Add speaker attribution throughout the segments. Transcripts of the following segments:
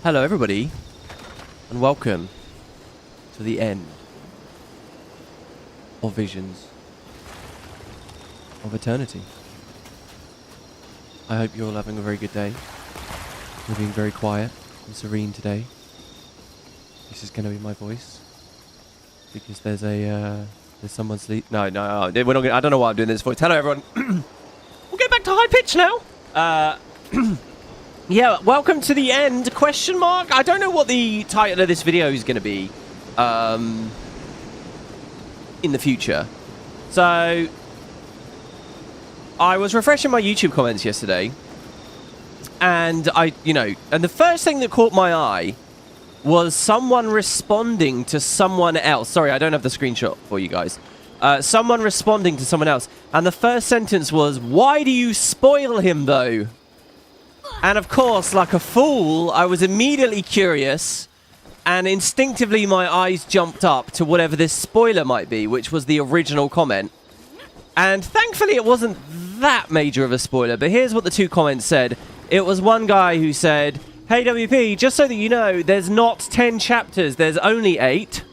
Speaker 1: Hello everybody, and welcome to the end of Visions of Eternity. I hope you're all having a very good day. We're being very quiet and serene today. This is going to be my voice because there's someone sleep. No, we're not gonna, I don't know why I'm doing this voice. Hello everyone. We'll get back to high pitch now. Yeah, welcome to the end, question mark. I don't know what the title of this video is going to be in the future. So, I was refreshing my YouTube comments yesterday, and and the first thing that caught my eye was someone responding to someone else. Sorry, I don't have the screenshot for you guys. Someone responding to someone else, and the first sentence was, "Why do you spoil him, though?" And of course, like a fool, I was immediately curious, and instinctively my eyes jumped up to whatever this spoiler might be, which was the original comment. And thankfully it wasn't that major of a spoiler, but here's what the two comments said. It was one guy who said, "Hey WP, just so that you know, there's not 10 chapters, there's only 8.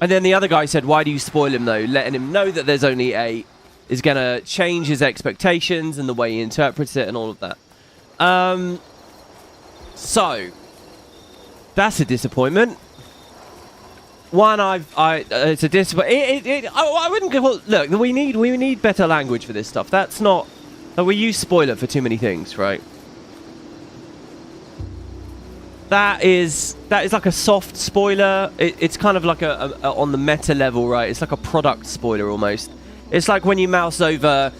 Speaker 1: And then the other guy said, "Why do you spoil him though? Letting him know that there's only 8 is going to change his expectations and the way he interprets it and all of that." So that's a disappointment. One, it's a disappointment. I wouldn't call. Look, we need better language for this stuff. That's not. We use spoiler for too many things, right? That is like a soft spoiler. It's kind of like a on the meta level, right? It's like a product spoiler almost. It's like when you mouse over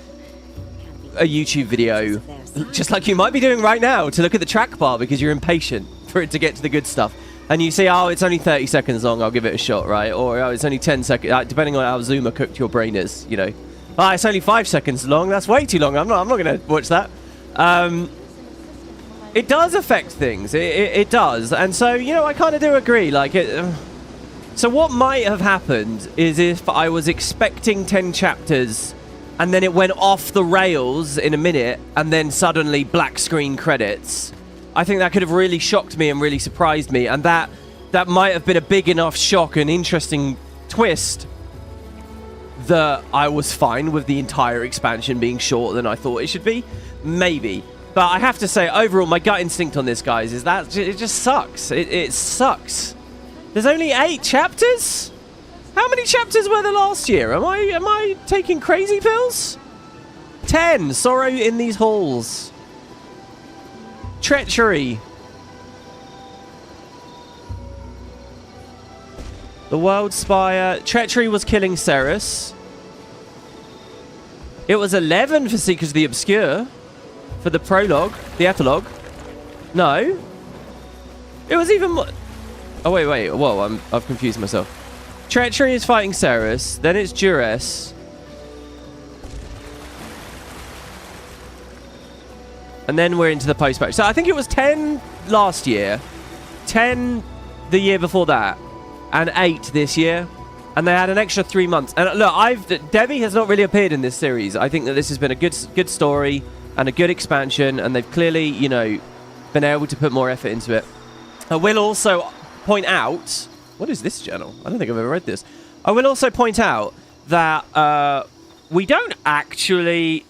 Speaker 1: a YouTube video, just like you might be doing right now, to look at the track bar because you're impatient for it to get to the good stuff. And you say, "Oh, it's only 30 seconds long, I'll give it a shot," right? Or, "Oh, it's only 10 seconds," depending on how zoomer cooked your brain is, you know. "Oh, it's only 5 seconds long, that's way too long, I'm not going to watch that." It does affect things, it does. And so, I kind of do agree, like, so what might have happened is if I was expecting 10 chapters and then it went off the rails in a minute, and then suddenly black screen credits. I think that could have really shocked me and really surprised me, and that might have been a big enough shock and interesting twist that I was fine with the entire expansion being shorter than I thought it should be. Maybe. But I have to say, overall, my gut instinct on this, guys, is that it just sucks. It sucks. There's only 8 chapters? How many chapters were there last year? Am I taking crazy pills? 10. Sorrow in these halls. Treachery. The World Spire. Treachery was killing Ceres. It was 11 for Seekers of the Obscure. For the prologue. The epilogue. No. It was even more. Oh, wait. Whoa, I've confused myself. Treachery is fighting Ceres, then it's Duress. And then we're into the post-patch. So I think it was 10 last year, 10 the year before that, and 8 this year. And they had an extra 3 months. And look, Debbie has not really appeared in this series. I think that this has been a good story and a good expansion, and they've clearly, been able to put more effort into it. I will also point out... What is this journal? I don't think I've ever read this. I will also point out that we don't actually...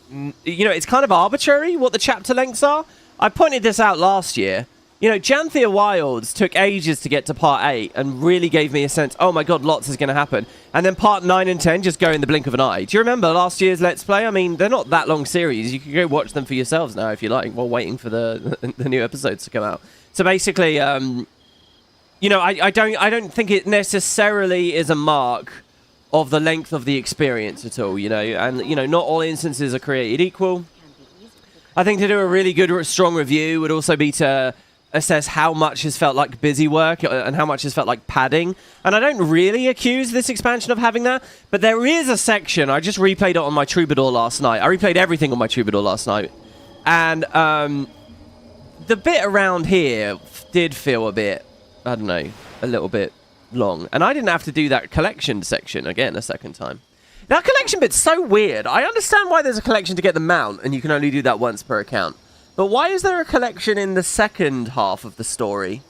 Speaker 1: it's kind of arbitrary what the chapter lengths are. I pointed this out last year. Janthea Wilds took ages to get to part 8 and really gave me a sense, oh my god, lots is going to happen. And then part 9 and 10 just go in the blink of an eye. Do you remember last year's Let's Play? I mean, they're not that long series. You can go watch them for yourselves now if you like, while waiting for the new episodes to come out. So basically... I don't think it necessarily is a mark of the length of the experience at all, and, not all instances are created equal. I think to do a really good, strong review would also be to assess how much has felt like busy work and how much has felt like padding. And I don't really accuse this expansion of having that, but there is a section, I just replayed it on my Troubadour last night. I replayed everything on my Troubadour last night. And the bit around here did feel a bit... I don't know, a little bit long. And I didn't have to do that collection section again a second time. That collection bit's so weird. I understand why there's a collection to get the mount, and you can only do that once per account. But why is there a collection in the second half of the story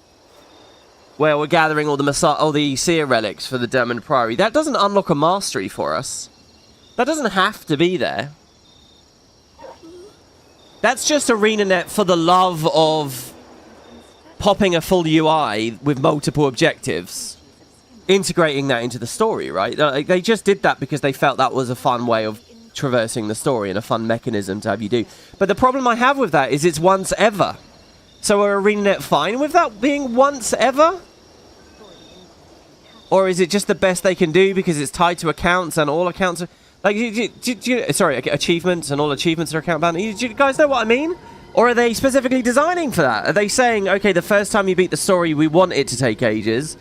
Speaker 1: where we're gathering all the seer relics for the Dermond Priory? That doesn't unlock a mastery for us. That doesn't have to be there. That's just Arenanet for the love of popping a full UI with multiple objectives, integrating that into the story, right? They just did that because they felt that was a fun way of traversing the story and a fun mechanism to have you do. But the problem I have with that is it's once ever. So are Arenanet fine with that being once ever? Or is it just the best they can do because it's tied to accounts and all accounts are... Like, sorry, achievements and all achievements are account bound. Do you guys know what I mean? Or are they specifically designing for that? Are they saying, okay, the first time you beat the story, we want it to take ages,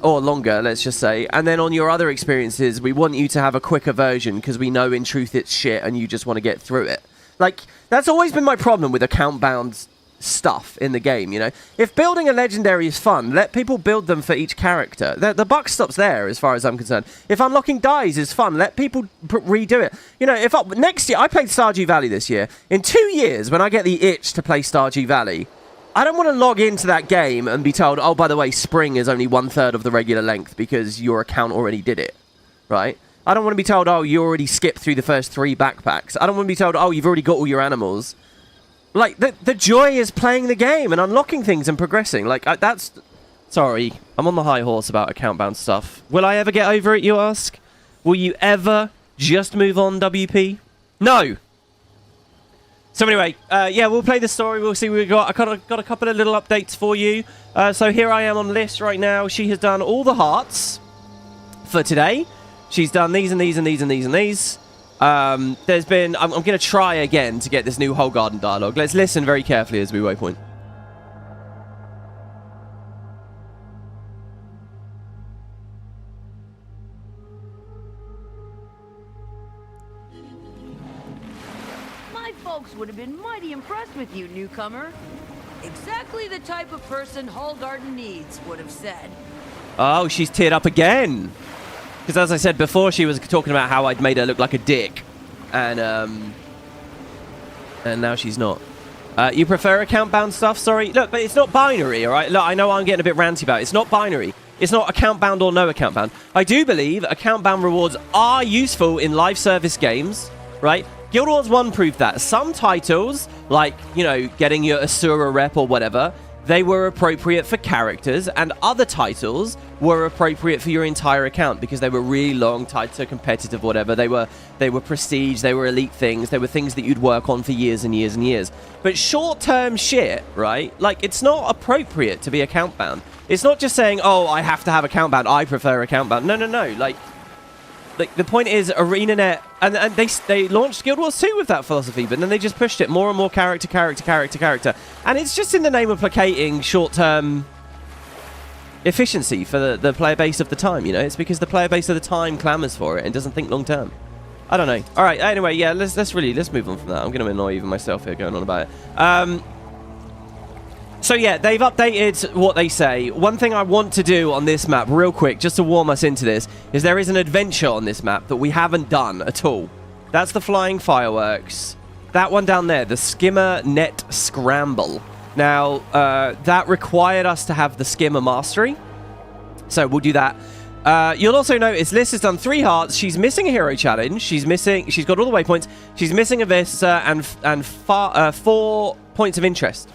Speaker 1: or longer, let's just say, and then on your other experiences, we want you to have a quicker version because we know in truth it's shit and you just want to get through it. Like, that's always been my problem with account-bound stuff in the game, you know? If building a legendary is fun, let people build them for each character. The buck stops there, as far as I'm concerned. If unlocking dies is fun, let people redo it. You know, next year, I played Stardew Valley this year. In 2 years, when I get the itch to play Stardew Valley, I don't want to log into that game and be told, oh, by the way, spring is only 1/3 of the regular length because your account already did it, right? I don't want to be told, oh, you already skipped through the first 3 backpacks. I don't want to be told, oh, you've already got all your animals. Like, the joy is playing the game and unlocking things and progressing. Like, that's... Sorry, I'm on the high horse about account-bound stuff. Will I ever get over it, you ask? Will you ever just move on, WP? No! So anyway, yeah, we'll play the story. We'll see what we got. I got a couple of little updates for you. So here I am on Liz right now. She has done all the hearts for today. She's done these and these and these and these and these. There's been... I'm going to try again to get this new whole garden dialogue. Let's listen very carefully as we waypoint.
Speaker 2: My folks would have been mighty impressed with you, newcomer. Exactly the type of person Hall Garden needs, would have said.
Speaker 1: Oh, she's teared up again. Because as I said before, she was talking about how I'd made her look like a dick. And now she's not. You prefer account-bound stuff? Sorry. Look, but it's not binary, all right? Look, I know I'm getting a bit ranty about it. It's not binary. It's not account-bound or no account-bound. I do believe account-bound rewards are useful in live service games, right? Guild Wars 1 proved that. Some titles, like, you know, getting your Asura rep or whatever, they were appropriate for characters, and other titles were appropriate for your entire account because they were really long, tied to competitive whatever. They were prestige, they were elite things, they were things that you'd work on for years and years and years. But short-term shit, right? Like, it's not appropriate to be account-bound. It's not just saying, oh, I have to have account-bound, I prefer account-bound. No, no, no. Like, the point is, Arenanet, and they launched Guild Wars 2 with that philosophy, but then they just pushed it more and more character. And it's just in the name of placating short-term efficiency for the player base of the time, you know? It's because the player base of the time clamours for it and doesn't think long-term. I don't know. All right, anyway, yeah, let's move on from that. I'm going to annoy even myself here going on about it. So yeah, they've updated what they say. One thing I want to do on this map, real quick, just to warm us into this, is there is an adventure on this map that we haven't done at all. That's the flying fireworks. That one down there, the Skimmer net scramble. Now, that required us to have the Skimmer mastery. So we'll do that. You'll also notice Liz has done 3 hearts. She's missing a hero challenge. She's got all the waypoints. She's missing a Vista and 4 points of interest.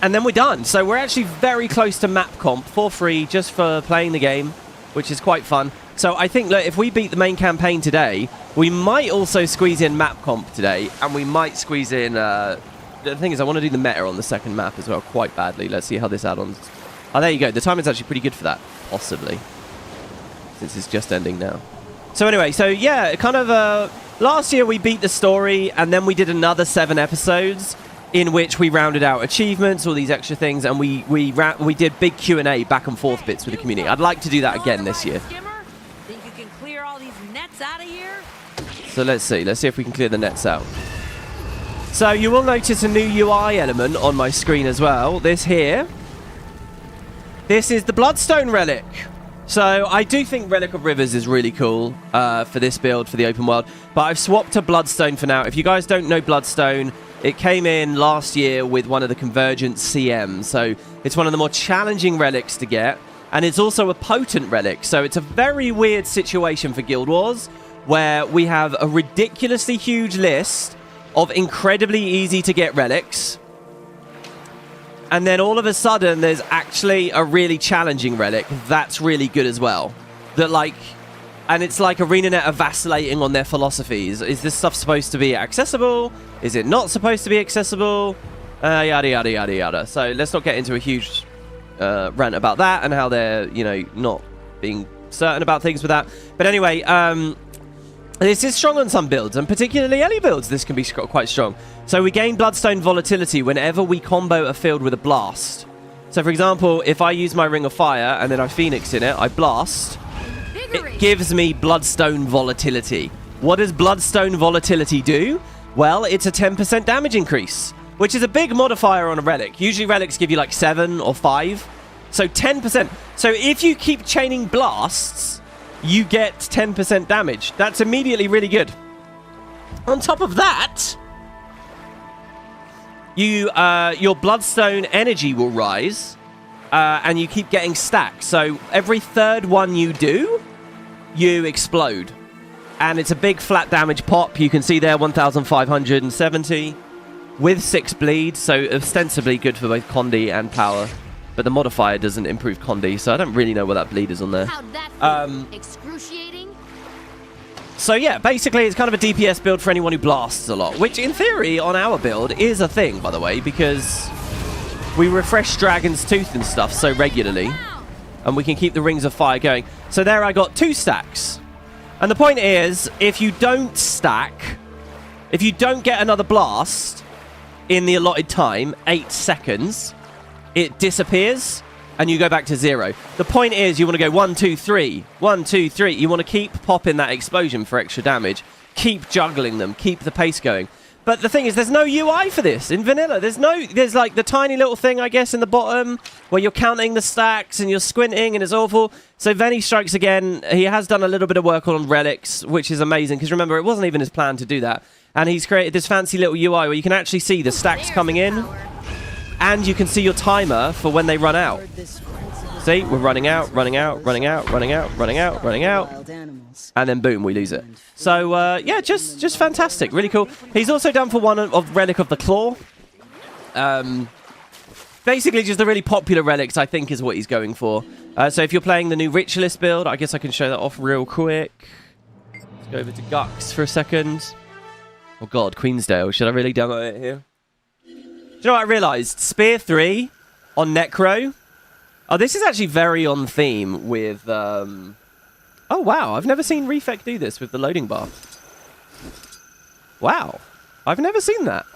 Speaker 1: And then we're done. So we're actually very close to map comp for free just for playing the game, which is quite fun. So I think that if we beat the main campaign today, we might also squeeze in map comp today, and we might squeeze in... the thing is, I want to do the meta on the second map as well quite badly. Let's see how this add-on... Oh, there you go. The time is actually pretty good for that, possibly, since it's just ending now. So anyway, so yeah, kind of... last year we beat the story, and then we did another 7 episodes, in which we rounded out achievements, all these extra things, and we did big Q&A back and forth bits with the community. I'd like to do that again this year.
Speaker 2: Skimmer? Think you can clear all these nets out of here?
Speaker 1: So let's see if we can clear the nets out. So you will notice a new UI element on my screen as well. This here. This is the Bloodstone Relic. So I do think Relic of Rivers is really cool for this build, for the open world. But I've swapped to Bloodstone for now. If you guys don't know Bloodstone, It came in last year with one of the Convergent CMs, so it's one of the more challenging relics to get, and it's also a potent relic, so it's a very weird situation for Guild Wars, where we have a ridiculously huge list of incredibly easy to get relics, and then all of a sudden there's actually a really challenging relic that's really good as well. That like, and it's like Arenanet are vacillating on their philosophies. Is this stuff supposed to be accessible? Is it not supposed to be accessible? Yada, yada, yada, yada. So let's not get into a huge rant about that and how they're, you know, not being certain about things with that. But anyway, this is strong on some builds, and particularly early builds, this can be quite strong. So we gain Bloodstone volatility whenever we combo a field with a blast. So for example, if I use my Ring of Fire and then I Phoenix in it, I blast, it gives me Bloodstone volatility. What does Bloodstone volatility do? Well, it's a 10% damage increase, which is a big modifier on a relic. Usually relics give you like 7 or 5. So 10%. So if you keep chaining blasts, you get 10% damage. That's immediately really good. On top of that, your Bloodstone energy will rise, and you keep getting stacks. So every third one you do, you explode. And it's a big flat damage pop. You can see there 1,570 with 6 bleed, so ostensibly good for both Condi and power. But the modifier doesn't improve Condi, so I don't really know what that bleed is on there.
Speaker 2: How'd that feel? Excruciating?
Speaker 1: So yeah, basically it's kind of a DPS build for anyone who blasts a lot, which in theory on our build is a thing, by the way, because we refresh Dragon's Tooth and stuff so regularly, and we can keep the Rings of Fire going. So there I got 2 stacks. And the point is, if you don't stack, if you don't get another blast in the allotted time, 8 seconds, it disappears and you go back to 0. The point is you want to go 1, 2, 3, 1, 2, 3. You want to keep popping that explosion for extra damage. Keep juggling them. Keep the pace going. But the thing is, there's no UI for this in vanilla. There's like the tiny little thing, I guess, in the bottom where you're counting the stacks and you're squinting and it's awful. So Venny strikes again. He has done a little bit of work on relics, which is amazing because remember, it wasn't even his plan to do that. And he's created this fancy little UI where you can actually see the stacks coming in and you can see your timer for when they run out. See, we're running out, running out, running out, running out, running out, running out. And then boom, we lose it. So yeah, just fantastic, really cool. He's also done for one of Relic of the Claw. Basically just the really popular relics, I think, is what he's going for. So if you're playing the new Ritualist build, I guess I can show that off real quick. Let's go over to Gux for a second. Oh god, Queensdale, should I really download it here? Do you know what I realised? Spear 3 on Necro. Oh, this is actually very on theme with... Oh, wow. I've never seen Refect do this with the loading bar. Wow. I've never seen that.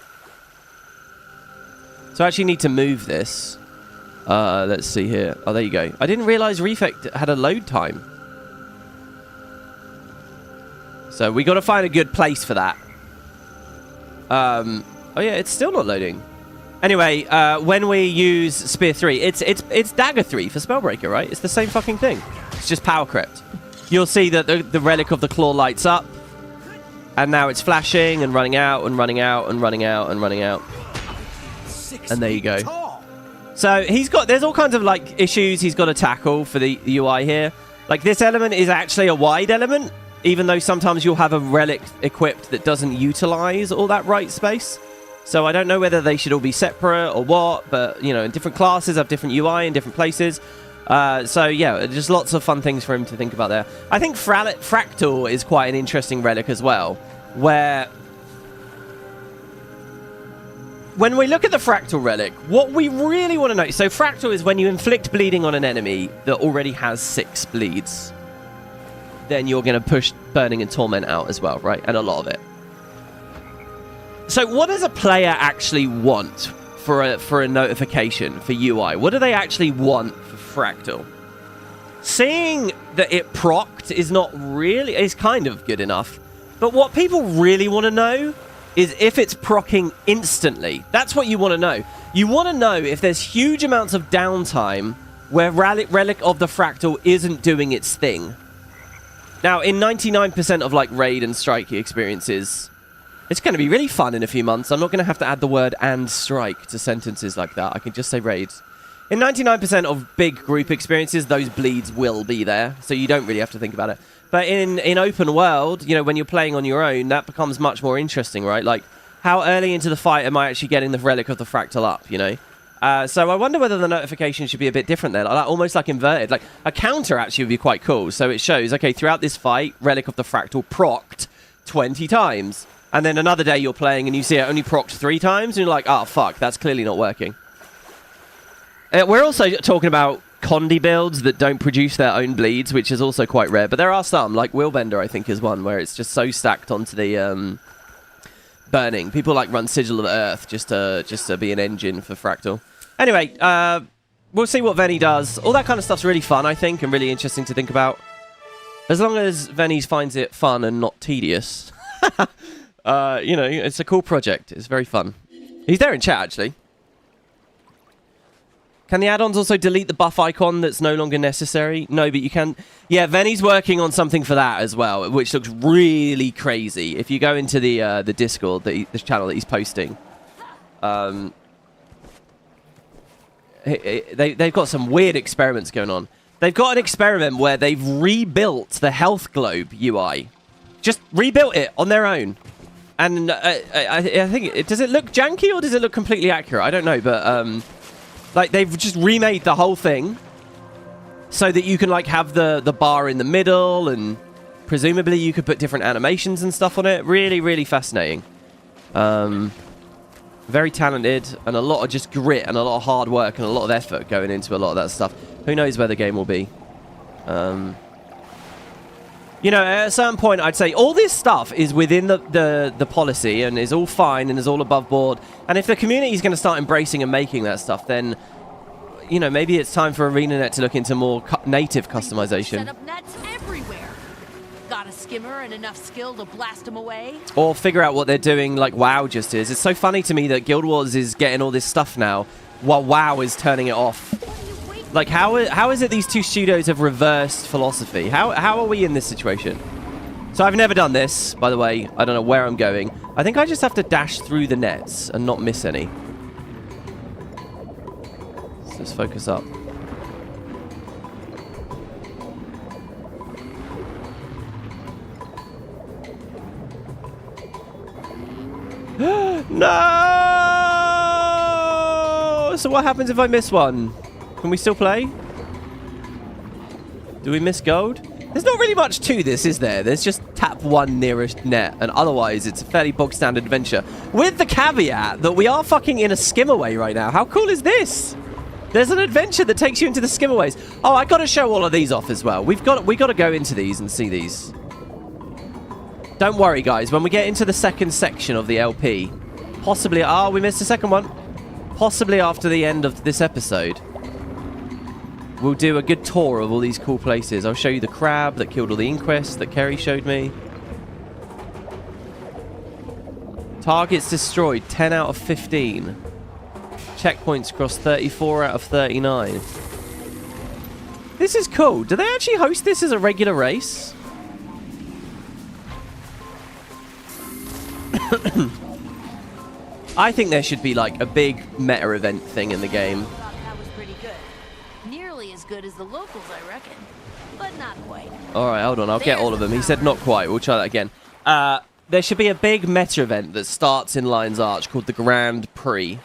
Speaker 1: So I actually need to move this. Let's see here. Oh, there you go. I didn't realize Refect had a load time. So we got to find a good place for that. Oh, yeah. It's still not loading. Anyway, when we use Spear 3, it's Dagger 3 for Spellbreaker, right? It's the same fucking thing. It's just power crept. You'll see that the Relic of the Claw lights up. And now it's flashing and running out and running out and running out and running out. And there you go. So there's all kinds of like issues he's got to tackle for the UI here. Like this element is actually a wide element, even though sometimes you'll have a relic equipped that doesn't utilize all that right space. So I don't know whether they should all be separate or what, but, you know, in different classes have different UI in different places. So, yeah, just lots of fun things for him to think about there. I think Fractal is quite an interesting relic as well, where... when we look at the Fractal relic, what we really want to know... So Fractal is when you inflict bleeding on an enemy that already has 6 bleeds. Then you're going to push Burning and Torment out as well, right? And a lot of it. So what does a player actually want for a notification for UI? What do they actually want for Fractal? Seeing that it procced is not really... is kind of good enough. But what people really want to know is if it's proccing instantly. That's what you want to know. You want to know if there's huge amounts of downtime where Relic of the Fractal isn't doing its thing. Now, in 99% of like raid and strike experiences... It's going to be really fun in a few months. I'm not going to have to add the word and strike to sentences like that. I can just say raids. In 99% of big group experiences, those bleeds will be there, so you don't really have to think about it. But in open world, you know, when you're playing on your own, that becomes much more interesting, right? Like, how early into the fight am I actually getting the Relic of the Fractal up, you know? So I wonder whether the notification should be a bit different there, like almost like inverted. Like, a counter actually would be quite cool. So it shows, okay, throughout this fight, Relic of the Fractal procced 20 times. And then another day you're playing and you see it only procced 3 times, and you're like, oh, fuck, that's clearly not working. We're also talking about Condi builds that don't produce their own bleeds, which is also quite rare. But there are some, like Willbender, I think, is one, where it's just so stacked onto the burning. People like run Sigil of Earth just to be an engine for Fractal. Anyway, we'll see what Venny does. All that kind of stuff's really fun, I think, and really interesting to think about. As long as Venny finds it fun and not tedious. You know, it's a cool project. It's very fun. He's there in chat, actually. Can the add-ons also delete the buff icon that's no longer necessary? No, but you can... Yeah, Venny's working on something for that as well, which looks really crazy. If you go into the Discord, the channel that he's posting, they've got some weird experiments going on. They've got an experiment where they've rebuilt the health globe UI. Just rebuilt it on their own. And I think... Does it look janky or does it look completely accurate? I don't know, but... Like, they've just remade the whole thing so that you can, like, have the bar in the middle, and presumably you could put different animations and stuff on it. Really, really fascinating. Very talented, and a lot of just grit and a lot of hard work and a lot of effort going into a lot of that stuff. Who knows where the game will be? You know, at a certain point, I'd say all this stuff is within the policy and is all fine and is all above board. And if the community is going to start embracing and making that stuff, then, you know, maybe it's time for Arenanet to look into more native customization.
Speaker 2: Set up nets everywhere. Got a skimmer and enough skill to blast them away?
Speaker 1: Or figure out what they're doing like WoW just is. It's so funny to me that Guild Wars is getting all this stuff now while WoW is turning it off. Like, how is it these two studios have reversed philosophy? How are we in this situation? So I've never done this, by the way. I don't know where I'm going. I think I just have to dash through the nets and not miss any. So let's focus up. No! So what happens if I miss one? Can we still play? Do we miss gold? There's not really much to this, is there? There's just tap one nearest net, and otherwise it's a fairly bog standard adventure. With the caveat that we are fucking in a skimmerway right now. How cool is this? There's an adventure that takes you into the skimmerways. Oh, I got to show all of these off as well. We got to go into these and see these. Don't worry, guys. When we get into the second section of the LP, possibly... Oh, we missed the second one. Possibly after the end of this episode, we'll do a good tour of all these cool places. I'll show you the crab that killed all the inquests that Kerry showed me. Targets destroyed, 10 out of 15. Checkpoints crossed, 34 out of 39. This is cool. Do they actually host this as a regular race? I think there should be like a big meta event thing in the game.
Speaker 2: That was pretty good. Nearly as good as the locals, I reckon. But not quite.
Speaker 1: Alright, hold on. I'll get all of them. He said not quite. We'll try that again. There should be a big meta event that starts in Lion's Arch called the Grand Prix.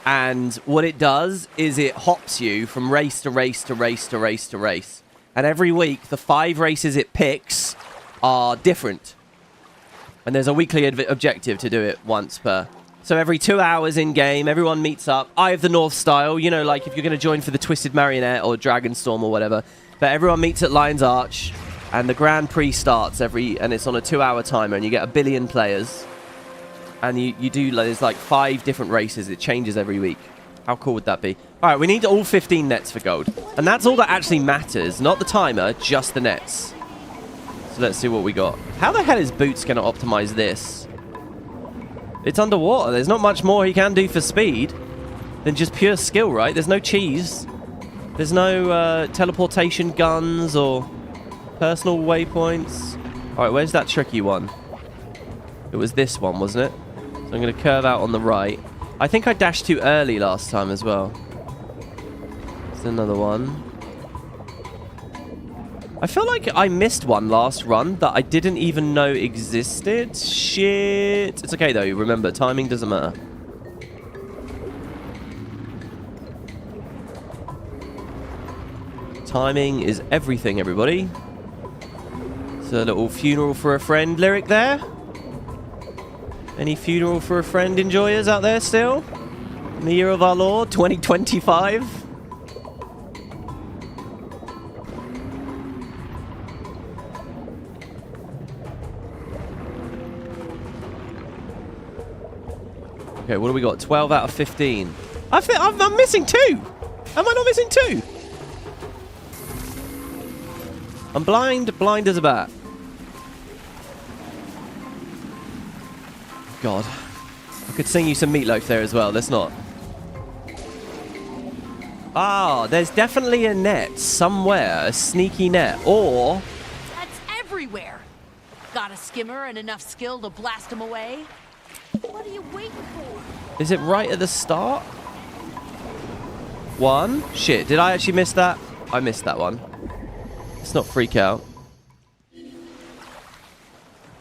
Speaker 1: And what it does is it hops you from race to race to race to race to race. And every week, the 5 races it picks are different. And there's a weekly objective to do it once per. So every 2 hours in-game, everyone meets up. Eye of the North style, you know, like if you're going to join for the Twisted Marionette or Dragonstorm or whatever. But everyone meets at Lion's Arch, and the Grand Prix starts and it's on a 2-hour timer, and you get 1 billion players. And you do, there's like 5 different races. It changes every week. How cool would that be? All right, we need all 15 nets for gold. And that's all that actually matters. Not the timer, just the nets. So let's see what we got. How the hell is Boots going to optimize this? It's underwater. There's not much more he can do for speed than just pure skill, right? There's no cheese. There's no teleportation guns or personal waypoints. All right, where's that tricky one? It was this one, wasn't it? So I'm going to curve out on the right. I think I dashed too early last time as well. There's another one. I feel like I missed one last run that I didn't even know existed. Shit. It's okay, though. Remember, timing doesn't matter. Timing is everything, everybody. It's a little funeral for a friend lyric there. Any funeral for a friend enjoyers out there still? In the year of our Lord, 2025? Okay, what do we got? 12 out of 15. I'm missing 2! Am I not missing 2? I'm blind as a bat. God. I could sing you some Meatloaf there as well. Let's not. Ah, there's definitely a net somewhere. A sneaky net. Or...
Speaker 2: That's everywhere. Got a skimmer and enough skill to blast him away? What are you waiting for?
Speaker 1: is it right at the start? 1. Shit, did I actually miss that? I missed that one. Let's not freak out.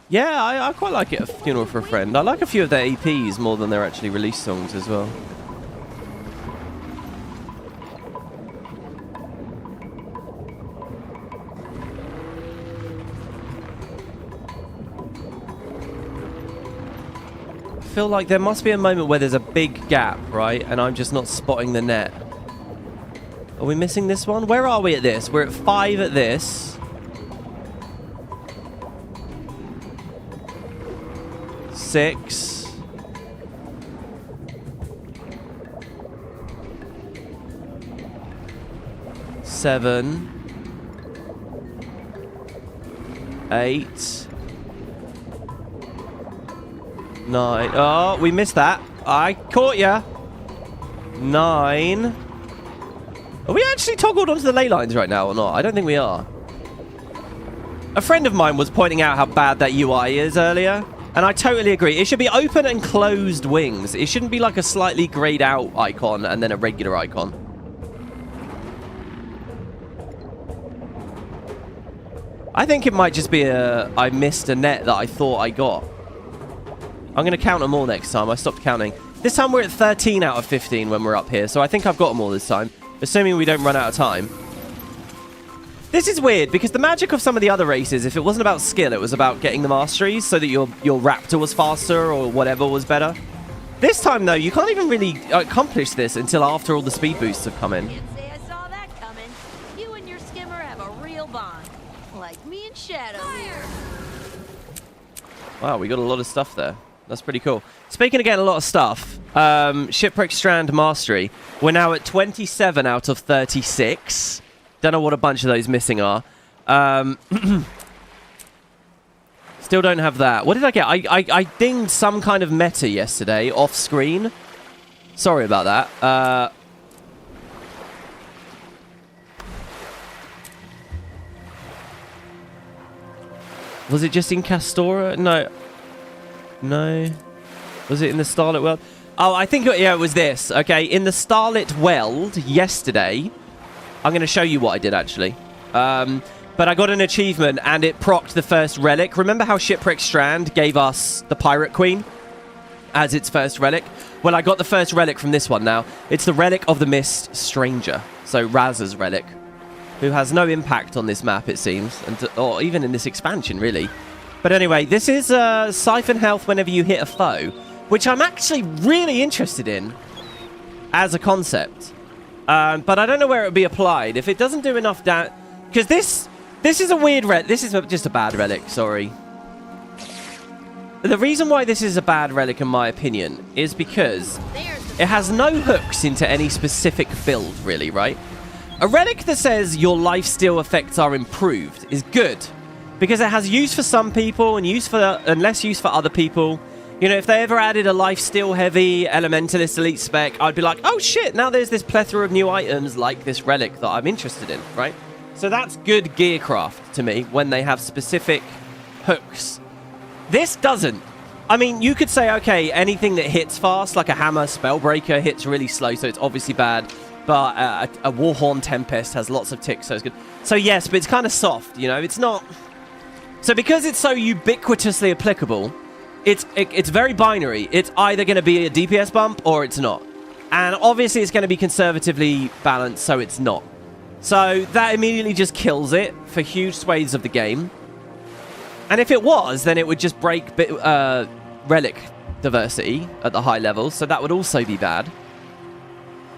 Speaker 1: Yeah, I quite like it, A Funeral for a Friend. I like a few of their EPs more than their actually released songs as well. I feel like there must be a moment where there's a big gap, right? And I'm just not spotting the net. Are we missing this one? Where are we at this? We're at 5 at this. 6. 7. 8. 9. Oh, we missed that. I caught ya. 9. Are we actually toggled onto the ley lines right now or not? I don't think we are. A friend of mine was pointing out how bad that UI is earlier, and I totally agree. It should be open and closed wings. It shouldn't be like a slightly grayed out icon and then a regular icon. I think it might just be I missed a net that I thought I got. I'm going to count them all next time. I stopped counting. This time we're at 13 out of 15 when we're up here, so I think I've got them all this time, assuming we don't run out of time. This is weird, because the magic of some of the other races, if it wasn't about skill, it was about getting the masteries so that your raptor was faster or whatever was better. This time, though, you can't even really accomplish this until after all the speed boosts have come in.
Speaker 2: Can't say I saw that coming. You and your skimmer have a real bond. Like me and Shadow here.
Speaker 1: Wow, we got a lot of stuff there. That's pretty cool. Speaking of getting a lot of stuff, Shipwreck Strand Mastery. We're now at 27 out of 36. Don't know what a bunch of those missing are. Still don't have that. What did I get? I dinged some kind of meta yesterday off screen. Sorry about that. Was it just in Castora? No. No. Was it in the Starlit World? Oh, I think, yeah, it was this. Okay, in the Starlit World yesterday, I'm going to show you what I did, actually. But I got an achievement, and it procced the first relic. Remember how Shipwreck Strand gave us the Pirate Queen as its first relic? Well, I got the first relic from this one now. It's the Relic of the Mist Stranger. So Raz's relic, who has no impact on this map, it seems, or even in this expansion, really. But anyway, this is siphon health whenever you hit a foe, which I'm actually really interested in as a concept. But I don't know where it would be applied. If it doesn't do enough damage... Because this is a weird relic. This is just a bad relic, sorry. The reason why this is a bad relic, in my opinion, is because it has no hooks into any specific build, really, right? A relic that says your lifesteal effects are improved is good, because it has use for some people and less use for other people. You know, if they ever added a lifesteal heavy elementalist elite spec, I'd be like, oh shit, now there's this plethora of new items like this relic that I'm interested in, right? So that's good gearcraft to me when they have specific hooks. This doesn't. I mean, you could say, okay, anything that hits fast, like a hammer spellbreaker, hits really slow, so it's obviously bad. But a Warhorn Tempest has lots of ticks, so it's good. So yes, but it's kind of soft, you know? It's not... So because it's so ubiquitously applicable, it's very binary. It's either going to be a DPS bump or it's not. And obviously it's going to be conservatively balanced, so it's not. So that immediately just kills it for huge swathes of the game. And if it was, then it would just break Relic diversity at the high levels, so that would also be bad.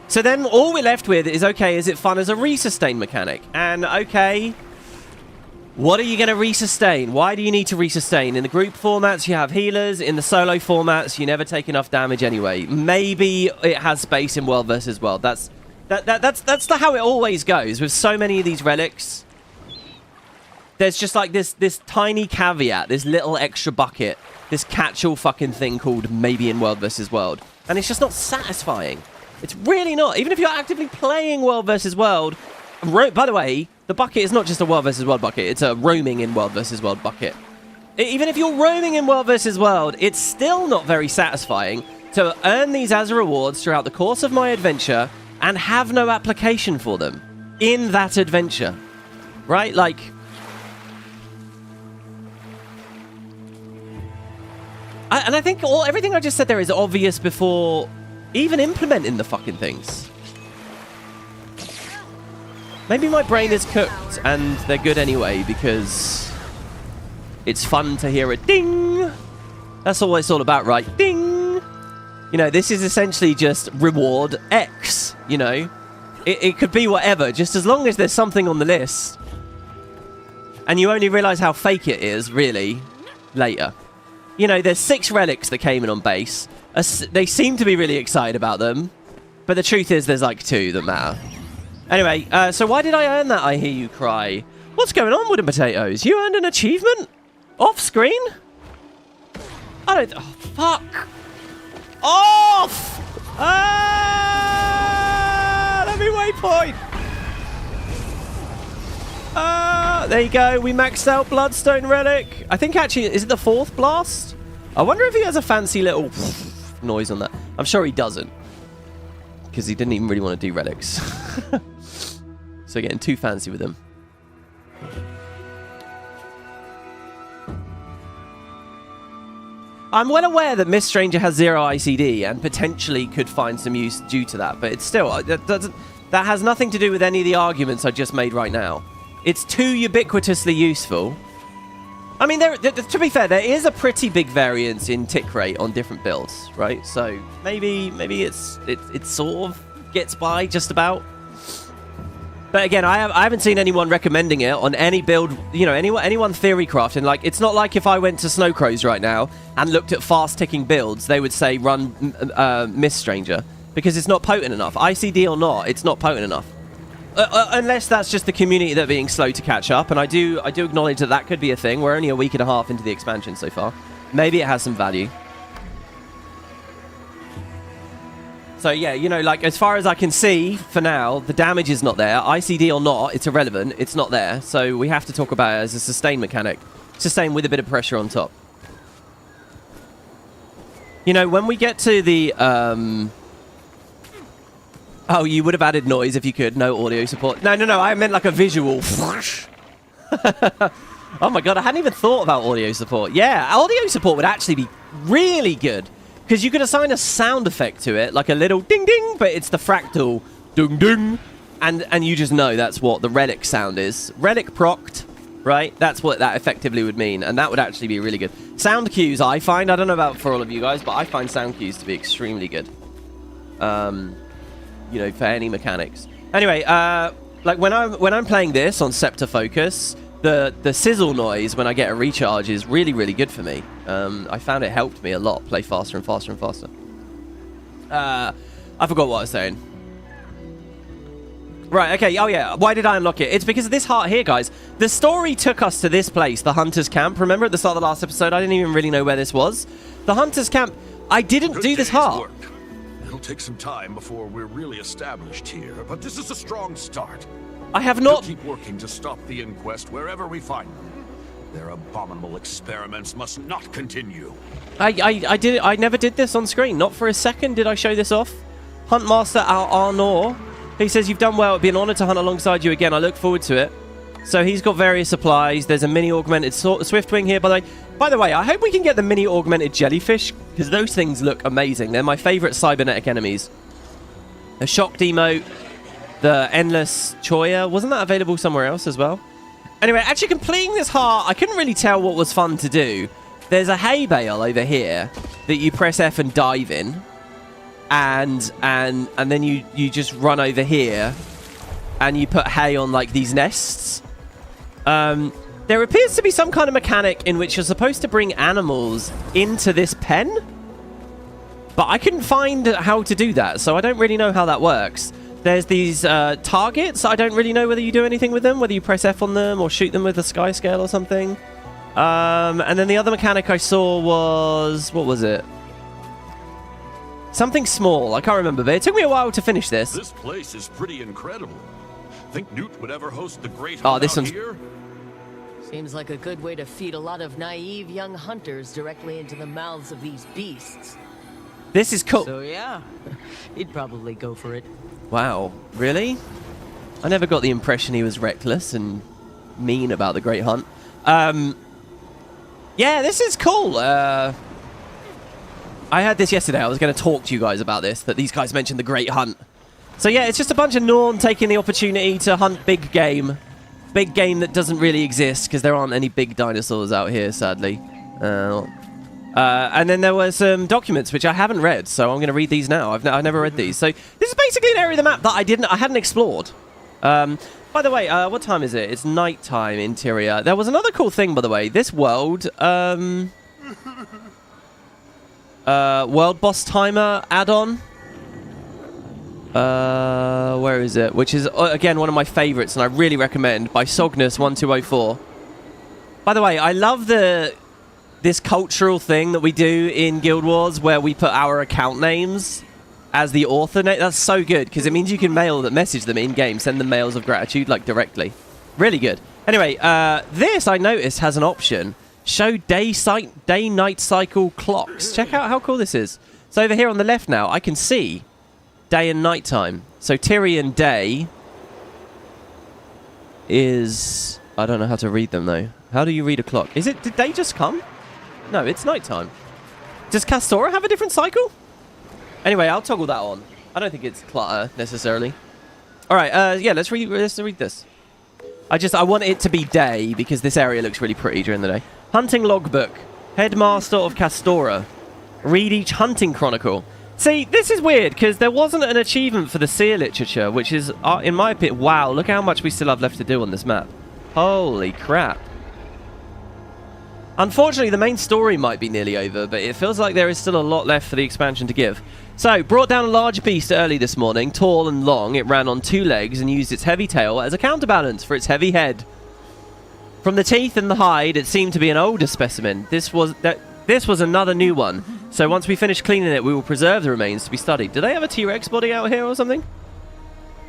Speaker 1: So then all we're left with is, okay, is it fun as a resustain mechanic? And, okay, what are you going to resustain? Why do you need to resustain? In the group formats, you have healers. In the solo formats, you never take enough damage anyway. Maybe it has space in World versus World. That's how it always goes with so many of these relics. There's just like this tiny caveat, this little extra bucket, this catch-all fucking thing called maybe in World versus World. And it's just not satisfying. It's really not. Even if you're actively playing World versus World... By the way, the bucket is not just a World versus World bucket. It's a roaming in World versus World bucket. Even if you're roaming in World versus World, it's still not very satisfying to earn these as rewards throughout the course of my adventure and have no application for them in that adventure. Right? Like... And I think everything I just said there is obvious before even implementing the fucking things. Maybe my brain is cooked and they're good anyway because it's fun to hear a ding. That's all it's all about, right? Ding! You know, this is essentially just reward X, you know? It could be whatever, just as long as there's something on the list. And you only realize how fake it is, really, later. You know, there's 6 relics that came in on base. They seem to be really excited about them. But the truth is there's like 2 that matter. Anyway, so why did I earn that, I hear you cry? What's going on, WoodenPotatoes? You earned an achievement? Off screen? I don't... Oh, fuck. Off! Ah! Let me waypoint. There you go. We maxed out Bloodstone Relic. I think actually, is it the 4th blast? I wonder if he has a fancy little noise on that. I'm sure he doesn't. Because he didn't even really want to do relics. So getting too fancy with him. I'm well aware that Miss Stranger has 0 ICD and potentially could find some use due to that. But it's still, that has nothing to do with any of the arguments I just made right now. It's too ubiquitously useful. I mean, to be fair, there is a pretty big variance in tick rate on different builds, right? So maybe it sort of gets by just about. But again, I haven't seen anyone recommending it on any build, you know, anyone theory crafting. Like, it's not like if I went to Snowcrows right now and looked at fast ticking builds, they would say run Miss Stranger because it's not potent enough. ICD or not, it's not potent enough. Unless that's just the community that are being slow to catch up, and I do acknowledge that that could be a thing. We're only a week and a half into the expansion so far. Maybe it has some value. So yeah, you know, like as far as I can see for now, the damage is not there. ICD or not, it's irrelevant. It's not there. So we have to talk about it as a sustain mechanic. Sustain with a bit of pressure on top. You know, when we get to the... Oh, you would have added noise if you could. No audio support. No, I meant like a visual. Oh my god, I hadn't even thought about audio support. Yeah, audio support would actually be really good. Because you could assign a sound effect to it, like a little ding-ding, but it's the fractal ding-ding. And you just know that's what the relic sound is. Relic procced, right? That's what that effectively would mean. And that would actually be really good. Sound cues, I find, I don't know about for all of you guys, but I find sound cues to be extremely good. You know, for any mechanics. Anyway, like when I'm playing this on Scepter Focus, the sizzle noise when I get a recharge is really, really good for me. I found it helped me a lot play faster and faster and faster. I forgot what I was saying. Right, okay, oh yeah, why did I unlock it? It's because of this heart here, guys. The story took us to this place, the Hunter's Camp. Remember at the start of the last episode, I didn't even really know where this was? The Hunter's Camp, I didn't do this heart.
Speaker 3: It'll take some time before we're really established here, but this is a strong start.
Speaker 1: I have not...
Speaker 3: We'll keep working to stop the inquest wherever we find them. Their abominable experiments must not continue.
Speaker 1: I never did this on screen. Not for a second did I show this off. Huntmaster Arnor, he says, you've done well. It'd be an honor to hunt alongside you again. I look forward to it. So he's got various supplies. There's a mini augmented Swiftwing here. By the way, I hope we can get the mini augmented jellyfish, because those things look amazing. They're my favorite cybernetic enemies. The shocked emote, the endless choya. Wasn't that available somewhere else as well? Anyway, actually completing this heart, I couldn't really tell what was fun to do. There's a hay bale over here that you press F and dive in. And then you just run over here and you put hay on like these nests. There appears to be some kind of mechanic in which you're supposed to bring animals into this pen, but I couldn't find how to do that, so I don't really know how that works. There's these targets. I don't really know whether you do anything with them, whether you press F on them or shoot them with a sky scale or something. And then the other mechanic I saw was... what was it? Something small. I can't remember, but it took me a while to finish this.
Speaker 3: This place is pretty incredible. Think Newt would ever host the great
Speaker 1: Oh,
Speaker 3: hunt
Speaker 1: this
Speaker 3: out
Speaker 1: one's...
Speaker 3: here?
Speaker 4: Seems like a good way to feed a lot of naive young hunters directly into the mouths of these beasts.
Speaker 1: This is cool.
Speaker 4: So yeah, he'd probably go for it.
Speaker 1: Wow, really? I never got the impression he was reckless and mean about the Great Hunt. Yeah, this is cool. I heard this yesterday. I was going to talk to you guys about this, that these guys mentioned the Great Hunt. So yeah, it's just a bunch of Norn taking the opportunity to hunt big game. Big game that doesn't really exist, because there aren't any big dinosaurs out here, sadly. And then there were some documents which I haven't read, so I'm going to read these now. I've never read these. So this is basically an area of the map that I hadn't explored. By the way, what time is it? It's nighttime interior. There was another cool thing, by the way. This world, world boss timer add-on. Where is it? Which is, again, one of my favorites, and I really recommend, by Sognus1204. By the way, I love this cultural thing that we do in Guild Wars, where we put our account names as the author name. That's so good, because it means you can message them in-game, send them mails of gratitude, like, directly. Really good. Anyway, this, I noticed, has an option. Show day-night cycle clocks. Check out how cool this is. So over here on the left now, I can see day and night time. So Tyrion day is... I don't know how to read them, though. How do you read a clock? Did day just come? No, it's night time. Does Castora have a different cycle? Anyway, I'll toggle that on. I don't think it's clutter, necessarily. Alright, yeah, let's read this. I want it to be day, because this area looks really pretty during the day. Hunting logbook. Headmaster of Castora. Read each hunting chronicle. See, this is weird, because there wasn't an achievement for the seer literature, which is, in my opinion, wow, look how much we still have left to do on this map. Holy crap. Unfortunately, the main story might be nearly over, but it feels like there is still a lot left for the expansion to give. So, brought down a large beast early this morning, tall and long. It ran on 2 legs and used its heavy tail as a counterbalance for its heavy head. From the teeth and the hide, it seemed to be an older specimen. This was another new one. So once we finish cleaning it, we will preserve the remains to be studied. Do they have a T-Rex body out here or something?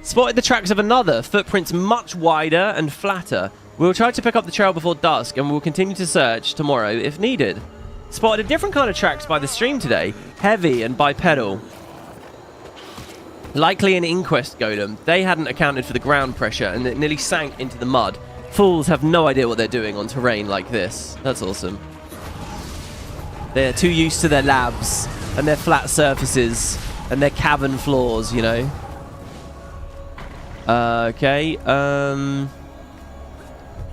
Speaker 1: Spotted the tracks of another, footprints much wider and flatter. We will try to pick up the trail before dusk, and we will continue to search tomorrow if needed. Spotted a different kind of tracks by the stream today, heavy and bipedal. Likely an inquest golem. They hadn't accounted for the ground pressure, and it nearly sank into the mud. Fools have no idea what they're doing on terrain like this. That's awesome. They're too used to their labs and their flat surfaces and their cavern floors, you know. Okay.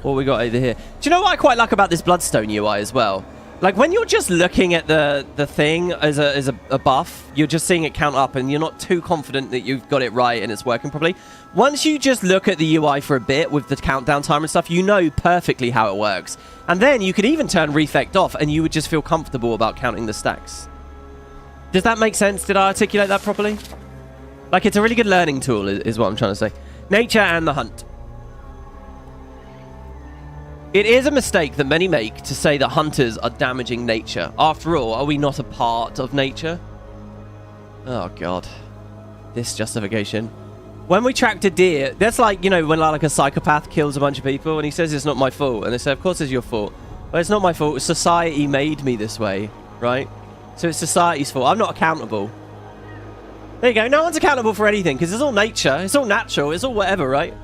Speaker 1: What we got over here? Do you know what I quite like about this Bloodstone UI as well? Like, when you're just looking at the thing as a buff, you're just seeing it count up and you're not too confident that you've got it right and it's working properly. Once you just look at the UI for a bit with the countdown timer and stuff, you know perfectly how it works. And then you could even turn Refect off and you would just feel comfortable about counting the stacks. Does that make sense? Did I articulate that properly? Like, it's a really good learning tool is what I'm trying to say. Nature and the hunt. It is a mistake that many make to say that hunters are damaging nature. After all, are we not a part of nature? Oh, God. This justification. When we tracked a deer, that's like, you know, when like a psychopath kills a bunch of people and he says it's not my fault. And they say, of course it's your fault. Well, it's not my fault. Society made me this way, right? So it's society's fault. I'm not accountable. There you go. No one's accountable for anything because it's all nature. It's all natural. It's all whatever, right?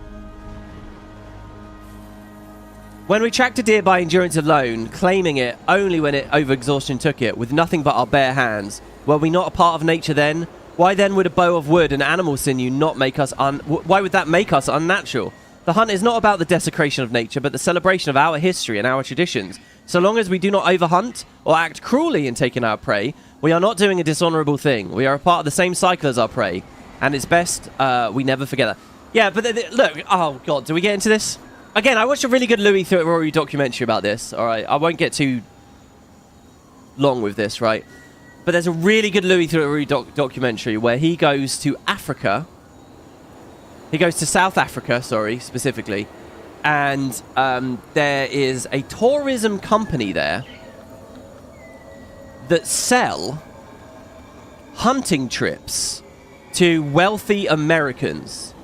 Speaker 1: When we tracked a deer by endurance alone, claiming it only when it overexhaustion took it, with nothing but our bare hands, were we not a part of nature then? Why then would a bow of wood and animal sinew not make us why would that make us unnatural? The hunt is not about the desecration of nature, but the celebration of our history and our traditions. So long as we do not overhunt or act cruelly in taking our prey, we are not doing a dishonorable thing. We are a part of the same cycle as our prey, and it's best we never forget that. Yeah, but look, oh god, do we get into this? Again, I watched a really good Louis Theroux documentary about this, alright? I won't get too long with this, right? But there's a really good Louis Theroux documentary where he goes to Africa. He goes to South Africa, sorry, specifically. And there is a tourism company there that sell hunting trips to wealthy Americans.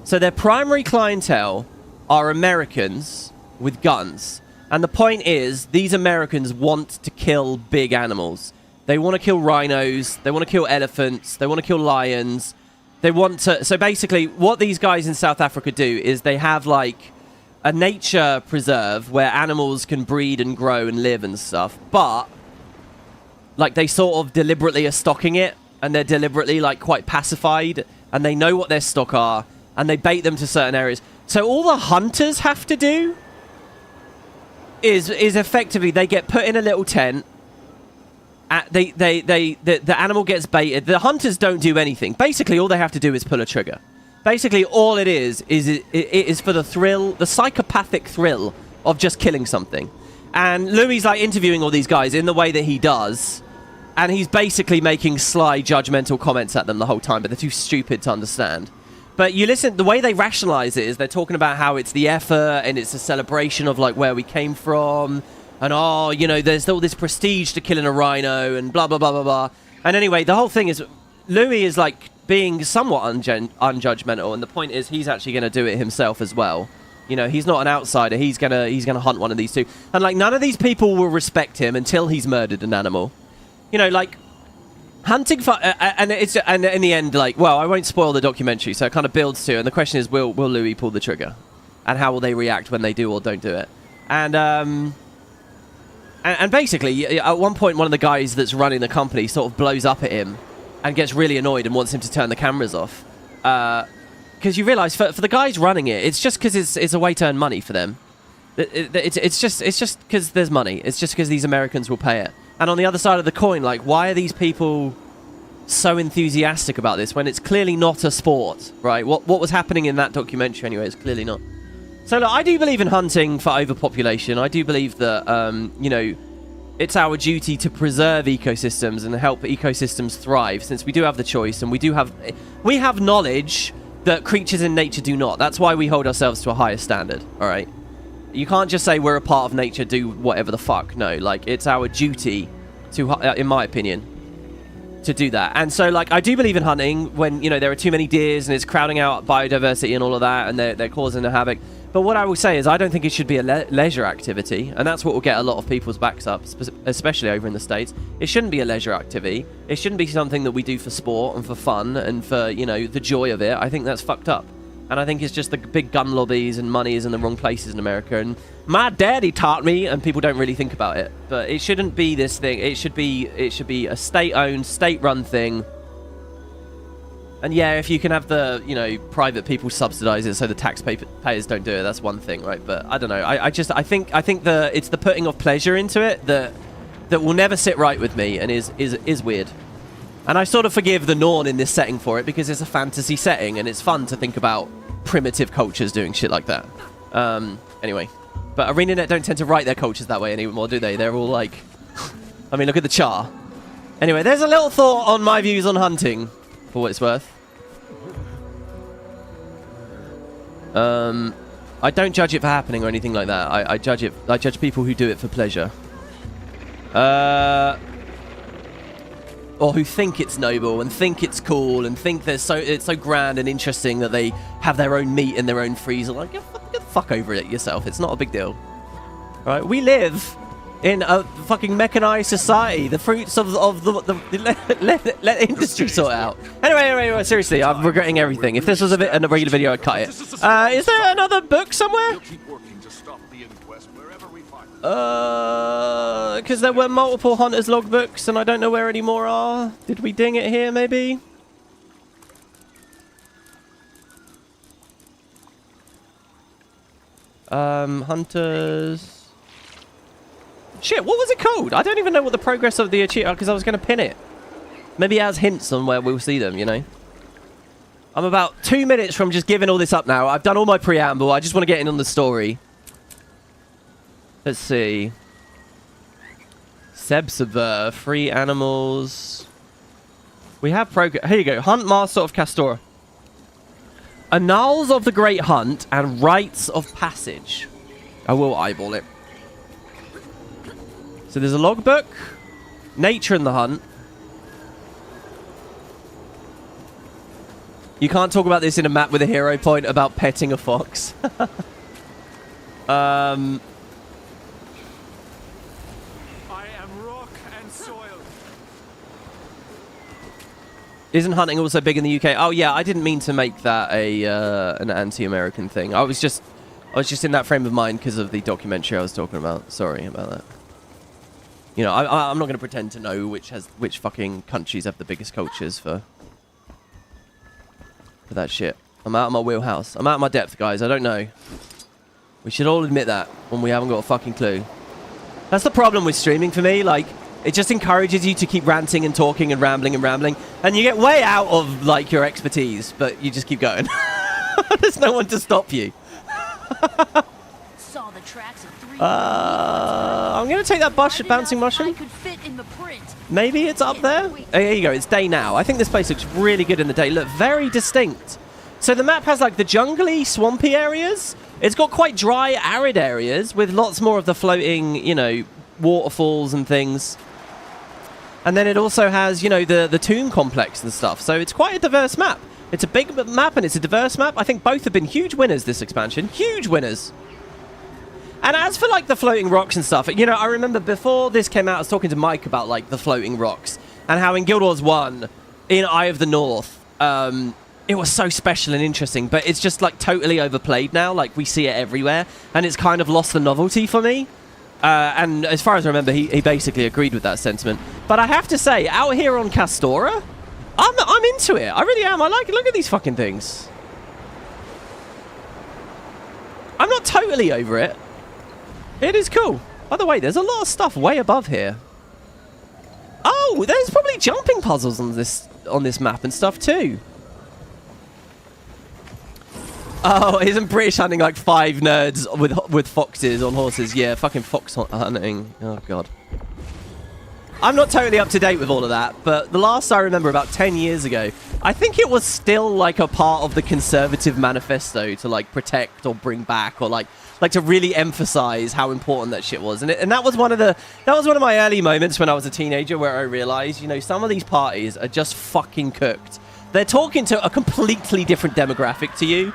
Speaker 1: So their primary clientele are Americans with guns. And the point is, these Americans want to kill big animals. They want to kill rhinos. They want to kill elephants. They want to kill lions. They want to... So basically, what these guys in South Africa do is they have, like, a nature preserve where animals can breed and grow and live and stuff. But, like, they sort of deliberately are stocking it. And they're deliberately, like, quite pacified. And they know what their stock are. And they bait them to certain areas. So all the hunters have to do is effectively they get put in a little tent. The animal gets baited. The hunters don't do anything. Basically, all they have to do is pull a trigger. Basically, all it is for the thrill, the psychopathic thrill of just killing something. And Louis like interviewing all these guys in the way that he does. And he's basically making sly, judgmental comments at them the whole time, but they're too stupid to understand. But you listen, the way they rationalize it is they're talking about how it's the effort and it's a celebration of like where we came from. And oh, you know, there's all this prestige to killing a rhino and blah, blah, blah, blah, blah. And anyway, the whole thing is Louis is like being somewhat unjudgmental. And the point is he's actually going to do it himself as well. You know, he's not an outsider. He's gonna hunt one of these two. And like none of these people will respect him until he's murdered an animal. You know, like hunting for and in the end, like, well, I won't spoil the documentary, so it kind of builds to. And the question is, will Louis pull the trigger, and how will they react when they do or don't do it? And basically, at one point, one of the guys that's running the company sort of blows up at him and gets really annoyed and wants him to turn the cameras off. Because you realise, for the guys running it, it's just because it's a way to earn money for them. It's just because there's money. It's just because these Americans will pay it. And on the other side of the coin, like, why are these people so enthusiastic about this when it's clearly not a sport, right? What was happening in that documentary anyway is clearly not. So look, I do believe in hunting for overpopulation. I do believe that, you know, it's our duty to preserve ecosystems and help ecosystems thrive, since we do have the choice and we have knowledge that creatures in nature do not. That's why we hold ourselves to a higher standard, all right? You can't just say we're a part of nature, do whatever the fuck. No, like, it's our duty to, in my opinion, to do that. And so, like, I do believe in hunting when, you know, there are too many deers and it's crowding out biodiversity and all of that, and they're causing a havoc. But what I will say is I don't think it should be a leisure activity, and that's what will get a lot of people's backs up, especially over in the States. It shouldn't be a leisure activity. It shouldn't be something that we do for sport and for fun and for, you know, the joy of it. I think that's fucked up. And I think it's just the big gun lobbies and money is in the wrong places in America. And my daddy taught me, and people don't really think about it. But it shouldn't be this thing. It should be a state-owned, state-run thing. And yeah, if you can have the, you know, private people subsidize it so the taxpayers don't do it, that's one thing, right? But I don't know. I think it's the putting of pleasure into it that will never sit right with me and is weird. And I sort of forgive the Norn in this setting for it because it's a fantasy setting and it's fun to think about primitive cultures doing shit like that. Anyway. But Arenanet don't tend to write their cultures that way anymore, do they? They're all like... I mean, look at the char. Anyway, there's a little thought on my views on hunting, for what it's worth. I don't judge it for happening or anything like that. I judge people who do it for pleasure. Or who think it's noble and think it's cool and think it's so grand and interesting that they have their own meat in their own freezer. Like, get the fuck over it yourself. It's not a big deal. All right, we live in a fucking mechanized society. The fruits of the let the industry sort it out. Anyway, seriously, I'm regretting everything. If this was a regular video, I'd cut it. Is there another book somewhere?
Speaker 3: We'll keep working to stop the inquest wherever we find it.
Speaker 1: Because there were multiple Hunters logbooks, and I don't know where any more are. Did we ding it here, maybe? Hunters. Shit, what was it called? I don't even know what the progress of the achievement, because I was going to pin it. Maybe it has hints on where we'll see them, you know? I'm about 2 minutes from just giving all this up now. I've done all my preamble. I just want to get in on the story. Let's see. Subreddit, free animals. We have progress. Here you go. Hunt Master of Castora. Annals of the Great Hunt and Rites of Passage. I will eyeball it. So there's a logbook. Nature in the Hunt. You can't talk about this in a map with a hero point about petting a fox.
Speaker 5: I am rock and soil.
Speaker 1: Isn't hunting also big in the UK? Oh yeah, I didn't mean to make that an anti-American thing. I was just in that frame of mind because of the documentary I was talking about. Sorry about that. You know, I'm not going to pretend to know which fucking countries have the biggest cultures for that shit. I'm out of my wheelhouse. I'm out of my depth, guys. I don't know. We should all admit that when we haven't got a fucking clue. That's the problem with streaming for me. Like, it just encourages you to keep ranting and talking and rambling and rambling. And you get way out of, like, your expertise, but you just keep going. There's no one to stop you.
Speaker 2: Saw the tracks of 3.
Speaker 1: I'm going to take that bouncing mushroom.
Speaker 2: I could fit in the print.
Speaker 1: Maybe it's up there. Oh, here you go. It's day now. I think this place looks really good in the day. Look, very distinct. So the map has, like, the jungly, swampy areas. It's got quite dry, arid areas with lots more of the floating, you know, waterfalls and things. And then it also has, you know, the tomb complex and stuff. So it's quite a diverse map. It's a big map and it's a diverse map. I think both have been huge winners this expansion. Huge winners. And as for, like, the floating rocks and stuff, you know, I remember before this came out, I was talking to Mike about, like, the floating rocks and how in Guild Wars 1, in Eye of the North, it was so special and interesting, but it's just, like, totally overplayed now. Like, we see it everywhere, and it's kind of lost the novelty for me. And as far as I remember, he basically agreed with that sentiment. But I have to say, out here on Castora, I'm into it. I really am. I like it. Look at these fucking things. I'm not totally over it. It is cool. By the way, there's a lot of stuff way above here. Oh, there's probably jumping puzzles on this map and stuff too. Oh, isn't British hunting like 5 nerds with foxes on horses? Yeah, fucking fox hunting. Oh, God. I'm not totally up to date with all of that, but the last I remember about 10 years ago, I think it was still like a part of the Conservative manifesto to like protect or bring back or like to really emphasize how important that shit was. And that was one of my early moments when I was a teenager where I realized, you know, some of these parties are just fucking cooked. They're talking to a completely different demographic to you.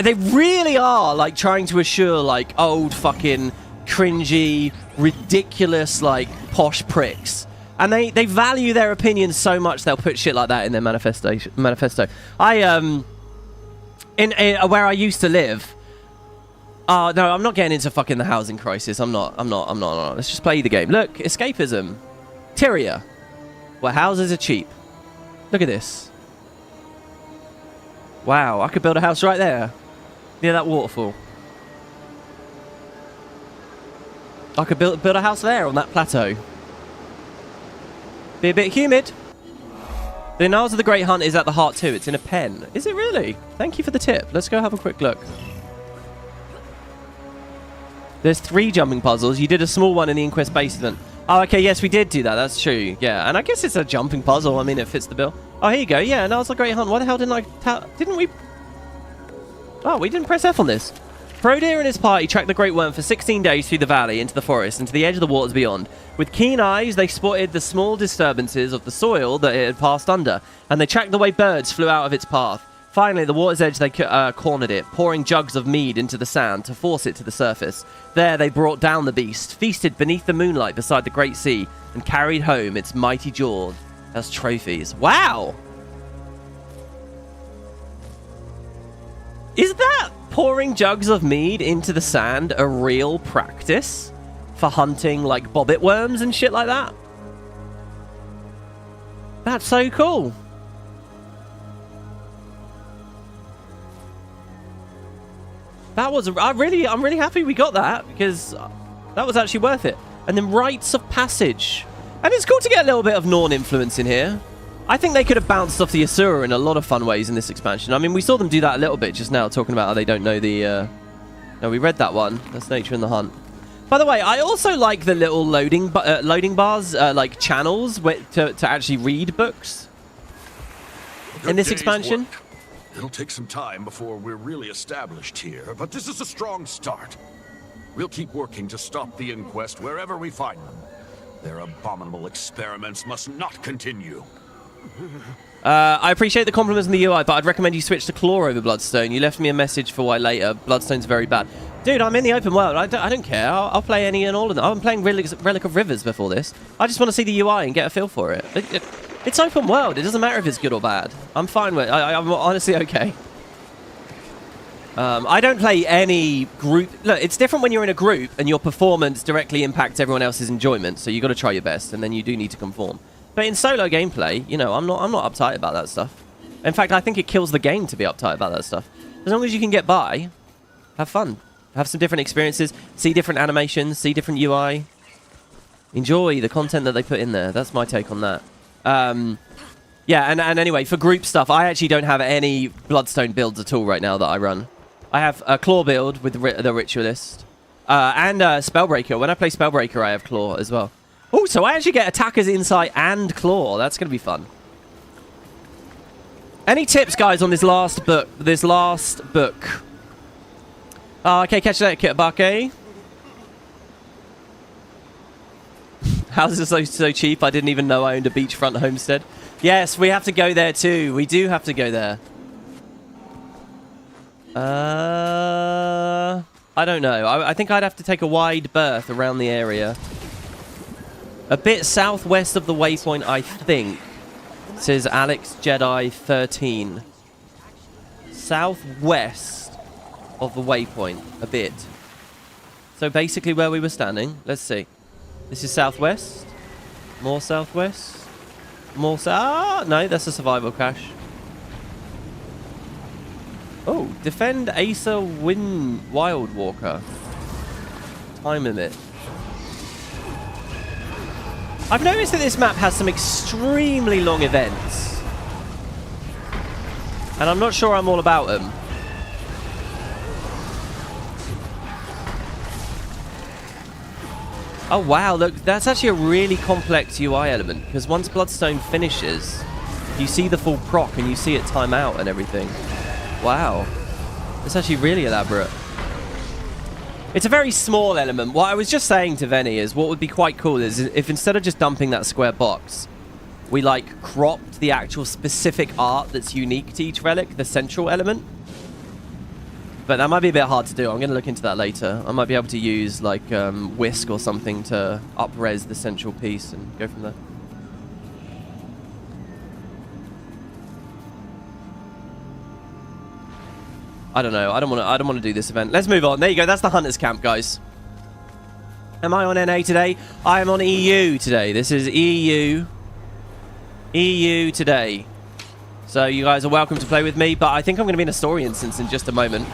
Speaker 1: They really are, like, trying to assure, like, old fucking cringy, ridiculous, like, posh pricks. And they value their opinions so much they'll put shit like that in their manifesto. In where I used to live... no, I'm not getting into fucking the housing crisis. I'm not. Let's just play the game. Look, escapism. Tyria. Where houses are cheap. Look at this. Wow, I could build a house right there. Near that waterfall. I could build a house there on that plateau. Be a bit humid. The Annals of the Great Hunt is at the heart too. It's in a pen. Is it really? Thank you for the tip. Let's go have a quick look. There's 3 jumping puzzles. You did a small one in the Inquest basement. Oh, okay, yes, we did do that. That's true. Yeah, and I guess it's a jumping puzzle. I mean, it fits the bill. Oh, here you go. Yeah, Annals of the Great Hunt. Why the hell didn't we... Oh, we didn't press F on this. Frodir and his party tracked the Great Worm for 16 days through the valley, into the forest, and to the edge of the waters beyond. With keen eyes, they spotted the small disturbances of the soil that it had passed under, and they tracked the way birds flew out of its path. Finally, at the water's edge, they cornered it, pouring jugs of mead into the sand to force it to the surface. There, they brought down the beast, feasted beneath the moonlight beside the great sea, and carried home its mighty jaws as trophies. Wow! Is that pouring jugs of mead into the sand a real practice for hunting, like, bobbit worms and shit like that? That's so cool. That was I'm really happy we got that, because that was actually worth it. And then rites of passage, and it's cool to get a little bit of Norn influence in here. I think they could have bounced off the Asura in a lot of fun ways in this expansion. I mean, we saw them do that a little bit just now, talking about how they don't know the. No, we read that one. That's Nature in the Hunt. By the way, I also like the little loading bars, like channels, to actually read books in this expansion.
Speaker 3: Work. It'll take some time before we're really established here, but this is a strong start. We'll keep working to stop the Inquest wherever we find them. Their abominable experiments must not continue.
Speaker 1: I appreciate the compliments on the UI, but I'd recommend you switch to Claw over Bloodstone. You left me a message for why later. Bloodstone's very bad. Dude, I'm in the open world. I don't care. I'll play any and all of them. I'm playing Relic of Rivers before this. I just want to see the UI and get a feel for it. It's open world. It doesn't matter if it's good or bad. I'm fine with it. I'm honestly okay. I don't play any group. Look, it's different when you're in a group and your performance directly impacts everyone else's enjoyment. So you got to try your best, and then you do need to conform. But in solo gameplay, you know, I'm not uptight about that stuff. In fact, I think it kills the game to be uptight about that stuff. As long as you can get by, have fun, have some different experiences, see different animations, see different UI, enjoy the content that they put in there. That's my take on that. Yeah, and anyway, for group stuff, I actually don't have any Bloodstone builds at all right now that I run. I have a Claw build with the Ritualist, and Spellbreaker. When I play Spellbreaker, I have Claw as well. Oh, so I actually get Attacker's Insight and Claw. That's going to be fun. Any tips, guys, on this last book? Oh, okay, catch that, Kitbake. Houses are so cheap, I didn't even know I owned a beachfront homestead. Yes, we have to go there too. We do have to go there. I don't know. I think I'd have to take a wide berth around the area. A bit southwest of the waypoint, I think. Says Alex Jedi 13. Southwest of the waypoint, a bit. So basically where we were standing. Let's see. This is southwest. More southwest. More south. No, that's a survival cache. Oh, defend Asa Wild Walker. Time limit. I've noticed that this map has some extremely long events. And I'm not sure I'm all about them. Oh wow, look, that's actually a really complex UI element, because once Bloodstone finishes, you see the full proc and you see it time out and everything. Wow. It's actually really elaborate. It's a very small element. What I was just saying to Venny is what would be quite cool is if instead of just dumping that square box, we like cropped the actual specific art that's unique to each relic, the central element. But that might be a bit hard to do. I'm going to look into that later. I might be able to use like Whisk or something to up-res the central piece and go from there. I don't know. I don't want to do this event. Let's move on. There you go. That's the Hunter's Camp, guys. Am I on NA today? I am on EU today. This is EU today. So you guys are welcome to play with me, but I think I'm going to be in a story instance in just a moment.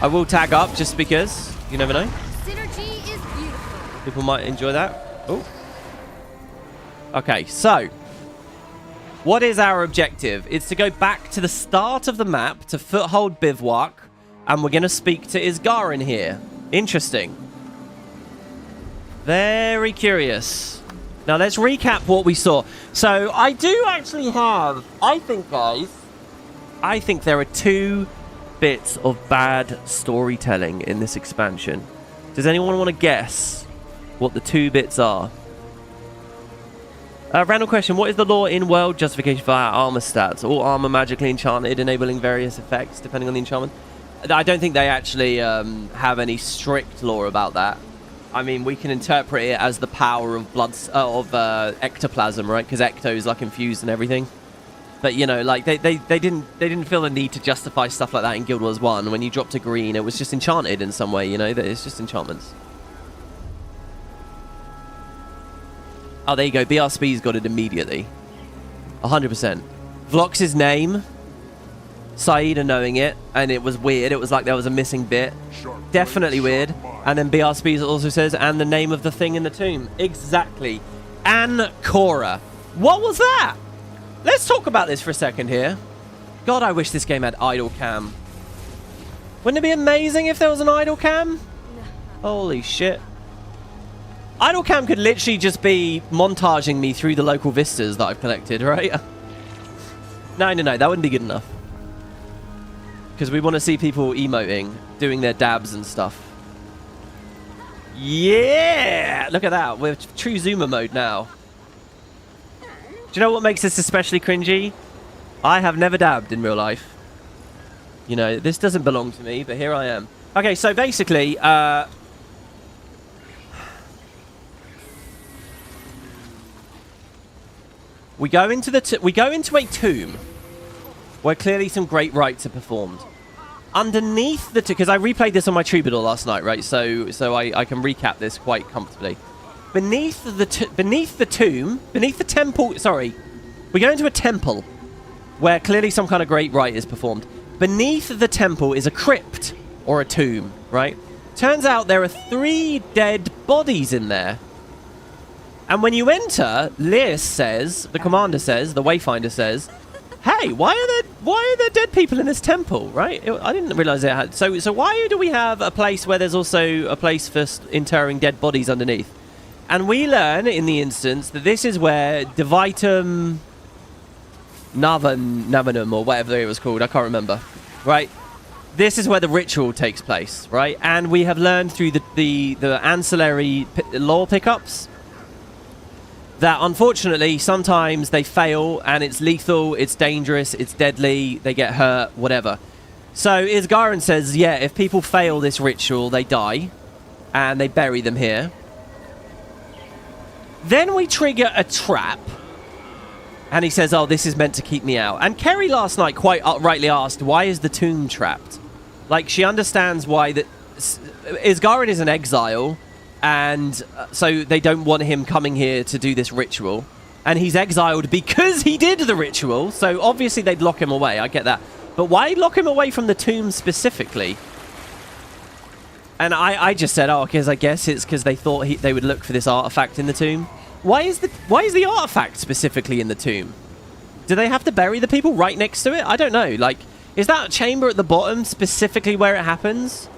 Speaker 1: I will tag up just because. You never know.
Speaker 6: Synergy is beautiful.
Speaker 1: People might enjoy that. Oh. Okay, so what is our objective? It's to go back to the start of the map to Foothold Bivouac, and we're going to speak to Isgarin here. Interesting. Very curious. Now, let's recap what we saw. So, I do actually have, I think, guys, I think there are 2 bits of bad storytelling in this expansion. Does anyone want to guess what the 2 bits are? Random question. What is the law in world justification for our armor stats? All armor magically enchanted, enabling various effects depending on the enchantment. I don't think they actually have any strict law about that. I mean, we can interpret it as the power of ectoplasm, right? Because ectos are confused and everything. But you know, like they didn't feel the need to justify stuff like that in Guild Wars 1. When you dropped a green, it was just enchanted in some way. You know, that it's just enchantments. Oh, there you go. BRSP's got it immediately. 100%. Vlox's name. Saeed knowing it, and it was weird. It was like there was a missing bit. Definitely weird. And then BRSP also says, and the name of the thing in the tomb. Exactly. Ancora. What was that? Let's talk about this for a second here. God, I wish this game had idle cam. Wouldn't it be amazing if there was an idle cam? Holy shit. Idle cam could literally just be montaging me through the local vistas that I've collected, right? No, that wouldn't be good enough. Because we want to see people emoting, doing their dabs and stuff. Yeah! Look at that. We're true zoomer mode now. Do you know what makes this especially cringy? I have never dabbed in real life. You know, this doesn't belong to me, but here I am. Okay, so basically, we go into a tomb where clearly some great rites are performed. Underneath the because I replayed this on my Troubadour last night, right? So I can recap this quite comfortably. Beneath the temple. Sorry, we go into a temple where clearly some kind of great rite is performed. Beneath the temple is a crypt or a tomb, right? Turns out there are 3 dead bodies in there. And when you enter, Liz says, the commander says, the Wayfinder says, hey, why are there dead people in this temple, right? I didn't realize it had. So why do we have a place where there's also a place for interring dead bodies underneath? And we learn in the instance that this is where Divitum Navanum or whatever it was called, I can't remember, right? This is where the ritual takes place, right? And we have learned through the ancillary lore pickups that unfortunately sometimes they fail and it's lethal, it's dangerous, it's deadly, they get hurt, whatever. So Isgarin says, yeah, if people fail this ritual, they die and they bury them here. Then we trigger a trap and he says, oh, this is meant to keep me out. And Kerry last night quite rightly asked, why is the tomb trapped? Like, she understands why that Isgarin is an exile. And so they don't want him coming here to do this ritual. And he's exiled because he did the ritual. So obviously they'd lock him away. I get that. But why lock him away from the tomb specifically? And I just said, oh, because I guess it's because they thought they would look for this artifact in the tomb. Why is the artifact specifically in the tomb? Do they have to bury the people right next to it? I don't know. Like, is that chamber at the bottom specifically where it happens?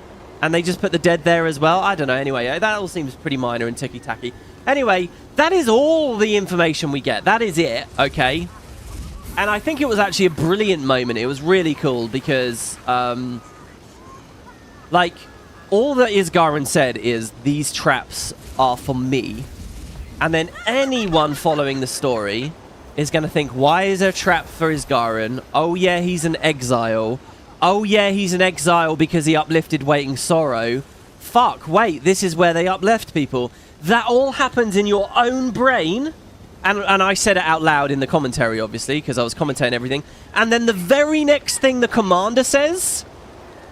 Speaker 1: And they just put the dead there as well? I don't know. Anyway, that all seems pretty minor and ticky-tacky. Anyway, that is all the information we get. That is it, okay? And I think it was actually a brilliant moment. It was really cool because, like, all that Isgarin said is, these traps are for me. And then anyone following the story is going to think, why is there a trap for Isgarin? Oh, yeah, he's an exile. Oh, yeah, he's an exile because he uplifted Waiting Sorrow. Fuck, wait, this is where they uplift people. That all happens in your own brain. And I said it out loud in the commentary, obviously, because I was commentating everything. And then the very next thing the commander says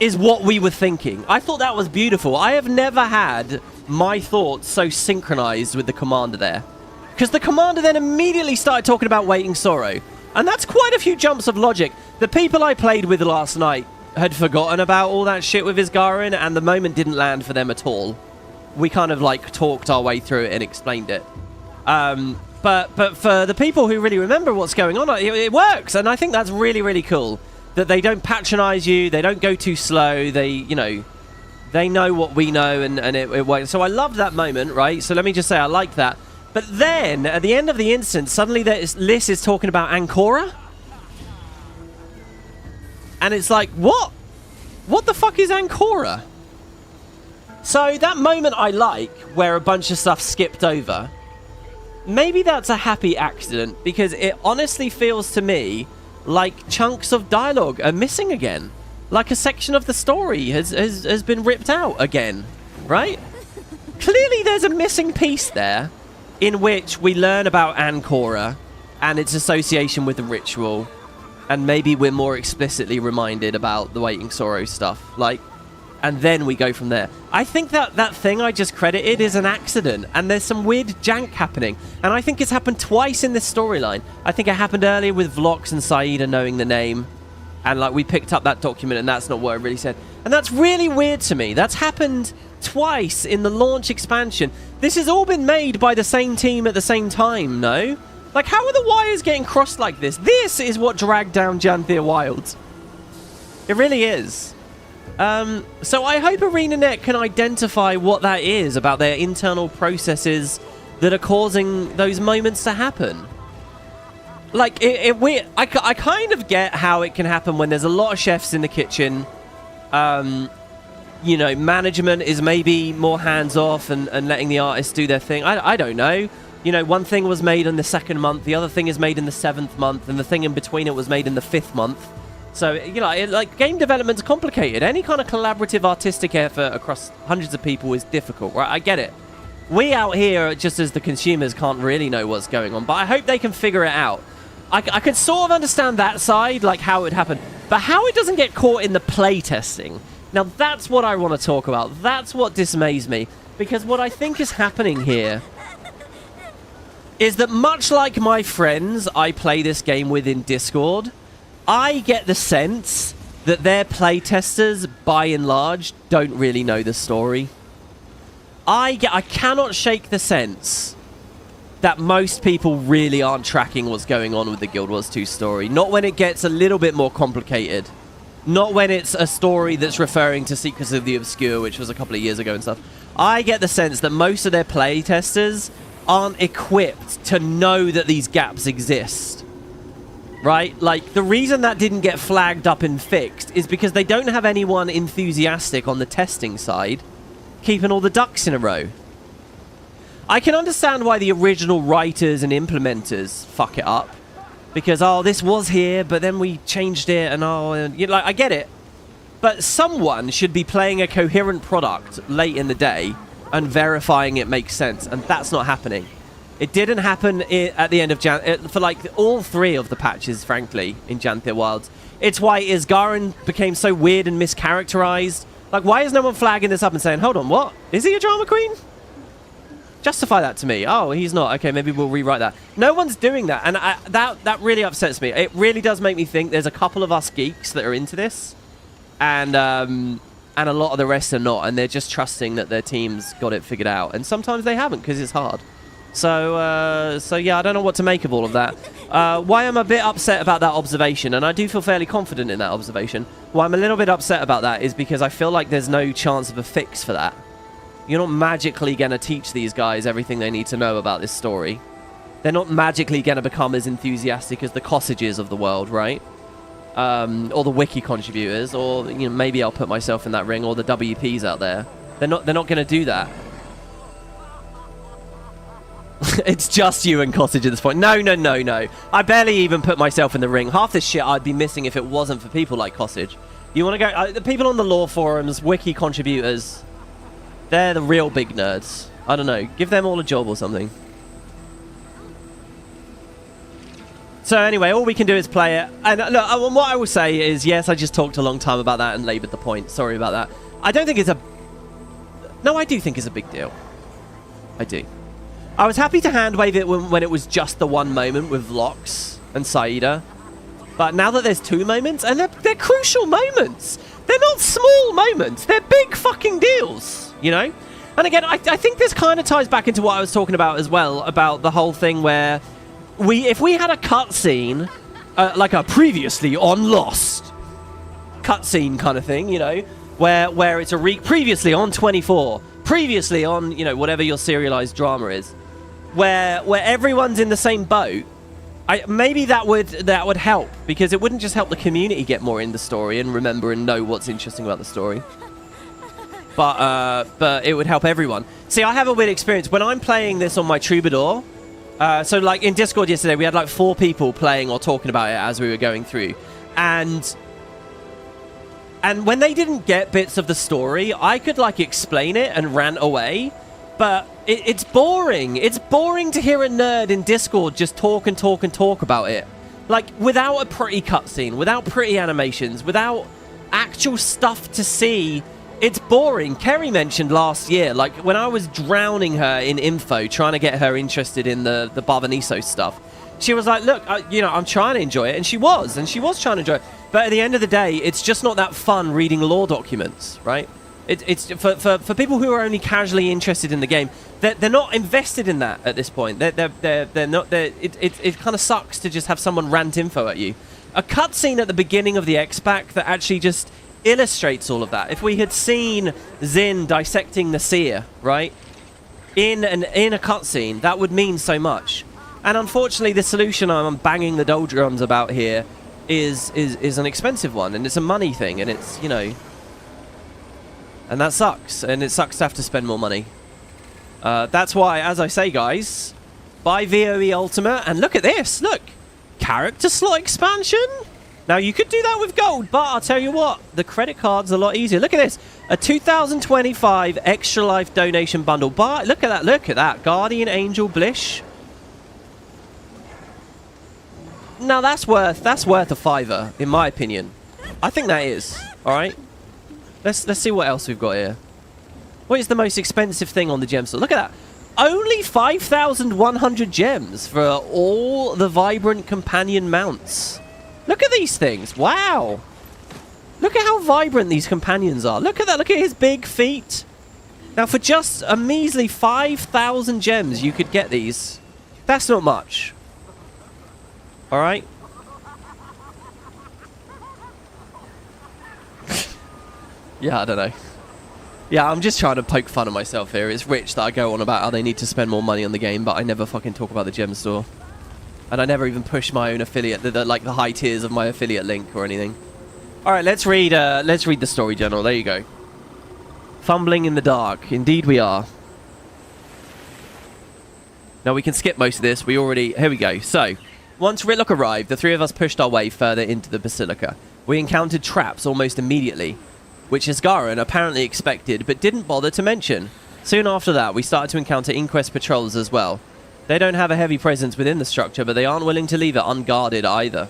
Speaker 1: is what we were thinking. I thought that was beautiful. I have never had my thoughts so synchronized with the commander there. Because the commander then immediately started talking about Waiting Sorrow. And that's quite a few jumps of logic. The people I played with last night had forgotten about all that shit with Isgarin, and the moment didn't land for them at all. We kind of, like, talked our way through it and explained it. But for the people who really remember what's going on, it works, and I think that's really, really cool. That they don't patronize you, they don't go too slow, they, you know, they know what we know, and it works. So I loved that moment, right? So let me just say I like that. But then, at the end of the instance, suddenly Liz is talking about Ancora. And it's like, what? What the fuck is Ancora? So that moment I like, where a bunch of stuff skipped over. maybe that's a happy accident, because it honestly feels to me like chunks of dialogue are missing again. Like a section of the story has been ripped out again, right? Clearly there's a missing piece there in which we learn about Ancora and its association with the ritual, and maybe we're more explicitly reminded about the Waiting Sorrow stuff, like, and then we go from there. I think that thing I just credited is an accident, and there's some weird jank happening, and I think it's happened twice in this storyline. I think it happened earlier with Vlox and Saida knowing the name, and like we picked up that document and that's not what it really said, and that's really weird to me. That's happened twice in the launch expansion. This has all been made by the same team at the same time, no? Like, how are the wires getting crossed like this? This is what dragged down Janthia Wilds. It really is. So I hope Arenanet can identify what that is about their internal processes that are causing those moments to happen. Like, I kind of get how it can happen when there's a lot of chefs in the kitchen. You know, management is maybe more hands-off and letting the artists do their thing. I don't know. You know, one thing was made in the 2nd month, the other thing is made in the 7th month, and the thing in between it was made in the 5th month. So, you know, like, game development's complicated. Any kind of collaborative artistic effort across hundreds of people is difficult, right? I get it. We out here, just as the consumers, can't really know what's going on, but I hope they can figure it out. I can sort of understand that side, like how it would happen, but how it doesn't get caught in the playtesting. Now, that's what I want to talk about. That's what dismays me, because what I think is happening here is that much like my friends I play this game with in Discord, I get the sense that their playtesters, by and large, don't really know the story. I cannot shake the sense that most people really aren't tracking what's going on with the Guild Wars 2 story. Not when it gets a little bit more complicated. Not when it's a story that's referring to Secrets of the Obscure, which was a couple of years ago and stuff. I get the sense that most of their playtesters aren't equipped to know that these gaps exist. Right? Like, the reason that didn't get flagged up and fixed is because they don't have anyone enthusiastic on the testing side keeping all the ducks in a row. I can understand why the original writers and implementers fuck it up. Because, oh, this was here, but then we changed it, and you know, like, I get it. But someone should be playing a coherent product late in the day and verifying it makes sense, and that's not happening. It didn't happen at the end of for like all 3 of the patches, frankly, in Janthia Wilds. It's why Isgarin became so weird and mischaracterized. Like, why is no one flagging this up and saying, hold on, what? Is he a drama queen? Justify that to me. Oh, he's not. Okay, maybe we'll rewrite that. No one's doing that, and that really upsets me. It really does make me think there's a couple of us geeks that are into this, and a lot of the rest are not, and they're just trusting that their team's got it figured out. And sometimes they haven't, because it's hard. So yeah, I don't know what to make of all of that. Why I'm a bit upset about that observation, and I do feel fairly confident in that observation, why I'm a little bit upset about that is because I feel like there's no chance of a fix for that. You're not magically going to teach these guys everything they need to know about this story. They're not magically going to become as enthusiastic as the Cossages of the world, right? Or the wiki contributors, or, you know, maybe I'll put myself in that ring, or the WPs out there. They're not going to do that. It's just you and Cottage at this point. No. I barely even put myself in the ring. Half this shit I'd be missing if it wasn't for people like Cottage. You want to go... the people on the lore forums, wiki contributors, they're the real big nerds. I don't know. Give them all a job or something. So anyway, all we can do is play it. And look, what I will say is, yes, I just talked a long time about that and laboured the point. Sorry about that. I don't think it's a... No, I do think it's a big deal. I do. I was happy to handwave it when it was just the one moment with Vlox and Saida. But now that there's 2 moments, and they're crucial moments. They're not small moments. They're big fucking deals, you know? And again, I think this kind of ties back into what I was talking about as well, about the whole thing where if we had a cutscene, like a previously on Lost cutscene kind of thing, you know, where it's a previously on 24, previously on, you know, whatever your serialized drama is, where everyone's in the same boat. Maybe that would help, because it wouldn't just help the community get more in the story and remember and know what's interesting about the story, but it would help everyone. See, I have a weird experience when I'm playing this on my Troubadour. So like in Discord yesterday, we had like 4 people playing or talking about it as we were going through. And when they didn't get bits of the story, I could like explain it and rant away. But it's boring. It's boring to hear a nerd in Discord just talk and talk and talk about it. Like, without a pretty cutscene, without pretty animations, without actual stuff to see, it's boring. Kerry mentioned last year, like, when I was drowning her in info, trying to get her interested in the Bavaniso stuff, she was like, look, you know, I'm trying to enjoy it. And she was trying to enjoy it. But at the end of the day, it's just not that fun reading lore documents, right? It's for people who are only casually interested in the game, they're not invested in that at this point. They're not. It kind of sucks to just have someone rant info at you. A cutscene at the beginning of the X-Pack that actually just illustrates all of that. If we had seen Zin dissecting the seer, right, in a cutscene, that would mean so much. And unfortunately, the solution I'm banging the doldrums about here is an expensive one, and it's a money thing, and it's, you know. And that sucks, and it sucks to have to spend more money. That's why, as I say, guys, buy VOE Ultimate, and look at this, look! Character slot expansion? Now, you could do that with gold, but I'll tell you what, the credit card's a lot easier. Look at this, a 2025 Extra Life donation bundle. But look at that, Guardian Angel Blish. Now, that's worth a $5, in my opinion. I think that is, alright? Let's see what else we've got here. What is the most expensive thing on the gem store? Look at that. Only 5,100 gems for all the vibrant companion mounts. Look at these things. Wow. Look at how vibrant these companions are. Look at that. Look at his big feet. Now, for just a measly 5,000 gems, you could get these. That's not much. All right. Yeah, I don't know. Yeah, I'm just trying to poke fun at myself here. It's rich that I go on about how they need to spend more money on the game, but I never fucking talk about the gem store. And I never even push my own affiliate, like the high tiers of my affiliate link or anything. All right, let's read the story journal. There you go. Fumbling in the dark. Indeed we are. Now we can skip most of this. Here we go. So, once Relic arrived, the 3 of us pushed our way further into the Basilica. We encountered traps almost immediately, which Isgaran apparently expected, but didn't bother to mention. Soon after that, we started to encounter Inquest patrols as well. They don't have a heavy presence within the structure, but they aren't willing to leave it unguarded either.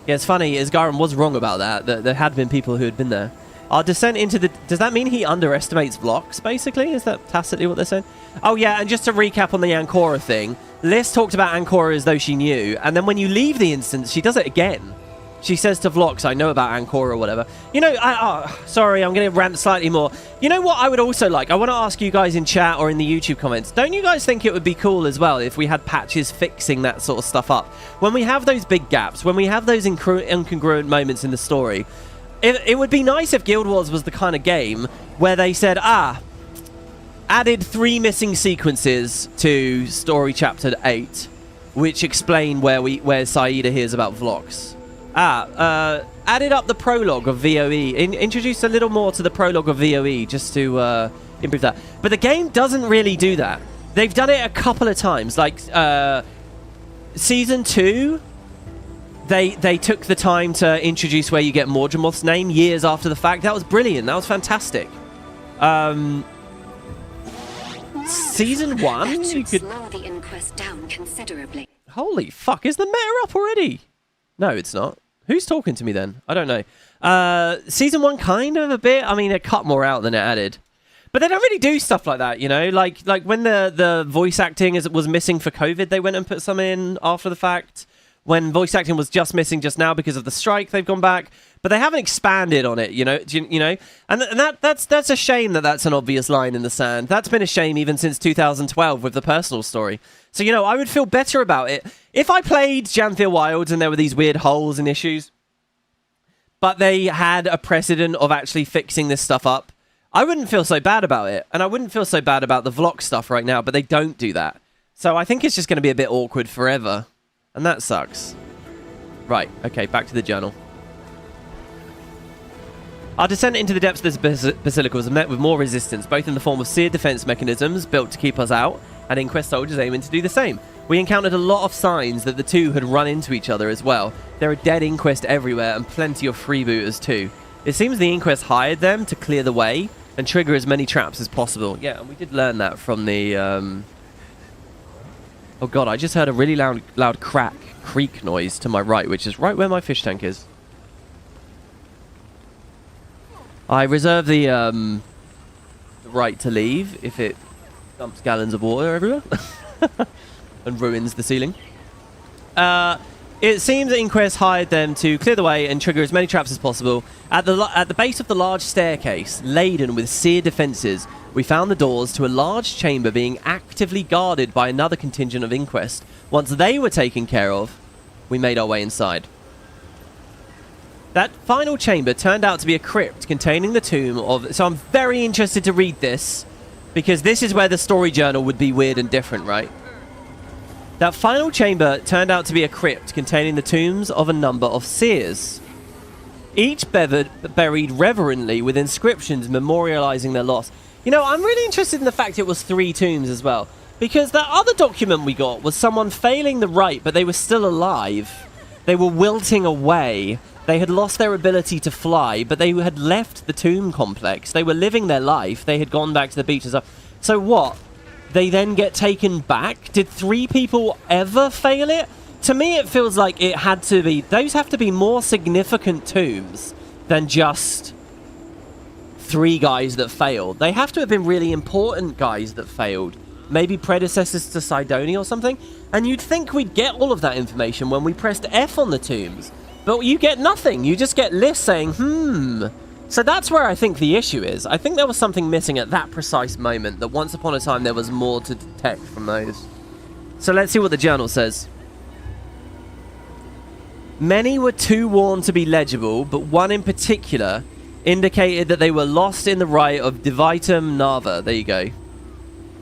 Speaker 1: Yeah, it's funny, Isgaran was wrong about that. There had been people who had been there. Our descent into the... Does that mean he underestimates Vlox, basically? Is that tacitly what they're saying? Oh, yeah, and just to recap on the Ancora thing, Liz talked about Ancora as though she knew, and then when you leave the instance, she does it again. She says to Vlox, I know about Ancora or whatever. You know, sorry, I'm going to rant slightly more. You know what I would also like? I want to ask you guys in chat or in the YouTube comments. Don't you guys think it would be cool as well if we had patches fixing that sort of stuff up? When we have those big gaps, when we have those incongruent moments in the story, it would be nice if Guild Wars was the kind of game where they said, added 3 missing sequences to story chapter 8, which explain where Saida hears about Vlox. Added up the prologue of VOE. Introduced a little more to the prologue of VOE just to improve that. But the game doesn't really do that. They've done it a couple of times. Like, Season 2, they took the time to introduce where you get Mordramoth's name years after the fact. That was brilliant. That was fantastic. Season 1,
Speaker 7: that should
Speaker 1: you could...
Speaker 7: slow the inquest down considerably.
Speaker 1: Holy fuck, is the meta up already? No, it's not. Who's talking to me then? I don't know. Season 1 kind of a bit. I mean, it cut more out than it added. But they don't really do stuff like that, you know? Like when the voice acting was missing for COVID, they went and put some in after the fact. When voice acting was just missing just now because of the strike, they've gone back. But they haven't expanded on it, you know? And that's a shame that that's an obvious line in the sand. That's been a shame even since 2012 with the personal story. So, you know, I would feel better about it if I played Janthia Wilds and there were these weird holes and issues, but they had a precedent of actually fixing this stuff up. I wouldn't feel so bad about it, and I wouldn't feel so bad about the Vlog stuff right now, but they don't do that. So I think it's just going to be a bit awkward forever, and that sucks. Right, okay, back to the journal. Our descent into the depths of this basilica was met with more resistance, both in the form of seared defense mechanisms built to keep us out, and Inquest soldiers aiming to do the same. We encountered a lot of signs that the two had run into each other as well. There are dead Inquest everywhere and plenty of freebooters too. It seems the Inquest hired them to clear the way and trigger as many traps as possible. Yeah, and we did learn that from the... Oh god, I just heard a really loud creak noise to my right, which is right where my fish tank is. I reserve the right to leave if it dumps gallons of water everywhere and ruins the ceiling. It seems that Inquest hired them to clear the way and trigger as many traps as possible. At the base of the large staircase, laden with seared defences, we found the doors to a large chamber being actively guarded by another contingent of Inquest. Once they were taken care of, we made our way inside. That final chamber turned out to be a crypt containing the tomb of... So I'm very interested to read this, because this is where the story journal would be weird and different, right? That final chamber turned out to be a crypt containing the tombs of a number of seers, each buried reverently with inscriptions memorializing their loss. You know, I'm really interested in the fact it was 3 tombs as well, because that other document we got was someone failing the rite, but they were still alive. They were wilting away. They had lost their ability to fly, but they had left the tomb complex. They were living their life. They had gone back to the beach and stuff. So what? They then get taken back? Did 3 people ever fail it? To me, it feels like it had to be... Those have to be more significant tombs than just 3 guys that failed. They have to have been really important guys that failed. Maybe predecessors to Sidonia or something. And you'd think we'd get all of that information when we pressed F on the tombs. But you get nothing. You just get lists saying, So that's where I think the issue is. I think there was something missing at that precise moment, that once upon a time there was more to detect from those. So let's see what the journal says. Many were too worn to be legible, but one in particular indicated that they were lost in the rite of Divitum Nava. There you go.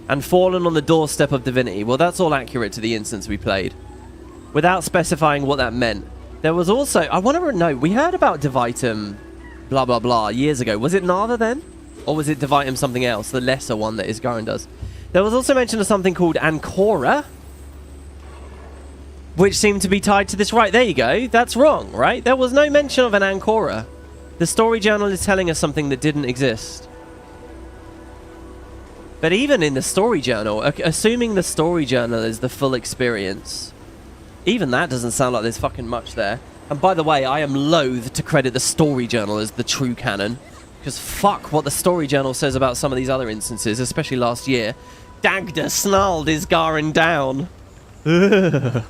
Speaker 1: And fallen on the doorstep of divinity. Well, that's all accurate to the instance we played, without specifying what that meant. There was also... I want to know, we heard about Divitum blah blah blah years ago. Was it Nava then? Or was it Divitum something else? The lesser one that Isgarin does. There was also mention of something called Ancora, which seemed to be tied to this. Right, there you go. That's wrong, right? There was no mention of an Ancora. The story journal is telling us something that didn't exist. But even in the story journal, assuming the story journal is the full experience, even that doesn't sound like there's fucking much there. And by the way, I am loath to credit the story journal as the true canon, because fuck what the story journal says about some of these other instances, especially last year. Dagda snarled Isgarin down. The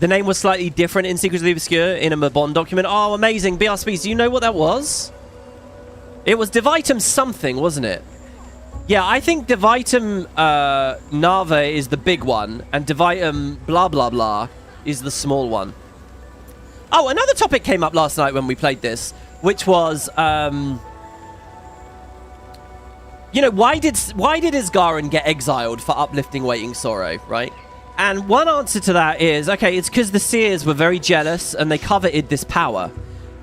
Speaker 1: name was slightly different in Secrets of the Obscure in a Mabon document. Oh, amazing. BR Speeds, do you know what that was? It was Divitum something, wasn't it? Yeah, I think Divitum Nava is the big one, and Divitum blah blah blah is the small one. Oh, another topic came up last night when we played this, which was, you know, why did Isgarin get exiled for uplifting Waiting Sorrow, right? And one answer to that is, okay, it's because the Seers were very jealous and they coveted this power.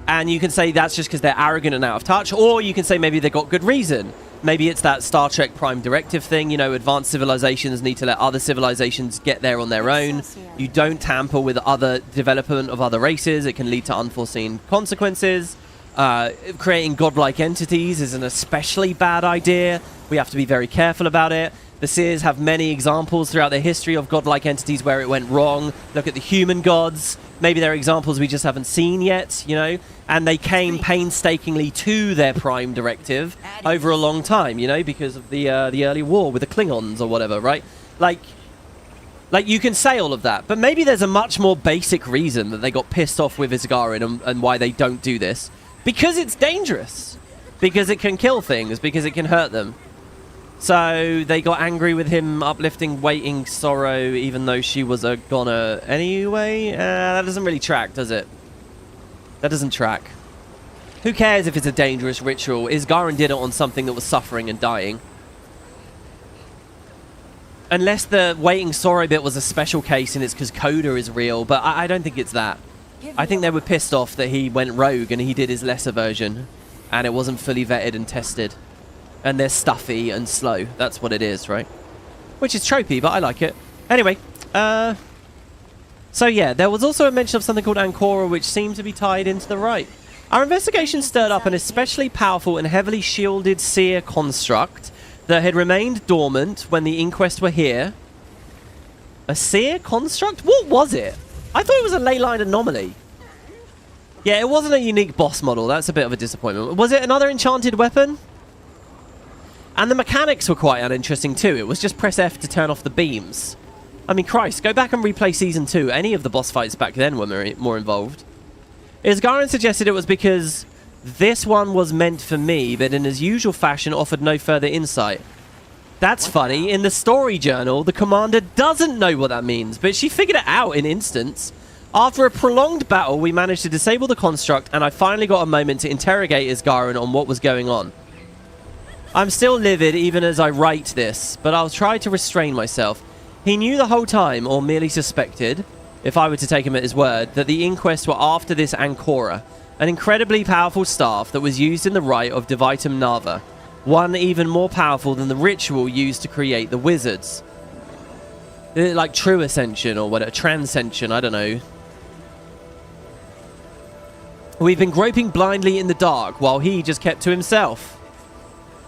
Speaker 1: And you can say that's just because they're arrogant and out of touch, or you can say maybe they got good reason. Maybe it's that Star Trek Prime Directive thing, you know, advanced civilizations need to let other civilizations get there on their own. You don't tamper with other development of other races. It can lead to unforeseen consequences. Creating godlike entities is an especially bad idea. We have to be very careful about it. The Seers have many examples throughout their history of godlike entities where it went wrong. Look at the human gods. Maybe there are examples we just haven't seen yet, you know? And they came painstakingly to their Prime Directive over a long time, you know, because of the early war with the Klingons or whatever, right? Like you can say all of that, but maybe there's a much more basic reason that they got pissed off with Isgarin and why they don't do this. Because it's dangerous. Because it can kill things. Because it can hurt them. So they got angry with him uplifting Waiting Sorrow, even though she was a goner anyway. That doesn't really track, does it? That doesn't track. Who cares if it's a dangerous ritual? Isgarin did it on something that was suffering and dying. Unless the Waiting Sorrow bit was a special case and it's because Coda is real, but I don't think it's that. I think they were pissed off that he went rogue and he did his lesser version and it wasn't fully vetted and tested. And they're stuffy and slow. That's what it is, right? Which is tropey, but I like it. Anyway, so yeah, there was also a mention of something called Ancora, which seemed to be tied into the right. Our investigation stirred up an especially powerful and heavily shielded seer construct that had remained dormant when the inquest were here. A seer construct? What was it? I thought it was a ley line anomaly. Yeah, it wasn't a unique boss model. That's a bit of a disappointment. Was it another enchanted weapon? And the mechanics were quite uninteresting too. It was just press F to turn off the beams. I mean, Christ, go back and replay Season 2. Any of the boss fights back then were more involved. Isgarin suggested it was because this one was meant for me, but in his usual fashion offered no further insight. That's funny. In the story journal, the commander doesn't know what that means, but she figured it out in instants. After a prolonged battle, we managed to disable the construct, and I finally got a moment to interrogate Isgarin on what was going on. I'm still livid even as I write this, but I'll try to restrain myself. He knew the whole time, or merely suspected, if I were to take him at his word, that the inquest were after this Ancora, an incredibly powerful staff that was used in the rite of Divitum Nava, one even more powerful than the ritual used to create the wizards. Like true ascension or what, a transcension, I don't know. We've been groping blindly in the dark while he just kept to himself.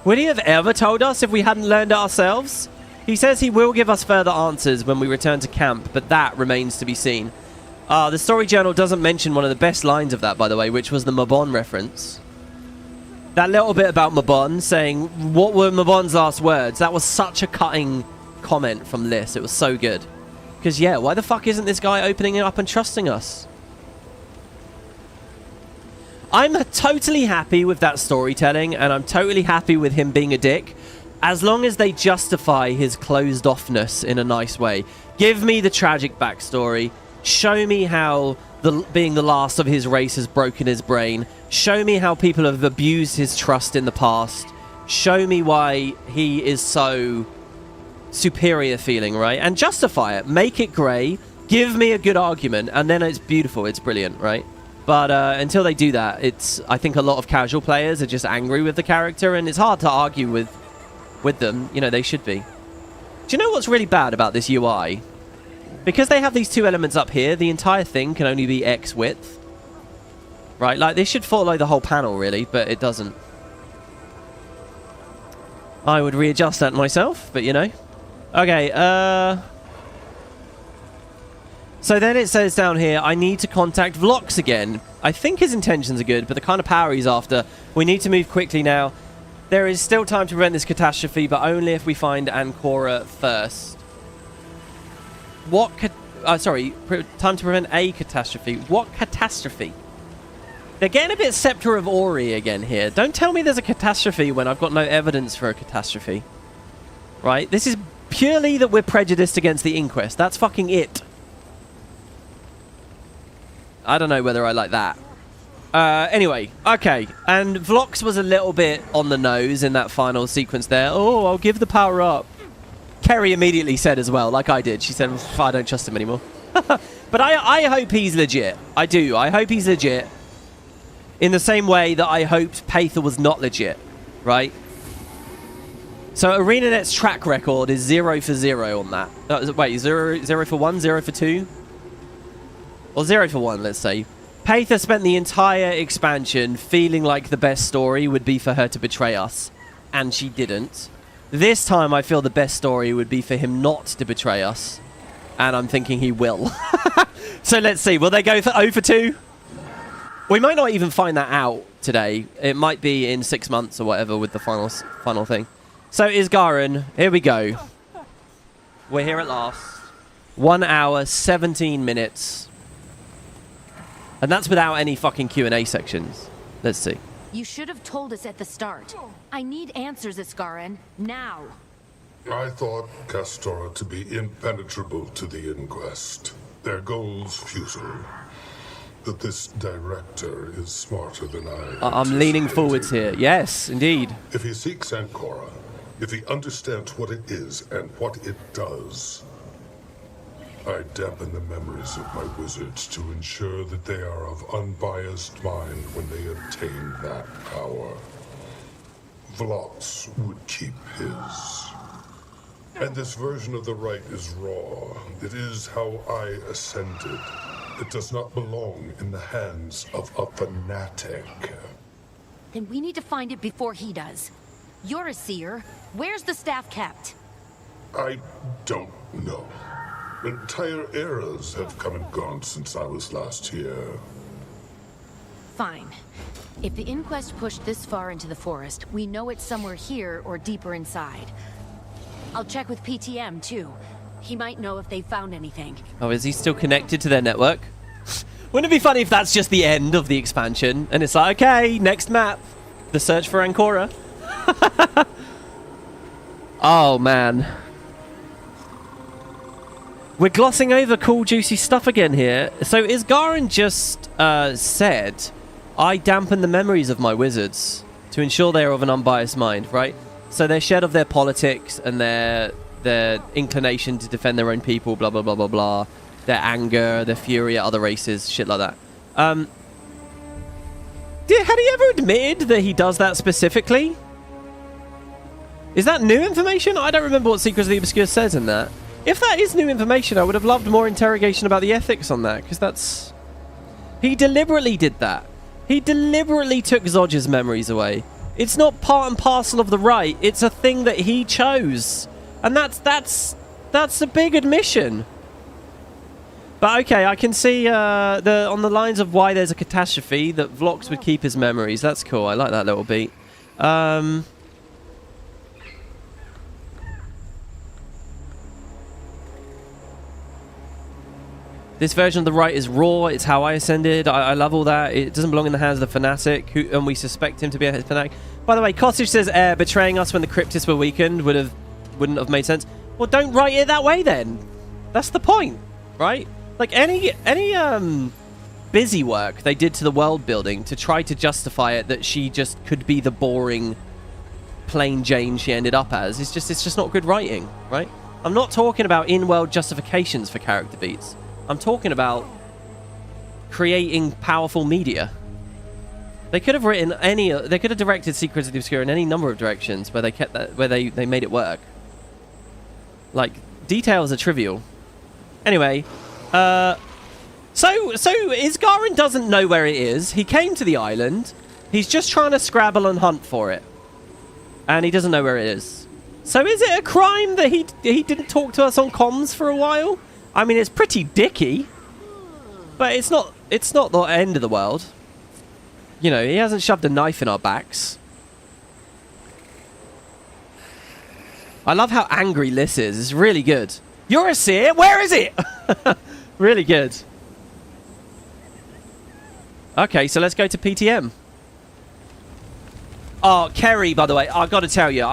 Speaker 1: Would he have ever told us if we hadn't learned it ourselves? He says he will give us further answers when we return to camp, but that remains to be seen. The story journal doesn't mention one of the best lines of that, by the way, which was the Mabon reference. That little bit about Mabon saying, what were Mabon's last words? That was such a cutting comment from Liz. It was so good. Because, yeah, why the fuck isn't this guy opening it up and trusting us? I'm totally happy with that storytelling, and I'm totally happy with him being a dick, as long as they justify his closed-offness in a nice way. Give me the tragic backstory. Show me how being the last of his race has broken his brain. Show me how people have abused his trust in the past. Show me why he is so superior feeling, right? And justify it. Make it grey. Give me a good argument, and then it's beautiful. It's brilliant, right? But until they do that, I think a lot of casual players are just angry with the character, and it's hard to argue with them. You know, they should be. Do you know what's really bad about this UI? Because they have these two elements up here, the entire thing can only be X width. Right? Like, this should follow the whole panel, really, but it doesn't. I would readjust that myself, but you know. Okay, so then it says down here, I need to contact Vlox again. I think his intentions are good, but the kind of power he's after, we need to move quickly now. There is still time to prevent this catastrophe, but only if we find Ancora first. What time to prevent a catastrophe. What catastrophe? They're getting a bit Scepter of Ori again here. Don't tell me there's a catastrophe when I've got no evidence for a catastrophe. Right? This is purely that we're prejudiced against the inquest. That's fucking it. I don't know whether I like that. Anyway, okay. And Vlox was a little bit on the nose in that final sequence there. Oh, I'll give the power up. Kerry immediately said as well, like I did. She said, I don't trust him anymore. But I hope he's legit. I do. I hope he's legit. In the same way that I hoped Pather was not legit. Right? So Arenanet's track record is 0 for 0 on that. Wait, 0 for 1, 0 for 2? Or 0 for 1, let's say. Pather spent the entire expansion feeling like the best story would be for her to betray us. And she didn't. This time I feel the best story would be for him not to betray us. And I'm thinking he will. So let's see. Will they go for 0 for 2? We might not even find that out today. It might be in 6 months or whatever with the final thing. So Isgarin, here we go. We're here at last. 1 hour, 17 minutes. And that's without any fucking Q&A sections. Let's see.
Speaker 6: You should have told us at the start. I need answers, Isgarin. Now.
Speaker 8: I thought Castora to be impenetrable to the inquest. Their goals futile. But this director is smarter than
Speaker 1: I'm leaning forwards here. Yes, indeed.
Speaker 8: If he seeks Ancora, if he understands what it is and what it does, I dampen the memories of my wizards to ensure that they are of unbiased mind when they obtain that power. Vlox would keep his. And this version of the right is raw. It is how I ascended. It does not belong in the hands of a fanatic.
Speaker 6: Then we need to find it before he does. You're a seer. Where's the staff kept?
Speaker 8: I don't know. Entire eras have come and gone since I was last here.
Speaker 6: Fine. If the inquest pushed this far into the forest, we know it's somewhere here or deeper inside. I'll check with PTM, too. He might know if they found anything.
Speaker 1: Oh, is he still connected to their network? Wouldn't it be funny if that's just the end of the expansion and it's like, okay, next map, the search for Ancora. Oh, man. We're glossing over cool, juicy stuff again here. So Isgarin just said, I dampen the memories of my wizards to ensure they are of an unbiased mind, right? So they're shed of their politics and their inclination to defend their own people, blah, blah, blah, blah, blah. Their anger, their fury at other races, shit like that. Had he ever admitted that he does that specifically? Is that new information? I don't remember what Secrets of the Obscure says in that. If that is new information, I would have loved more interrogation about the ethics on that, because that's... He deliberately did that. He deliberately took Zodge's memories away. It's not part and parcel of the right. It's a thing that he chose. And that's a big admission. But okay, I can see on the lines of why there's a catastrophe that Vlox would keep his memories. That's cool. I like that little beat. This version of the right is raw. It's how I ascended. I love all that. It doesn't belong in the hands of the fanatic, and we suspect him to be a fanatic. By the way, Cottage says betraying us when the cryptists were weakened wouldn't have made sense. Well, don't write it that way then. That's the point, right? Like any busy work they did to the world building to try to justify it that she just could be the boring, plain Jane she ended up as. It's just not good writing, right? I'm not talking about in-world justifications for character beats. I'm talking about creating powerful media. They could have written they could have directed Secrets of the Obscure in any number of directions where they kept that, where they made it work. Like, details are trivial. Anyway, so Isgarin doesn't know where it is. He came to the island. He's just trying to scrabble and hunt for it. And he doesn't know where it is. So is it a crime that he didn't talk to us on comms for a while? I mean, it's pretty dicky, but it's not the end of the world. You know, he hasn't shoved a knife in our backs. I love how angry Liz is. It's really good. You're a seer? Where is it? Really good. Okay, so let's go to PTM. Oh, Kerry, by the way, I got to tell you,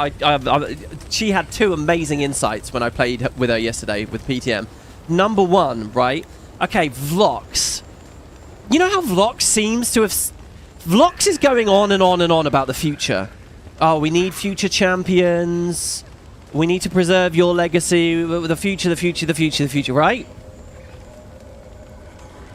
Speaker 1: she had two amazing insights when I played with her yesterday with PTM. Number one, right? Okay, Vlox. You know how Vlox seems to have... Vlox is going on and on and on about the future. Oh, we need future champions. We need to preserve your legacy. The future, right?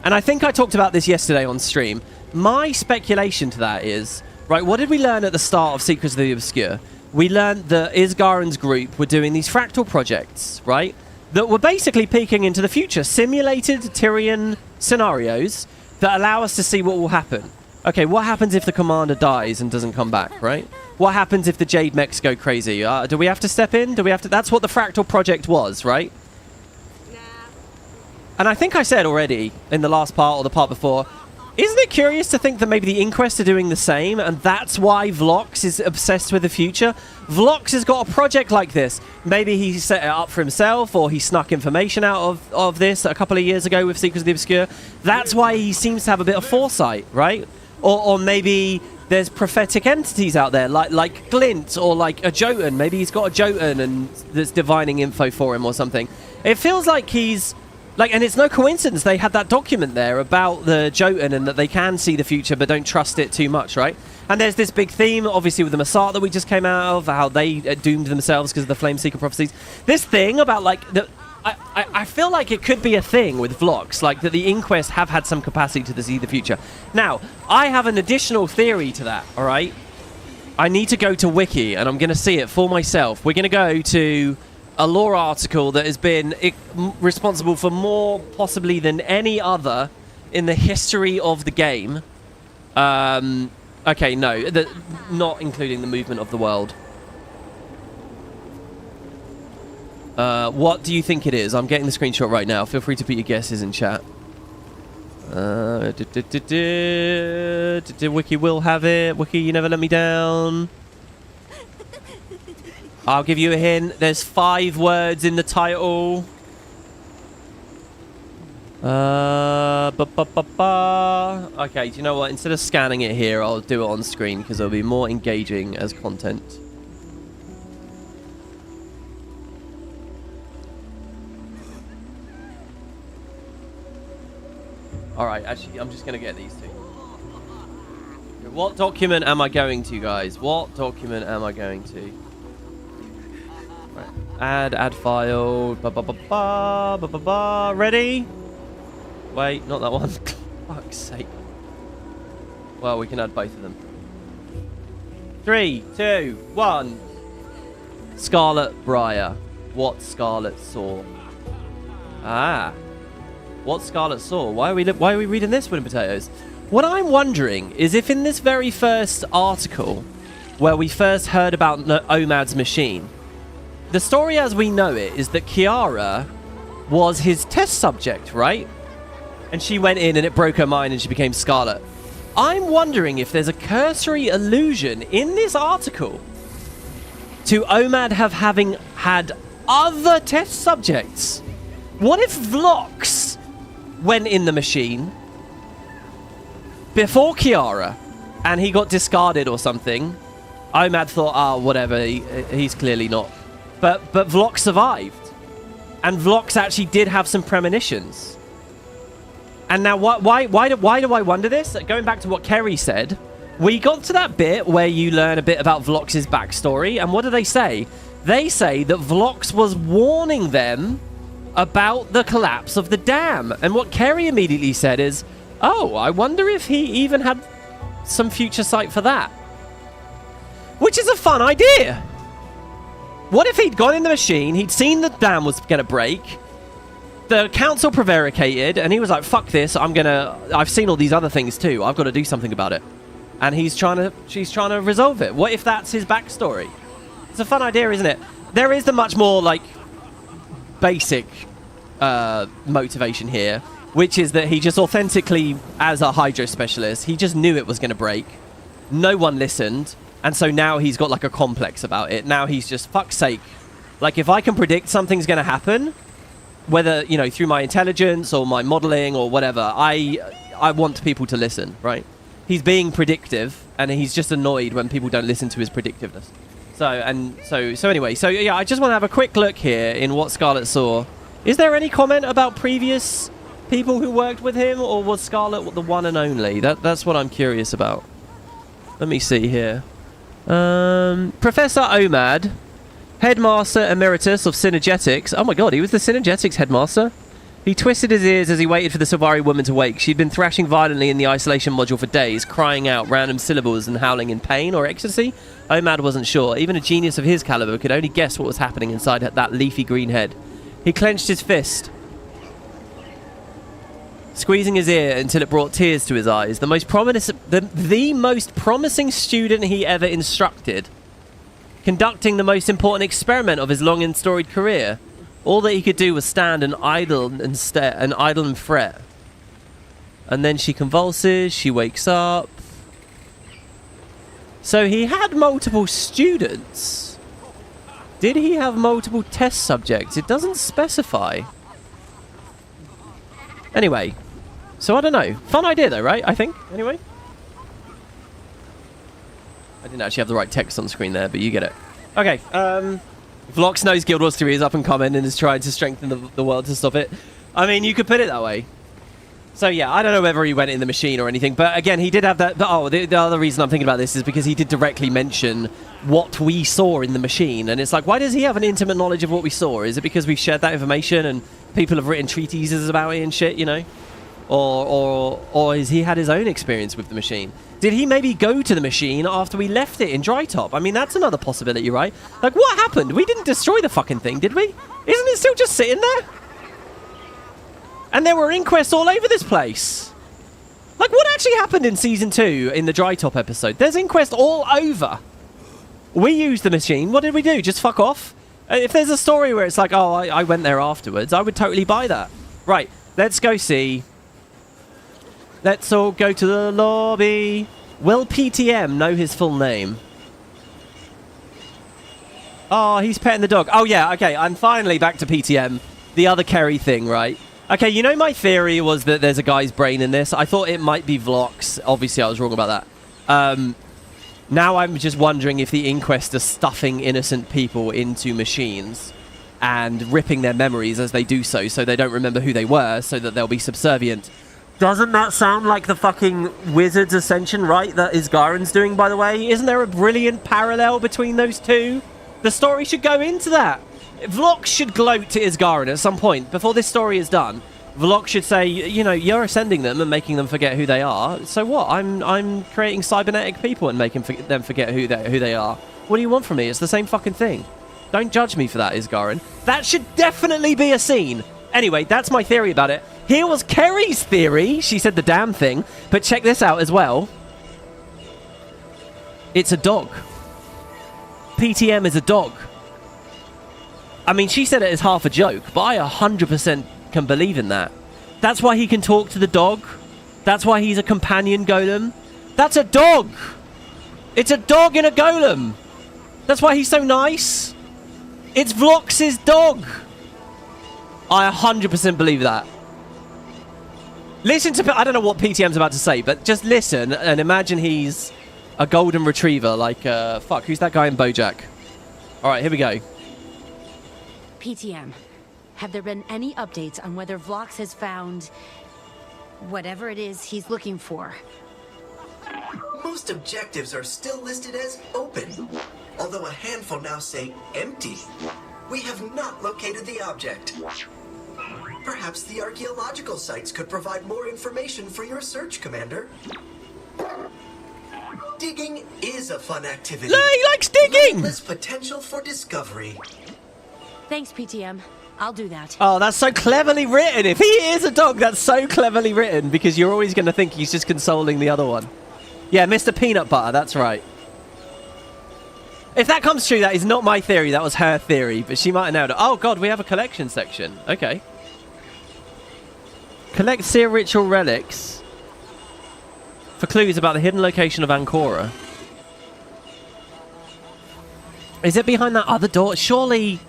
Speaker 1: And I think I talked about this yesterday on stream. My speculation to that is... Right, what did we learn at the start of Secrets of the Obscure? We learned that Isgarin's group were doing these fractal projects, right? That were basically peeking into the future. Simulated Tyrian scenarios that allow us to see what will happen. Okay, what happens if the commander dies and doesn't come back, right? What happens if the Jade Mechs go crazy? Do we have to step in? Do we have to... That's what the fractal project was, right? Nah. And I think I said already in the last part or the part before... Isn't it curious to think that maybe the Inquest are doing the same, and that's why Vlox is obsessed with the future? Vlox has got a project like this. Maybe he set it up for himself, or he snuck information out of this a couple of years ago with Secrets of the Obscure. That's why he seems to have a bit of foresight, right? Or maybe there's prophetic entities out there, like Glint, or like a Jotun. Maybe he's got a Jotun and there's divining info for him or something. It feels like he's... Like, and it's no coincidence they had that document there about the Jotun and that they can see the future but don't trust it too much, right? And there's this big theme, obviously, with the Massat that we just came out of, how they doomed themselves because of the Flame Seeker prophecies. This thing about, like, I feel like it could be a thing with Vlox, like that the Inquest have had some capacity to see the future. Now, I have an additional theory to that, all right? I need to go to Wiki, and I'm going to see it for myself. We're going to go to a lore article that has been responsible for more possibly than any other in the history of the game. Okay, no, not including the movement of the world. What do you think it is? I'm getting the screenshot right now. Feel free to put your guesses in chat. Wiki will have it. Wiki, you never let me down. I'll give you a hint. There's 5 words in the title. Okay, do you know what? Instead of scanning it here, I'll do it on screen because it'll be more engaging as content. Alright, actually, I'm just going to get these two. What document am I going to, guys? What document am I going to? Right. Add file. Ready? Wait, not that one. Fuck's sake. Well, we can add both of them. 3, 2, 1. Scarlet Briar. What Scarlet saw. Ah. What Scarlet saw? Why are we reading this, WoodenPotatoes? What I'm wondering is if in this very first article, where we first heard about Omad's machine, the story as we know it is that Kiara was his test subject, right? And she went in and it broke her mind and she became Scarlet. I'm wondering if there's a cursory allusion in this article to Omad having had other test subjects. What if Vlox went in the machine before Kiara and he got discarded or something? Omad thought, oh, whatever, he's clearly not. But Vlox survived. And Vlox actually did have some premonitions. And now, why do I wonder this? Going back to what Kerry said, we got to that bit where you learn a bit about Vlox's backstory. And what do they say? They say that Vlox was warning them about the collapse of the dam. And what Kerry immediately said is, oh, I wonder if he even had some future sight for that. Which is a fun idea. What if he'd gone in the machine, he'd seen the dam was going to break, the council prevaricated, and he was like, fuck this, I've seen all these other things too, I've got to do something about it. And she's trying to resolve it. What if that's his backstory? It's a fun idea, isn't it? There is the much more, like, basic motivation here, which is that he just authentically, as a hydro specialist, he just knew it was going to break. No one listened. And so now he's got like a complex about it. Now he's just, fuck's sake. Like, if I can predict something's going to happen, whether, you know, through my intelligence or my modeling or whatever, I want people to listen, right? He's being predictive, and he's just annoyed when people don't listen to his predictiveness. So anyway, yeah, I just want to have a quick look here in what Scarlet saw. Is there any comment about previous people who worked with him, or was Scarlet the one and only? That's what I'm curious about. Let me see here. Professor Omad, Headmaster Emeritus of Synergetics. Oh my god, he was the Synergetics Headmaster? He twisted his ears as he waited for the Sylvari woman to wake. She'd been thrashing violently in the isolation module for days, crying out random syllables and howling in pain or ecstasy. Omad wasn't sure. Even a genius of his caliber could only guess what was happening inside that leafy green head. He clenched his fist, squeezing his ear until it brought tears to his eyes. The most promising student he ever instructed, conducting the most important experiment of his long and storied career. All that he could do was stand and idle and stare and idle and fret. And then she convulses, she wakes up. So he had multiple students. Did he have multiple test subjects? It doesn't specify. Anyway, so I don't know. Fun idea though, right? I think, anyway. I didn't actually have the right text on screen there, but you get it. Okay, Vlox knows Guild Wars 3 is up and coming and is trying to strengthen the world to stop it. I mean, you could put it that way. So yeah, I don't know whether he went in the machine or anything, but again, he did have that. Oh, the other reason I'm thinking about this is because he did directly mention what we saw in the machine, and it's like, why does he have an intimate knowledge of what we saw? Is it because we've shared that information and people have written treatises about it and shit, you know? Or has he had his own experience with the machine? Did he maybe go to the machine after we left it in dry top? I mean, that's another possibility, right? Like, what happened? We didn't destroy the fucking thing, did we? Isn't it still just sitting there? And there were inquests all over this place. Like, what actually happened in Season 2 in the dry top episode? There's inquests all over. We used the machine. What did we do? Just fuck off? If there's a story where it's like, oh, I went there afterwards, I would totally buy that. Right, let's go see. Let's all go to the lobby. Will PTM know his full name? Oh, he's petting the dog. Oh, yeah, okay, I'm finally back to PTM. The other Kerry thing, right? Okay, you know my theory was that there's a guy's brain in this. I thought it might be Vlox. Obviously, I was wrong about that. Now I'm just wondering if the Inquest are stuffing innocent people into machines and ripping their memories as they do so they don't remember who they were, so that they'll be subservient. Doesn't that sound like the fucking Wizard's Ascension, right? That Isgaren's doing, by the way? Isn't there a brilliant parallel between those two? The story should go into that. Vlox should gloat to Isgaren at some point before this story is done. Vlox should say, you know, you're ascending them and making them forget who they are. So what? I'm creating cybernetic people and making them forget who they are. What do you want from me? It's the same fucking thing. Don't judge me for that, Isgaren. That should definitely be a scene. Anyway, that's my theory about it. Here was Kerry's theory. She said the damn thing. But check this out as well. It's a dog. PTM is a dog. I mean, she said it as half a joke, but I 100% can believe in that. That's why he can talk to the dog. That's why he's a companion golem. That's a dog. It's a dog in a golem. That's why he's so nice. It's Vlox's dog. I 100% believe that. Listen to... I don't know what PTM's about to say, but just listen and imagine he's a golden retriever like... fuck, who's that guy in BoJack? Alright, here we go.
Speaker 6: PTM, have there been any updates on whether Vlox has found... whatever it is he's looking for?
Speaker 9: Most objectives are still listed as open, although a handful now say empty. We have not located the object. Perhaps the archaeological sites could provide more information for your search, Commander. Digging is a fun activity.
Speaker 1: He likes digging!
Speaker 9: Limitless potential for discovery.
Speaker 6: Thanks, PTM. I'll do that.
Speaker 1: Oh, that's so cleverly written. If he is a dog, that's so cleverly written, because you're always going to think he's just consoling the other one. Yeah, Mr. Peanut Butter, that's right. If that comes true, that is not my theory. That was her theory, but she might have nailed it. Oh, God, we have a collection section. Okay. Collect Seer Ritual relics for clues about the hidden location of Ancora. Is it behind that other door? Surely...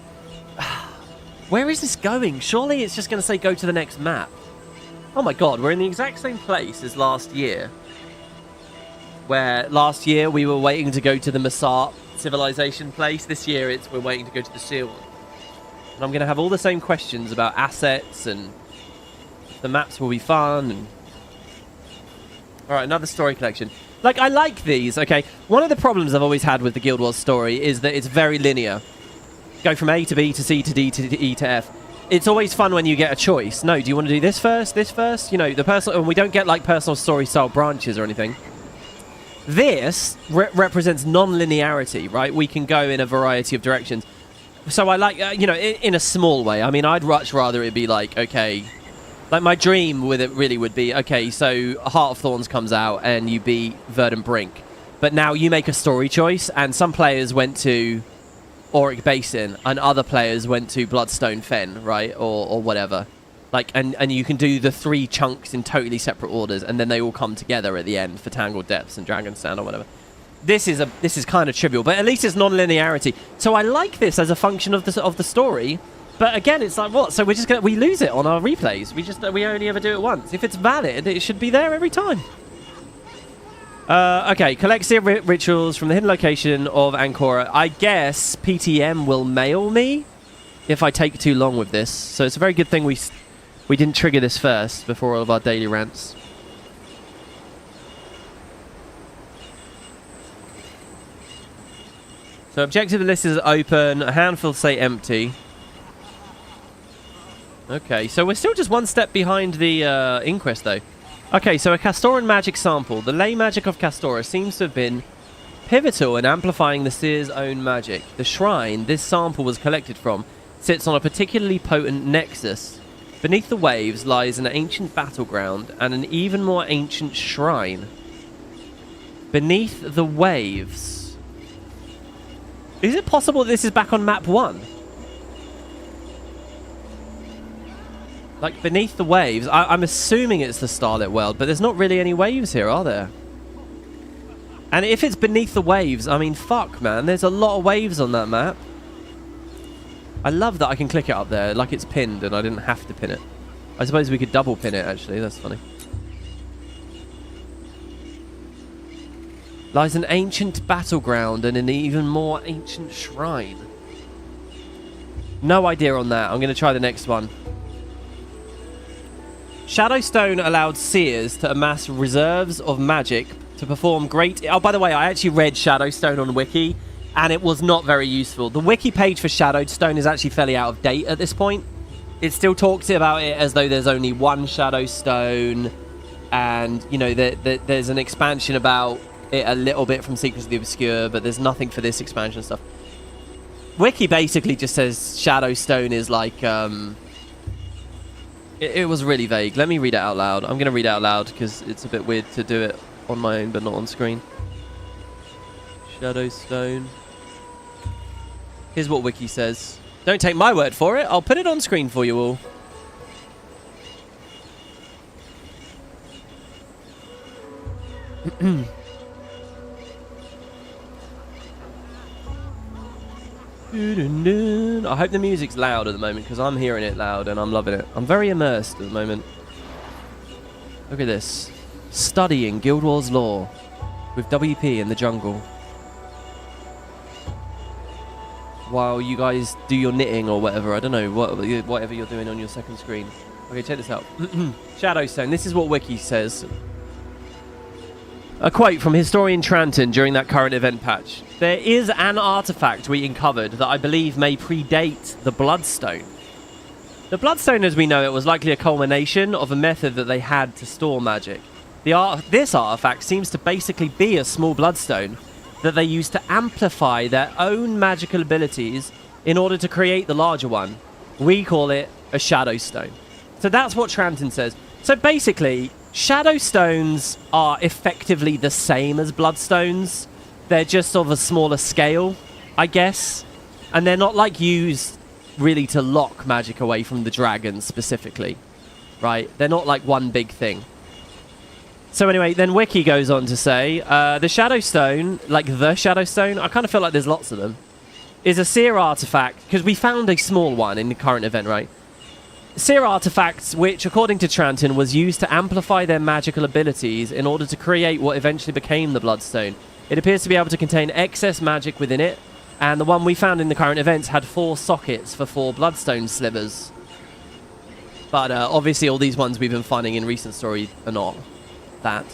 Speaker 1: Where is this going? Surely it's just going to say go to the next map. Oh my God, we're in the exact same place as last year. Where last year we were waiting to go to the Masat civilization place. This year we're waiting to go to the Seal one. And I'm going to have all the same questions about assets and the maps will be fun. And... Alright, another story collection. Like, I like these, okay? One of the problems I've always had with the Guild Wars story is that it's very linear. Go from A to B to C to D to E to F. It's always fun when you get a choice. No, do you want to do this first? You know, the personal... And we don't get, like, personal story-style branches or anything. This represents non-linearity, right? We can go in a variety of directions. So I like, you know, in a small way. I mean, I'd much rather it be like, okay... Like, my dream with it really would be, okay, so Heart of Thorns comes out and you beat Verdant Brink. But now you make a story choice, and some players went to Auric Basin, and other players went to Bloodstone Fen, right? Or whatever. Like, and you can do the 3 chunks in totally separate orders, and then they all come together at the end for Tangled Depths and Dragon's Stand or whatever. This is kind of trivial, but at least it's non-linearity. So I like this as a function of the story. But again, it's like, what? So we're just we lose it on our replays. We only ever do it once. If it's valid, it should be there every time. Okay, collect Seer rituals from the hidden location of Ancora. I guess PTM will mail me if I take too long with this. So it's a very good thing we didn't trigger this first before all of our daily rants. So objective list is open. A handful say empty. Okay, so we're still just one step behind the inquest, though. Okay, so a Castoran magic sample. The ley magic of Castora seems to have been pivotal in amplifying the seer's own magic. The shrine this sample was collected from sits on a particularly potent nexus. Beneath the waves lies an ancient battleground and an even more ancient shrine. Beneath the waves. Is it possible this is back on map 1? Like, beneath the waves. I'm assuming it's the Starlit World, but there's not really any waves here, are there? And if it's beneath the waves, I mean, fuck, man. There's a lot of waves on that map. I love that I can click it up there, like it's pinned, and I didn't have to pin it. I suppose we could double pin it, actually. That's funny. Lies an ancient battleground and an even more ancient shrine. No idea on that. I'm going to try the next one. Shadowstone allowed seers to amass reserves of magic to perform great... Oh, by the way, I actually read Shadowstone on Wiki, and it was not very useful. The Wiki page for Shadowstone is actually fairly out of date at this point. It still talks about it as though there's only one Shadowstone, and, you know, there's an expansion about it a little bit from Secrets of the Obscure, but there's nothing for this expansion stuff. Wiki basically just says Shadowstone is like... It was really vague. Let me read it out loud. I'm going to read it out loud because it's a bit weird to do it on my own but not on screen. Shadowstone. Here's what Wiki says. Don't take my word for it. I'll put it on screen for you all. I hope the music's loud at the moment because I'm hearing it loud and I'm loving it. I'm very immersed at the moment. Look at this. Studying Guild Wars lore with WP in the jungle. While you guys do your knitting or whatever. I don't know. Whatever you're doing on your second screen. Okay, check this out. Shadowstone. This is what Wiki says. A quote from historian Tranton during that current event patch. There is an artifact we uncovered that I believe may predate the Bloodstone. The Bloodstone, as we know it, was likely a culmination of a method that they had to store magic. This artifact seems to basically be a small Bloodstone that they used to amplify their own magical abilities in order to create the larger one. We call it a Shadowstone. So that's what Tranton says. So basically... Shadowstones are effectively the same as Bloodstones. They're just of a smaller scale, I guess. And they're not, like, used really to lock magic away from the dragons specifically. Right? They're not, like, one big thing. So anyway, then Wiki goes on to say, the Shadowstone, like the Shadowstone, I kind of feel like there's lots of them, is a seer artifact, because we found a small one in the current event, right? Seer artifacts, which, according to Tranton, was used to amplify their magical abilities in order to create what eventually became the Bloodstone. It appears to be able to contain excess magic within it, and the one we found in the current events had 4 sockets for 4 Bloodstone slivers. But obviously all these ones we've been finding in recent story are not that.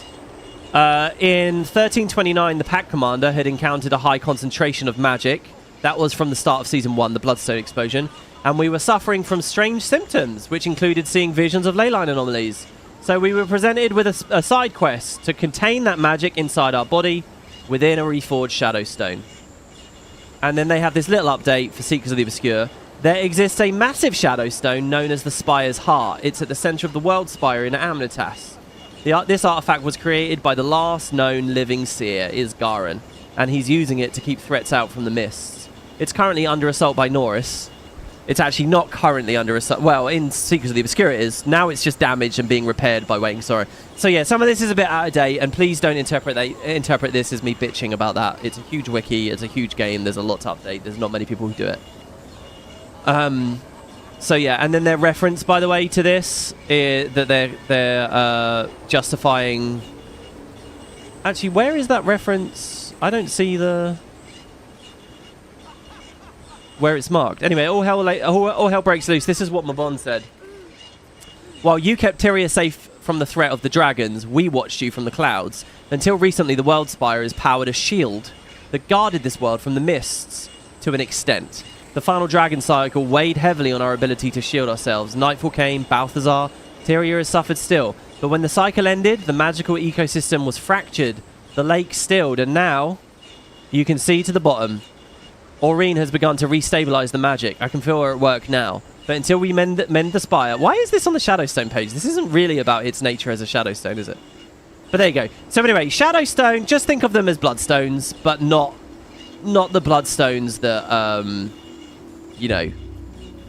Speaker 1: In 1329, the Pack Commander had encountered a high concentration of magic. That was from the start of Season 1, the Bloodstone explosion. And we were suffering from strange symptoms, which included seeing visions of leyline anomalies. So we were presented with a side quest to contain that magic inside our body within a reforged Shadowstone. And then they have this little update for Seekers of the Obscure. There exists a massive Shadowstone known as the Spire's Heart. It's at the center of the World Spire in Amnitas. This artifact was created by the last known living seer, Isgaran, and he's using it to keep threats out from the mists. It's currently under assault by Norris. It's actually not currently under assault. Well, in Secrets of the Obscure it is. Now it's just damaged and being repaired by Waiting Sorrow. So yeah, some of this is a bit out of date, and please don't interpret this as me bitching about that. It's a huge wiki, it's a huge game, there's a lot to update, there's not many people who do it. So yeah, and then their reference, by the way, to this, that they're justifying... Actually, where is that reference? I don't see the... where it's marked. Anyway, all hell breaks loose. This is what Mabon said. While you kept Tyria safe from the threat of the dragons, we watched you from the clouds. Until recently, the World Spire has powered a shield that guarded this world from the mists to an extent. The final dragon cycle weighed heavily on our ability to shield ourselves. Nightfall came, Balthazar, Tyria has suffered still. But when the cycle ended, the magical ecosystem was fractured. The lake stilled, and now you can see to the bottom. Aurene has begun to restabilize the magic. I can feel her at work now. But until we mend the spire... Why is this on the Shadowstone page? This isn't really about its nature as a Shadowstone, is it? But there you go. So anyway, Shadowstone, just think of them as Bloodstones, but not the Bloodstones that, you know,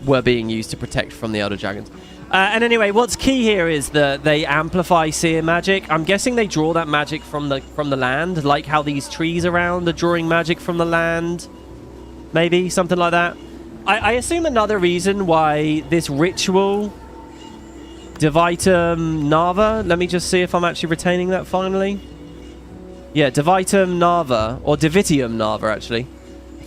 Speaker 1: were being used to protect from the Elder Dragons. And anyway, what's key here is that they amplify seer magic. I'm guessing they draw that magic from the land, like how these trees around are drawing magic from the land. Maybe, something like that. I assume another reason why this ritual, Divitum Nava, let me just see if I'm actually retaining that finally. Yeah, Divitum Nava, or Divitium Nava, actually.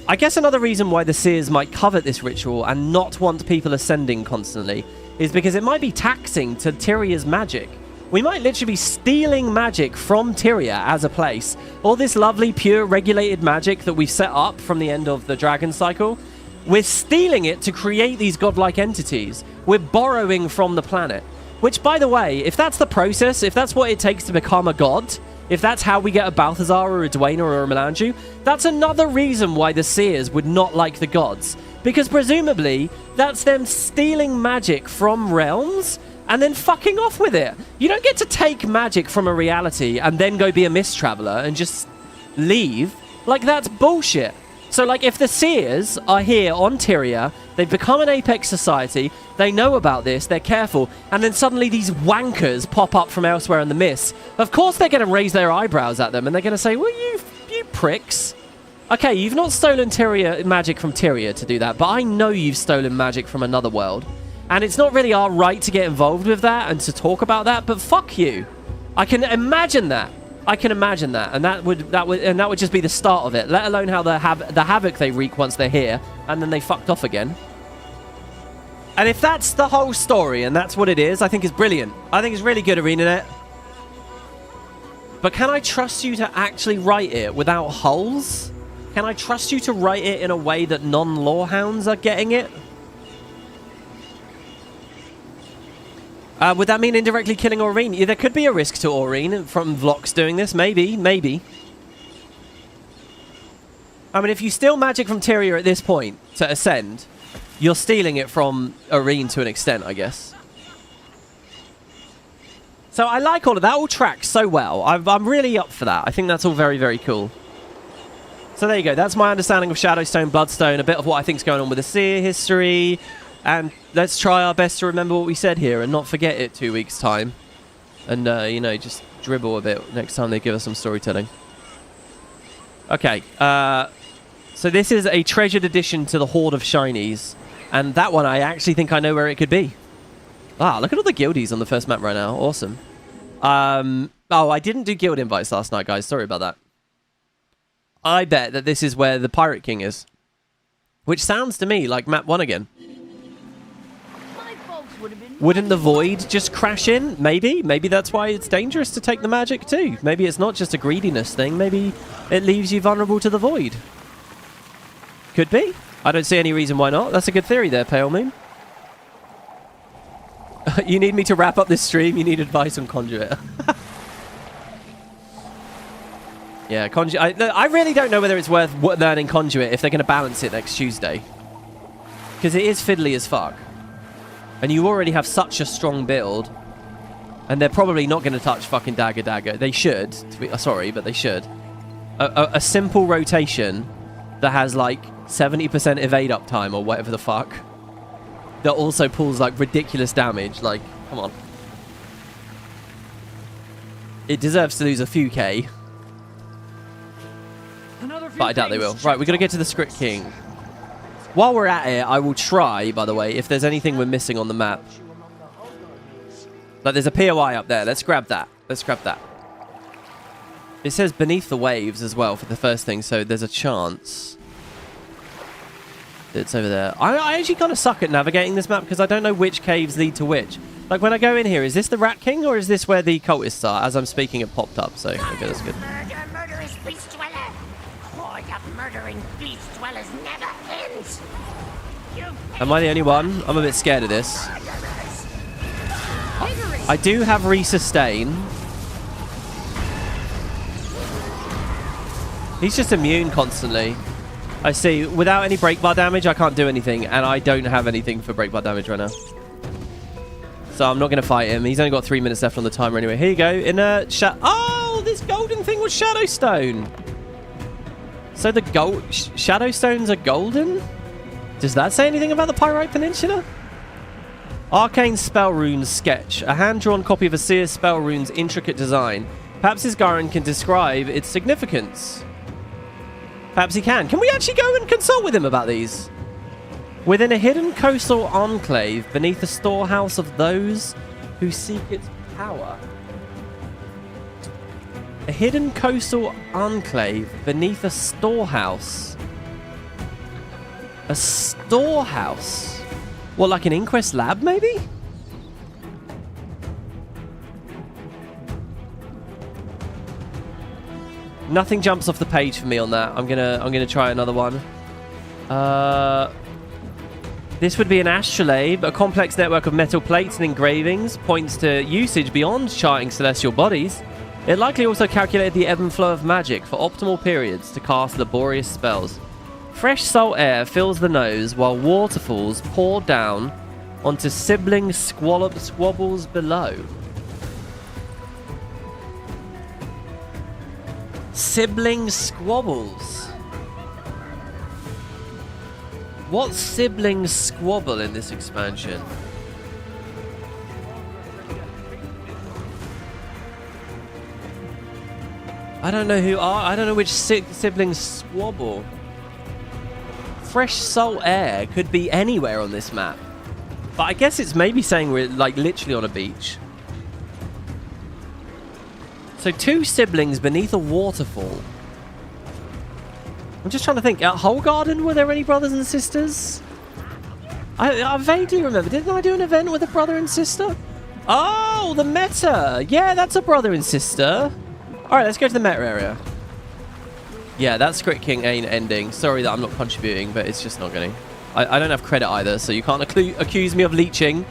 Speaker 1: I guess another reason why the seers might covet this ritual and not want people ascending constantly is because it might be taxing to Tyria's magic. We might literally be stealing magic from Tyria as a place. All this lovely, pure, regulated magic that we've set up from the end of the dragon cycle, we're stealing it to create these godlike entities. We're borrowing from the planet. Which, by the way, if that's the process, if that's what it takes to become a god, if that's how we get a Balthazar or a Dwayne or a Melandru, that's another reason why the seers would not like the gods. Because presumably, that's them stealing magic from realms and then fucking off with it. You don't get to take magic from a reality and then go be a mist traveler and just leave. Like, that's bullshit. So, like, if the seers are here on Tyria, they've become an apex society, they know about this, they're careful, and then suddenly these wankers pop up from elsewhere in the mist, of course they're going to raise their eyebrows at them and they're going to say, well, you pricks. Okay, you've not stolen Tyria magic from Tyria to do that, but I know you've stolen magic from another world. And it's not really our right to get involved with that and to talk about that, but fuck you. I can imagine that. I can imagine that, and that would just be the start of it. Let alone how the havoc they wreak once they're here, and then they fucked off again. And if that's the whole story, and that's what it is, I think it's brilliant. I think it's really good, Arenanet. But can I trust you to actually write it without holes? Can I trust you to write it in a way that non-lorehounds are getting it? Would that mean indirectly killing Aurene? Yeah, there could be a risk to Aurene from Vlox doing this. Maybe. I mean, if you steal magic from Tyria at this point to ascend, you're stealing it from Aurene to an extent, I guess. So I like all of that. All tracks so well. I'm really up for that. I think that's all very, very cool. So there you go. That's my understanding of Shadowstone, Bloodstone, a bit of what I think's going on with the Seer history. And let's try our best to remember what we said here and not forget it 2 weeks' time. And, you know, just dribble a bit next time they give us some storytelling. Okay, so this is a treasured addition to the Horde of Shinies. And that one, I actually think I know where it could be. Ah, look at all the guildies on the first map right now. Awesome. Oh, I didn't do guild invites last night, guys. Sorry about that. I bet that this is where the Pirate King is. Which sounds to me like map 1 again. Wouldn't the Void just crash in? Maybe. Maybe that's why it's dangerous to take the magic too. Maybe it's not just a greediness thing. Maybe it leaves you vulnerable to the Void. Could be. I don't see any reason why not. That's a good theory there, Pale Moon. You need me to wrap up this stream? You need advice on Conduit. Yeah, Conduit. I really don't know whether it's worth learning Conduit if they're going to balance it next Tuesday. Because it is fiddly as fuck. And you already have such a strong build. And they're probably not going to touch fucking Dagger. They should. Sorry, but they should. A simple rotation that has like 70% evade uptime or whatever the fuck. That also pulls like ridiculous damage. Like, come on. It deserves to lose a few K. But I doubt they will. Right, we're going to get to the Script King. While we're at it, I will try, by the way, if there's anything we're missing on the map. Like, there's a POI up there. Let's grab that. Let's grab that. It says Beneath the Waves as well for the first thing, so there's a chance it's over there. I actually kind of suck at navigating this map because I don't know which caves lead to which. Like, when I go in here, is this the Rat King or is this where the cultists are? As I'm speaking, it popped up, so okay, that's good.
Speaker 10: horde of murdering beast dwellers never ends.
Speaker 1: Am I the only one? I'm a bit scared of this. I do have resustain. He's just immune constantly. I see. Without any break bar damage, I can't do anything, and I don't have anything for break bar damage right now. So I'm not going to fight him. He's only got 3 minutes left on the timer anyway. Here you go. Oh, this golden thing was Shadowstone. So the Shadowstones are golden? Does that say anything about the Pyrite Peninsula? Arcane Spell Runes sketch. A hand-drawn copy of a Seer's Spell Rune's intricate design. Perhaps Isgarin can describe its significance. Perhaps he can. Can we actually go and consult with him about these? Within a hidden coastal enclave beneath the storehouse of those who seek its power. A hidden coastal enclave beneath a storehouse. A storehouse? What, like an Inquest lab, maybe? Nothing jumps off the page for me on that. I'm gonna try another one. This would be an astrolabe. A complex network of metal plates and engravings points to usage beyond charting celestial bodies. It likely also calculated the ebb and flow of magic for optimal periods to cast laborious spells. Fresh salt air fills the nose while waterfalls pour down onto sibling squabbles below. Sibling squabbles. What siblings squabble in this expansion? I don't know who are. I don't know which siblings squabble. Fresh salt air could be anywhere on this map. But I guess it's maybe saying we're like literally on a beach. So 2 siblings beneath a waterfall. I'm just trying to think. At Whole Garden, were there any brothers and sisters? I vaguely remember. Didn't I do an event with a brother and sister? Oh, the meta. Yeah, that's a brother and sister. All right, let's go to the meta area. Yeah, that Script King ain't ending. Sorry that I'm not contributing, but it's just not going to. I don't have credit either, so you can't accuse me of leeching.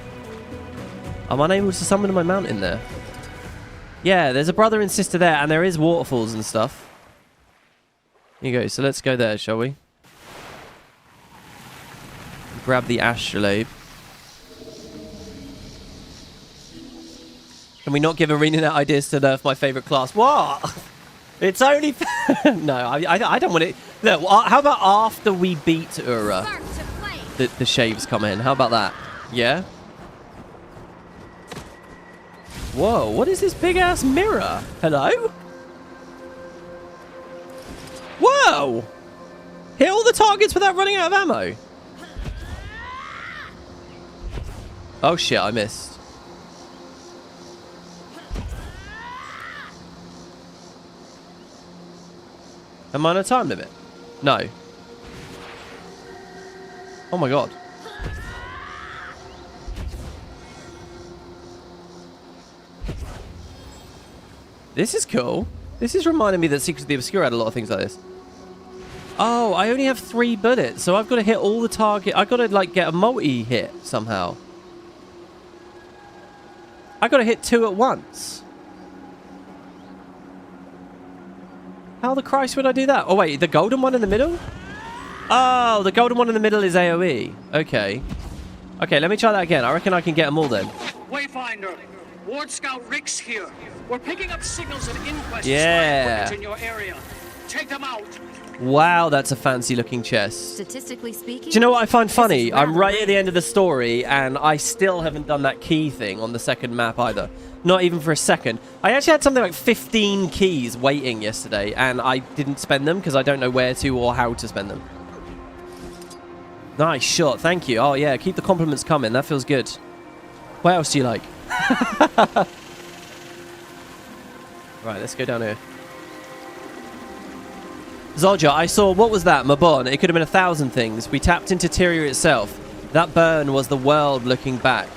Speaker 1: I'm unable to summon my mountain there. Yeah, there's a brother and sister there, and there is waterfalls and stuff. Here you go. So let's go there, shall we? Grab the astrolabe. Can we not give Arenanet ideas to nerf my favorite class? What? It's only... No, I don't want it... Look, how about after we beat Ura, the shaves come in? How about that? Yeah? Whoa, what is this big-ass mirror? Hello? Whoa! Hit all the targets without running out of ammo. Oh shit, I missed. Am I on a time limit? No. Oh my god. This is cool. This is reminding me that Secrets of the Obscure had a lot of things like this. Oh, I only have 3 bullets, so I've got to hit all the target. I've got to, like, get a multi-hit somehow. I've got to hit 2 at once. How the Christ would I do that? Oh, wait, the golden one in the middle? Oh, the golden one in the middle is AoE. Okay. Okay, let me try that again. I reckon I can get them all then.
Speaker 11: Wayfinder, Ward Scout Rick's here. We're picking up signals of inquest in your area. Take them out.
Speaker 1: Wow, that's a fancy-looking chest.
Speaker 6: Statistically speaking,
Speaker 1: do you know what I find funny? I'm right at the end of the story, and I still haven't done that key thing on the second map either. Not even for a second. I actually had something like 15 keys waiting yesterday, and I didn't spend them because I don't know where to or how to spend them. Nice shot, thank you. Oh yeah, keep the compliments coming. That feels good. What else do you like? Right, let's go down here. Zodja, I saw, what was that? Mabon. It could have been 1,000 things. We tapped into Tyria itself. That burn was the world looking back.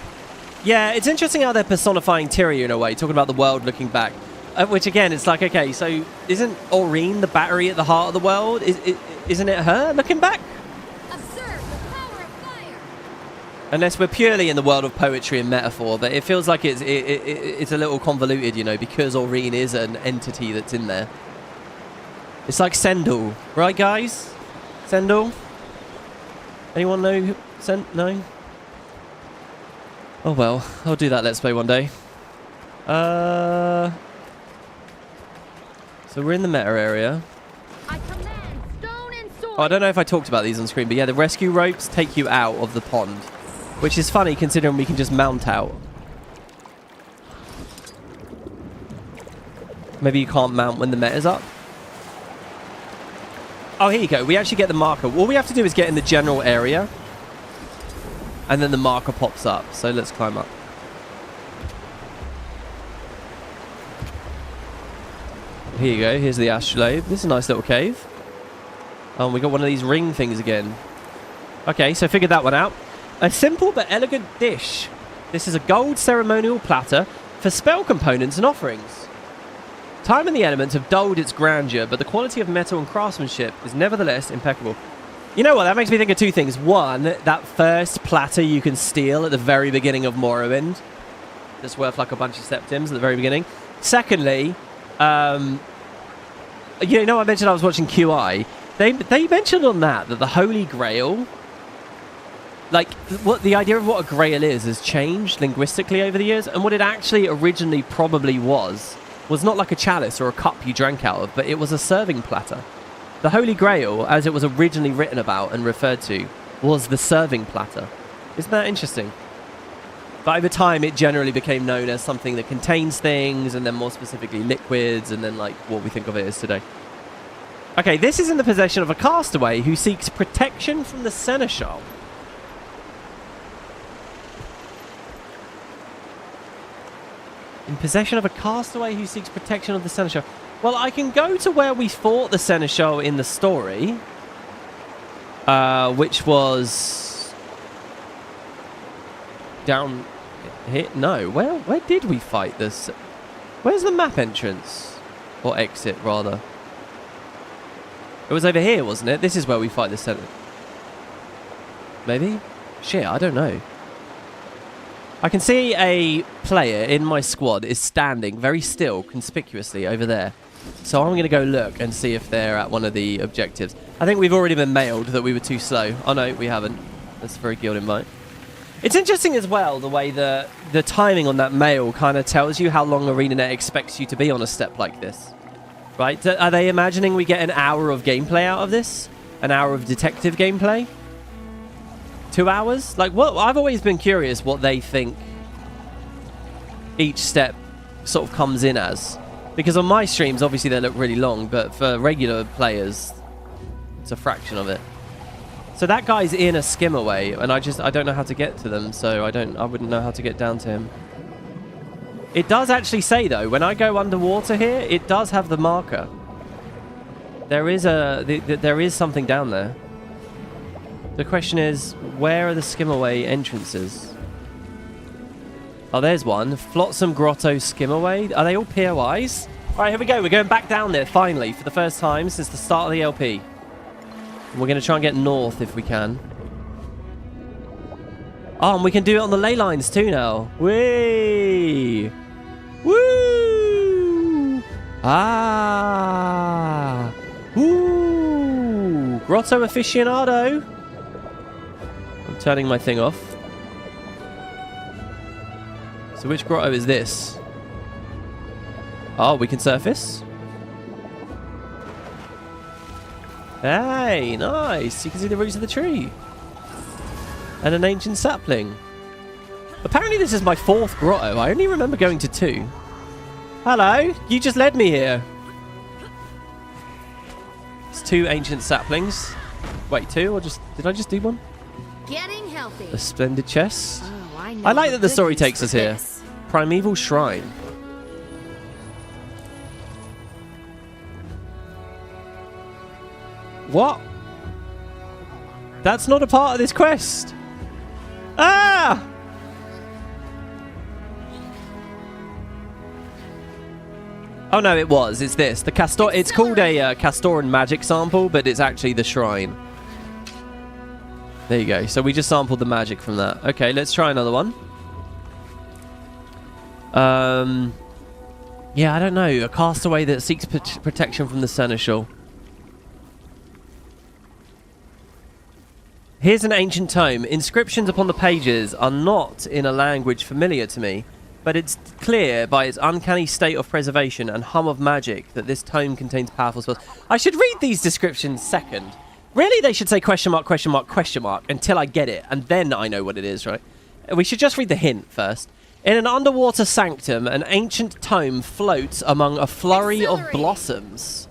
Speaker 1: Yeah, it's interesting how they're personifying Tyria in a way, talking about the world looking back. Which again, it's like, okay, so isn't Aurene the battery at the heart of the world? Isn't it her looking back?
Speaker 6: Observe the power of fire.
Speaker 1: Unless we're purely in the world of poetry and metaphor, but it feels like it's a little convoluted, you know, because Aurene is an entity that's in there. It's like Sendel, right, guys? Sendel? Anyone know who? No? Oh well, I'll do that Let's Play one day. So we're in the meta area.
Speaker 6: I command stone and sword.
Speaker 1: Oh, I don't know if I talked about these on screen, but yeah, the rescue ropes take you out of the pond, which is funny considering we can just mount out. Maybe you can't mount when the meta's up. Oh, here you go. We actually get the marker. All we have to do is get in the general area, and then the marker pops up. So let's climb up. Here you go. Here's the astrolabe. This is a nice little cave. Oh, we got one of these ring things again. Okay, so figured that one out. A simple but elegant dish. This is a gold ceremonial platter for spell components and offerings. Time and the elements have dulled its grandeur, but the quality of metal and craftsmanship is nevertheless impeccable. You know what? That makes me think of two things. One, that first platter you can steal at the very beginning of Morrowind. That's worth like a bunch of septims at the very beginning. Secondly, you know, I mentioned I was watching QI. They mentioned on that the Holy Grail, like what the idea of what a Grail is has changed linguistically over the years, and what it actually originally probably was not like a chalice or a cup you drank out of, but it was a serving platter. The Holy Grail, as it was originally written about and referred to, was the serving platter. Isn't that interesting? But over time, it generally became known as something that contains things, and then more specifically liquids, and then like what we think of it as today. Okay, this is in the possession of a castaway who seeks protection from the Seneschal. In possession of a castaway who seeks protection of the Seneschal. Well, I can go to where we fought the Seneschal in the story, which was down here. No, where did we fight this? Where's the map entrance? Or exit, rather. It was over here, wasn't it? This is where we fight the Seneschal. Maybe? Shit, I don't know. I can see a player in my squad is standing very still, conspicuously over there. So I'm going to go look and see if they're at one of the objectives. I think we've already been mailed that we were too slow. Oh no, we haven't. That's a very guild invite. It's interesting as well the way the timing on that mail kind of tells you how long Arenanet expects you to be on a step like this. Right? Are they imagining we get an hour of gameplay out of this? An hour of detective gameplay? 2 hours? Like, what? I've always been curious what they think each step sort of comes in as. Because on my streams, obviously they look really long, but for regular players, it's a fraction of it. So that guy's in a skimmer way, and I don't know how to get to them, so I wouldn't know how to get down to him. It does actually say, though, when I go underwater here, it does have the marker. There is something down there. The question is, where are the skimmerway entrances? Oh, there's one. Flotsam Grotto Skimmerway. Are they all POIs? All right, here we go. We're going back down there, finally, for the first time since the start of the LP. We're going to try and get north if we can. Oh, and we can do it on the ley lines too now. Whee! Woo! Ah! Woo! Grotto aficionado. I'm turning my thing off. So which grotto is this? Oh, we can surface. Hey, nice. You can see the roots of the tree. And an ancient sapling. Apparently this is my 4th grotto. I only remember going to 2. Hello. You just led me here. It's 2 ancient saplings. Wait, 2? Or just... Did I just do one?
Speaker 6: Getting healthy.
Speaker 1: A splendid chest.
Speaker 6: Oh,
Speaker 1: I like that the story takes us here. Primeval Shrine. What? That's not a part of this quest. Ah! Oh no, it was. It's this. The castor. It's called a Castoran magic sample, but it's actually the shrine. There you go. So we just sampled the magic from that. Okay, let's try another one. Yeah, I don't know. A castaway that seeks protection from the seneschal. Here's an ancient tome. Inscriptions upon the pages are not in a language familiar to me, but it's clear by its uncanny state of preservation and hum of magic that this tome contains powerful spells. I should read these descriptions second. Really, they should say question mark, question mark, question mark until I get it, and then I know what it is, right? We should just read the hint first. In an underwater sanctum, an ancient tome floats among a flurry of blossoms.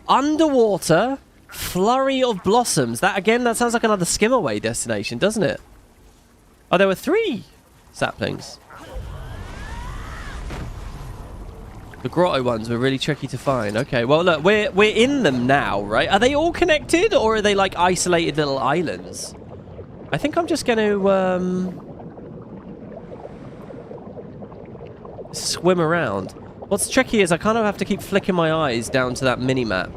Speaker 1: Underwater flurry of blossoms. That again, that sounds like another Skimmer destination, doesn't it? Oh, there were 3 saplings. The grotto ones were really tricky to find. Okay, well look, we're in them now, right? Are they all connected, or are they like isolated little islands? I think I'm just going to swim around. What's tricky is I kind of have to keep flicking my eyes down to that mini-map.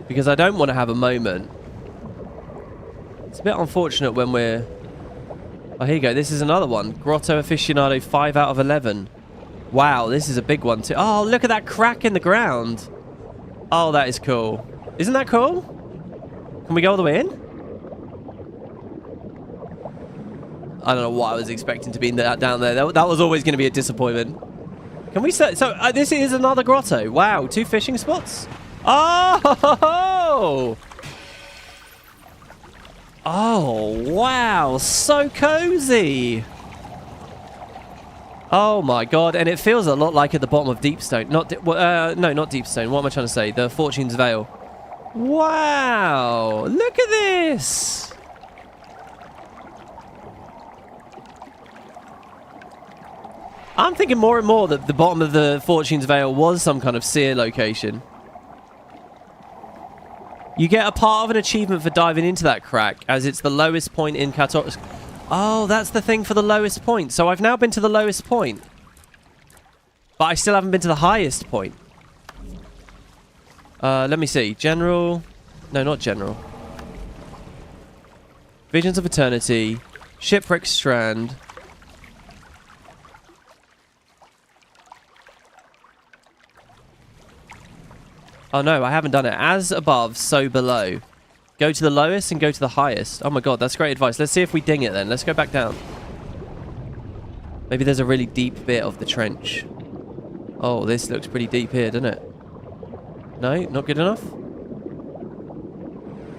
Speaker 1: Because I don't want to have a moment. It's a bit unfortunate when we're... Oh, here you go. This is another one. Grotto Aficionado 5 out of 11. Wow, this is a big one too. Oh, look at that crack in the ground. Oh, that is cool. Isn't that cool? Can we go all the way in? I don't know what I was expecting to be down there. That was always going to be a disappointment. Can we set... So, this is another grotto. Wow, 2 fishing spots. Oh! Oh, wow. So cozy. Oh, my God. And it feels a lot like at the bottom of Deepstone. No, not Deepstone. What am I trying to say? The Fortune's Veil. Wow. Look at this. I'm thinking more and more that the bottom of the Fortune's Veil was some kind of seer location. You get a part of an achievement for diving into that crack, as it's the lowest point in Kator... Oh, that's the thing for the lowest point. So I've now been to the lowest point. But I still haven't been to the highest point. Let me see. General... No, not general. Visions of Eternity. Shipwreck Strand. Oh no, I haven't done it. As above, so below. Go to the lowest and go to the highest. Oh my god, that's great advice. Let's see if we ding it then. Let's go back down. Maybe there's a really deep bit of the trench. Oh, this looks pretty deep here, doesn't it? No, not good enough?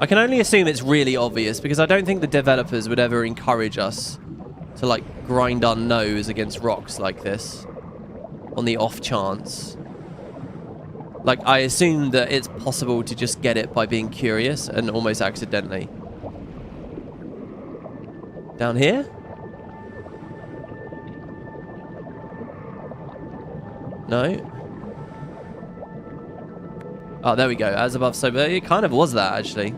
Speaker 1: I can only assume it's really obvious, because I don't think the developers would ever encourage us to, like, grind our nose against rocks like this. On the off chance. Like, I assume that it's possible to just get it by being curious and almost accidentally. Down here? No? Oh, there we go. As above, so below. It kind of was that, actually.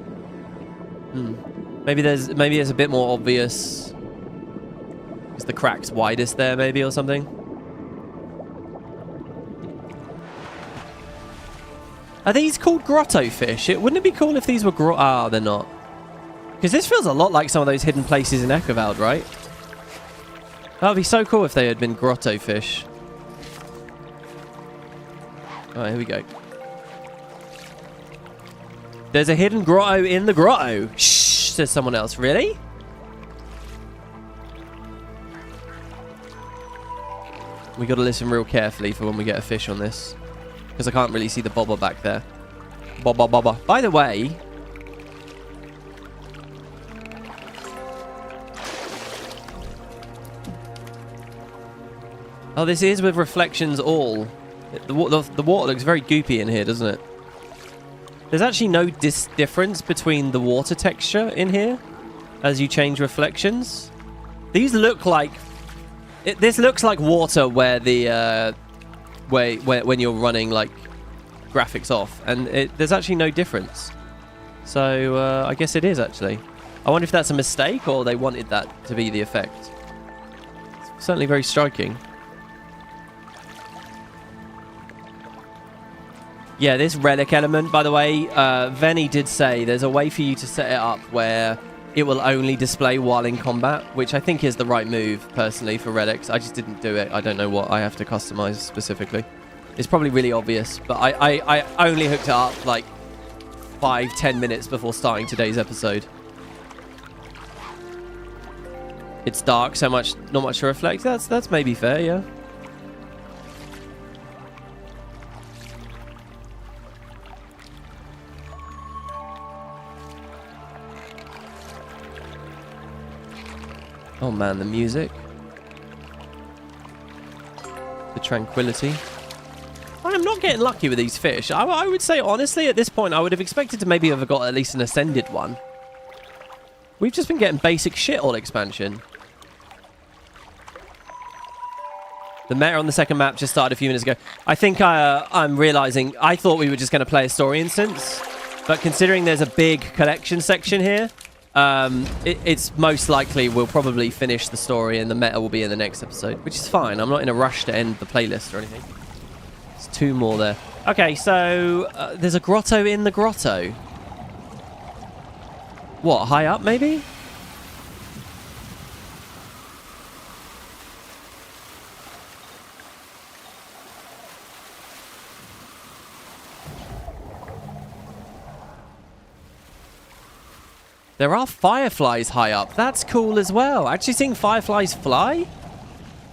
Speaker 1: Maybe it's a bit more obvious. Is the crack's widest there, maybe, or something? Are these called grotto fish? Wouldn't it be cool if these were Ah, they're not. Because this feels a lot like some of those hidden places in Echovald, right? That would be so cool if they had been grotto fish. Alright, here we go. There's a hidden grotto in the grotto. Shh, says someone else. Really? We got to listen real carefully for when we get a fish on this. Because I can't really see the bobber back there. Bobber. By the way... Oh, this is with reflections all. The water looks very goopy in here, doesn't it? There's actually no difference between the water texture in here as you change reflections. These look like... This looks like water where the... when you're running like graphics off, and there's actually no difference. So I guess it is actually. I wonder if that's a mistake or they wanted that to be the effect. It's certainly very striking. Yeah, this relic element, by the way, Venny did say there's a way for you to set it up where it will only display while in combat, which I think is the right move, personally, for relics. I just didn't do it. I don't know what I have to customize specifically. It's probably really obvious, but I only hooked it up like 5-10 minutes before starting today's episode. It's dark, so not much to reflect. That's maybe fair, yeah. Oh man, the music. The tranquility. I'm not getting lucky with these fish. I would say, honestly, at this point, I would have expected to maybe have got at least an ascended one. We've just been getting basic shit all expansion. The meta on the second map just started a few minutes ago. I think I'm realizing I thought we were just going to play a story instance, but considering there's a big collection section here, it's most likely we'll probably finish the story and the meta will be in the next episode, which is fine. I'm not in a rush to end the playlist or anything. There's 2 more there. Okay, so there's a grotto in the grotto. What, high up maybe? There are fireflies high up. That's cool as well. Actually seeing fireflies fly?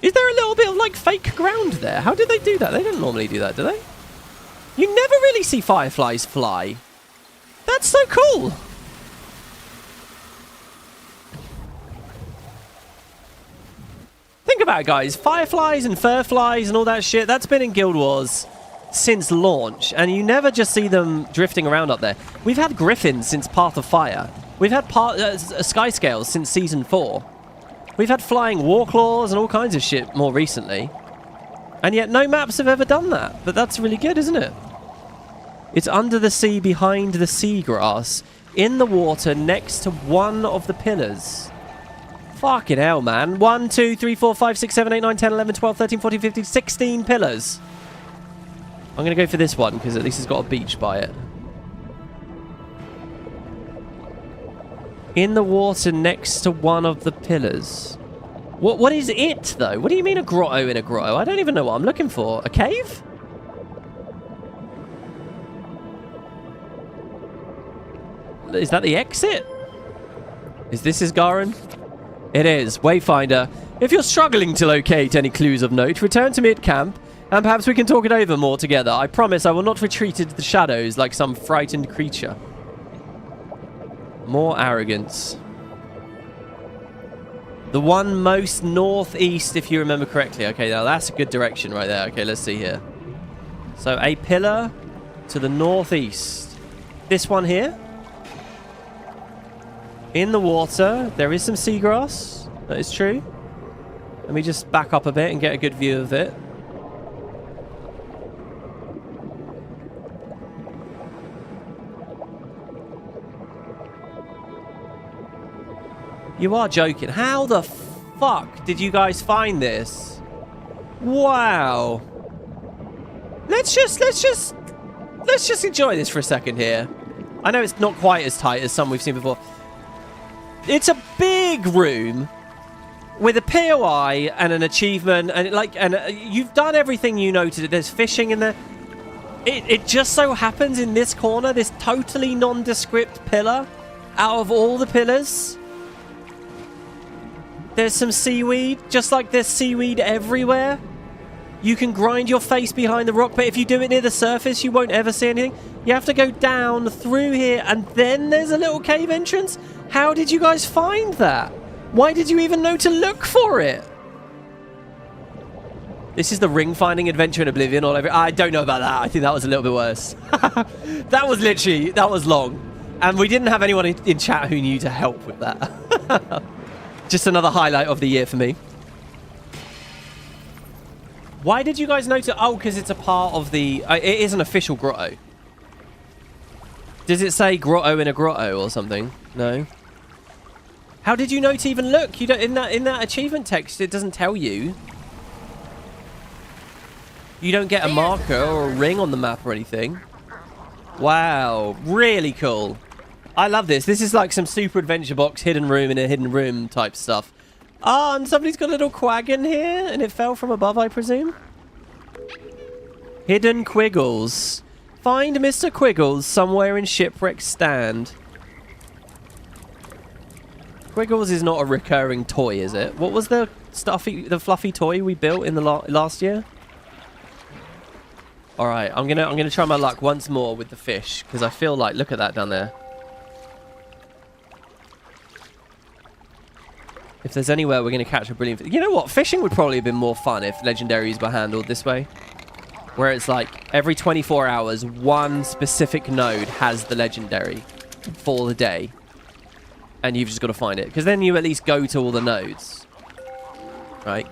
Speaker 1: Is there a little bit of, like, fake ground there? How do they do that? They don't normally do that, do they? You never really see fireflies fly. That's so cool. Think about it, guys. Fireflies and furflies and all that shit, that's been in Guild Wars since launch. And you never just see them drifting around up there. We've had griffins since Path of Fire. We've had sky scales since Season 4. We've had flying warclaws and all kinds of shit more recently. And yet no maps have ever done that. But that's really good, isn't it? It's under the sea, behind the seagrass, in the water, next to one of the pillars. Fucking hell, man. 1, 2, 3, 4, 5, 6, 7, 8, 9, 10, 11, 12, 13, 14, 15, 16 pillars. I'm going to go for this one, because at least it's got a beach by it. In the water next to one of the pillars. What is it, though? What do you mean a grotto in a grotto? I don't even know what I'm looking for. A cave? Is that the exit? Is this Isgarin? It is. Wayfinder. If you're struggling to locate any clues of note, return to mid-camp, and perhaps we can talk it over more together. I promise I will not retreat into the shadows like some frightened creature. More arrogance. The one most northeast, if you remember correctly. Okay, now that's a good direction right there. Okay, let's see here. So a pillar to the northeast. This one here. In the water, there is some seagrass. That is true. Let me just back up a bit and get a good view of it. You are joking. How the fuck did you guys find this? Wow. Let's just enjoy this for a second here. I know it's not quite as tight as some we've seen before. It's a big room with a POI and an achievement, and you've done everything you know to do. There's fishing in there. It just so happens in this corner, this totally nondescript pillar, out of all the pillars, there's some seaweed, just like there's seaweed everywhere. You can grind your face behind the rock, but if you do it near the surface, you won't ever see anything. You have to go down through here, and then there's a little cave entrance. How did you guys find that? Why did you even know to look for it? This is the ring finding adventure in Oblivion all over. I don't know about that. I think that was a little bit worse. That was long. And we didn't have anyone in chat who knew to help with that. Just another highlight of the year for me. Why did you guys know to... Oh, because it's a part of the... it is an official grotto. Does it say grotto in a grotto or something? No? How did you know to even look? You don't in that achievement text. It doesn't tell you. You don't get a marker or a ring on the map or anything. Wow, really cool. I love this. This is like some Super Adventure Box hidden room in a hidden room type stuff. Ah, and somebody's got a little quag in here, and it fell from above, I presume. Hidden Quiggles. Find Mr. Quiggles somewhere in Shipwreck Stand. Quiggles is not a recurring toy, is it? What was the fluffy toy we built in the last year? All right, I'm gonna try my luck once more with the fish because I feel like look at that down there. If there's anywhere we're gonna catch a brilliant, you know what? Fishing would probably have been more fun if legendaries were handled this way, where it's like every 24 hours, one specific node has the legendary for the day, and you've just got to find it because then you at least go to all the nodes, right?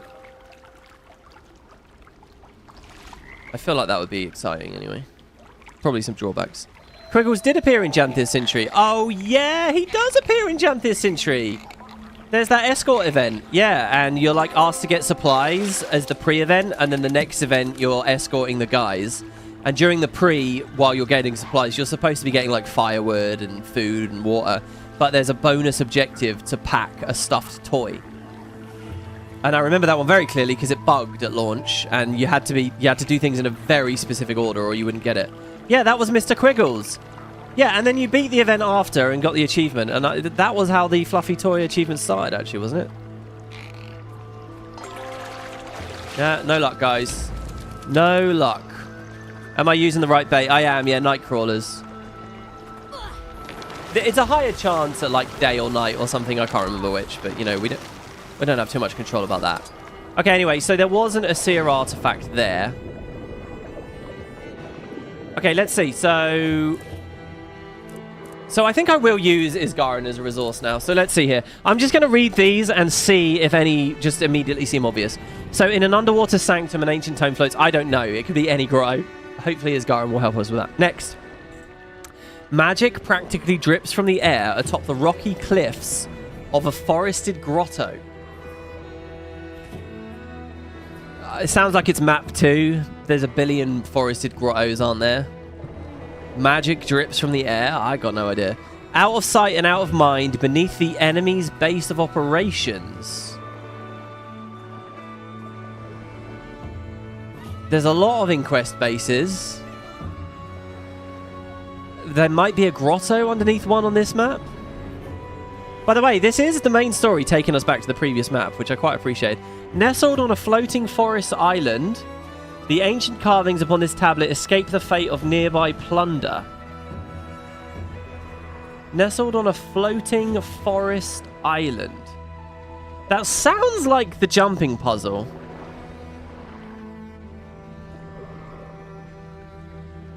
Speaker 1: I feel like that would be exciting anyway. Probably some drawbacks. Quiggles did appear in Janthir's Century. Oh, yeah, he does appear in Janthir's Century. There's that escort event. Yeah, and you're like asked to get supplies as the pre-event, and then the next event you're escorting the guys. And during the pre, while you're getting supplies, you're supposed to be getting like firewood and food and water. But there's a bonus objective to pack a stuffed toy. And I remember that one very clearly because it bugged at launch, and you had to do things in a very specific order or you wouldn't get it. Yeah, that was Mr. Quiggles. Yeah, and then you beat the event after and got the achievement, and that was how the fluffy toy achievement started, actually, wasn't it? Yeah, no luck, guys. No luck. Am I using the right bait? I am, yeah, night crawlers. It's a higher chance at like day or night or something. I can't remember which, but you know, we don't have too much control about that. Okay, anyway, so there wasn't a seer artifact there. Okay, let's see. So I think I will use Isgarin as a resource now. So let's see here. I'm just going to read these and see if any just immediately seem obvious. So in an underwater sanctum, an ancient tome floats. I don't know. It could be any grotto. Hopefully Isgarin will help us with that. Next. Magic practically drips from the air atop the rocky cliffs of a forested grotto. It sounds like it's map 2. There's a billion forested grottos, aren't there? Magic drips from the air? I got no idea. Out of sight and out of mind beneath the enemy's base of operations. There's a lot of Inquest bases. There might be a grotto underneath one on this map. By the way, this is the main story taking us back to the previous map, which I quite appreciate. Nestled on a floating forest island, the ancient carvings upon this tablet escape the fate of nearby plunder. Nestled on a floating forest island. That sounds like the jumping puzzle.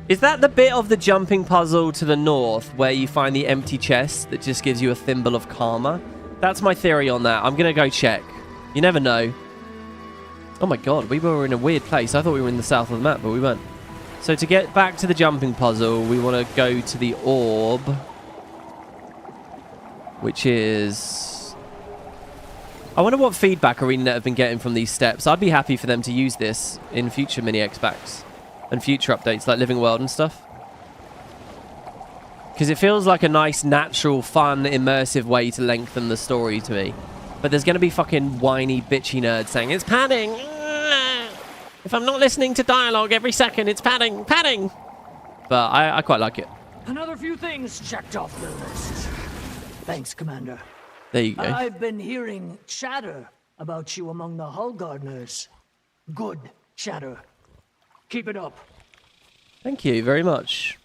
Speaker 1: Is that the bit of the jumping puzzle to the north where you find the empty chest that just gives you a thimble of karma? That's my theory on that. I'm going to go check. You never know. Oh my god, we were in a weird place. I thought we were in the south of the map, but we weren't. So to get back to the jumping puzzle, we want to go to the orb, which is... I wonder what feedback Arenanet have been getting from these steps. I'd be happy for them to use this in future mini-X packs and future updates like Living World and stuff. Because it feels like a nice, natural, fun, immersive way to lengthen the story to me. But there's going to be fucking whiny, bitchy nerds saying, it's padding! If I'm not listening to dialogue every second, it's padding! Padding! But I quite like it.
Speaker 11: Another few things checked off the list. Thanks, Commander.
Speaker 1: There you go.
Speaker 11: I've been hearing chatter about you among the Hull Gardeners. Good chatter. Keep it up.
Speaker 1: Thank you very much.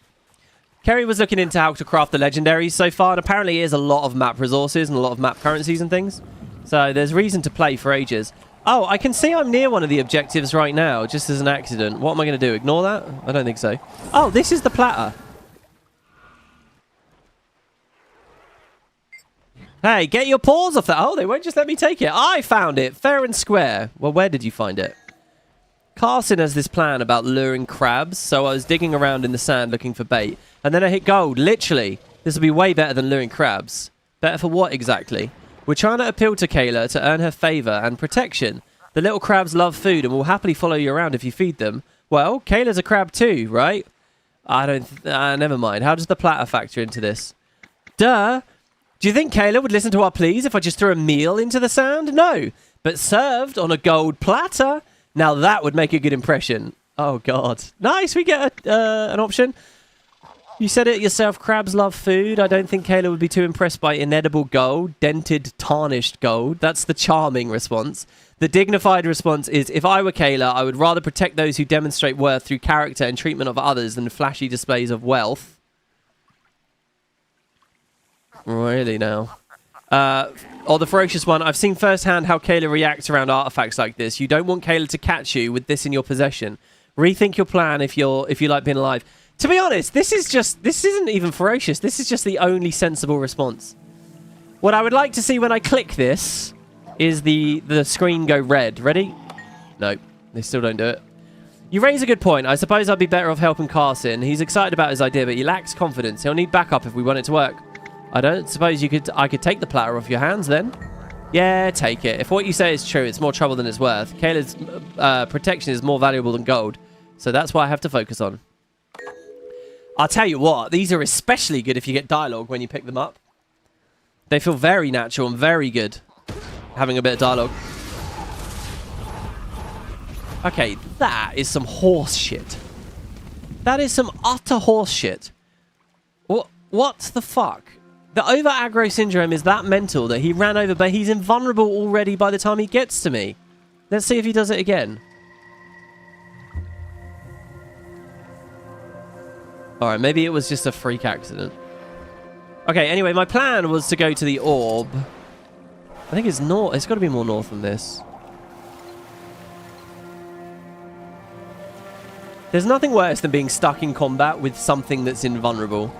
Speaker 1: Kerry was looking into how to craft the legendaries so far, and apparently is a lot of map resources and a lot of map currencies and things. So there's reason to play for ages. Oh, I can see I'm near one of the objectives right now, just as an accident. What am I going to do? Ignore that? I don't think so. Oh, this is the platter. Hey, get your paws off that. Oh, they won't just let me take it. I found it, fair and square. Well, where did you find it? Carson has this plan about luring crabs, so I was digging around in the sand looking for bait, and then I hit gold, literally. This will be way better than luring crabs. Better for what exactly? We're trying to appeal to Kayla to earn her favor and protection. The little crabs love food and will happily follow you around if you feed them. Well, Kayla's a crab too, right? Never mind. How does the platter factor into this? Duh. Do you think Kayla would listen to our pleas if I just threw a meal into the sand? No. But served on a gold platter? Now that would make a good impression. Oh, God. Nice, we get an option. You said it yourself, crabs love food. I don't think Kayla would be too impressed by inedible gold, dented, tarnished gold. That's the charming response. The dignified response is, if I were Kayla, I would rather protect those who demonstrate worth through character and treatment of others than flashy displays of wealth. Really now? Or the ferocious one, I've seen firsthand how Kayla reacts around artifacts like this. You don't want Kayla to catch you with this in your possession. Rethink your plan if you like being alive. To be honest, this isn't even ferocious. This is just the only sensible response. What I would like to see when I click this is the screen go red. Ready? No, they still don't do it. You raise a good point. I suppose I'd be better off helping Carson. He's excited about his idea, but he lacks confidence. He'll need backup if we want it to work. I don't suppose I could take the platter off your hands then? Yeah, take it. If what you say is true, it's more trouble than it's worth. Kayla's protection is more valuable than gold. So that's what I have to focus on. I'll tell you what, these are especially good if you get dialogue when you pick them up. They feel very natural and very good having a bit of dialogue. Okay, that is some horse shit. That is some utter horse shit. What the fuck? The over-aggro syndrome is that mental that he ran over, but he's invulnerable already by the time he gets to me. Let's see if he does it again. Alright, maybe it was just a freak accident. Okay, anyway, my plan was to go to the orb. I think it's north. It's got to be more north than this. There's nothing worse than being stuck in combat with something that's invulnerable.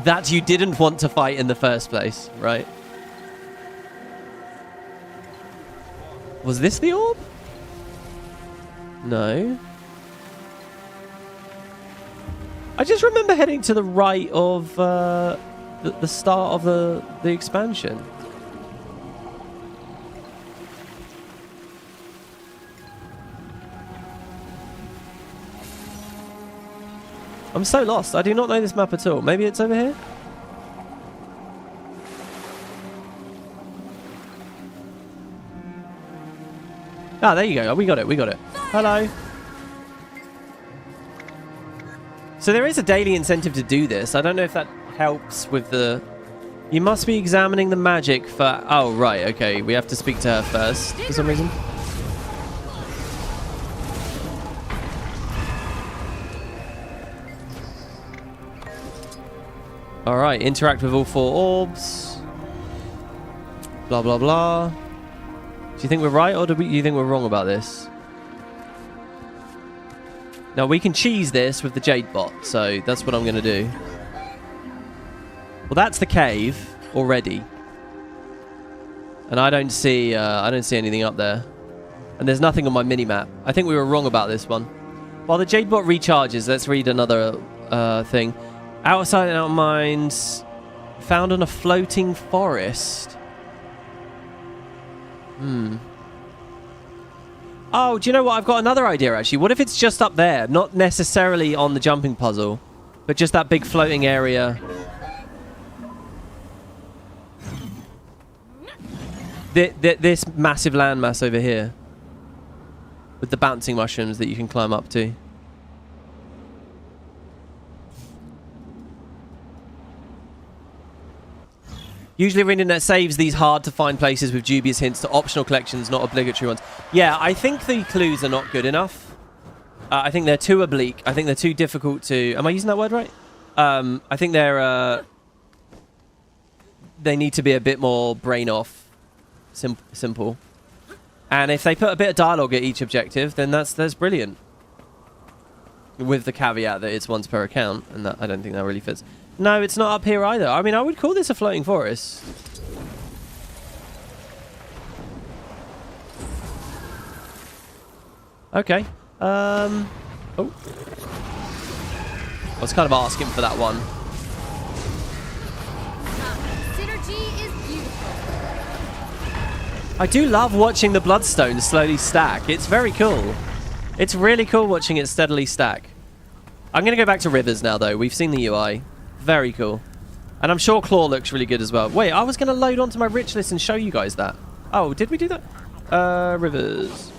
Speaker 1: That you didn't want to fight in the first place, right? Was this the orb? No. I just remember heading to the right of the start of the expansion. I'm so lost. I do not know this map at all. Maybe it's over here? Ah, there you go. We got it. We got it. Hello. So there is a daily incentive to do this. I don't know if that helps with the... You must be examining the magic for... Oh, right. Okay. We have to speak to her first for some reason. Alright. Interact with all 4 orbs. Blah, blah, blah. Do you think we're right or do you think we're wrong about this? Now, we can cheese this with the Jade bot, so that's what I'm going to do. Well, that's the cave already. And I don't see anything up there. And there's nothing on my mini-map. I think we were wrong about this one. While the Jade bot recharges, let's read another thing. Outside and out mines found on a floating forest. Oh, do you know what? I've got another idea, actually. What if it's just up there? Not necessarily on the jumping puzzle, but just that big floating area. This massive landmass over here. With the bouncing mushrooms that you can climb up to. Usually Arenanet saves these hard-to-find places with dubious hints to optional collections, not obligatory ones. Yeah, I think the clues are not good enough. I think they're too oblique. I think they're too difficult to... Am I using that word right? I think they're... They need to be a bit more brain-off. Simple. And if they put a bit of dialogue at each objective, then that's brilliant. With the caveat that it's once per account, and that I don't think that really fits. No, it's not up here either. I mean, I would call this a floating forest. Okay. Oh. I was kind of asking for that one.
Speaker 6: Synergy is beautiful.
Speaker 1: I do love watching the bloodstones slowly stack. It's very cool. It's really cool watching it steadily stack. I'm going to go back to rivers now, though. We've seen the UI. Very cool. And I'm sure Claw looks really good as well. Wait, I was going to load onto my rich list and show you guys that. Oh, did we do that? Rivers.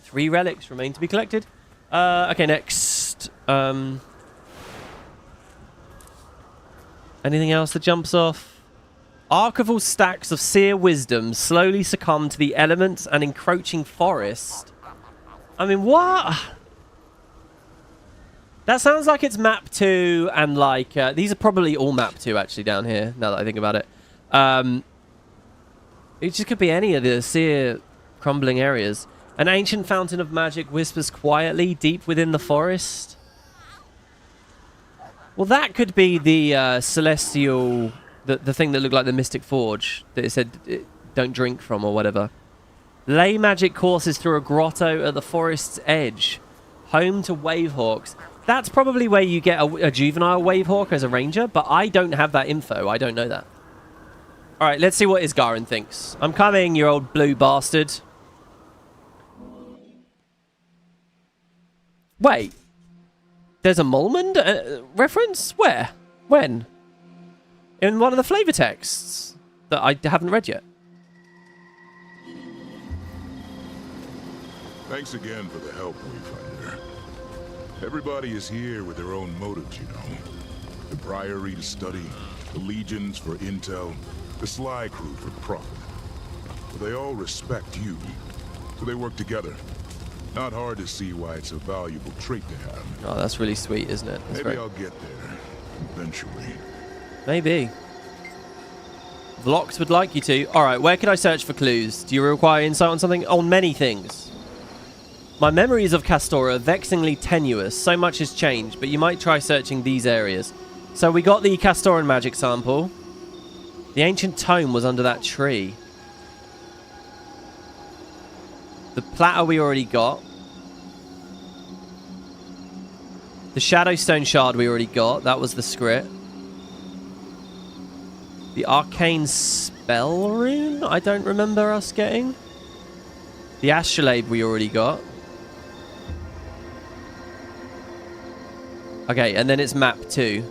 Speaker 1: 3 relics remain to be collected. Okay, next. Anything else that jumps off? Archival stacks of seer wisdom slowly succumb to the elements and encroaching forest. I mean, what? That sounds like it's map 2 and like... these are probably all map 2 actually down here, now that I think about it. It just could be any of the seer crumbling areas. An ancient fountain of magic whispers quietly deep within the forest. Well, that could be the celestial... The thing that looked like the Mystic Forge that it said don't drink from or whatever. Lay magic courses through a grotto at the forest's edge. Home to Wavehawks. That's probably where you get a juvenile Wavehawk as a ranger, but I don't have that info. I don't know that. Alright, let's see what Isgarin thinks. I'm coming, you old blue bastard. Wait. There's a Molmond reference? Where? When? In one of the flavor texts that I haven't read yet.
Speaker 12: Thanks again for the help, Wayfinder. Everybody is here with their own motives, you know. The Priory to study, the Legions for intel, the Sly Crew for profit. But they all respect you, so they work together. Not hard to see why it's a valuable trait to have.
Speaker 1: Oh, that's really sweet, isn't it? That's
Speaker 12: Maybe I'll get there, eventually.
Speaker 1: Maybe. Vlox would like you to. Alright, where can I search for clues? Do you require insight on something? On many things. My memories of Castora are vexingly tenuous. So much has changed, but you might try searching these areas. So we got the Castoran magic sample. The ancient tome was under that tree. The platter we already got. The Shadowstone shard we already got. That was the script. The arcane spell rune? I don't remember us getting. The astrolabe we already got. Okay, and then it's map 2.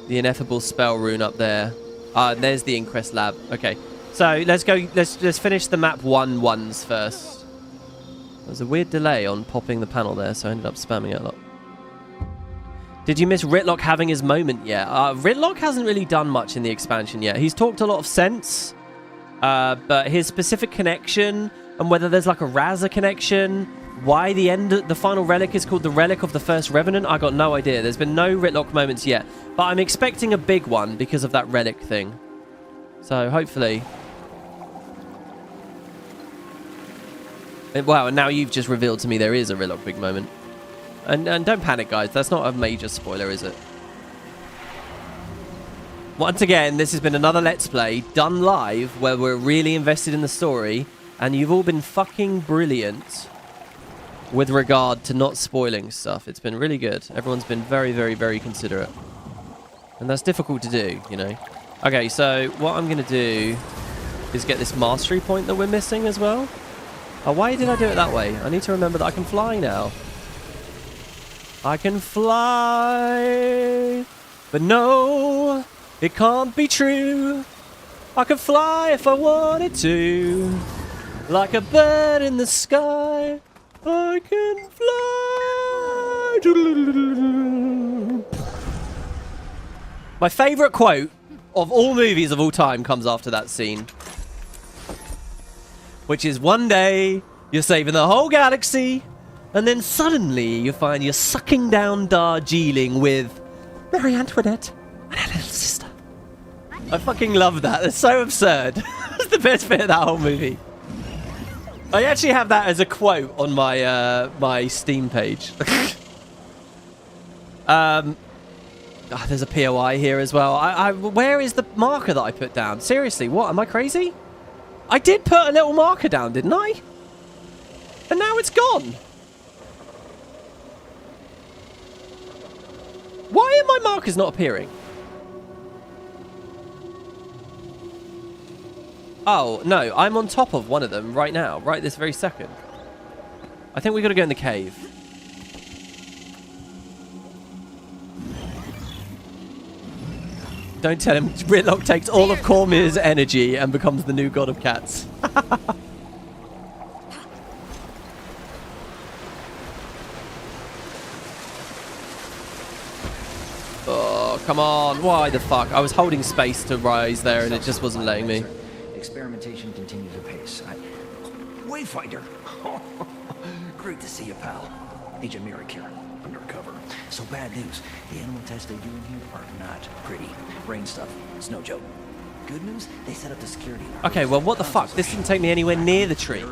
Speaker 1: The ineffable spell rune up there. There's the Inquest lab. Okay. So let's go. Let's finish the map 1 ones first. There's a weird delay on popping the panel there, so I ended up spamming it a lot. Did you miss Ritlock having his moment yet? Ritlock hasn't really done much in the expansion yet. He's talked a lot of sense, but his specific connection and whether there's like a Raza connection, why the final relic is called the Relic of the First Revenant, I got no idea. There's been no Ritlock moments yet, but I'm expecting a big one because of that relic thing. So hopefully. Wow, and now you've just revealed to me there is a Ritlock big moment. And don't panic, guys. That's not a major spoiler, is it? Once again, this has been another Let's Play done live where we're really invested in the story, and you've all been fucking brilliant with regard to not spoiling stuff. It's been really good. Everyone's been very, very, very considerate. And that's difficult to do, you know. Okay, so what I'm going to do is get this mastery point that we're missing as well. Oh, why did I do it that way? I need to remember that I can fly now. I can fly, but no, it can't be true. I could fly if I wanted to, like a bird in the sky. I can fly. My favorite quote of all movies of all time comes after that scene, which is, one day you're saving the whole galaxy, and then suddenly you find you're sucking down Darjeeling with Marie Antoinette and her little sister. I fucking love that. It's so absurd. It's the best bit of that whole movie. I actually have that as a quote on my my Steam page. There's a POI here as well. Where is the marker that I put down? Seriously, what? Am I crazy? I did put a little marker down, didn't I? And now it's gone. Why are my markers not appearing? Oh, no, I'm on top of one of them right now, right this very second. I think we got to go in the cave. Don't tell him Relic takes all of Cormier's energy and becomes the new god of cats. Oh, come on. Why the fuck? I was holding space to rise there and it just wasn't letting me.
Speaker 13: Experimentation continues apace. Wayfinder! Great to see you, pal. Agent Merrick here, undercover. So bad news. The animal tests they do in here are not pretty. Brain stuff. It's no joke. Good news, they set up the security.
Speaker 1: Okay, well, what the fuck? This didn't take me anywhere near the tree.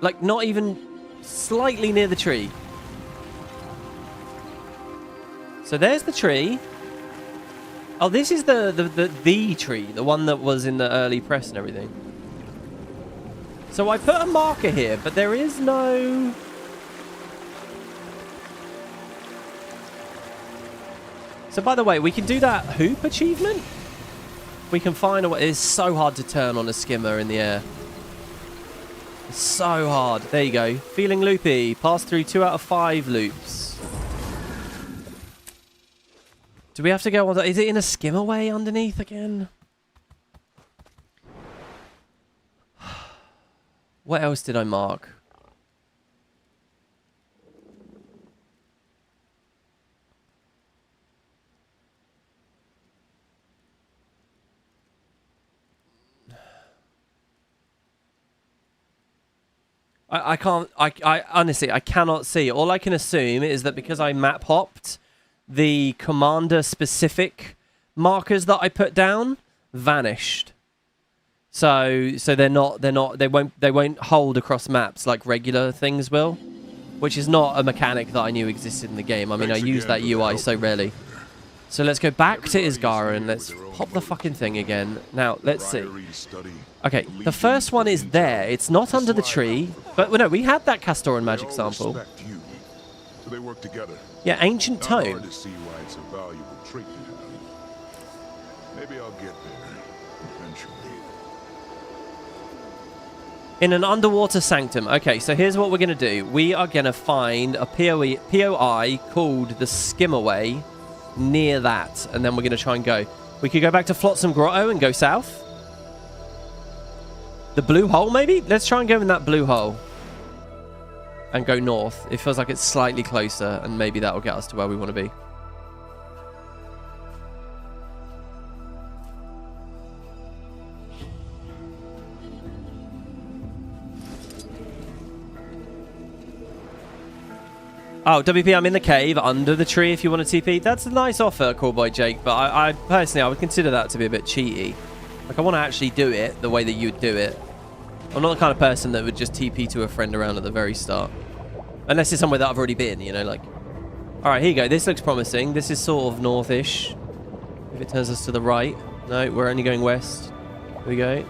Speaker 1: Like, not even slightly near the tree. So there's the tree. Oh, this is the tree, the one that was in the early press and everything. So I put a marker here, but there is no... So by the way, we can do that hoop achievement. We can find a way. It's so hard to turn on a skimmer in the air. It's so hard. There you go. Feeling loopy. Pass through 2 out of 5 loops. Do we have to go on? Is it in a skimmer way underneath again? What else did I mark? I can't, I honestly, I cannot see. All I can assume is that because I map hopped, the commander specific markers that I put down vanished. So they won't hold across maps like regular things will, which is not a mechanic that I knew existed in the game. I mean, I use that UI so rarely. So let's go back to Isgara and let's pop the fucking thing again. Now, let's see. Okay, the first one is there. It's not under the tree. But, well, no, we had that Castoran magic sample.
Speaker 12: So they work together.
Speaker 1: Yeah, Ancient Tome.
Speaker 12: Hard to see why it's a valuable trait to have. Maybe I'll get there eventually.
Speaker 1: In an underwater sanctum. Okay, so here's what we're going to do. We are going to find a POI called the Skimmerway near that, and then we're going to try and go. We could go back to Flotsam Grotto and go south. The blue hole, maybe? Let's try and go in that blue hole and go north. It feels like it's slightly closer, and maybe that will get us to where we want to be. Oh, WP, I'm in the cave under the tree if you want to TP. That's a nice offer, Call Boy Jake, but I personally, I would consider that to be a bit cheaty. Like, I want to actually do it the way that you would do it. I'm not the kind of person that would just TP to a friend around at the very start. Unless it's somewhere that I've already been, you know, like... Alright, here you go. This looks promising. This is sort of northish. If it turns us to the right. No, we're only going west. Here we go.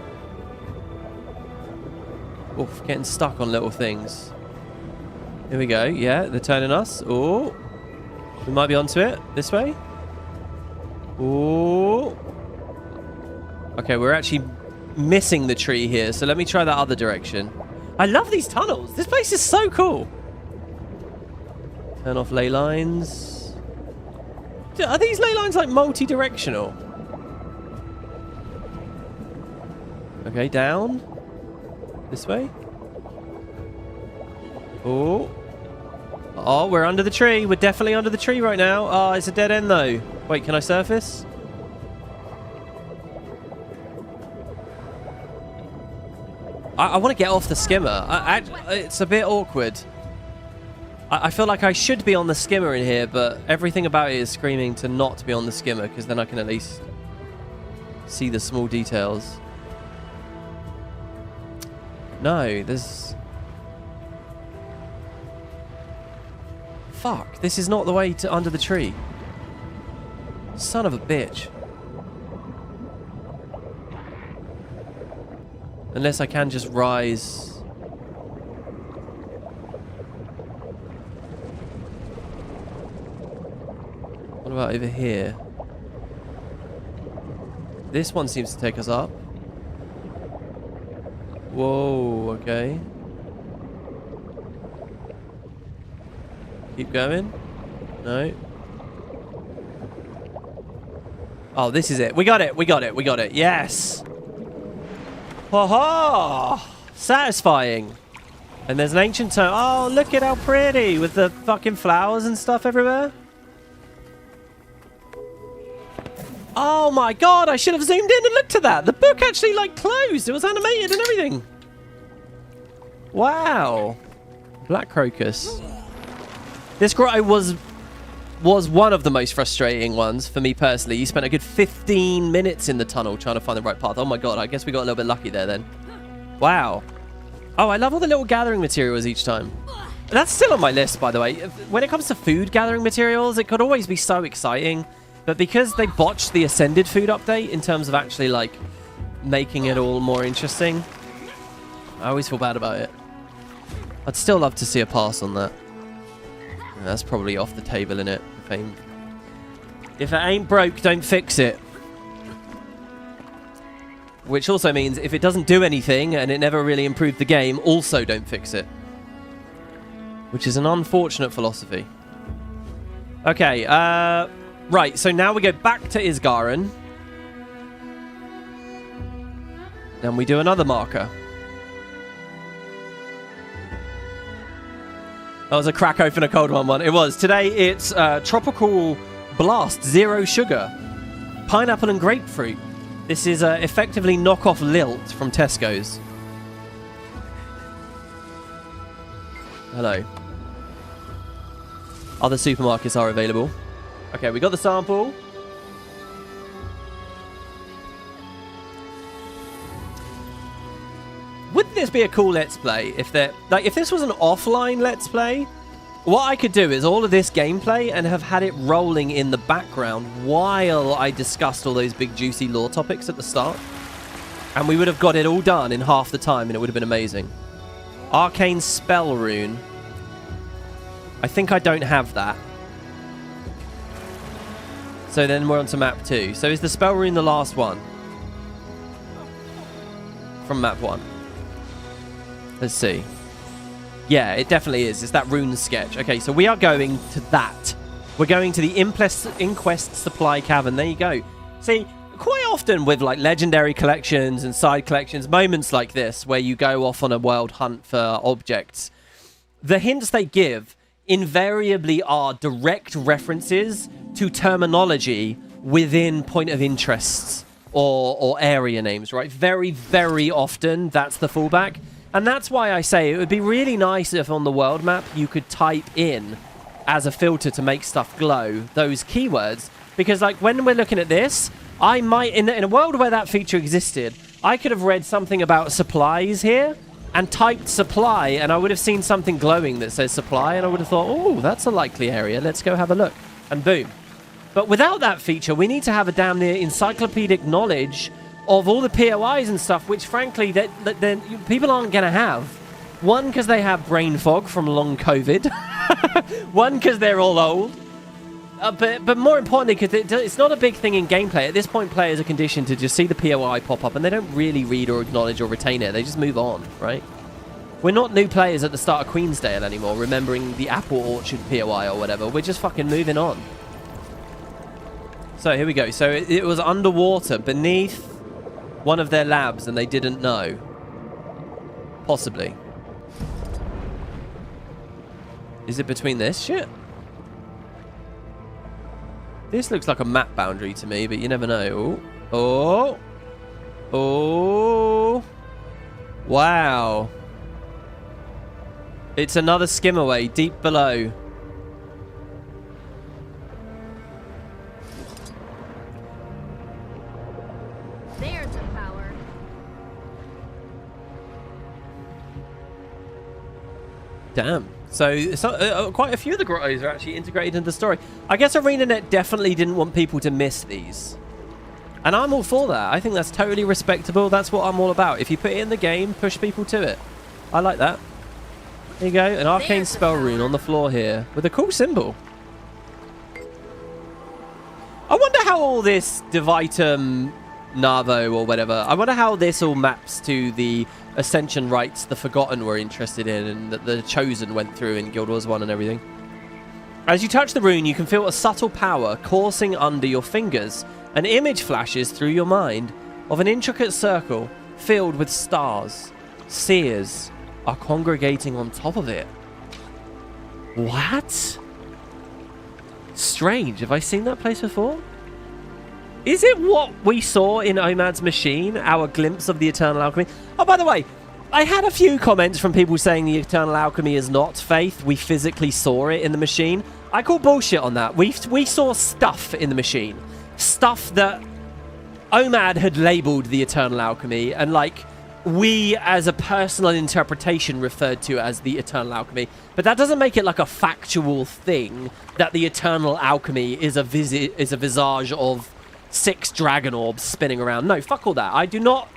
Speaker 1: Oof, getting stuck on little things. Here we go. Yeah, they're turning us. Oh, we might be onto it. This way. Oh. Okay, we're actually missing the tree here, so let me try that other direction. I love these tunnels. This place is so cool. Turn off ley lines. Are these ley lines like multi-directional? Okay, down. This way. Oh. Oh, we're under the tree. We're definitely under the tree right now. Oh, it's a dead end though. Wait, can I surface? I want to get off the skimmer. It's a bit awkward. I feel like I should be on the skimmer in here, but everything about it is screaming to not be on the skimmer, because then I can at least see the small details. No, there's... Fuck, this is not the way to under the tree. Son of a bitch. Unless I can just rise. What about over here? This one seems to take us up. Whoa, okay. Keep going. No. Oh, this is it. We got it. We got it. We got it. Yes. Ha-ha! Satisfying. And there's an ancient tome. Oh, look at how pretty with the fucking flowers and stuff everywhere. Oh my god, I should have zoomed in and looked at that. The book actually, like, closed. It was animated and everything. Wow. Black crocus. This grotto was one of the most frustrating ones for me personally. You spent a good 15 minutes in the tunnel trying to find the right path. Oh my god, I guess we got a little bit lucky there then. Wow. Oh, I love all the little gathering materials each time. That's still on my list, by the way. When it comes to food gathering materials, it could always be so exciting. But because they botched the Ascended food update in terms of actually, like, making it all more interesting, I always feel bad about it. I'd still love to see a pass on that. That's probably off the table, innit? If it ain't broke, don't fix it. Which also means if it doesn't do anything and it never really improved the game, also don't fix it. Which is an unfortunate philosophy. Okay, right, so now we go back to Isgaren. And we do another marker. That was a crack open a cold one. It was. Today it's Tropical Blast, 0 sugar. Pineapple and grapefruit. This is effectively knockoff Lilt from Tesco's. Hello. Other supermarkets are available. Okay, we got the sample. Wouldn't this be a cool Let's Play if this was an offline Let's Play? What I could do is all of this gameplay and have had it rolling in the background while I discussed all those big juicy lore topics at the start. And we would have got it all done in half the time and it would have been amazing. Arcane Spell Rune. I think I don't have that. So then we're on to map 2. So is the Spell Rune the last one? From map 1. Let's see. Yeah, it definitely is. It's that rune sketch. Okay, so we are going to that. We're going to the Inquest Supply Cavern. There you go. See, quite often with like legendary collections and side collections, moments like this where you go off on a wild hunt for objects, the hints they give invariably are direct references to terminology within point of interests or area names, right? Very, very often that's the fallback. And that's why I say it would be really nice if on the world map you could type in as a filter to make stuff glow those keywords. Because like when we're looking at this, I might, in a world where that feature existed, I could have read something about supplies here and typed supply and I would have seen something glowing that says supply and I would have thought, oh, that's a likely area. Let's go have a look. And boom. But without that feature, we need to have a damn near encyclopedic knowledge of all the POIs and stuff, which frankly that people aren't going to have. One, because they have brain fog from long COVID. One, because they're all old. But more importantly, because it's not a big thing in gameplay. At this point, players are conditioned to just see the POI pop up, and they don't really read or acknowledge or retain it. They just move on, right? We're not new players at the start of Queensdale anymore, remembering the Apple Orchard POI or whatever. We're just fucking moving on. So here we go. So it was underwater, beneath one of their labs, and they didn't know. Possibly. Is it between this shit? This looks like a map boundary to me, but you never know. Oh. Oh. Wow. It's another skimmerway deep below.
Speaker 6: There's the power.
Speaker 1: Damn. So quite a few of the grottos are actually integrated into the story. I guess Arenanet definitely didn't want people to miss these. And I'm all for that. I think that's totally respectable. That's what I'm all about. If you put it in the game, push people to it. I like that. There you go. An arcane spell rune on the floor here with a cool symbol. I wonder how all this Divitum Navo or whatever. I wonder how this all maps to the Ascension rites the Forgotten were interested in and that the Chosen went through in Guild Wars 1 and everything. As you touch the rune, you can feel a subtle power coursing under your fingers. An image flashes through your mind of an intricate circle filled with stars. Seers are congregating on top of it. What? Strange. Have I seen that place before? Is it what we saw in Omad's machine? Our glimpse of the Eternal Alchemy? Oh, by the way, I had a few comments from people saying the Eternal Alchemy is not faith. We physically saw it in the machine. I call bullshit on that. We saw stuff in the machine. Stuff that Omad had labeled the Eternal Alchemy, and like we as a personal interpretation referred to as the Eternal Alchemy. But that doesn't make it like a factual thing that the Eternal Alchemy is a visage of 6 dragon orbs spinning around. No, fuck all that. I do not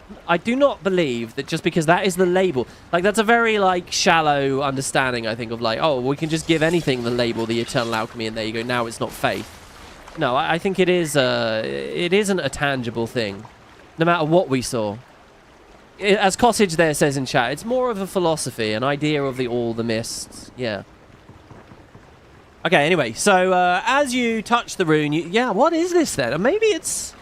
Speaker 1: believe that just because that is the label, like that's a very like shallow understanding, I think, of like, oh, we can just give anything the label the Eternal Alchemy and there you go, now it's not faith. No, I think it isn't a tangible thing, no matter what we saw. As Cottage there says in chat, it's more of a philosophy, an idea of all the mists. Yeah. Okay, anyway, so as you touch the rune, yeah, what is this then? Maybe it's...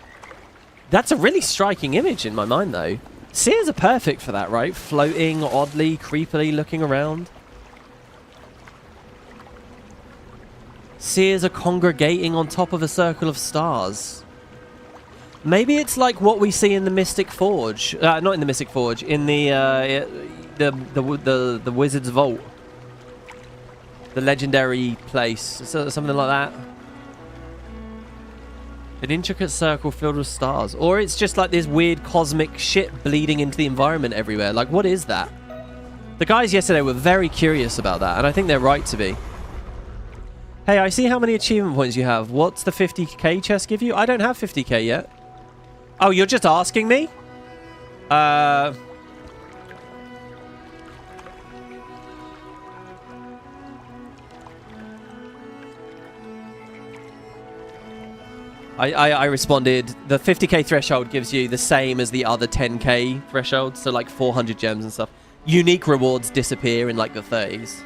Speaker 1: That's a really striking image in my mind, though. Seers are perfect for that, right? Floating, oddly, creepily looking around. Seers are congregating on top of a circle of stars. Maybe it's like what we see in the Mystic Forge. Not in the Mystic Forge, in the Wizard's Vault. The legendary place. Something like that. An intricate circle filled with stars. Or it's just like this weird cosmic shit bleeding into the environment everywhere. Like, what is that? The guys yesterday were very curious about that, and I think they're right to be. Hey, I see how many achievement points you have. What's the 50k chest give you? I don't have 50k yet. Oh, you're just asking me? I responded, the 50k threshold gives you the same as the other 10k threshold, so like 400 gems and stuff. Unique rewards disappear in like the 30s.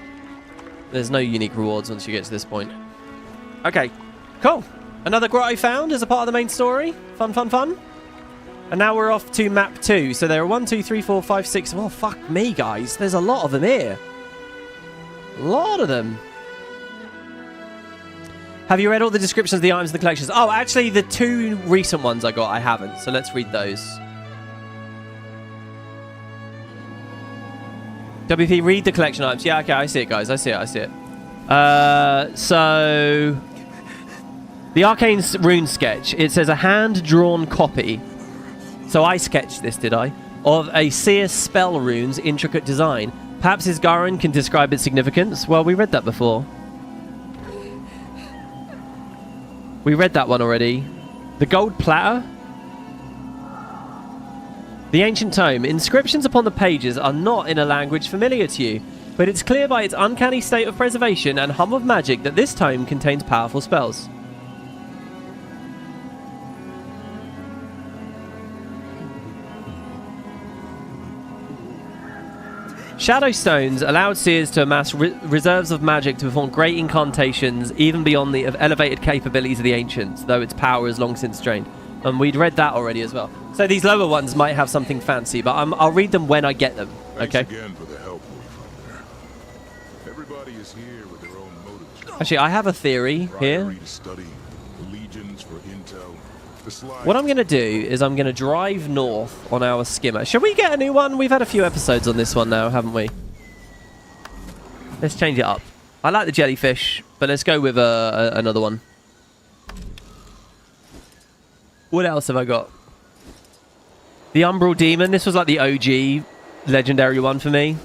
Speaker 1: There's no unique rewards once you get to this point. Okay, cool. Another grotto found as a part of the main story. Fun, fun, fun. And now we're off to map 2. So there are 1, 2, 3, 4, 5, 6. Well, fuck me, guys. There's a lot of them here. A lot of them. Have you read all the descriptions of the items in the collections? Oh, actually, the 2 recent ones I got, I haven't. So let's read those. WP, read the collection items. Yeah, okay, I see it, guys. I see it. So... The Arcane Rune Sketch. It says a hand-drawn copy. So I sketched this, did I? Of a Seer spell rune's intricate design. Perhaps Isgaran can describe its significance? Well, we read that before. We read that one already. The gold platter. The ancient tome. Inscriptions upon the pages are not in a language familiar to you, but it's clear by its uncanny state of preservation and hum of magic that this tome contains powerful spells. Shadow stones allowed seers to amass reserves of magic to perform great incantations even beyond the elevated capabilities of the ancients, though its power is long since drained. And we'd read that already as well. So these lower ones might have something fancy, but I'll read them when I get them. Okay.
Speaker 12: Thanks again for the help, Wayfinder. Everybody is here with their own motives.
Speaker 1: Actually, I have a theory here.
Speaker 12: Study, legions for intel.
Speaker 1: What I'm going to do is I'm going to drive north on our skimmer. Shall we get a new one? We've had a few episodes on this one now, haven't we? Let's change it up. I like the jellyfish, but let's go with another one. What else have I got? The Umbral Demon. This was like the OG legendary one for me.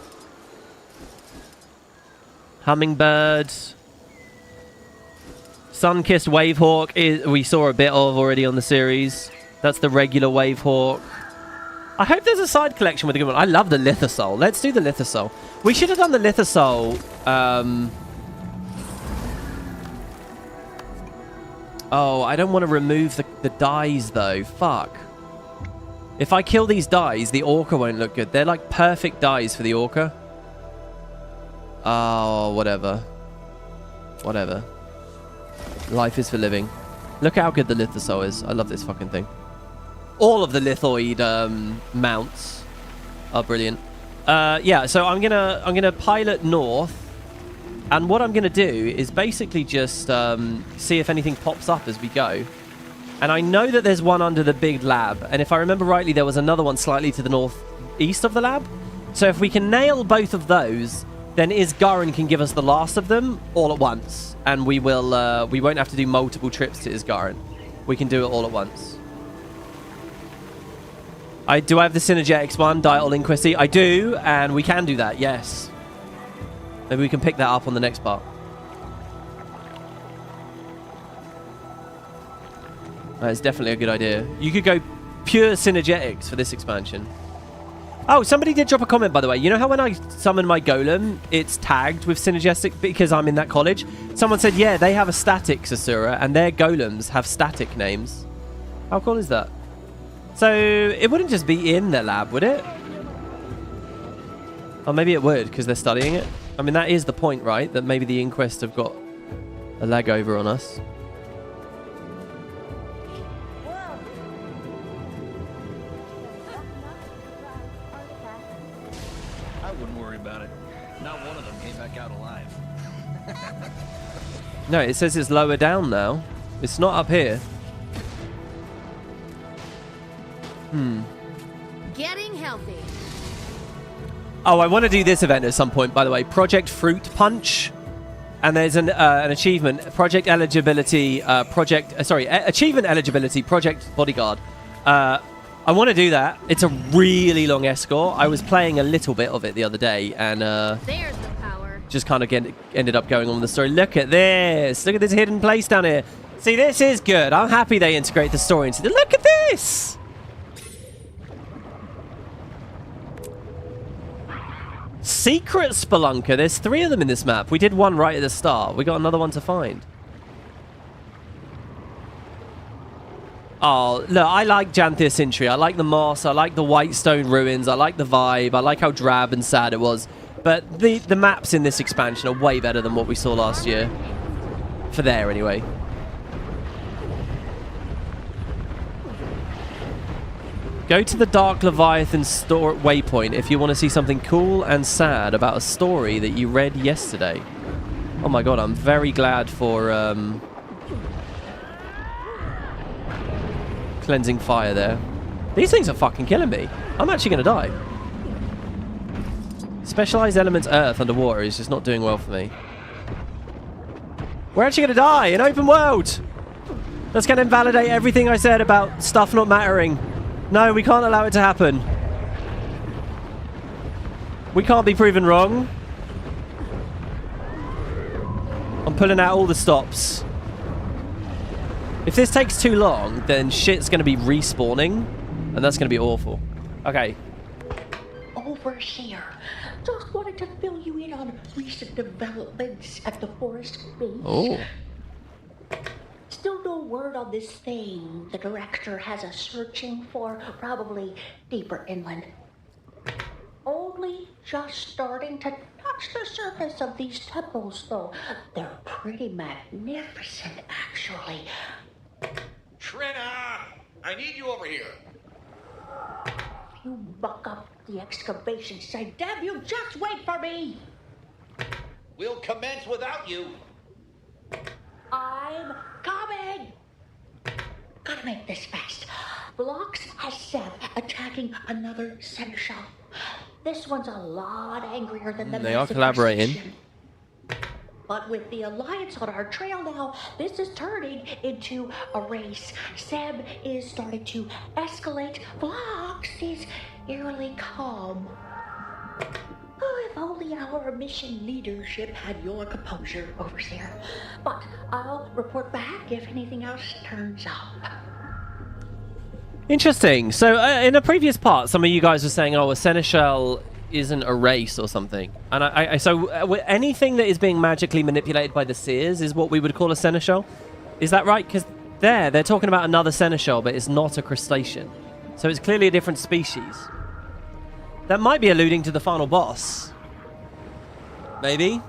Speaker 1: Hummingbird. Sun-Kissed Wavehawk. We saw a bit of already on the series. That's the regular Wavehawk. I hope there's a side collection with a good one. I love the Lithosoul. Let's do the Lithosoul. We should have done the Lithosoul. Oh, I don't want to remove the dyes, though. Fuck. If I kill these dyes, the orca won't look good. They're like perfect dyes for the orca. Oh, whatever. Whatever. Life is for living. Look at how good the Lithosaur is. I love this fucking thing. All of the lithoid mounts are brilliant. Yeah, so I'm gonna pilot north, and what I'm gonna do is basically just see if anything pops up as we go. And I know that there's one under the big lab, and if I remember rightly, there was another one slightly to the northeast of the lab. So if we can nail both of those, then Isgarin can give us the last of them all at once, and we won't have to do multiple trips to Isgarin. We can do it all at once. Do I have the Synergetics one, Dial Inquesty? I do, and we can do that, yes. Maybe we can pick that up on the next part. That's definitely a good idea. You could go pure Synergetics for this expansion. Oh, somebody did drop a comment, by the way. You know how when I summon my golem, it's tagged with Synergetic because I'm in that college? Someone said, yeah, they have a static Sasura, and their golems have static names. How cool is that? So, it wouldn't just be in their lab, would it? Or maybe it would, because they're studying it. I mean, that is the point, right? That maybe the Inquest have got a leg over on us.
Speaker 13: I wouldn't worry about it. Not one of them came back out alive.
Speaker 1: No, it says it's lower down now. It's not up here.
Speaker 6: Getting healthy.
Speaker 1: Oh, I want to do this event at some point, by the way. Project Fruit Punch. And there's an achievement. Project eligibility. Achievement eligibility. Project Bodyguard. I want to do that. It's a really long escort. I was playing a little bit of it the other day, and
Speaker 6: There's the power.
Speaker 1: just kind of ended up going on with the story. Look at this. Look at this hidden place down here. See, this is good. I'm happy they integrate the story into it. Look at this. Secret Spelunker. There's 3 of them in this map. We did one right at the start. We got another one to find. Oh, look, I like Janthia Sintry. I like the moss. I like the Whitestone Ruins. I like the vibe. I like how drab and sad it was. But the maps in this expansion are way better than what we saw last year. For there, anyway. Go to the Dark Leviathan store waypoint if you want to see something cool and sad about a story that you read yesterday. Oh my god, I'm very glad for cleansing fire there. These things are fucking killing me. I'm actually going to die. Specialized Elements Earth underwater is just not doing well for me. We're actually going to die in open world. That's going to invalidate everything I said about stuff not mattering. No, we can't allow it to happen. We can't be proven wrong. I'm pulling out all the stops. If this takes too long, then shit's going to be respawning, and that's going to be awful. Okay.
Speaker 10: Overseer, just wanted to fill you in on recent developments at the forest base.
Speaker 1: Oh.
Speaker 10: Still no word on this thing the director has us searching for, probably deeper inland. Only just starting to touch the surface of these temples, though. They're pretty magnificent, actually.
Speaker 14: Trina! I need you over here.
Speaker 10: If you buck up the excavation site, damn you, just wait for me!
Speaker 14: We'll commence without you.
Speaker 10: I'm coming! Gotta make this fast. Blocks has Seb attacking another seneschal. This one's a lot angrier than the
Speaker 1: They are collaborating.
Speaker 10: But with the Alliance on our trail now, this is turning into a race. Seb is starting to escalate. Blocks is eerily calm. Oh, if only our mission leadership had your composure, Overseer. But I'll report back if anything else turns up.
Speaker 1: Interesting. So in a previous part, some of you guys were saying, oh, a seneschal isn't a race or something. And so anything that is being magically manipulated by the seers is what we would call a seneschal. Is that right? Because they're talking about another seneschal, but it's not a crustacean. So it's clearly a different species. That might be alluding to the final boss. Maybe.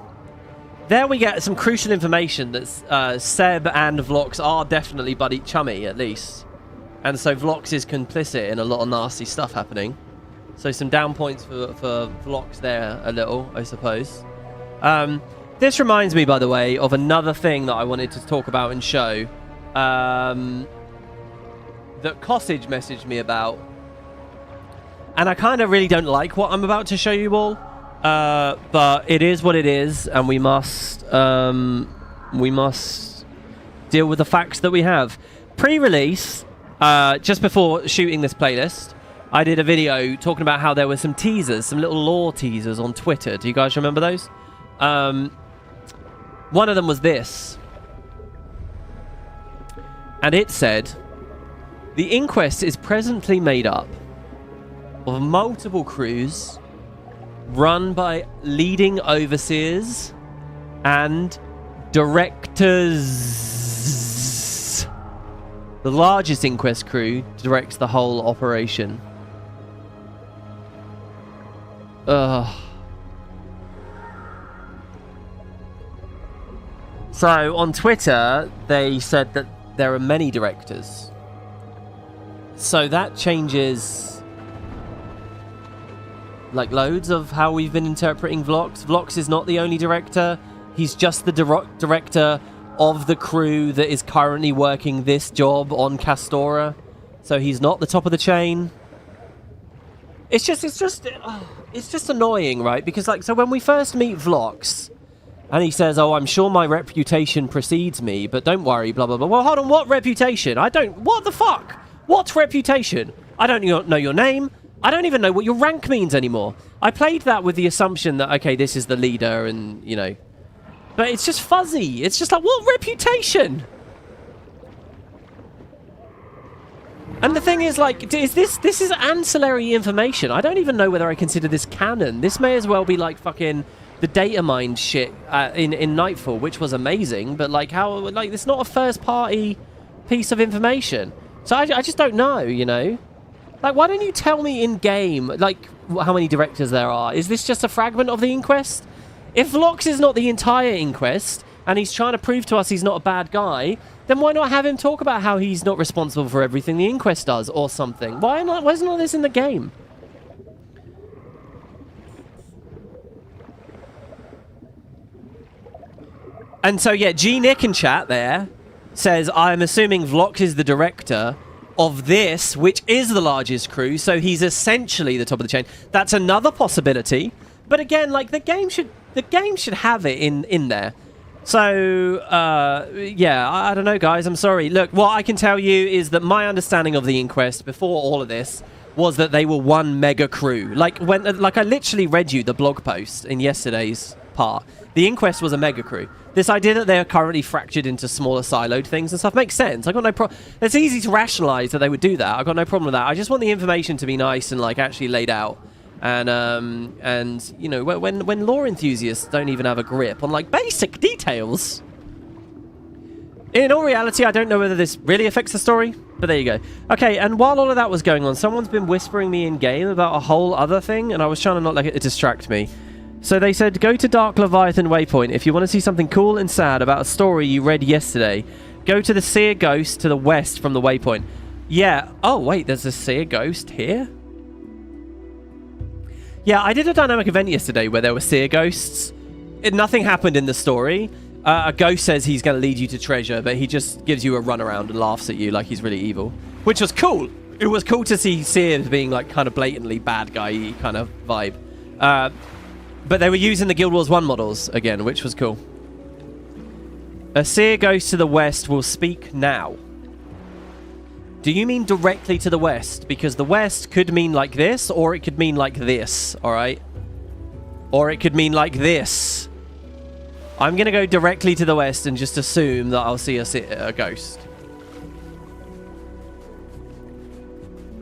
Speaker 1: There we get some crucial information that Seb and Vlox are definitely buddy chummy, at least. And so Vlox is complicit in a lot of nasty stuff happening. So some down points for Vlox there a little, I suppose. This reminds me, by the way, of another thing that I wanted to talk about and show. That Cottage messaged me about. And I kind of really don't like what I'm about to show you all. But it is what it is, and we must deal with the facts that we have. Pre-release, just before shooting this playlist, I did a video talking about how there were some teasers, some little lore teasers on Twitter. Do you guys remember those? One of them was this. And it said, the Inquest is presently made up of multiple crews run by leading overseers and directors. The largest Inquest crew directs the whole operation. Ugh. So on Twitter, they said that there are many directors. So that changes like loads of how we've been interpreting Vlox. Vlox is not the only director. He's just the director of the crew that is currently working this job on Castora. So he's not the top of the chain. It's just annoying, right? Because like, so when we first meet Vlox, and he says, "Oh, I'm sure my reputation precedes me, but don't worry, blah blah blah." Well, hold on, what reputation? What the fuck? What reputation? I don't know your name. I don't even know what your rank means anymore. I played that with the assumption that, okay, this is the leader and, you know. But it's just fuzzy. It's just like, what reputation? And the thing is, like, this is ancillary information. I don't even know whether I consider this canon. This may as well be, like, fucking the data mined shit in Nightfall, which was amazing. But, like, how, like, it's not a first-party piece of information. So I just don't know, you know? Like, why don't you tell me in-game, like, how many directors there are? Is this just a fragment of the Inquest? If Vlox is not the entire Inquest, and he's trying to prove to us he's not a bad guy, then why not have him talk about how he's not responsible for everything the Inquest does, or something? Why isn't all this in the game? And so, yeah, G-Nick in chat there says, I'm assuming Vlox is the director of this, which is the largest crew, so he's essentially the top of the chain. That's another possibility. But again, like, the game should have it in there. So, yeah, I don't know, guys. I'm sorry. Look, what I can tell you is that my understanding of the Inquest before all of this was that they were one mega crew. Like, I literally read you the blog post in yesterday's part. The Inquest was a mega crew. This idea that they are currently fractured into smaller siloed things and stuff makes sense. I got no problem. It's easy to rationalize that they would do that. I got no problem with that. I just want the information to be nice and, like, actually laid out. And you know, when lore enthusiasts don't even have a grip on, like, basic details. In all reality, I don't know whether this really affects the story, but there you go. Okay, and while all of that was going on, someone's been whispering me in-game about a whole other thing, and I was trying to not let it distract me. So they said, go to Dark Leviathan Waypoint if you want to see something cool and sad about a story you read yesterday. Go to the Seer Ghost to the west from the waypoint. Yeah. Oh, wait, there's a Seer Ghost here? Yeah, I did a dynamic event yesterday where there were Seer Ghosts. Nothing happened in the story. A ghost says he's going to lead you to treasure, but he just gives you a runaround and laughs at you like he's really evil. Which was cool. It was cool to see Seers being, like, kind of blatantly bad guy-y kind of vibe. But they were using the Guild Wars 1 models again, which was cool. A Seer Ghost to the west will speak now. Do you mean directly to the west? Because the west could mean like this, or it could mean like this, alright? Or it could mean like this. I'm going to go directly to the west and just assume that I'll see a ghost.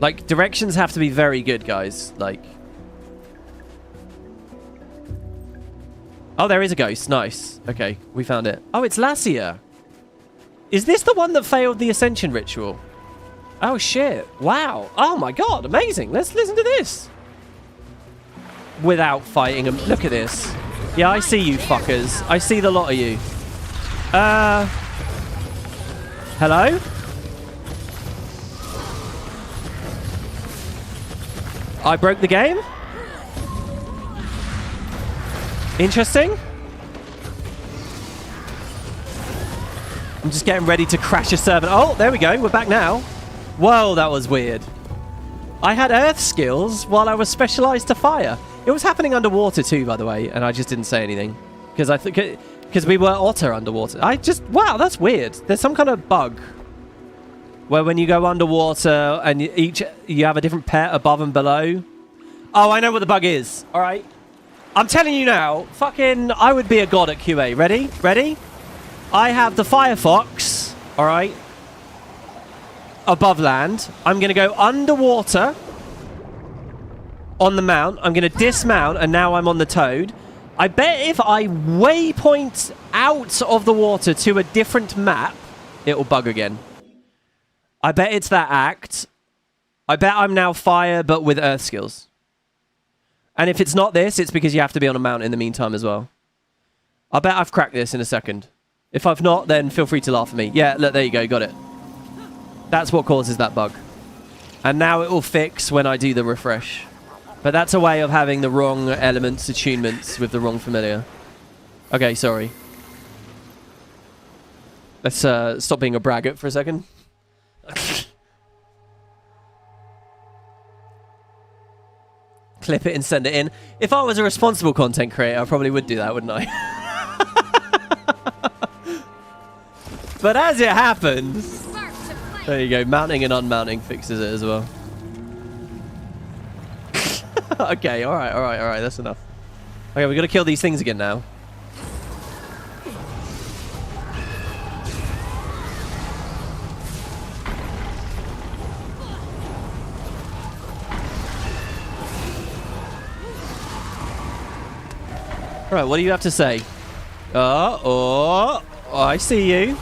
Speaker 1: Like, directions have to be very good, guys. Like... Oh, there is a ghost. Nice. Okay, we found it. Oh, it's Lassia. Is this the one that failed the Ascension ritual? Oh, shit. Wow. Oh, my God. Amazing. Let's listen to this. Without fighting them. Look at this. Yeah, I see you fuckers. I see the lot of you. Hello? I broke the game? Interesting. I'm just getting ready to crash a server. Oh, there we go. We're back now. Whoa, that was weird. I had earth skills while I was specialized to fire. It was happening underwater too, by the way, and I just didn't say anything. Because I think... Because we were otter underwater. Wow, that's weird. There's some kind of bug where when you go underwater and you have a different pet above and below. Oh, I know what the bug is. All right. I'm telling you now, fucking, I would be a god at QA. Ready? Ready? I have the Firefox, all right, above land. I'm going to go underwater on the mount. I'm going to dismount, and now I'm on the Toad. I bet if I waypoint out of the water to a different map, it'll bug again. I bet it's that act. I bet I'm now fire, but with earth skills. And if it's not this, it's because you have to be on a mount in the meantime as well. I bet I've cracked this in a second. If I've not, then feel free to laugh at me. Yeah, look, there you go, got it. That's what causes that bug. And now it will fix when I do the refresh. But that's a way of having the wrong elements, attunements with the wrong familiar. Okay, sorry. Let's stop being a braggart for a second. Clip it and send it in. If I was a responsible content creator, I probably would do that, wouldn't I? But as it happens... There you go. Mounting and unmounting fixes it as well. Okay, alright. That's enough. Okay, we've got to kill these things again now. Right, what do you have to say? Oh, I see you.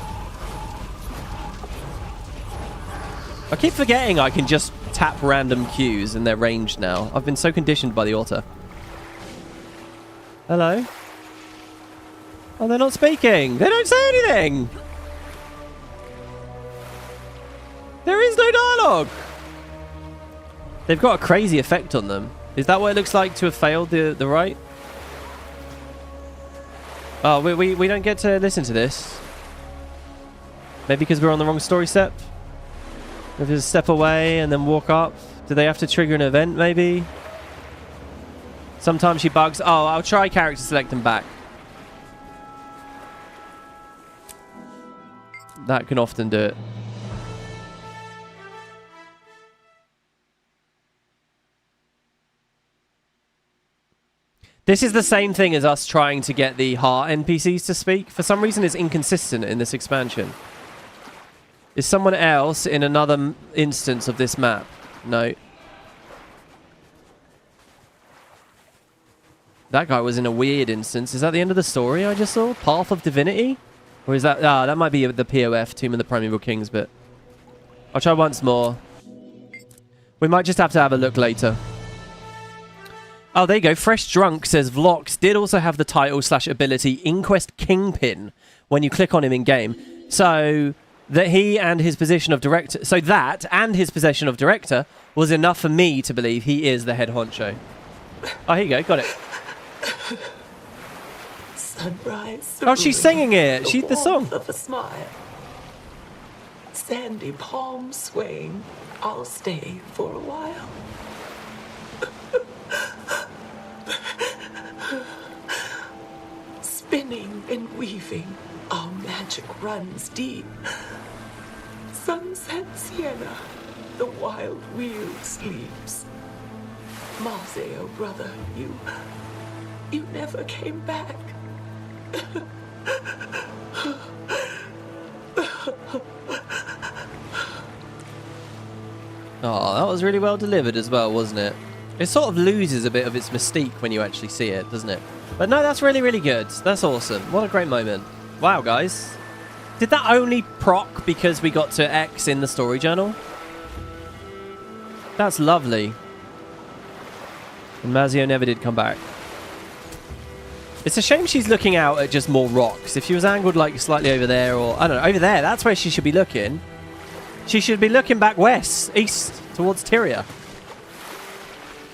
Speaker 1: I keep forgetting I can just tap random cues and they're ranged now. I've been so conditioned by the author. Hello? Oh, they're not speaking. They don't say anything. There is no dialogue. They've got a crazy effect on them. Is that what it looks like to have failed the right? Oh, we don't get to listen to this. Maybe because we're on the wrong story step? If you step away and then walk up. Do they have to trigger an event, maybe? Sometimes she bugs. Oh, I'll try character select and back. That can often do it. This is the same thing as us trying to get the heart NPCs to speak. For some reason, it's inconsistent in this expansion. Is someone else in another instance of this map? No. That guy was in a weird instance. Is that the end of the story I just saw? Path of Divinity? Or is that... Ah, that might be the POF, Tomb of the Primeval Kings, but... I'll try once more. We might just have to have a look later. Oh, there you go. Fresh Drunk says Vlox did also have the title / ability Inquest Kingpin when you click on him in game. So that he and his position of director... So that and his possession of director was enough for me to believe he is the head honcho. Oh, here you go. Got it.
Speaker 15: Sunrise.
Speaker 1: Oh, she's singing it. She's the song.
Speaker 15: Of a smile. Sandy palm swaying. I'll stay for a while. Spinning and weaving, our magic runs deep. Sunset Sienna, the wild wheel sleeps. Marzeo, brother, you never came back.
Speaker 1: Oh, that was really well delivered as well, wasn't it? It sort of loses a bit of its mystique when you actually see it, doesn't it? But no, that's really, really good. That's awesome. What a great moment. Wow, guys. Did that only proc because we got to X in the story journal? That's lovely. And Mazio never did come back. It's a shame she's looking out at just more rocks. If she was angled like slightly over there, or I don't know, over there, that's where she should be looking. She should be looking back west, east, towards Tyria.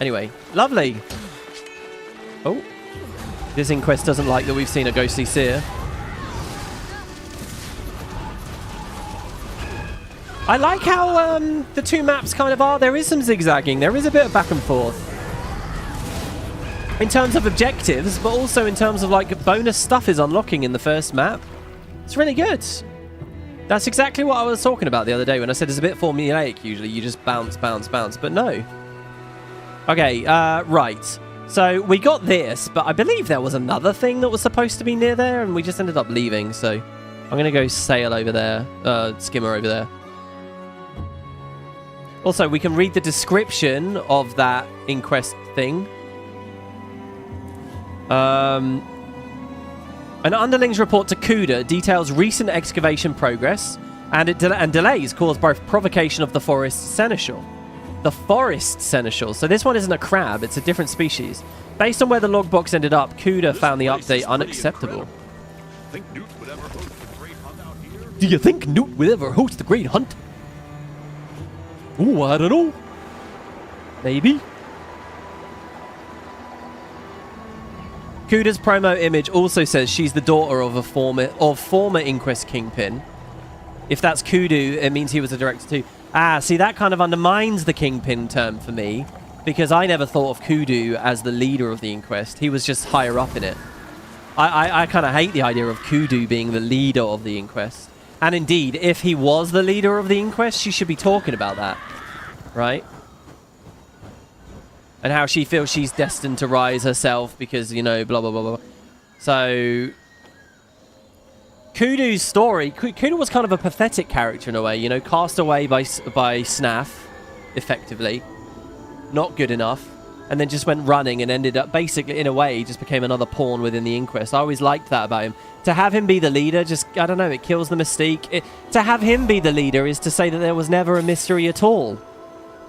Speaker 1: Anyway, lovely. Oh. This inquest doesn't like that we've seen a ghostly seer. I like how the two maps kind of are. There is some zigzagging. There is a bit of back and forth. In terms of objectives, but also in terms of like bonus stuff is unlocking in the first map. It's really good. That's exactly what I was talking about the other day when I said it's a bit formulaic usually. You just bounce, bounce, bounce, but no. Okay, right. So we got this, but I believe there was another thing that was supposed to be near there and we just ended up leaving. So I'm going to go sail over there, skimmer over there. Also, we can read the description of that inquest thing. An underling's report to Kuda details recent excavation progress and delays caused by provocation of the forest seneschal. The forest seneschal. So this one isn't a crab, it's a different species. Based on where the logbox ended up, Kuda found the update unacceptable. Do you think Newt would ever host the Great Hunt? Ooh, I don't know. Maybe. Kuda's promo image also says she's the daughter of a former Inquest Kingpin. If that's Kudu, it means he was a director too. Ah, see, that kind of undermines the Kingpin term for me, because I never thought of Kudu as the leader of the Inquest. He was just higher up in it. I kind of hate the idea of Kudu being the leader of the Inquest. And indeed, if he was the leader of the Inquest, she should be talking about that, right? And how she feels she's destined to rise herself because, you know, blah, blah, blah, blah. So, Kudu's story, Kudu was kind of a pathetic character in a way, you know, cast away by Snaff, effectively. Not good enough. And then just went running and ended up, basically, in a way, just became another pawn within the Inquest. I always liked that about him. To have him be the leader, just, I don't know, it kills the mystique. To have him be the leader is to say that there was never a mystery at all.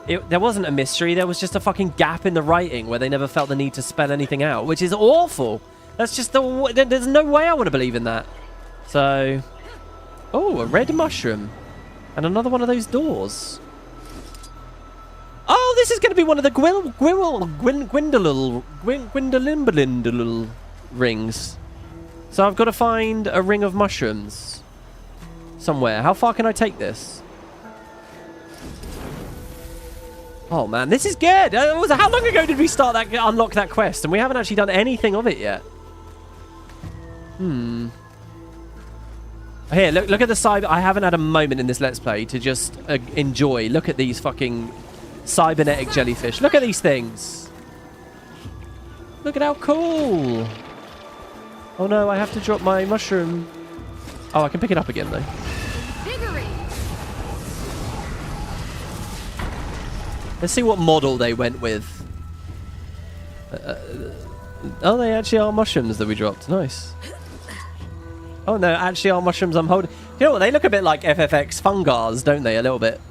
Speaker 1: There wasn't a mystery, there was just a fucking gap in the writing where they never felt the need to spell anything out, which is awful. That's just there's no way I want to believe in that. So, oh, a red mushroom. And another one of those doors. Oh, this is going to be one of the Gwindalimbalindalil rings. So I've got to find a ring of mushrooms somewhere. How far can I take this? Oh man, this is good. How long ago did we start that, unlock that quest? And we haven't actually done anything of it yet. Here, look at the side. I haven't had a moment in this Let's Play to just enjoy. Look at these fucking cybernetic jellyfish. Look at these things. Look at how cool. Oh no, I have to drop my mushroom. Oh, I can pick it up again though. Let's see what model they went with. Oh, they actually are mushrooms that we dropped. Nice. Oh, no, actually are mushrooms I'm holding. You know what? They look a bit like FFX fungars, don't they? A little bit.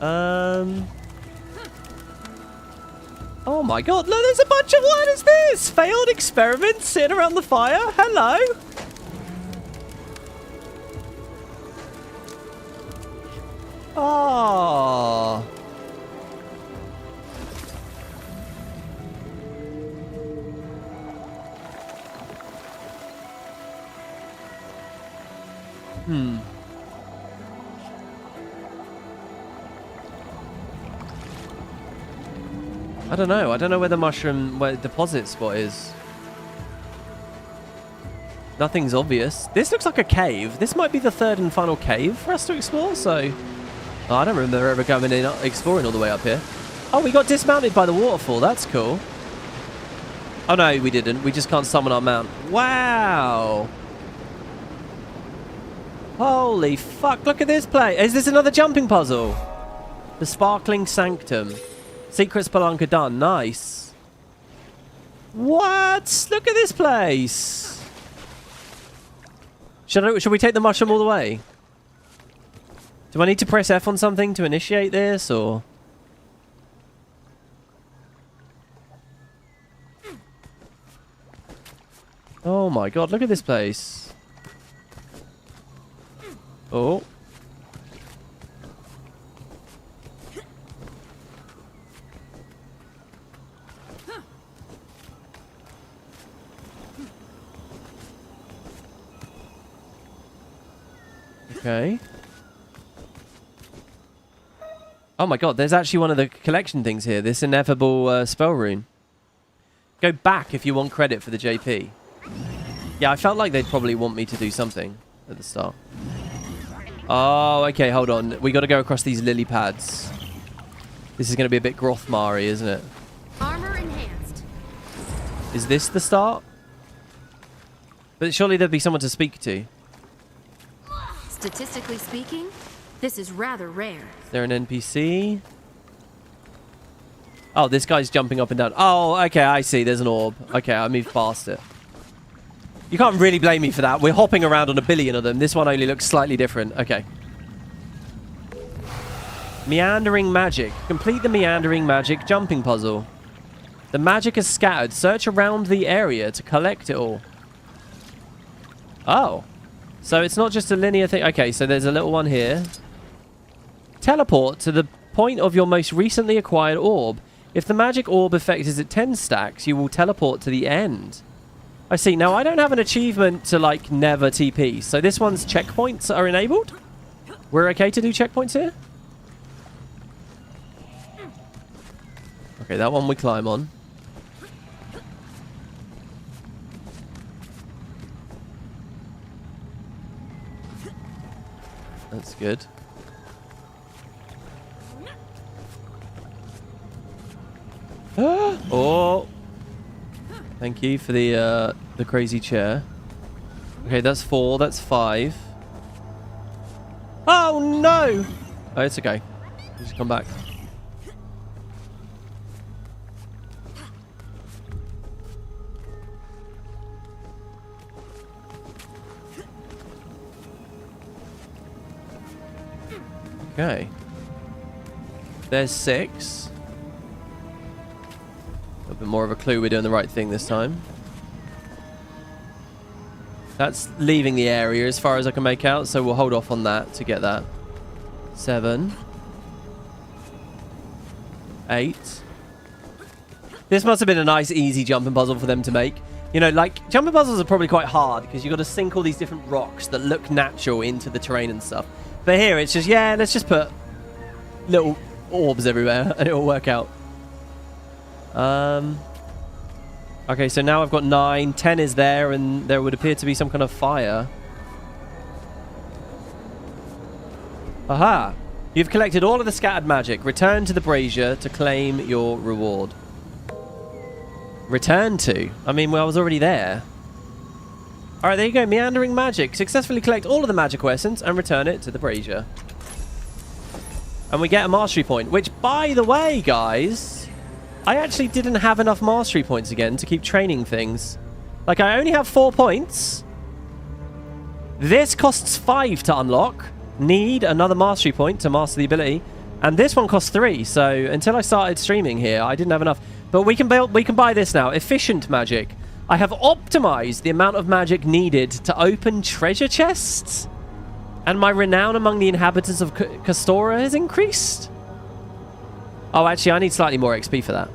Speaker 1: Oh, my God. Look, there's a bunch of... What is this? Failed experiments sitting around the fire? Hello? Oh. I don't know. I don't know where the deposit spot is. Nothing's obvious. This looks like a cave. This might be the third and final cave for us to explore, so... Oh, I don't remember ever coming in exploring all the way up here. Oh, we got dismounted by the waterfall. That's cool. Oh, no, we didn't. We just can't summon our mount. Wow. Holy fuck. Look at this place. Is this another jumping puzzle? The Sparkling Sanctum. Secret Spelunker done. Nice. What? Look at this place. Should we take the mushroom all the way? Do I need to press F on something to initiate this, or...? Oh my god, look at this place. Oh. Okay. Oh my god, there's actually one of the collection things here. This ineffable spell rune. Go back if you want credit for the JP. Yeah, I felt like they'd probably want me to do something at the start. Oh, okay, hold on. We got to go across these lily pads. This is going to be a bit Grothmar-y, isn't it?
Speaker 6: Armor enhanced.
Speaker 1: Is this the start? But surely there'd be someone to speak to.
Speaker 6: Statistically speaking, this is rather rare.
Speaker 1: Is there an NPC? Oh, this guy's jumping up and down. Oh, okay, I see. There's an orb. Okay, I moved past it. You can't really blame me for that. We're hopping around on a billion of them. This one only looks slightly different. Okay. Meandering magic. Complete the meandering magic jumping puzzle. The magic is scattered. Search around the area to collect it all. Oh. So it's not just a linear thing. Okay, so there's a little one here. Teleport to the point of your most recently acquired orb. If the magic orb effect is at 10 stacks, you will teleport to the end. I see. Now, I don't have an achievement to, like, never TP. So this one's checkpoints are enabled? We're okay to do checkpoints here? Okay, that one we climb on. That's good. Oh! Thank you for the crazy chair. Okay, that's 4. That's 5. Oh no! Oh, it's okay. Just come back. Okay. There's 6. A bit more of a clue we're doing the right thing this time. That's leaving the area as far as I can make out, so we'll hold off on that to get that. 7. 8. This must have been a nice, easy jumping puzzle for them to make. You know, like, jumping puzzles are probably quite hard because you've got to sink all these different rocks that look natural into the terrain and stuff. But here, it's just, yeah, let's just put little orbs everywhere and it'll work out. Okay, so now I've got 9. 10 is there, and there would appear to be some kind of fire. Aha! You've collected all of the scattered magic. Return to the brazier to claim your reward. Return to? I mean, well, I was already there. Alright, there you go. Meandering magic. Successfully collect all of the magical essence and return it to the brazier. And we get a mastery point, which, by the way, guys, I actually didn't have enough mastery points again to keep training things. Like, I only have 4 points. This costs 5 to unlock. Need another mastery point to master the ability. And this one costs 3. So, until I started streaming here, I didn't have enough. But we can buy this now. Efficient magic. I have optimized the amount of magic needed to open treasure chests. And my renown among the inhabitants of Castora has increased. Oh, actually, I need slightly more XP for that.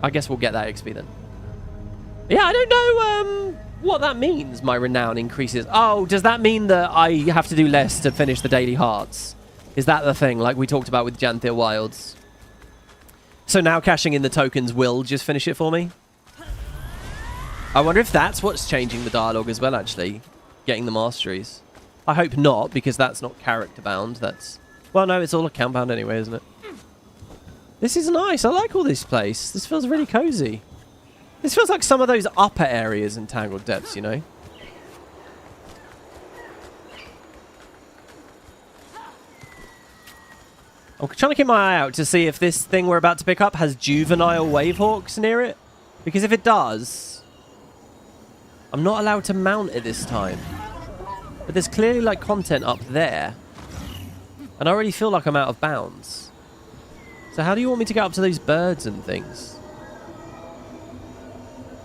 Speaker 1: I guess we'll get that XP then. Yeah, I don't know what that means, my renown increases. Oh, does that mean that I have to do less to finish the daily hearts? Is that the thing, like we talked about with Janthir Wilds? So now cashing in the tokens will just finish it for me? I wonder if that's what's changing the dialogue as well, actually. Getting the masteries. I hope not, because that's not character bound. That's... Well, no, it's all account bound anyway, isn't it? This is nice. I like all this place. This feels really cozy. This feels like some of those upper areas in Tangled Depths, you know? I'm trying to keep my eye out to see if this thing we're about to pick up has juvenile wavehawks near it. Because if it does, I'm not allowed to mount it this time. But there's clearly, like, content up there. And I already feel like I'm out of bounds. So how do you want me to get up to those birds and things?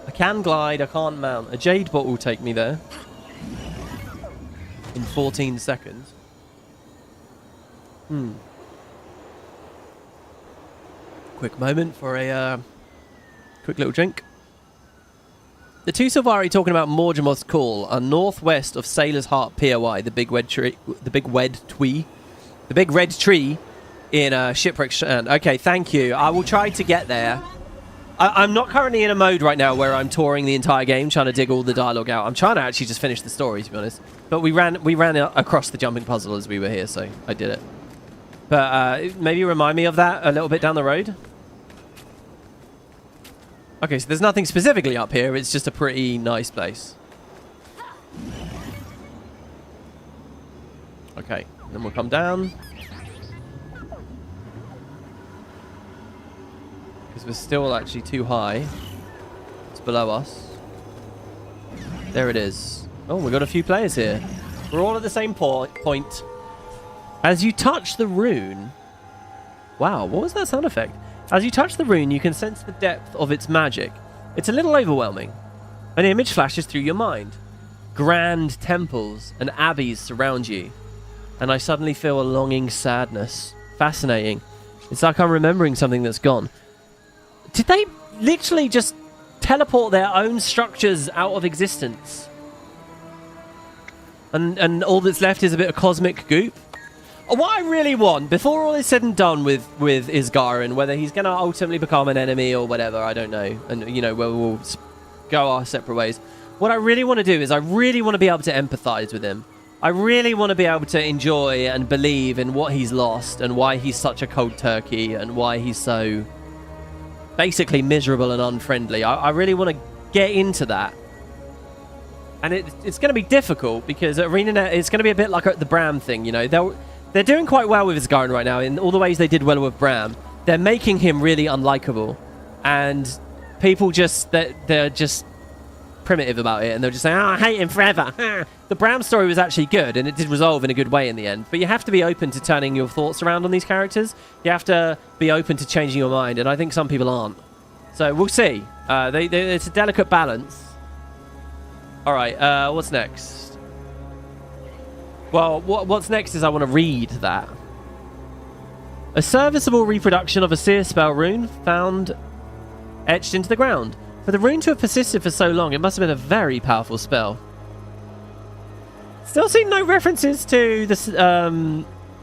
Speaker 1: I can glide, I can't mount. A jade bot will take me there. In 14 seconds. Quick moment for a quick little drink. The two Sylvari talking about Morgemoth's Call are northwest of Sailor's Heart POI, the big red tree in Shipwreck Strand. Okay, thank you. I will try to get there. I'm not currently in a mode right now where I'm touring the entire game, trying to dig all the dialogue out. I'm trying to actually just finish the story, to be honest. But we ran across the jumping puzzle as we were here, so I did it. But maybe remind me of that a little bit down the road. Okay, so there's nothing specifically up here. It's just a pretty nice place. Okay, then we'll come down. Because we're still actually too high. It's below us. There it is. Oh, we've got a few players here. We're all at the same point. As you touch the rune... Wow, what was that sound effect? As you touch the rune, you can sense the depth of its magic. It's a little overwhelming. An image flashes through your mind. Grand temples and abbeys surround you. And I suddenly feel a longing sadness. Fascinating. It's like I'm remembering something that's gone. Did they literally just teleport their own structures out of existence? And all that's left is a bit of cosmic goop? What I really want, before all is said and done with Isgarin, whether he's going to ultimately become an enemy or whatever, I don't know. And, you know, we'll go our separate ways. What I really want to do is I really want to be able to empathize with him. I really want to be able to enjoy and believe in what he's lost and why he's such a cold turkey and why he's so basically miserable and unfriendly. I really want to get into that. And it's going to be difficult because at Arenanet, it's going to be a bit like the Bram thing, you know. They're doing quite well with Isgarin right now in all the ways they did well with Bram. They're making him really unlikable. And people they're just primitive about it. And they're just saying, oh, I hate him forever. The Bram story was actually good and it did resolve in a good way in the end. But you have to be open to turning your thoughts around on these characters. You have to be open to changing your mind. And I think some people aren't. So we'll see. It's a delicate balance. All right, what's next? Well, what's next is I want to read that. A serviceable reproduction of a seer spell rune found etched into the ground. For the rune to have persisted for so long, it must have been a very powerful spell. Still seen no references to the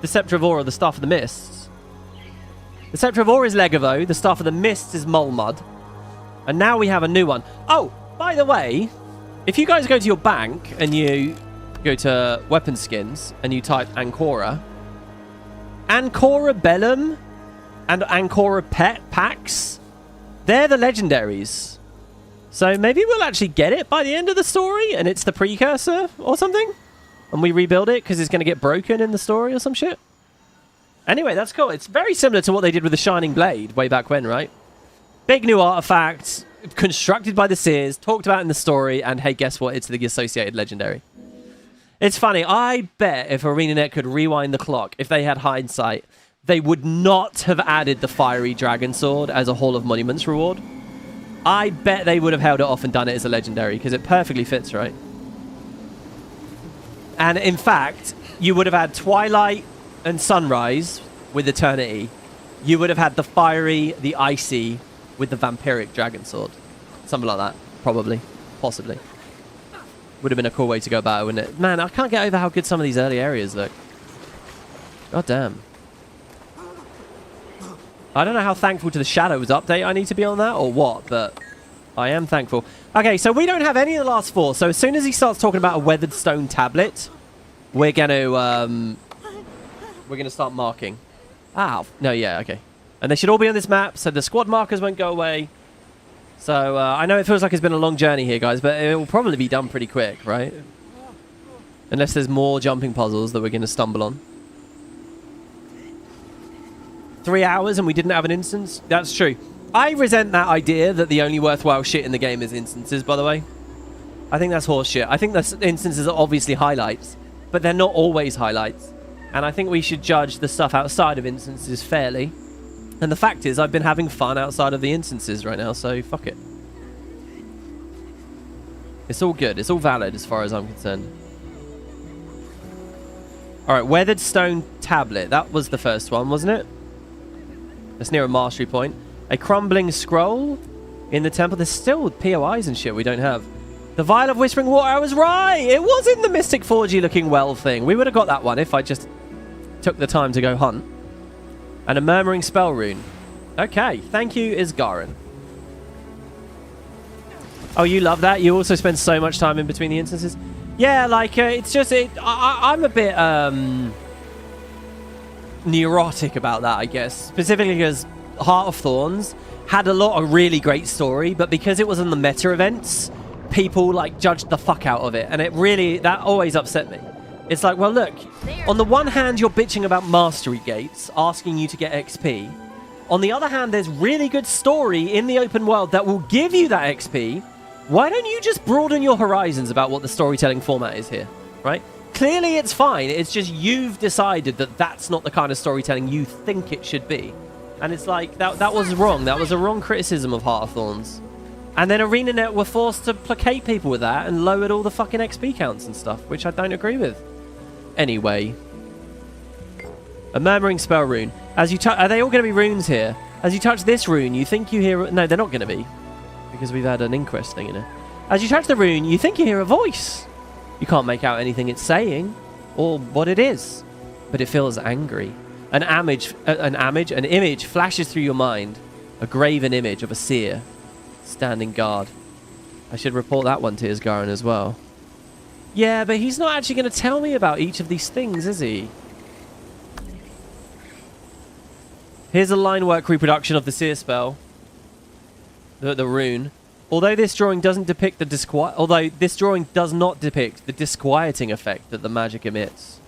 Speaker 1: Scepter of Aura, the Staff of the Mists. The Scepter of Aura is Legavo, the Staff of the Mists is Molmud. And now we have a new one. Oh, by the way, if you guys go to your bank and you go to weapon skins and you type Ancora Bellum and Ancora Pax, they're the legendaries. So maybe we'll actually get it by the end of the story and it's the precursor or something. And we rebuild it because it's going to get broken in the story or some shit. Anyway, that's cool. It's very similar to what they did with the Shining Blade way back when, right? Big new artifact, constructed by the Seers, talked about in the story, and hey, guess what? It's the associated legendary. It's funny. I bet if Arenanet could rewind the clock, if they had hindsight, they would not have added the Fiery Dragon Sword as a Hall of Monuments reward. I bet they would have held it off and done it as a legendary, because it perfectly fits, right? And in fact, you would have had Twilight and Sunrise with Eternity. You would have had the Fiery, the Icy, with the Vampiric Dragon Sword. Something like that. Probably. Possibly. Would have been a cool way to go about it, wouldn't it? Man, I can't get over how good some of these early areas look. God damn. I don't know how thankful to the Shadows update I need to be on that or what, but I am thankful. Okay, so we don't have any of the last four. So as soon as he starts talking about a weathered stone tablet, we're going to start marking. Ah, no, yeah, okay. And they should all be on this map, so the squad markers won't go away. So I know it feels like it's been a long journey here, guys, but it will probably be done pretty quick, right? Unless there's more jumping puzzles that we're going to stumble on. 3 hours and we didn't have an instance? That's true. I resent that idea that the only worthwhile shit in the game is instances, by the way. I think that's horse shit. I think the instances are obviously highlights, but they're not always highlights. And I think we should judge the stuff outside of instances fairly. And the fact is, I've been having fun outside of the instances right now, so fuck it. It's all good. It's all valid as far as I'm concerned. Alright, weathered stone tablet. That was the first one, wasn't it? That's near a mastery point. A crumbling scroll in the temple. There's still POIs and shit we don't have. The vial of whispering water. I was right! It was in the Mystic Forgy looking well thing. We would have got that one if I just took the time to go hunt. And a murmuring spell rune. Okay, thank you, Isgarin. Oh, you love that? You also spend so much time in between the instances? Yeah, like, it's just... I'm a bit, neurotic about that, I guess. Specifically because Heart of Thorns had a lot of really great story, but because it was in the meta events, people, like, judged the fuck out of it. And it really... That always upset me. It's like, well, look, on the one hand, you're bitching about mastery gates, asking you to get XP. On the other hand, there's really good story in the open world that will give you that XP. Why don't you just broaden your horizons about what the storytelling format is here, right? Clearly, it's fine. It's just you've decided that that's not the kind of storytelling you think it should be. And it's like, that was wrong. That was a wrong criticism of Heart of Thorns. And then Arenanet were forced to placate people with that and lowered all the fucking XP counts and stuff, which I don't agree with. Anyway, a murmuring spell rune. As you touch, are they all going to be runes here? As you touch this rune, you think you hear... No, they're not going to be, because we've had an inquest thing in it. As you touch the rune, you think you hear a voice. You can't make out anything it's saying or what it is, but it feels angry. An image flashes through your mind. A graven image of a seer standing guard. I should report that one to Isgarin as well. Yeah, but he's not actually going to tell me about each of these things, is he? Here's a line work reproduction of the seer spell. The rune. Although this drawing doesn't depict the this drawing does not depict the disquieting effect that the magic emits.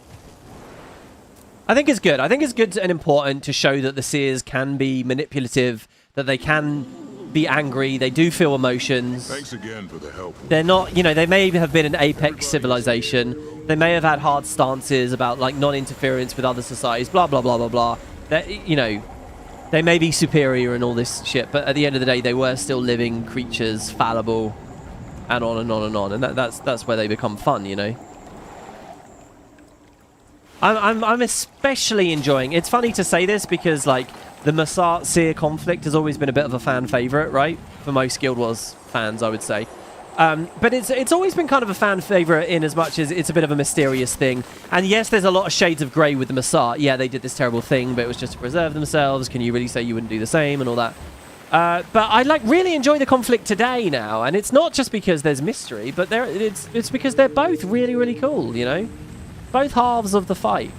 Speaker 1: I think it's good. I think it's good and important to show that the seers can be manipulative, that they can be angry, they do feel emotions.
Speaker 12: Thanks again for the help.
Speaker 1: They're not, you know, they may have been an apex civilization. They may have had hard stances about, like, non-interference with other societies, blah, blah, blah, blah, blah. That, you know, they may be superior and all this shit, but at the end of the day, they were still living creatures, fallible, and on and on and on. And that's where they become fun, you know. I'm especially enjoying... It's funny to say this because, like, the Massart-Seer conflict has always been a bit of a fan favorite, right? For most Guild Wars fans, I would say. But it's always been kind of a fan favorite in as much as it's a bit of a mysterious thing. And yes, there's a lot of shades of grey with the Massart. Yeah, they did this terrible thing, but it was just to preserve themselves. Can you really say you wouldn't do the same and all that? But I like really enjoy the conflict today now, and it's not just because there's mystery, but it's because they're both really, really cool, you know? Both halves of the fight.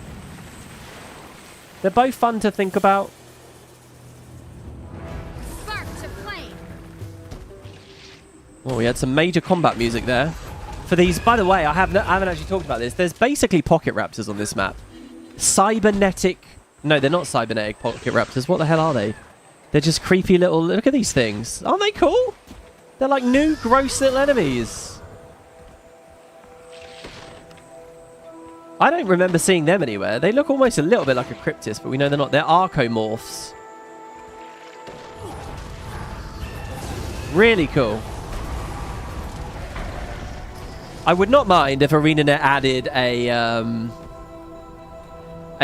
Speaker 1: They're both fun to think about. Well, we had some major combat music there. For these, by the way, I haven't actually talked about this. There's basically pocket raptors on this map. Cybernetic... No, they're not cybernetic pocket raptors. What the hell are they? They're just creepy little... Look at these things. Aren't they cool? They're like new, gross little enemies. I don't remember seeing them anywhere. They look almost a little bit like a cryptis, but we know they're not. They're archomorphs. Really cool. I would not mind if Arenanet added a an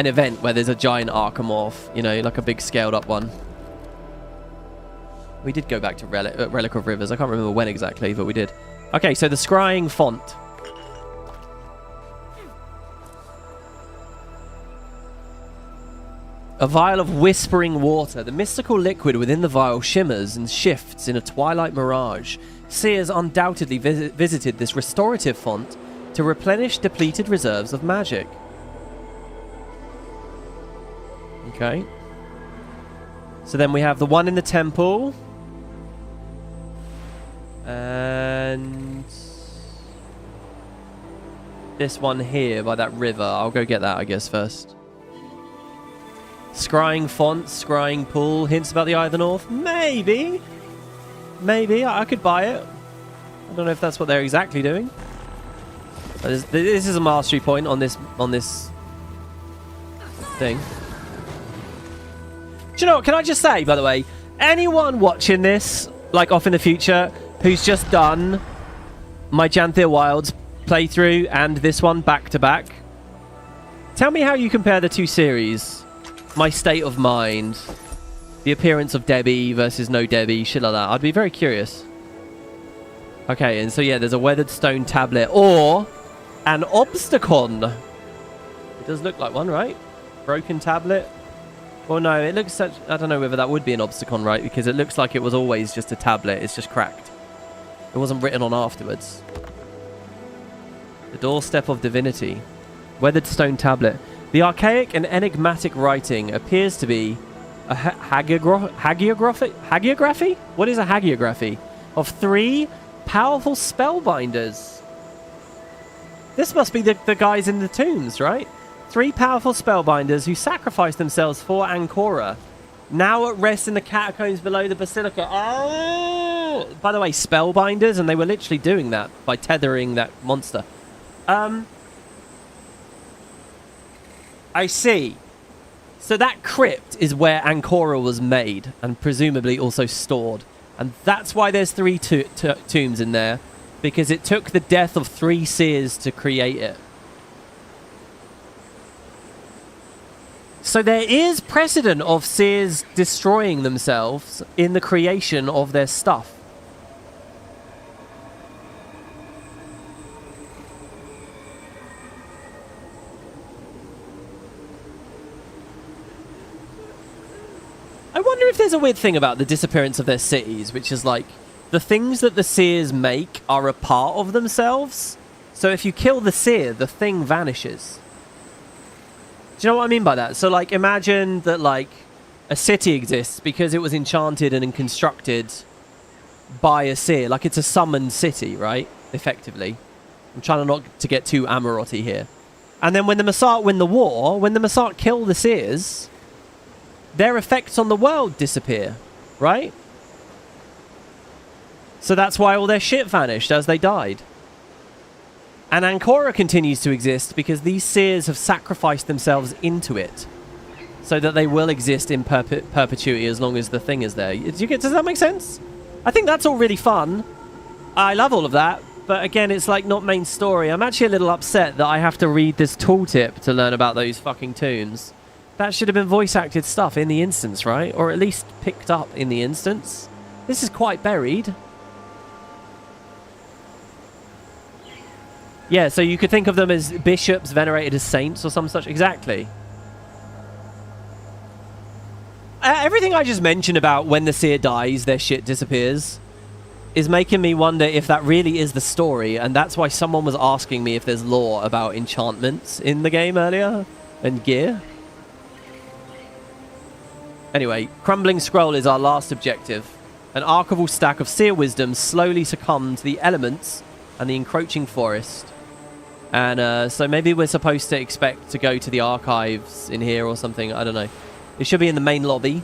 Speaker 1: event where there's a giant archomorph, you know, like a big scaled up one. We did go back to Relic of Rivers. I can't remember when exactly, but we did. Okay, so the scrying font. A vial of whispering water. The mystical liquid within the vial shimmers and shifts in a twilight mirage. Seers undoubtedly visited this restorative font to replenish depleted reserves of magic. Okay. So then we have the one in the temple. And this one here by that river. I'll go get that, I guess, first. Scrying font, scrying pool, hints about the Eye of the North. Maybe. Maybe. I could buy it. I don't know if that's what they're exactly doing. This is a mastery point on this thing. Do you know what? Can I just say, by the way, anyone watching this, like off in the future, who's just done my Janthir Wilds playthrough and this one back to back, tell me how you compare the two series. My state of mind, the appearance of Debbie versus no Debbie, shit like that. I'd be very curious. Okay, and so yeah, there's a weathered stone tablet or an obstacon. It does look like one, right? Broken tablet. Well, no, it looks such... I don't know whether that would be an obstacon, right? Because it looks like it was always just a tablet. It's just cracked. It wasn't written on afterwards. The doorstep of divinity. Weathered stone tablet. The archaic and enigmatic writing appears to be a hagiography? What is a hagiography? Of 3 powerful spellbinders. This must be the guys in the tombs, right? 3 powerful spellbinders who sacrificed themselves for Ancora. Now at rest in the catacombs below the basilica. Oh! By the way, spellbinders, and they were literally doing that by tethering that monster. I see. So that crypt is where Ancora was made and presumably also stored. And that's why there's 3 tombs in there. Because it took the death of 3 seers to create it. So there is precedent of seers destroying themselves in the creation of their stuff. I wonder if there's a weird thing about the disappearance of their cities, which is like, the things that the seers make are a part of themselves. So if you kill the seer, the thing vanishes. Do you know what I mean by that? So like, imagine that like a city exists because it was enchanted and constructed by a seer. Like it's a summoned city, right? Effectively. I'm trying not to get too Amarotty here. And then when the Masart win the war, when the Masart kill the seers, their effects on the world disappear, right? So that's why all their shit vanished as they died. And Ancora continues to exist because these seers have sacrificed themselves into it. So that they will exist in perpetuity as long as the thing is there. Does that make sense? I think that's all really fun. I love all of that. But again, it's like not main story. I'm actually a little upset that I have to read this tooltip to learn about those fucking tombs. That should have been voice acted stuff in the instance, right? Or at least picked up in the instance. This is quite buried. Yeah, so you could think of them as bishops venerated as saints or some such. Exactly. Everything I just mentioned about when the seer dies, their shit disappears, is making me wonder if that really is the story. And that's why someone was asking me if there's lore about enchantments in the game earlier. And gear. Anyway, Crumbling Scroll is our last objective. An archival stack of seer wisdom slowly succumb to the elements and the encroaching forest. And so maybe we're supposed to expect to go to the archives in here or something. I don't know. It should be in the main lobby.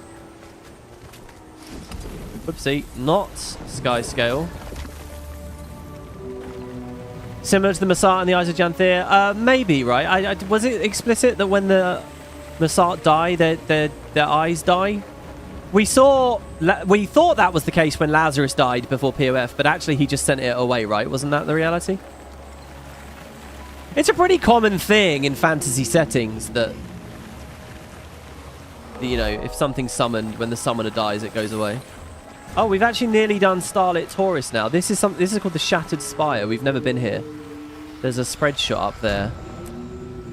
Speaker 1: Whoopsie. Not Sky Scale. Similar to the Masart in the Eyes of Janthir? Maybe, right? Was it explicit that when the Masart die, their eyes die? We thought that was the case when Lazarus died before POF, but actually he just sent it away, right? Wasn't that the reality? It's a pretty common thing in fantasy settings that, you know, if something's summoned, when the summoner dies, it goes away. Oh, we've actually nearly done Starlit Taurus now. This is called the Shattered Spire. We've never been here. There's a spread shot up there.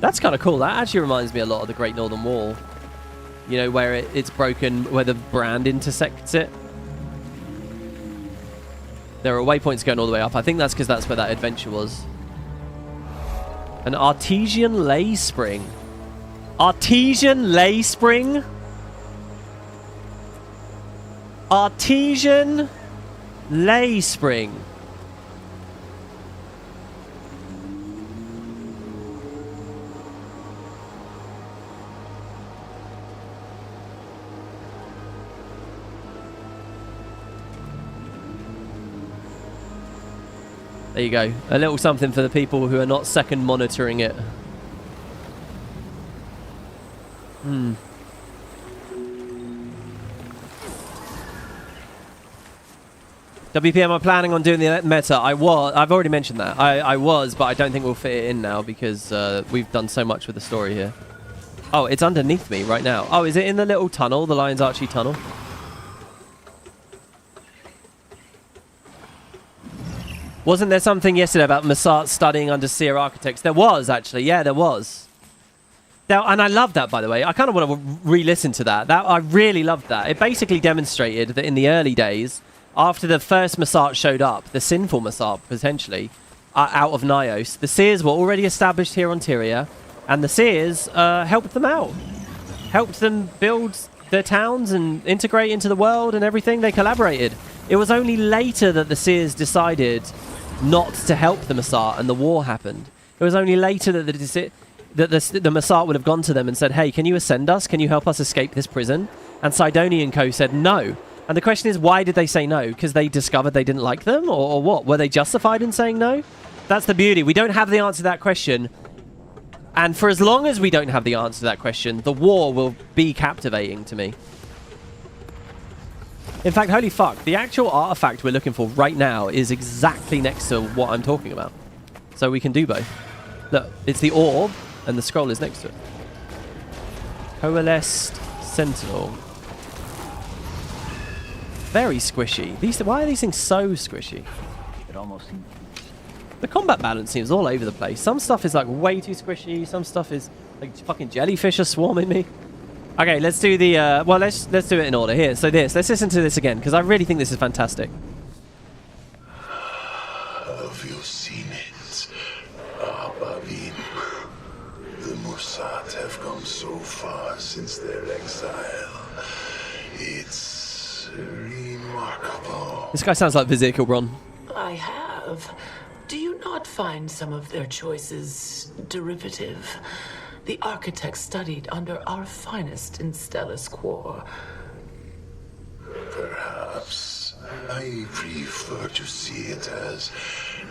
Speaker 1: That's kind of cool. That actually reminds me a lot of the Great Northern Wall. You know, where it's broken, where the brand intersects it. There are waypoints going all the way up. I think that's because that's where that adventure was. An Artesian Ley Spring. Artesian Ley Spring? Artesian Ley Spring. There you go. A little something for the people who are not second monitoring it. WPM, I'm planning on doing the meta. I've already mentioned that. I was, but I don't think we'll fit it in now because we've done so much with the story here. Oh, it's underneath me right now. Oh, is it in the little tunnel, the Lion's Archie tunnel? Wasn't there something yesterday about Massart studying under Seer architects? There was, actually. Yeah, there was. Now, and I love that, by the way. I kind of want to re-listen to that. I really loved that. It basically demonstrated that in the early days, after the first Massart showed up, the sinful Massart, potentially, out of Nyos, the Seers were already established here on Tyria, and the Seers helped them out. Helped them build their towns and integrate into the world and everything. They collaborated. It was only later that the Seers decided not to help the Massart, and the war happened. It was only later that the Massart would have gone to them and said, hey, can you ascend us? Can you help us escape this prison? And Sidonia and co said no. And the question is, why did they say no? Because they discovered they didn't like them? Or what? Were they justified in saying no? That's the beauty. We don't have the answer to that question. And for as long as we don't have the answer to that question, the war will be captivating to me. In fact, holy fuck, the actual artifact we're looking for right now is exactly next to what I'm talking about. So we can do both. Look, it's the orb, and the scroll is next to it. Coalesced Sentinel. Very squishy. Why are these things so squishy?
Speaker 13: It almost seems...
Speaker 1: The combat balance seems all over the place. Some stuff is like way too squishy. Some stuff is like fucking jellyfish are swarming me. Okay, let's do the... well, let's do it in order. Here, so let's listen to this again, because I really think this is fantastic.
Speaker 8: Have you seen it? Abavin. The Mossad have come so far since their exile. It's remarkable.
Speaker 1: This guy sounds like Vizier Kilbron.
Speaker 15: I have. Do you not find some of their choices derivative? The architects studied under our finest in Stellus Quor.
Speaker 8: Perhaps. I prefer to see it as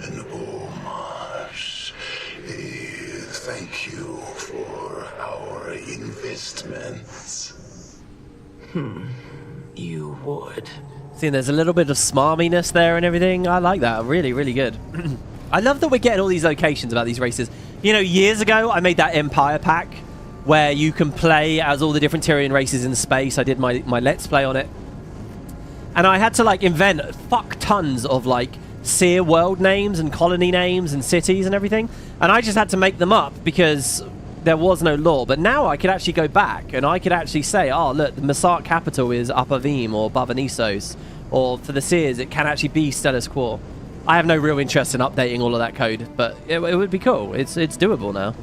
Speaker 8: an homage. A thank you for our investments.
Speaker 15: You would.
Speaker 1: See, there's a little bit of smarminess there and everything. I like that. Really, really good. I love that we're getting all these locations about these races. You know, years ago, I made that Empire pack where you can play as all the different Tyrian races in space. I did my Let's Play on it. And I had to, like, invent fuck tons of, like, Seer world names and colony names and cities and everything. And I just had to make them up because there was no law. But now I could actually go back and I could actually say, oh, look, the Massart capital is Upper Vim or Bavanisos. Or for the Seers, it can actually be Stellus Quor. I have no real interest in updating all of that code, but it would be cool. It's doable now.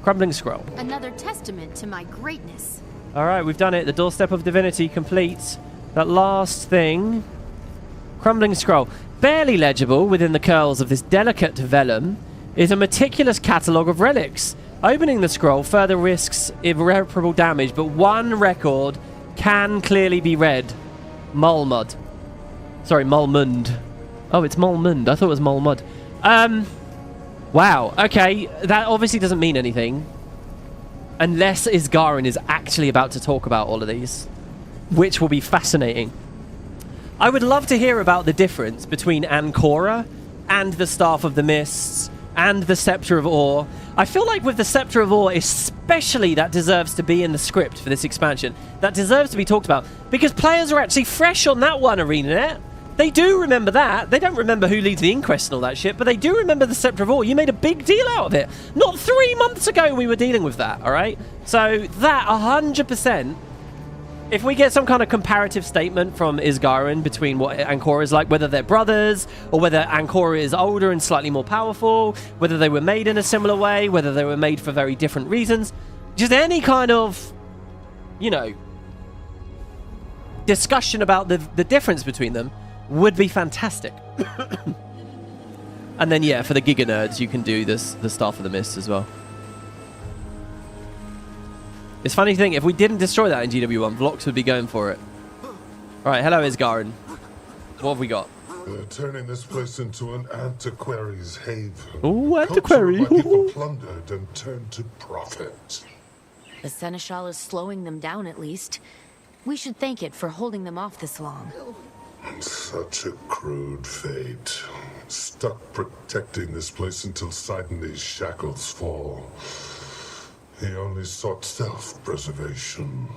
Speaker 1: Crumbling Scroll.
Speaker 6: Another testament to my greatness.
Speaker 1: All right, we've done it. The Doorstep of Divinity complete. That last thing. Crumbling Scroll. Barely legible within the curls of this delicate vellum is a meticulous catalogue of relics. Opening the scroll further risks irreparable damage, but one record can clearly be read. Mulmud. Sorry, Mulmund. Oh, it's Mulmund. I thought it was Mulmud. Wow. Okay, that obviously doesn't mean anything. Unless Isgarin is actually about to talk about all of these. Which will be fascinating. I would love to hear about the difference between Ancora and the Staff of the Mists and the Scepter of Ore. I feel like with the Scepter of Ore, especially, that deserves to be in the script for this expansion. That deserves to be talked about. Because players are actually fresh on that one, Arenanet. They do remember that. They don't remember who leads the Inquest and all that shit, but they do remember the Scepter of Ore. You made a big deal out of it. Not 3 months ago we were dealing with that, all right? So that, 100%, if we get some kind of comparative statement from Isgarin between what Ancora is like, whether they're brothers, or whether Ancora is older and slightly more powerful, whether they were made in a similar way, whether they were made for very different reasons, just any kind of, you know, discussion about the difference between them would be fantastic. And then, yeah, for the Giga Nerds, you can do this, the Staff of the Mist as well. It's funny thing, if we didn't destroy that in GW1, Vlox would be going for it. Alright, hello Isgarin. What have we got?
Speaker 8: They're turning this place into an antiquary's haven.
Speaker 1: Ooh, antiquary.
Speaker 8: Culture might be plundered and turned to profit.
Speaker 6: The Seneschal is slowing them down at least. We should thank it for holding them off this long.
Speaker 8: Such a crude fate. Stuck protecting this place until Sidoney's shackles fall. He only sought self-preservation.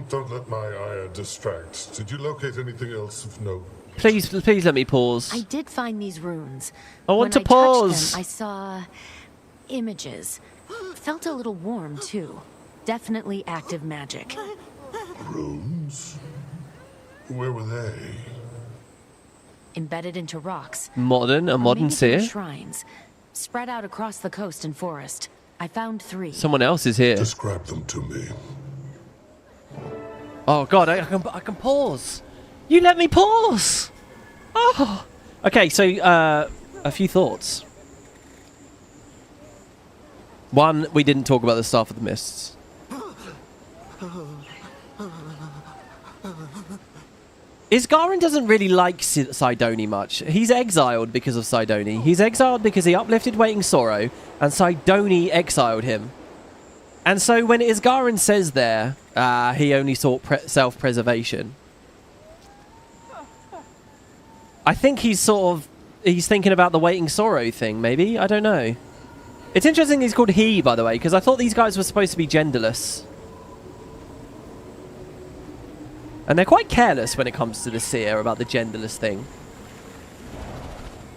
Speaker 8: Don't let my ire distract. Did you locate anything else of note?
Speaker 1: Please let me pause.
Speaker 6: I did find these runes.
Speaker 1: I want
Speaker 6: When
Speaker 1: to pause.
Speaker 6: Touched them, I saw images. Felt a little warm too. Definitely active magic.
Speaker 8: Runes? Where were they?
Speaker 6: Embedded into rocks.
Speaker 1: A modern seer.
Speaker 6: Shrines, spread out across the coast and forest. I found 3.
Speaker 1: Someone else is here.
Speaker 8: Describe them to me.
Speaker 1: Oh god, I can pause. You let me pause. Oh. Okay, so a few thoughts. One, we didn't talk about the Staff of the Mists. Isgarin doesn't really like Sidoni much. He's exiled because of Sidoni. He's exiled because he uplifted Waiting Sorrow, and Sidoni exiled him. And so when Isgarin says there, he only sought self-preservation, I think he's thinking about the Waiting Sorrow thing, maybe? I don't know. It's interesting he's called he, by the way, because I thought these guys were supposed to be genderless. And they're quite careless when it comes to the seer about the genderless thing.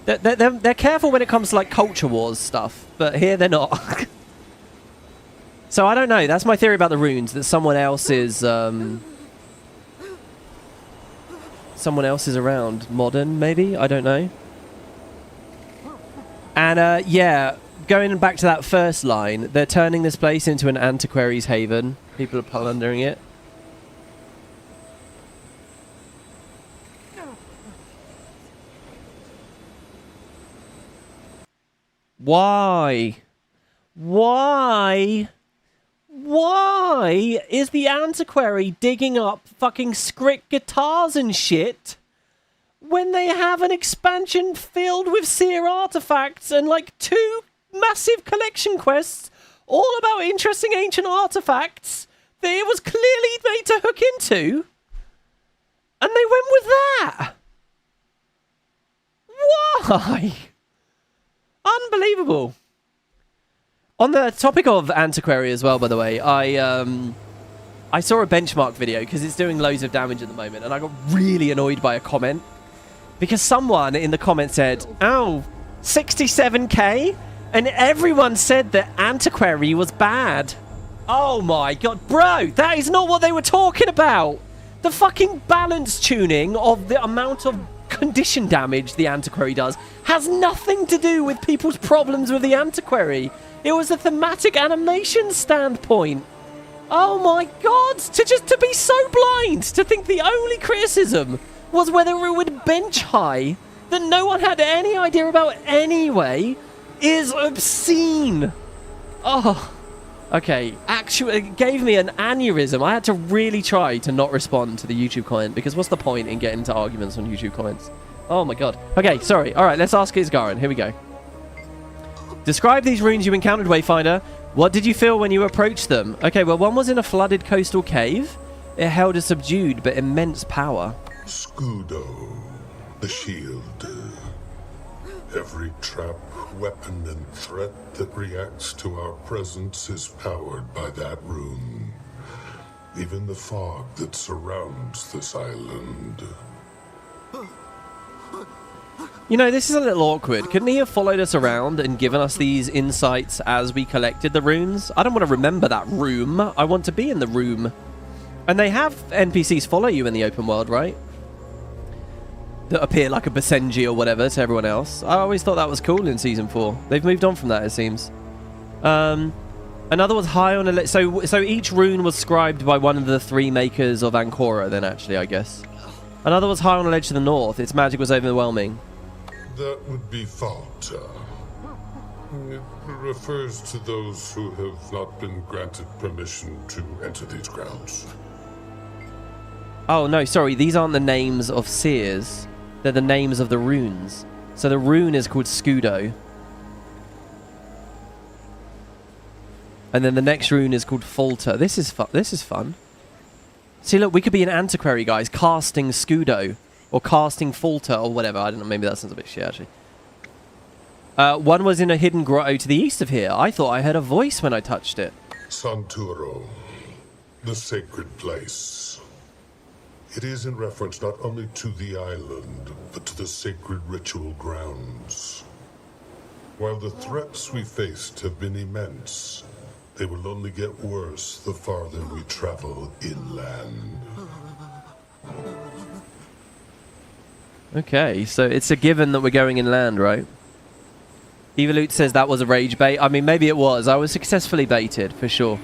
Speaker 1: They're careful when it comes to like culture wars stuff, but here they're not. So I don't know. That's my theory about the runes, that someone else is around. Modern, maybe? I don't know. And yeah, going back to that first line, they're turning this place into an antiquary's haven. People are plundering it. Why? Why is the antiquary digging up fucking Skrik guitars and shit when they have an expansion filled with seer artifacts and like 2 massive collection quests all about interesting ancient artifacts that it was clearly made to hook into? And they went with that. Why? Unbelievable. On the topic of antiquary as well, by the way, I saw a benchmark video because it's doing loads of damage at the moment, and I got really annoyed by a comment because someone in the comment said, "Oh, 67k," and everyone said that antiquary was bad. Oh my god, bro, that is not what they were talking about. The fucking balance tuning of the amount of condition damage the antiquary does has nothing to do with people's problems with the antiquary. It was a thematic animation standpoint. Oh my god, to be so blind to think the only criticism was whether it would bench high that no one had any idea about anyway is obscene. Oh, okay, actually it gave me an aneurysm. I had to really try to not respond to the YouTube comment because what's the point in getting into arguments on YouTube comments? Oh my god. Okay, sorry. Alright, let's ask Isgarin. Here we go. Describe these runes you encountered, Wayfinder. What did you feel when you approached them? Okay, well, one was in a flooded coastal cave. It held a subdued but immense power.
Speaker 8: Scudo, the shield. Every trap, weapon, and threat that reacts to our presence is powered by that rune. Even the fog that surrounds this island.
Speaker 1: You know, this is a little awkward. Couldn't he have followed us around and given us these insights as we collected the runes? I don't want to remember that room. I want to be in the room. And they have NPCs follow you in the open world, right? That appear like a Basenji or whatever to everyone else. I always thought that was cool in Season 4. They've moved on from that, it seems. Another was high on a... So each rune was scribed by one of the 3 makers of Ancora, then, actually, I guess. Another was high on a ledge to the north. Its magic was overwhelming.
Speaker 8: That would be Falta. It refers to those who have not been granted permission to enter these grounds.
Speaker 1: Oh, no, sorry. These aren't the names of seers. They're the names of the runes. So the rune is called Scudo. And then the next rune is called Falter. This is fun. This is fun. See, look, we could be an antiquary, guys, casting Scudo. Or casting Falter, or whatever. I don't know, maybe that sounds a bit shit, actually. One was in a hidden grotto to the east of here. I thought I heard a voice when I touched it.
Speaker 8: Santuro, the sacred place. It is in reference not only to the island, but to the sacred ritual grounds. While the threats we faced have been immense, they will only get worse the farther we travel inland.
Speaker 1: Okay, so it's a given that we're going inland, right? Evolute says that was a rage bait. I mean, maybe it was. I was successfully baited, for sure.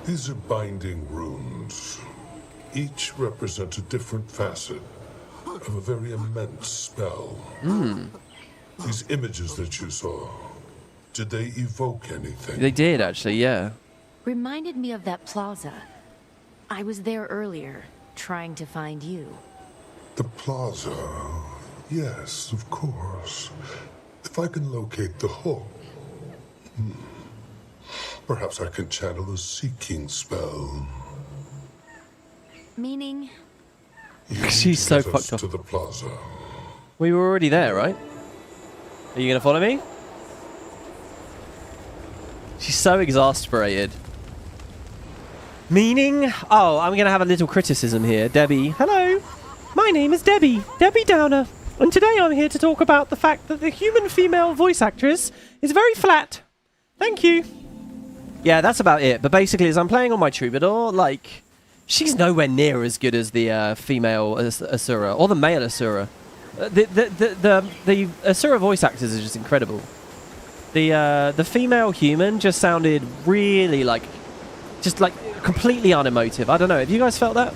Speaker 8: These are binding runes. Each represents a different facet of a very immense spell. These images that you saw, did they evoke anything?
Speaker 1: They did, actually, yeah.
Speaker 6: Reminded me of that plaza. I was there earlier, trying to find you.
Speaker 8: The plaza? Yes, of course. If I can locate the hook, perhaps I can channel a seeking spell.
Speaker 6: Meaning?
Speaker 1: She's so fucked up.
Speaker 8: To the plaza.
Speaker 1: We were already there, right? Are you going to follow me? She's so exasperated. Meaning? Oh, I'm going to have a little criticism here. Debbie. Hello. My name is Debbie. Debbie Downer. And today I'm here to talk about the fact that the human female voice actress is very flat. Thank you. Yeah, that's about it. But basically, as I'm playing on my troubadour, like, she's nowhere near as good as the female Asura or the male Asura. The Asura voice actors are just incredible. The female human just sounded really like, just like completely unemotive. I don't know. Have you guys felt that?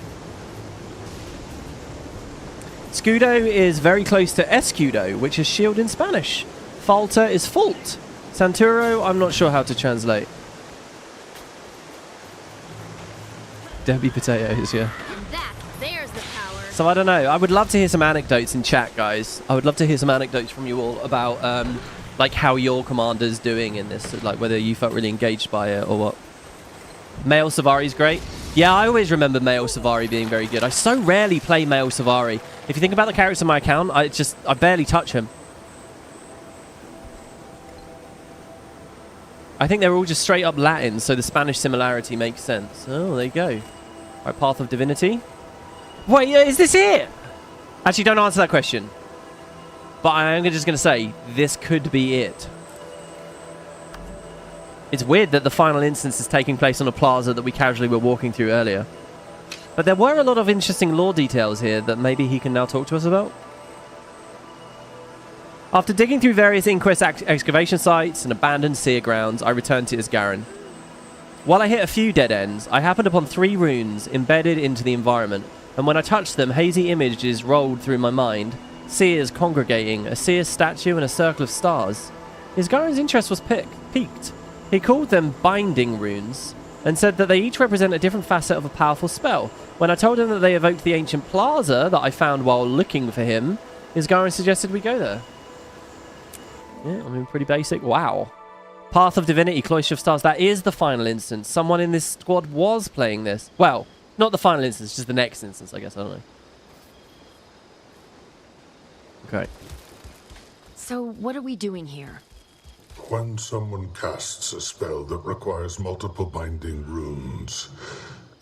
Speaker 1: Scudo is very close to escudo, which is shield in Spanish. Falter is fault. Santuro, I'm not sure how to translate. Debbie Potatoes, yeah.
Speaker 6: There's the power.
Speaker 1: So I don't know. I would love to hear some anecdotes in chat, guys. I would love to hear some anecdotes from you all about like how your commander's doing in this, like whether you felt really engaged by it or what. Male Savari's great. Yeah, I always remember Male Savari being very good. I so rarely play Male Savari. If you think about the characters on my account, I barely touch him. I think they're all just straight up Latin, so the Spanish similarity makes sense. Oh, there you go. Right, Path of Divinity. Wait, is this it? Actually, don't answer that question. But I am just going to say, this could be it. It's weird that the final instance is taking place on a plaza that we casually were walking through earlier. But there were a lot of interesting lore details here that maybe he can now talk to us about. After digging through various Inquest excavation sites and abandoned seer grounds, I returned to Isgarin. While I hit a few dead ends, I happened upon 3 runes embedded into the environment, and when I touched them, hazy images rolled through my mind. Seers congregating, a seer's statue and a circle of stars. Isgarin's interest was piqued. He called them binding runes, and said that they each represent a different facet of a powerful spell. When I told him that they evoked the ancient plaza that I found while looking for him, Isgarin suggested we go there. Yeah, I mean, pretty basic. Wow. Path of Divinity, Cloister of Stars. That is the final instance. Someone in this squad was playing this. Well, not the final instance, just the next instance, I guess. I don't know. Okay.
Speaker 6: So, what are we doing here?
Speaker 8: When someone casts a spell that requires multiple binding runes,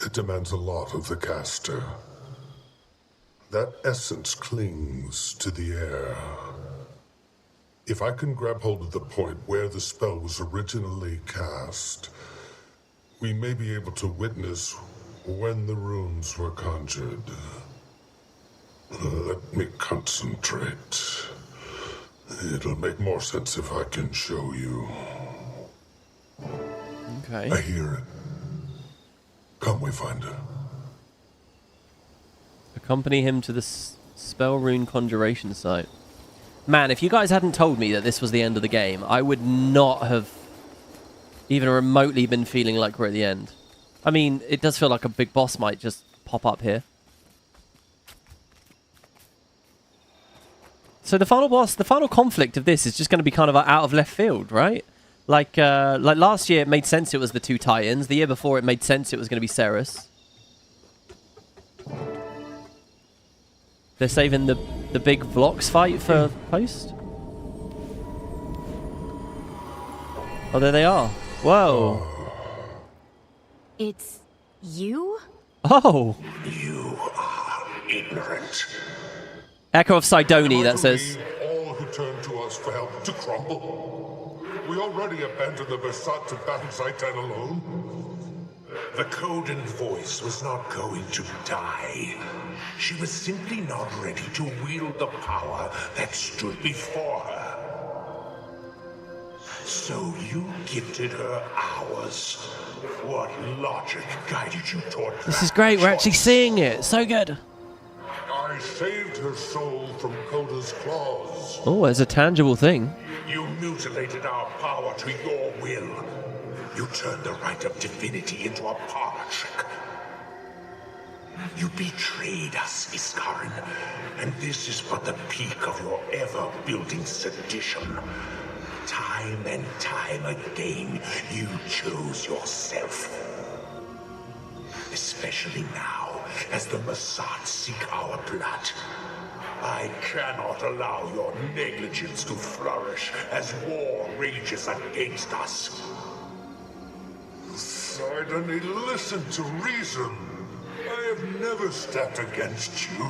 Speaker 8: it demands a lot of the caster. That essence clings to the air. If I can grab hold of the point where the spell was originally cast, we may be able to witness when the runes were conjured. Let me concentrate. It'll make more sense if I can show you.
Speaker 1: Okay.
Speaker 8: I hear it. Come, we find her.
Speaker 1: Accompany him to the spell rune conjuration site. Man, if you guys hadn't told me that this was the end of the game, I would not have even remotely been feeling like we're at the end. I mean, it does feel like a big boss might just pop up here. So the final boss, the final conflict of this is just going to be kind of out of left field, right? Like last year, it made sense it was the two Titans. The year before, it made sense it was going to be Ceres. They're saving the big Vlox fight for post. Oh, there they are. Whoa.
Speaker 6: It's you?
Speaker 1: Oh.
Speaker 8: You are ignorant.
Speaker 1: Echo of Sidoni, that says.
Speaker 8: All who turn to us for help to crumble. We already abandoned the Versat to battle Zaitan alone. The Coden voice was not going to die. She was simply not ready to wield the power that stood before her. So you gifted her ours. What logic guided you toward that?
Speaker 1: This is great. We're actually seeing it. So good.
Speaker 8: I saved her soul from Coda's claws.
Speaker 1: Oh, it's a tangible thing.
Speaker 8: You mutilated our power to your will. You turned the right of divinity into a parlor trick. You betrayed us, Iskarin, and this is but the peak of your ever-building sedition. Time and time again, you chose yourself. Especially now, as the Massad seek our blood. I cannot allow your negligence to flourish as war rages against us. Sidoni, listen to reason. I have never stepped against you.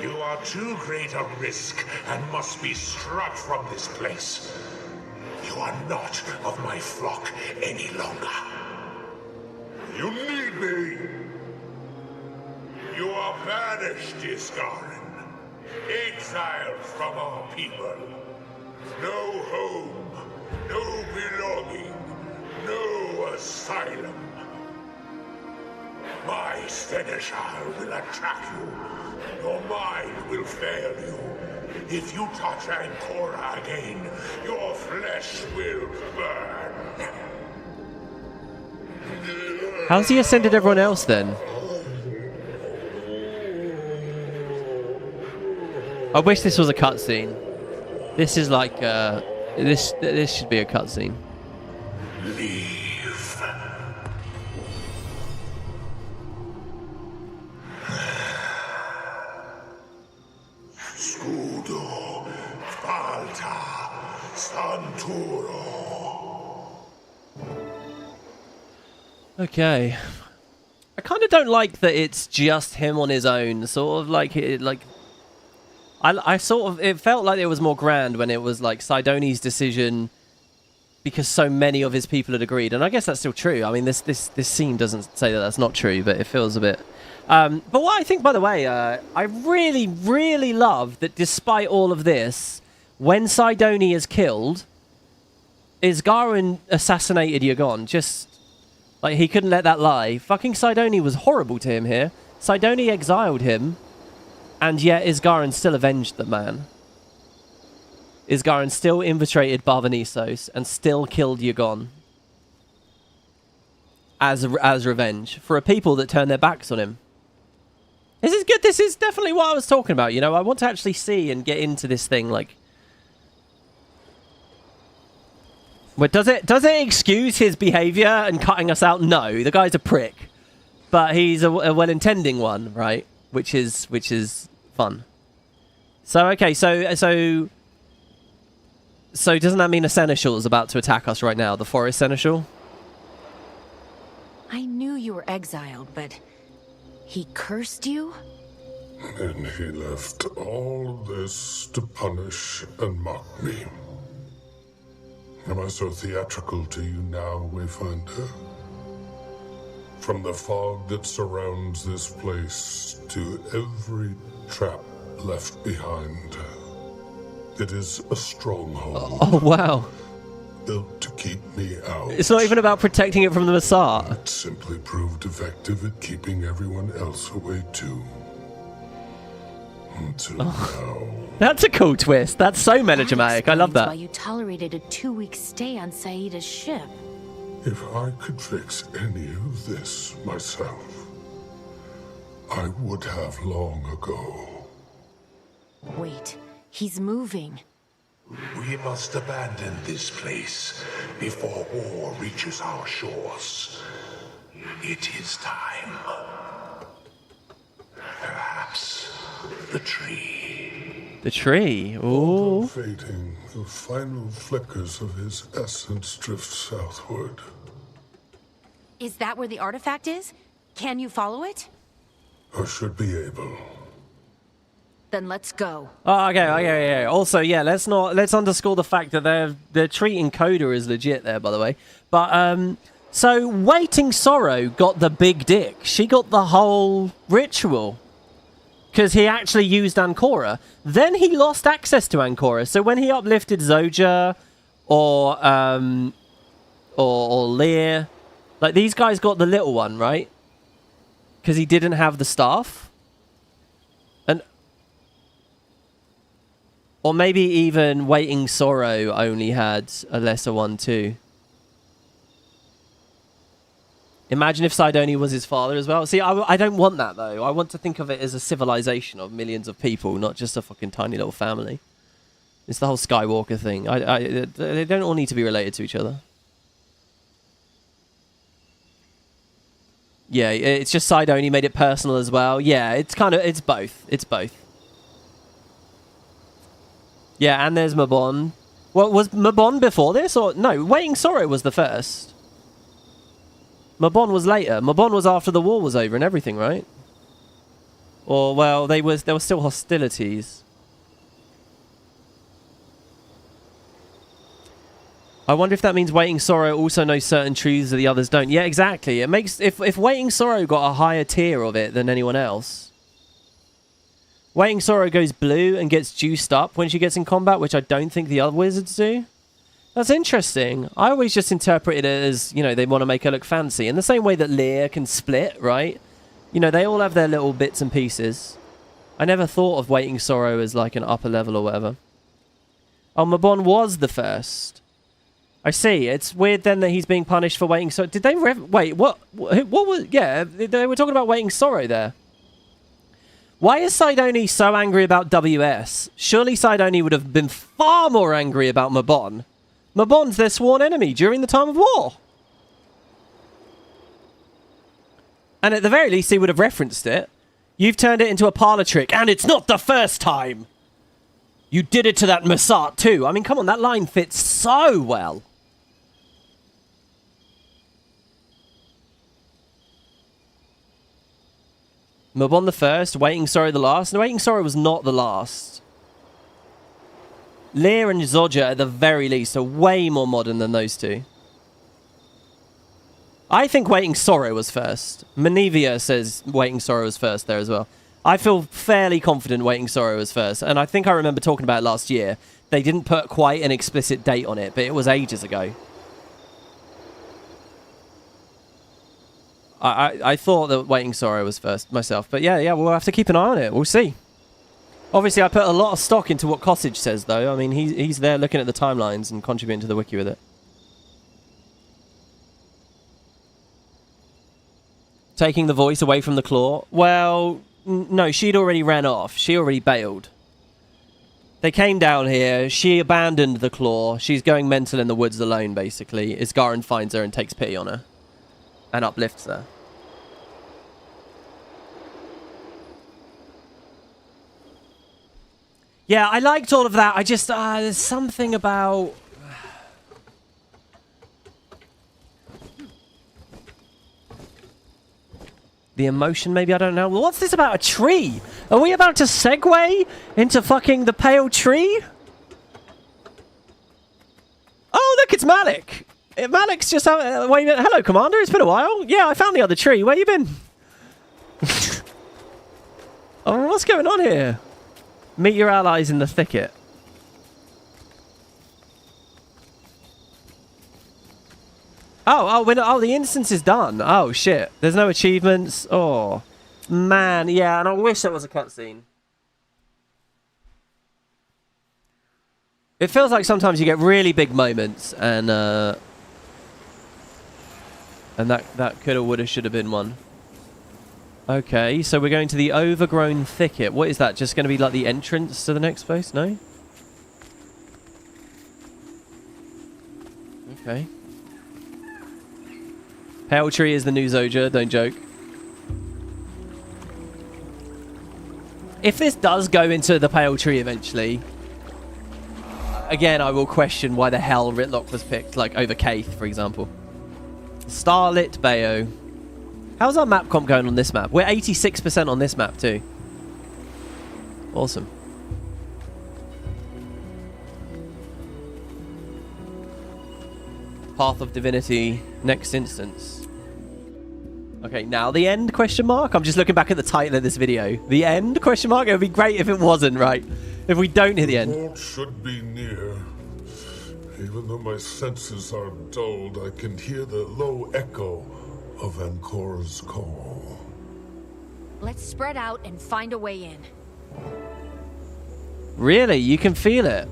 Speaker 8: You are too great a risk and must be struck from this place. You are not of my flock any longer. You need me. You are banished, Iskarin. Exiled from our people. No home, no belonging, no asylum. My Seneschal will attack you. Your mind will fail you. If you touch Ancora again, your flesh will burn.
Speaker 1: How's he ascended everyone else then? I wish this was a cutscene. This is like this should be a cutscene.
Speaker 8: Leave. Scudo, Falta, Santuro.
Speaker 1: Okay. I kind of don't like that it's just him on his own. Sort of like I sort of, it felt like it was more grand when it was like Sidoni's decision because so many of his people had agreed, and I guess that's still true. I mean, this scene doesn't say that that's not true, but it feels a bit. But what I think, by the way, I really, really love that despite all of this, when Sidoni is killed, Isgarin assassinated Yagon. Just like he couldn't let that lie. Fucking Sidoni was horrible to him here. Sidoni exiled him. And yet Isgarin still avenged the man. Isgarin still infiltrated Barvanisos and still killed Yagon. As revenge. For a people that turned their backs on him. This is good. This is definitely what I was talking about. You know, I want to actually see and get into this thing. Like, but does it excuse his behavior and cutting us out? No. The guy's a prick. But he's a well-intending one, right? Which is fun. So okay, so doesn't that mean a seneschal is about to attack us right now? The forest seneschal?
Speaker 6: I knew you were exiled, but he cursed you?
Speaker 8: And he left all this to punish and mock me. Am I so theatrical to you now, Wayfinder? From the fog that surrounds this place to every trap left behind, it is a stronghold.
Speaker 1: Oh, wow.
Speaker 8: Built to keep me out.
Speaker 1: It's not even about protecting it from the Massad.
Speaker 8: It simply proved effective at keeping everyone else away too. Until now.
Speaker 1: That's a cool twist. That's so melodramatic. I love that.
Speaker 6: Why you tolerated a 2-week stay on Saida's ship.
Speaker 8: If I could fix any of this myself, I would have long ago.
Speaker 6: Wait, he's moving.
Speaker 8: We must abandon this place before war reaches our shores. It is time. Perhaps the tree.
Speaker 1: The tree? Ooh.
Speaker 8: Fading, the final flickers of his essence drift southward.
Speaker 6: Is that where the artifact is? Can you follow it?
Speaker 8: I should be able.
Speaker 6: Then let's go.
Speaker 1: Oh, okay. Also, yeah, let's underscore the fact that they're treating Coda as legit there, by the way. But so Waiting Sorrow got the big dick. She got the whole ritual because he actually used Ancora. Then he lost access to Ancora. So when he uplifted Zoja or Lear, like these guys got the little one, right? Because he didn't have the staff. Or maybe even Waiting Sorrow only had a lesser one too. Imagine if Sidoni was his father as well. See, I don't want that though. I want to think of it as a civilization of millions of people, not just a fucking tiny little family. It's the whole Skywalker thing. They don't all need to be related to each other. Yeah, it's just Sidoni made it personal as well. Yeah, it's both. It's both. Yeah, and there's Mabon. Well, was Mabon before this? Or no, Waiting Sorrow was the first. Mabon was later. Mabon was after the war was over and everything, right? Or, well, there were still hostilities. I wonder if that means Waiting Sorrow also knows certain truths that the others don't. Yeah, exactly. It makes... If Waiting Sorrow got a higher tier of it than anyone else... Waiting Sorrow goes blue and gets juiced up when she gets in combat, which I don't think the other wizards do. That's interesting. I always just interpret it as, you know, they want to make her look fancy. In the same way that Lear can split, right? You know, they all have their little bits and pieces. I never thought of Waiting Sorrow as like an upper level or whatever. Oh, Mabon was the first. I see. It's weird then that he's being punished for Waiting Sorrow. Did they... Wait, what was... Yeah, they were talking about Waiting Sorrow there. Why is Sidoni so angry about WS? Surely Sidoni would have been far more angry about Mabon. Mabon's their sworn enemy during the time of war. And at the very least, he would have referenced it. You've turned it into a parlor trick, and it's not the first time. You did it to that Massart too. I mean, come on, that line fits so well. Mabon the first, Waiting Sorrow the last. No, Waiting Sorrow was not the last. Lear and Zoja, at the very least, are way more modern than those two. I think Waiting Sorrow was first. Manevia says Waiting Sorrow was first there as well. I feel fairly confident Waiting Sorrow was first. And I think I remember talking about it last year. They didn't put quite an explicit date on it, but it was ages ago. I thought that Waiting Sorrow was first myself. But yeah, we'll have to keep an eye on it. We'll see. Obviously, I put a lot of stock into what Cottage says, though. I mean, he's there looking at the timelines and contributing to the wiki with it. Taking the voice away from the claw. Well, no, she'd already ran off. She already bailed. They came down here. She abandoned the claw. She's going mental in the woods alone, basically. Isgarin finds her and takes pity on her. And uplifts her. Yeah, I liked all of that. I just, there's something about... the emotion, maybe? I don't know. What's this about a tree? Are we about to segue into fucking the pale tree? Oh, look, it's Malik. Malik's just... wait a minute. Hello, Commander. It's been a while. Yeah, I found the other tree. Where you been? Oh, what's going on here? Meet your allies in the thicket. Oh, the instance is done. Oh, shit. There's no achievements. Oh, man. Yeah, and I wish there was a cutscene. It feels like sometimes you get really big moments, and that coulda, woulda, shoulda been one. Okay, so we're going to the overgrown thicket. What is that? Just going to be like the entrance to the next place? No? Okay. Pale Tree is the new Zoja, don't joke. If this does go into the Pale Tree eventually, again, I will question why the hell Ritlock was picked, like over Kaith, for example. Starlit Bayo. How's our map comp going on this map? We're 86% on this map too. Awesome. Path of Divinity, next instance. Okay, now the end, question mark? I'm just looking back at the title of this video. The end, question mark? It would be great if it wasn't, right? If we don't hit the end.
Speaker 8: The vault should be near. Even though my senses are dulled, I can hear the low echo of Ancora's call.
Speaker 6: Let's spread out and find a way in.
Speaker 1: Really? You can feel it?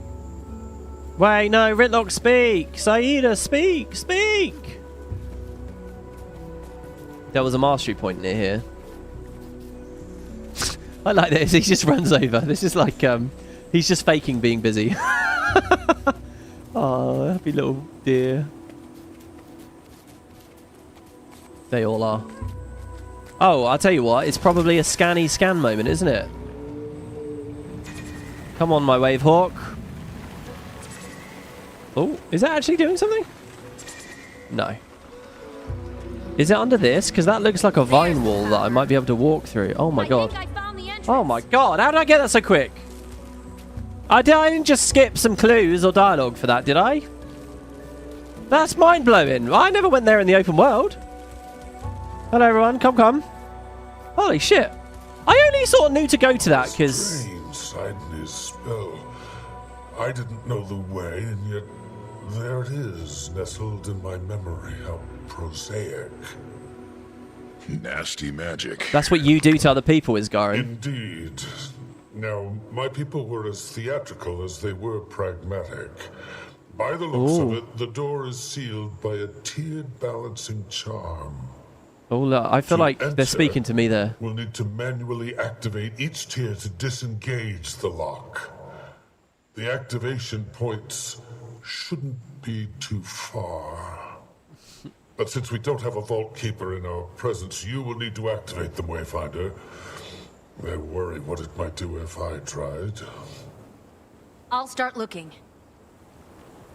Speaker 1: Wait, no, Ritlock, speak! Saida, speak! Speak! There was a mastery point near here. I like this. He just runs over. This is like, he's just faking being busy. Oh, happy little dear. They all are. Oh, I'll tell you what. It's probably a scanny scan moment, isn't it? Come on, my wave hawk. Oh, is that actually doing something? No. Is it under this? Because that looks like a vine wall that I might be able to walk through. Oh my god. Oh my god. How did I get that so quick? I didn't just skip some clues or dialogue for that, did I? That's mind-blowing. I never went there in the open world. Hello, everyone. Come. Holy shit. I only sort of knew to go to that because...
Speaker 8: Strange Side's spell. I didn't know the way, and yet there it is, nestled in my memory. How prosaic.
Speaker 12: Nasty magic.
Speaker 1: That's what you do to other people, Isgarin.
Speaker 8: Indeed. Now, my people were as theatrical as they were pragmatic. By the looks of it, the door is sealed by a tiered balancing charm.
Speaker 1: Oh, look, I feel like they're speaking to me there.
Speaker 8: We'll need to manually activate each tier to disengage the lock. The activation points shouldn't be too far. But since we don't have a vault keeper in our presence, you will need to activate them, Wayfinder. I worry what it might do if I tried.
Speaker 6: I'll start looking.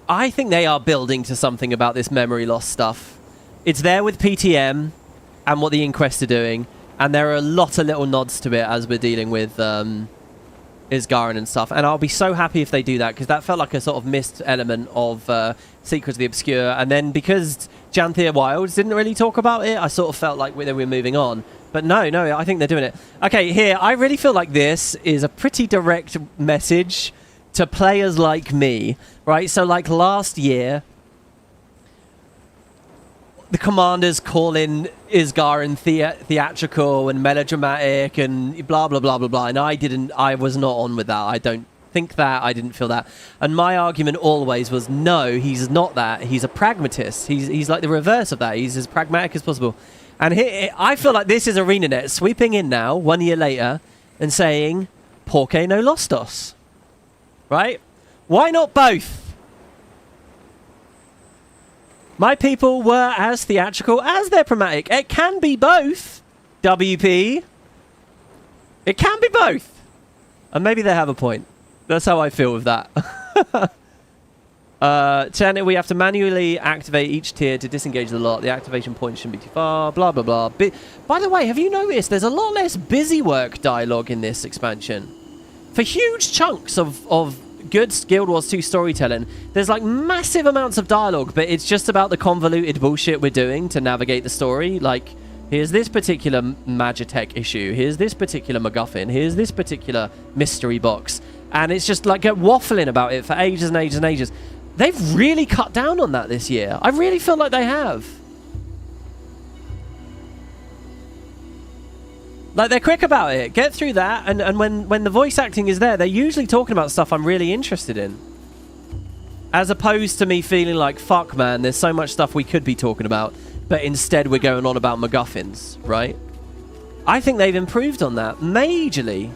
Speaker 1: I think they are building to something about this memory loss stuff. It's there with PTM and what the Inquest are doing, and there are a lot of little nods to it as we're dealing with Isgarin and stuff. And I'll be so happy if they do that, because that felt like a sort of missed element of Secrets of the Obscure. And then because Janthea Wilds didn't really talk about it, I sort of felt like we were moving on. But no, I think they're doing it. Okay, here, I really feel like this is a pretty direct message to players like me, right? So like last year, the commanders call in Isgarin theatrical and melodramatic and blah, blah, blah, blah, blah. And I was not on with that. I don't think that. I didn't feel that. And my argument always was, no, he's not that. He's a pragmatist. He's like the reverse of that. He's as pragmatic as possible. And here, I feel like this is Arenanet sweeping in now, 1 year later, and saying, Porque no lostos. Right? Why not both? My people were as theatrical as they're pragmatic. It can be both, WP. It can be both. And maybe they have a point. That's how I feel with that. We have to manually activate each tier to disengage the lock. The activation point shouldn't be too far. Blah, blah, blah. By the way, have you noticed there's a lot less busy work dialogue in this expansion? For huge chunks of good Guild Wars 2 storytelling, there's like massive amounts of dialogue, but it's just about the convoluted bullshit we're doing to navigate the story. Like, here's this particular Magitech issue. Here's this particular MacGuffin. Here's this particular mystery box. And it's just like waffling about it for ages and ages and ages. They've really cut down on that this year. I really feel like they have. Like, they're quick about it. Get through that, and when the voice acting is there, they're usually talking about stuff I'm really interested in. As opposed to me feeling like, fuck, man, there's so much stuff we could be talking about, but instead we're going on about MacGuffins, right? I think they've improved on that majorly.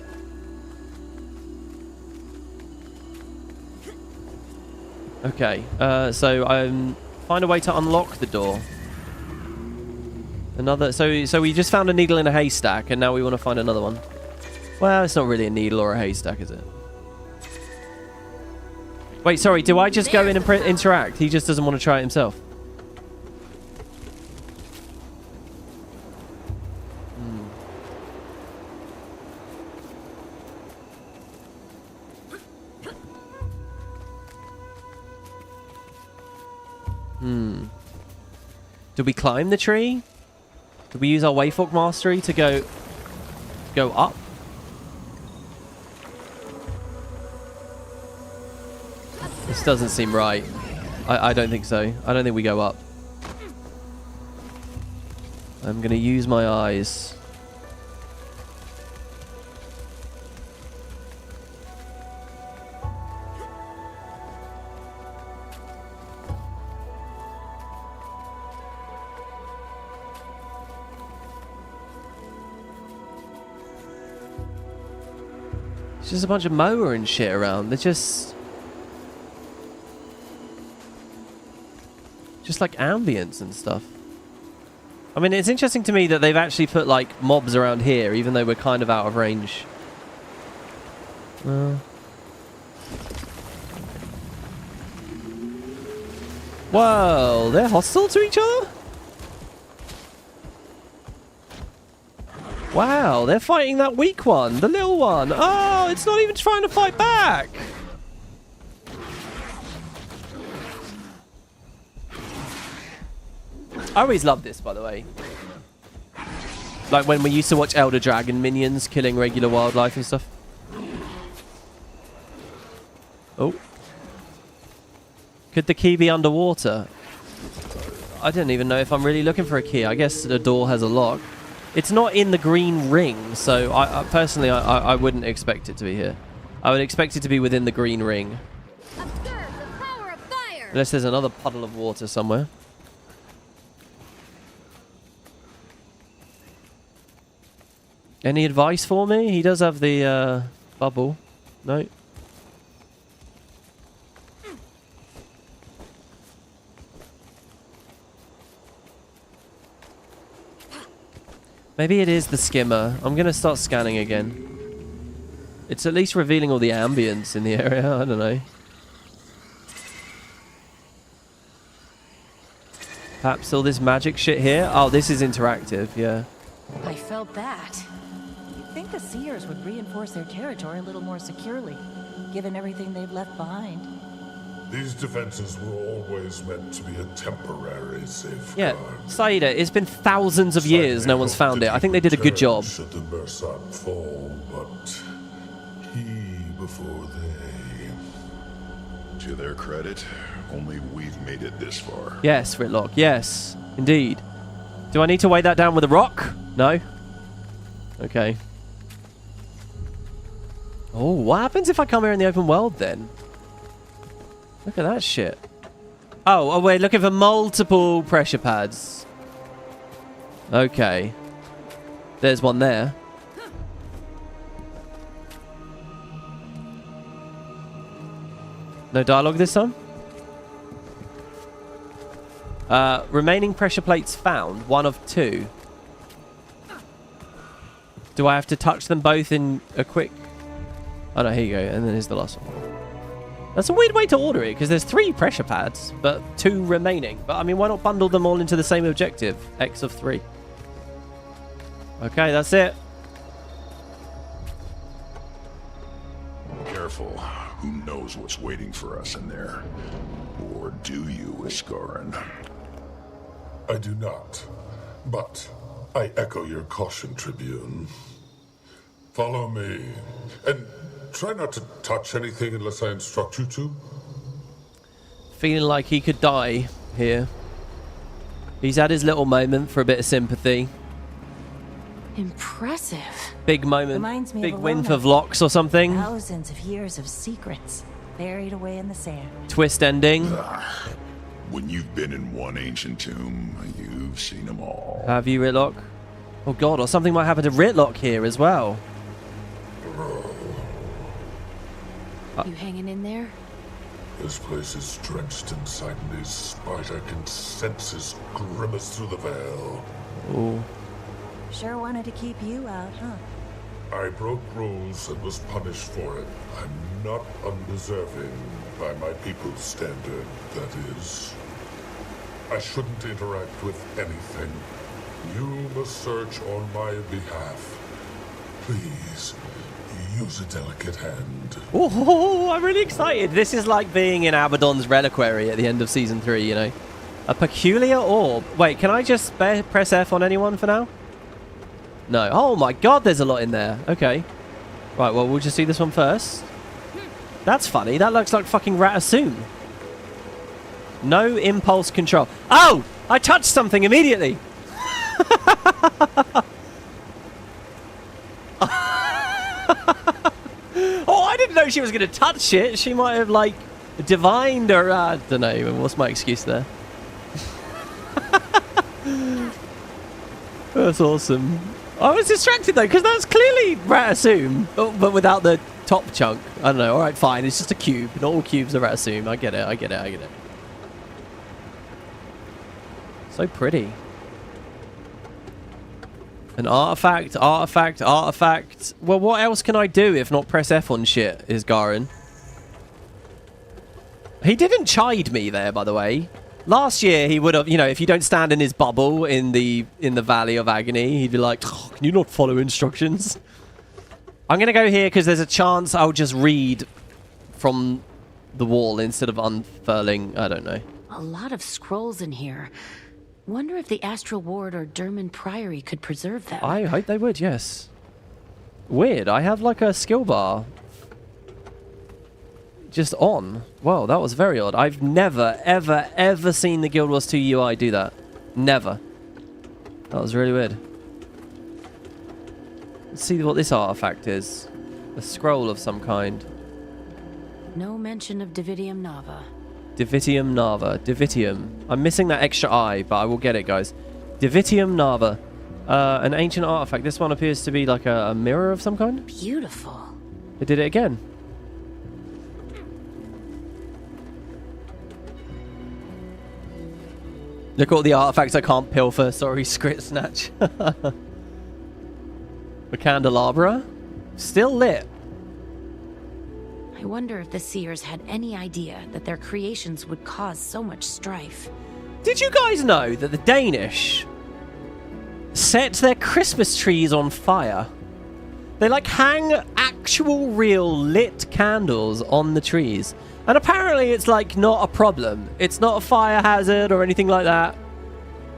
Speaker 1: Okay, so I'm Find a way to unlock the door. Another. So we just found a needle in a haystack, and now we want to find another one. Well, it's not really a needle or a haystack, is it? Wait, sorry. Do I just go in and interact? He just doesn't want to try it himself. Did we climb the tree? Did we use our Wayfork Mastery to go up? This doesn't seem right. I don't think so. I don't think we go up. I'm gonna use my eyes. It's just a bunch of mower and shit around. They're just like ambience and stuff. I mean, it's interesting to me that they've actually put like mobs around here, even though we're kind of out of range. Whoa, they're hostile to each other? Wow, they're fighting that weak one, the little one. Oh, it's not even trying to fight back. I always loved this, by the way. Like when we used to watch Elder Dragon minions killing regular wildlife and stuff. Oh. Could the key be underwater? I don't even know if I'm really looking for a key. I guess the door has a lock. It's not in the green ring, so I personally, I wouldn't expect it to be here. I would expect it to be within the green ring.
Speaker 6: Observe the power of fire.
Speaker 1: Unless there's another puddle of water somewhere. Any advice for me? He does have the bubble. No. Maybe it is the skimmer. I'm going to start scanning again. It's at least revealing all the ambience in the area. I don't know. Perhaps all this magic shit here. Oh, this is interactive. Yeah.
Speaker 16: I felt that. You'd think the Seers would reinforce their territory a little more securely, given everything they've left behind.
Speaker 8: These defenses were always meant to be a temporary safeguard.
Speaker 1: Yeah, Saida, it's been thousands of years no one's found it. I think they did a good job.
Speaker 8: Should the Bursat fall, but he before they.
Speaker 12: To their credit, only we've made it this far.
Speaker 1: Yes, Ritlock, yes, indeed. Do I need to weigh that down with a rock? No? Okay. Oh, what happens if I come here in the open world then? Look at that shit. Oh, we're looking for multiple pressure pads. Okay. There's one there. No dialogue this time? Remaining pressure plates found. 1 of 2. Do I have to touch them both in a quick... Oh no, here you go. And then here's the last one. That's a weird way to order it, because there's 3 pressure pads, but 2 remaining. But I mean, why not bundle them all into the same objective? X of 3. Okay, that's it.
Speaker 12: Careful. Who knows what's waiting for us in there? Or do you, Iskarin?
Speaker 8: I do not. But I echo your caution, Tribune. Follow me. And try not to touch anything unless I instruct you to.
Speaker 1: Feeling like he could die here. He's had his little moment for a bit of sympathy.
Speaker 16: Impressive.
Speaker 1: Big moment.
Speaker 16: Reminds me
Speaker 1: big
Speaker 16: of
Speaker 1: win for
Speaker 16: Arenanet.
Speaker 1: Vlox or something.
Speaker 16: Thousands of years of secrets buried away in the sand.
Speaker 1: Twist ending.
Speaker 12: When you've been in one ancient tomb, you've seen them all.
Speaker 1: Have you, Ritlock? Oh god, or something might happen to Ritlock here as well.
Speaker 6: You hanging in there?
Speaker 8: This place is drenched in Sidenes' spite. I can sense his grimace through the veil.
Speaker 1: Ooh.
Speaker 16: Sure wanted to keep you out, huh?
Speaker 8: I broke rules and was punished for it. I'm not undeserving by my people's standard, that is. I shouldn't interact with anything. You must search on my behalf. Please, use a delicate hand.
Speaker 1: Oh, I'm really excited. This is like being in Abaddon's reliquary at the end of Season 3, you know. A peculiar orb. Wait, can I just press F on anyone for now? No. Oh my god, there's a lot in there. Okay. Right, well, we'll just see this one first. That's funny. That looks like fucking Ratassoon. No impulse control. Oh! I touched something immediately! Oh, I didn't know she was going to touch it. She might have, like, divined or... I don't know. What's my excuse there? That's awesome. I was distracted, though, because that's clearly Ratassoon, but without the top chunk. I don't know. All right, fine. It's just a cube. Not all cubes are Ratassoon. I get it. So pretty. An artifact. Well, what else can I do if not press F on shit, is Garen. He didn't chide me there, by the way. Last year, he would have, you know, if you don't stand in his bubble in the Valley of Agony, he'd be like, oh, can you not follow instructions? I'm going to go here because there's a chance I'll just read from the wall instead of unfurling. I don't know.
Speaker 6: A lot of scrolls in here. Wonder if the Astral Ward or Derman Priory could preserve them.
Speaker 1: I hope they would, yes. Weird. I have like a skill bar just on. Whoa, that was very odd. I've never, ever seen the Guild Wars 2 UI do that. Never. That was really weird. Let's see what this artifact is. A scroll of some kind.
Speaker 6: No mention of Divitium Nava.
Speaker 1: Divitium Nava. Divitium. I'm missing that extra I, but I will get it, guys. Divitium Nava. An ancient artifact. This one appears to be like a mirror of some kind.
Speaker 6: Beautiful.
Speaker 1: It did it again. Look at all the artifacts I can't pilfer. Sorry, Scrit Snatch. The candelabra. Still lit.
Speaker 6: I wonder if the Seers had any idea that their creations would cause so much strife.
Speaker 1: Did you guys know that the Danish set their Christmas trees on fire? They like hang actual real lit candles on the trees. And apparently it's like not a problem. It's not a fire hazard or anything like that.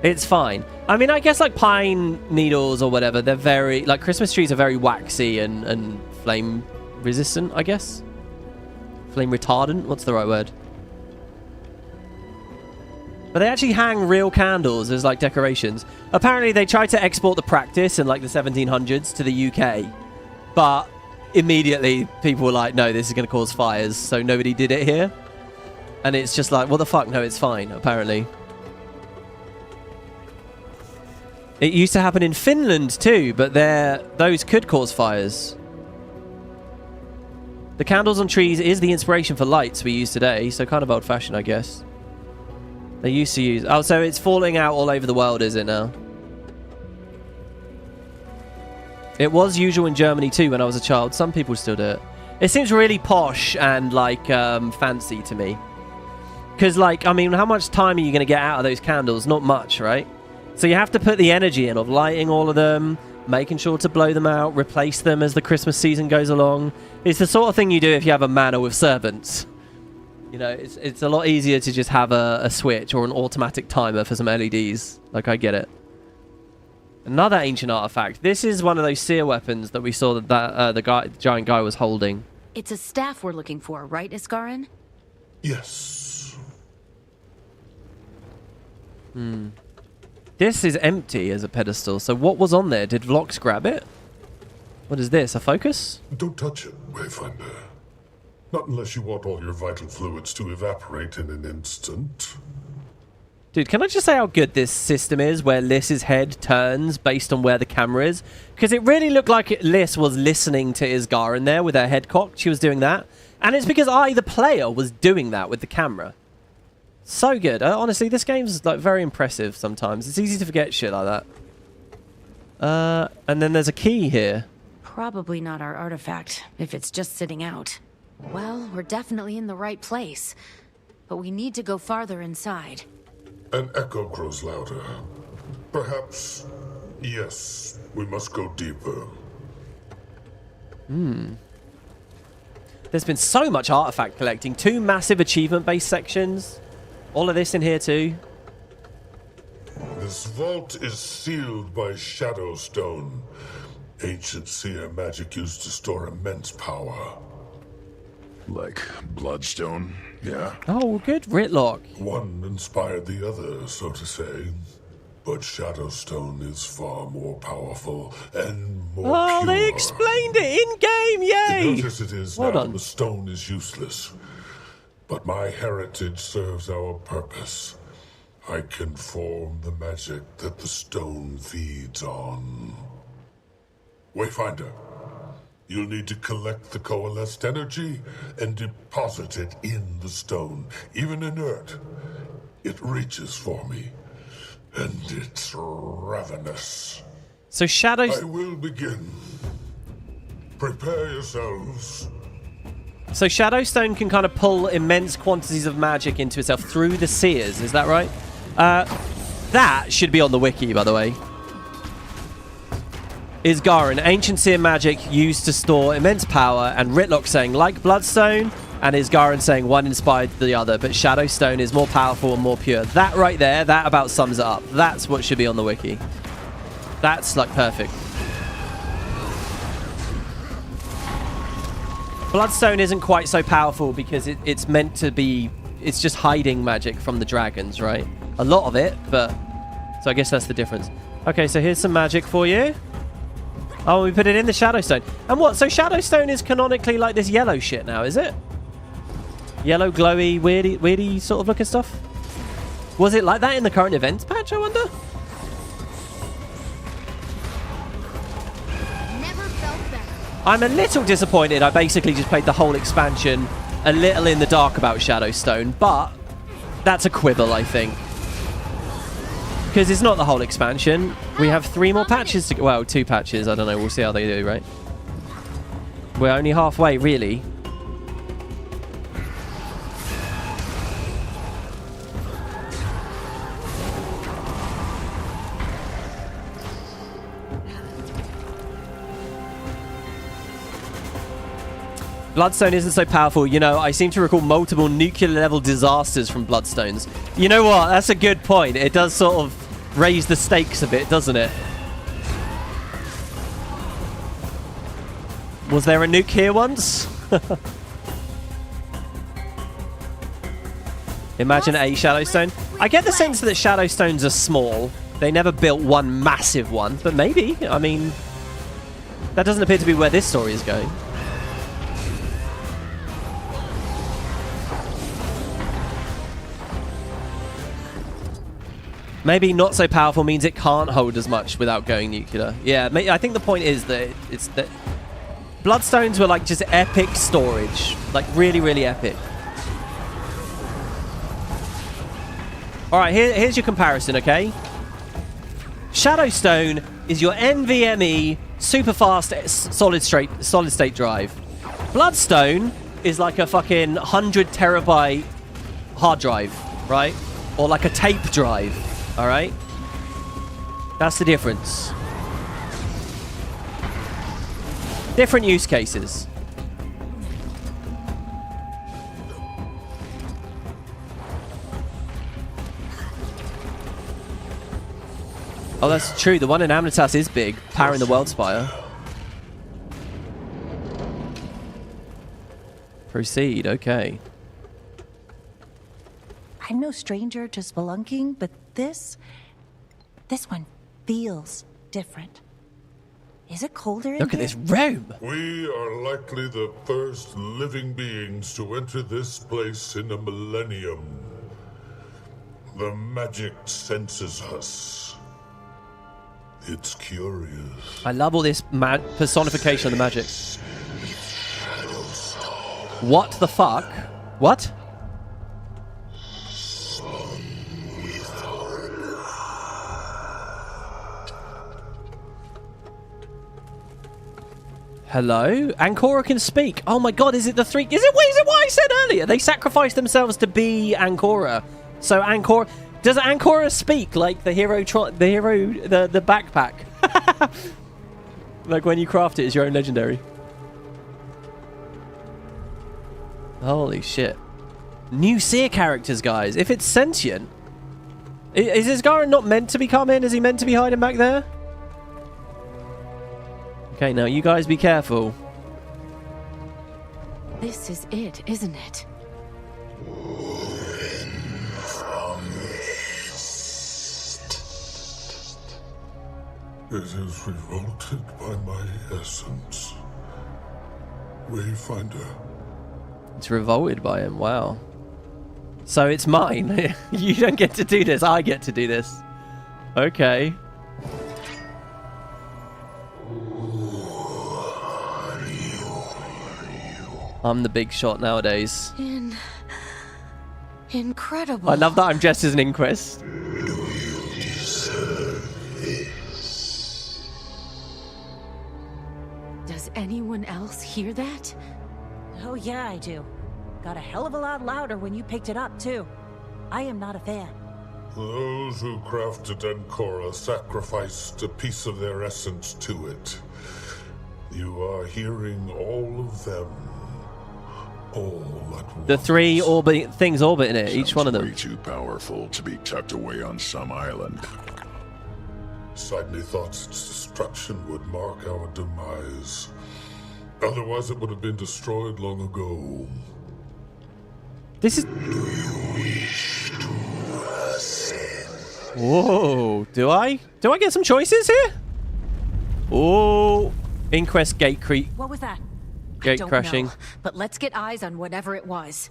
Speaker 1: It's fine. I mean, I guess like pine needles or whatever, they're very, like Christmas trees are very waxy and flame resistant, I guess. Flame retardant? What's the right word? But they actually hang real candles as like decorations. Apparently they tried to export the practice in like the 1700s to the UK. But immediately people were like, no, this is going to cause fires. So nobody did it here. And it's just like, what the fuck? No, it's fine, apparently. It used to happen in Finland too, but those could cause fires. The candles on trees is the inspiration for lights we use today, so kind of old-fashioned, I guess. They used to use... Oh, so it's falling out all over the world, is it now? It was usual in Germany too when I was a child. Some people still do it. It seems really posh and, like, fancy to me. Because, like, I mean, how much time are you going to get out of those candles? Not much, right? So you have to put the energy in of lighting all of them, making sure to blow them out, replace them as the Christmas season goes along. It's the sort of thing you do if you have a manor with servants. You know, it's a lot easier to just have a switch or an automatic timer for some LEDs. Like, I get it. Another ancient artifact. This is one of those seer weapons that we saw that the giant guy was holding.
Speaker 6: It's a staff we're looking for, right, Iskarin?
Speaker 8: Yes.
Speaker 1: This is empty as a pedestal. So what was on there? Did Vlox grab it? What is this? A focus?
Speaker 8: Don't touch it, Wayfinder. Not unless you want all your vital fluids to evaporate in an instant.
Speaker 1: Dude, can I just say how good this system is where Liss's head turns based on where the camera is? Because it really looked like Liss was listening to Isgarin there with her head cocked. She was doing that. And it's because I, the player, was doing that with the camera. So good. Honestly, this game's like very impressive sometimes. It's easy to forget shit like that. And then there's a key here.
Speaker 6: Probably not our artifact, if it's just sitting out. Well, we're definitely in the right place. But we need to go farther inside.
Speaker 8: An echo grows louder. Perhaps, yes, we must go deeper.
Speaker 1: There's been so much artifact collecting. 2 massive achievement-based sections. All of this in here too.
Speaker 8: This vault is sealed by Shadow Stone. Ancient seer magic used to store immense power.
Speaker 12: Like Bloodstone, yeah?
Speaker 1: Oh, good. Ritlock.
Speaker 8: One inspired the other, so to say. But Shadowstone is far more powerful and more pure.
Speaker 1: They explained it in-game, yay!
Speaker 8: The notice it is
Speaker 1: Well
Speaker 8: now,
Speaker 1: done.
Speaker 8: the stone is useless. But my heritage serves our purpose. I can form the magic that the stone feeds on. Wayfinder, you'll need to collect the coalesced energy and deposit it in the stone. Even inert, it reaches for me. And it's ravenous.
Speaker 1: So Shadows...
Speaker 8: I will begin. Prepare yourselves.
Speaker 1: So Shadowstone can kind of pull immense quantities of magic into itself through the seers, is that right? That should be on the wiki, by the way. Isgarin, ancient seer magic used to store immense power, and Ritlock saying, like Bloodstone, and Isgarin saying one inspired the other, but Shadowstone is more powerful and more pure. That right there, that about sums it up. That's what should be on the wiki. That's, like, perfect. Bloodstone isn't quite so powerful because it's meant to be... It's just hiding magic from the dragons, right? A lot of it, but... So I guess that's the difference. Okay, so here's some magic for you. Oh, we put it in the Shadowstone. And what? So Shadowstone is canonically like this yellow shit now, is it? Yellow, glowy, weirdy sort of looking stuff? Was it like that in the current events patch, I wonder?
Speaker 6: Never felt better.
Speaker 1: I'm a little disappointed. I basically just played the whole expansion a little in the dark about Shadowstone, but that's a quibble, I think. Because it's not the whole expansion. We have 3 more patches to go. Well, 2 patches. I don't know. We'll see how they do, right? We're only halfway, really. Bloodstone isn't so powerful. You know, I seem to recall multiple nuclear-level disasters from Bloodstones. You know what? That's a good point. It does sort of raise the stakes a bit, doesn't it? Was there a nuke here once? Imagine a Shadowstone. I get the sense that Shadowstones are small. They never built one massive one, but maybe. I mean, that doesn't appear to be where this story is going. Maybe not so powerful means it can't hold as much without going nuclear. Yeah, I think the point is that it's that Bloodstones were like just epic storage. Like really, really epic. Alright, here's your comparison, okay? Shadowstone is your NVMe super fast solid state drive. Bloodstone is like a fucking 100 terabyte hard drive, right? Or like a tape drive. All right, that's the difference. Different use cases. Oh, that's true. The one in Amnitas is big, powering the World Spire. Proceed. Okay.
Speaker 16: I'm no stranger to spelunking, but this one feels different. Is it colder in
Speaker 1: Look at
Speaker 16: here?
Speaker 1: this room.
Speaker 8: We are likely the first living beings to enter this place in a millennium. The magic senses us. It's curious.
Speaker 1: I love all this personification of the magic. What the fuck? What? Hello? Ancora can speak. Oh my god, is it the three? Is it what I said earlier? They sacrificed themselves to be Ancora. So Ancora... Does Ancora speak like the hero... The backpack? Like when you craft it as your own legendary. Holy shit. New seer characters, guys. If it's sentient... Is Isgara not meant to be coming? Is he meant to be hiding back there? Okay, now you guys be careful.
Speaker 6: This is it, isn't it?
Speaker 8: It is revolted by my essence. Wayfinder.
Speaker 1: It's revolted by him, wow. So it's mine. You don't get to do this, I get to do this. Okay. I'm the big shot nowadays.
Speaker 6: Incredible.
Speaker 1: I love that I'm dressed as an inquest.
Speaker 6: Does anyone else hear that?
Speaker 16: Oh yeah, I do. Got a hell of a lot louder when you picked it up, too. I am not a fan.
Speaker 8: Those who crafted Ancora sacrificed a piece of their essence to it. You are hearing all of them. All at once.
Speaker 1: The three things orbiting it, each one of them.
Speaker 12: Way too powerful to be tucked away on some island.
Speaker 8: Sidney thought its destruction would mark our demise. Otherwise, it would have been destroyed long ago.
Speaker 1: This is...
Speaker 8: Do you wish to ascend?
Speaker 1: Whoa, do I? Do I get some choices here? Oh, Inquest gate creep.
Speaker 6: What was that?
Speaker 1: Gate
Speaker 6: Don't
Speaker 1: crashing.
Speaker 6: know, but let's get eyes on whatever it was.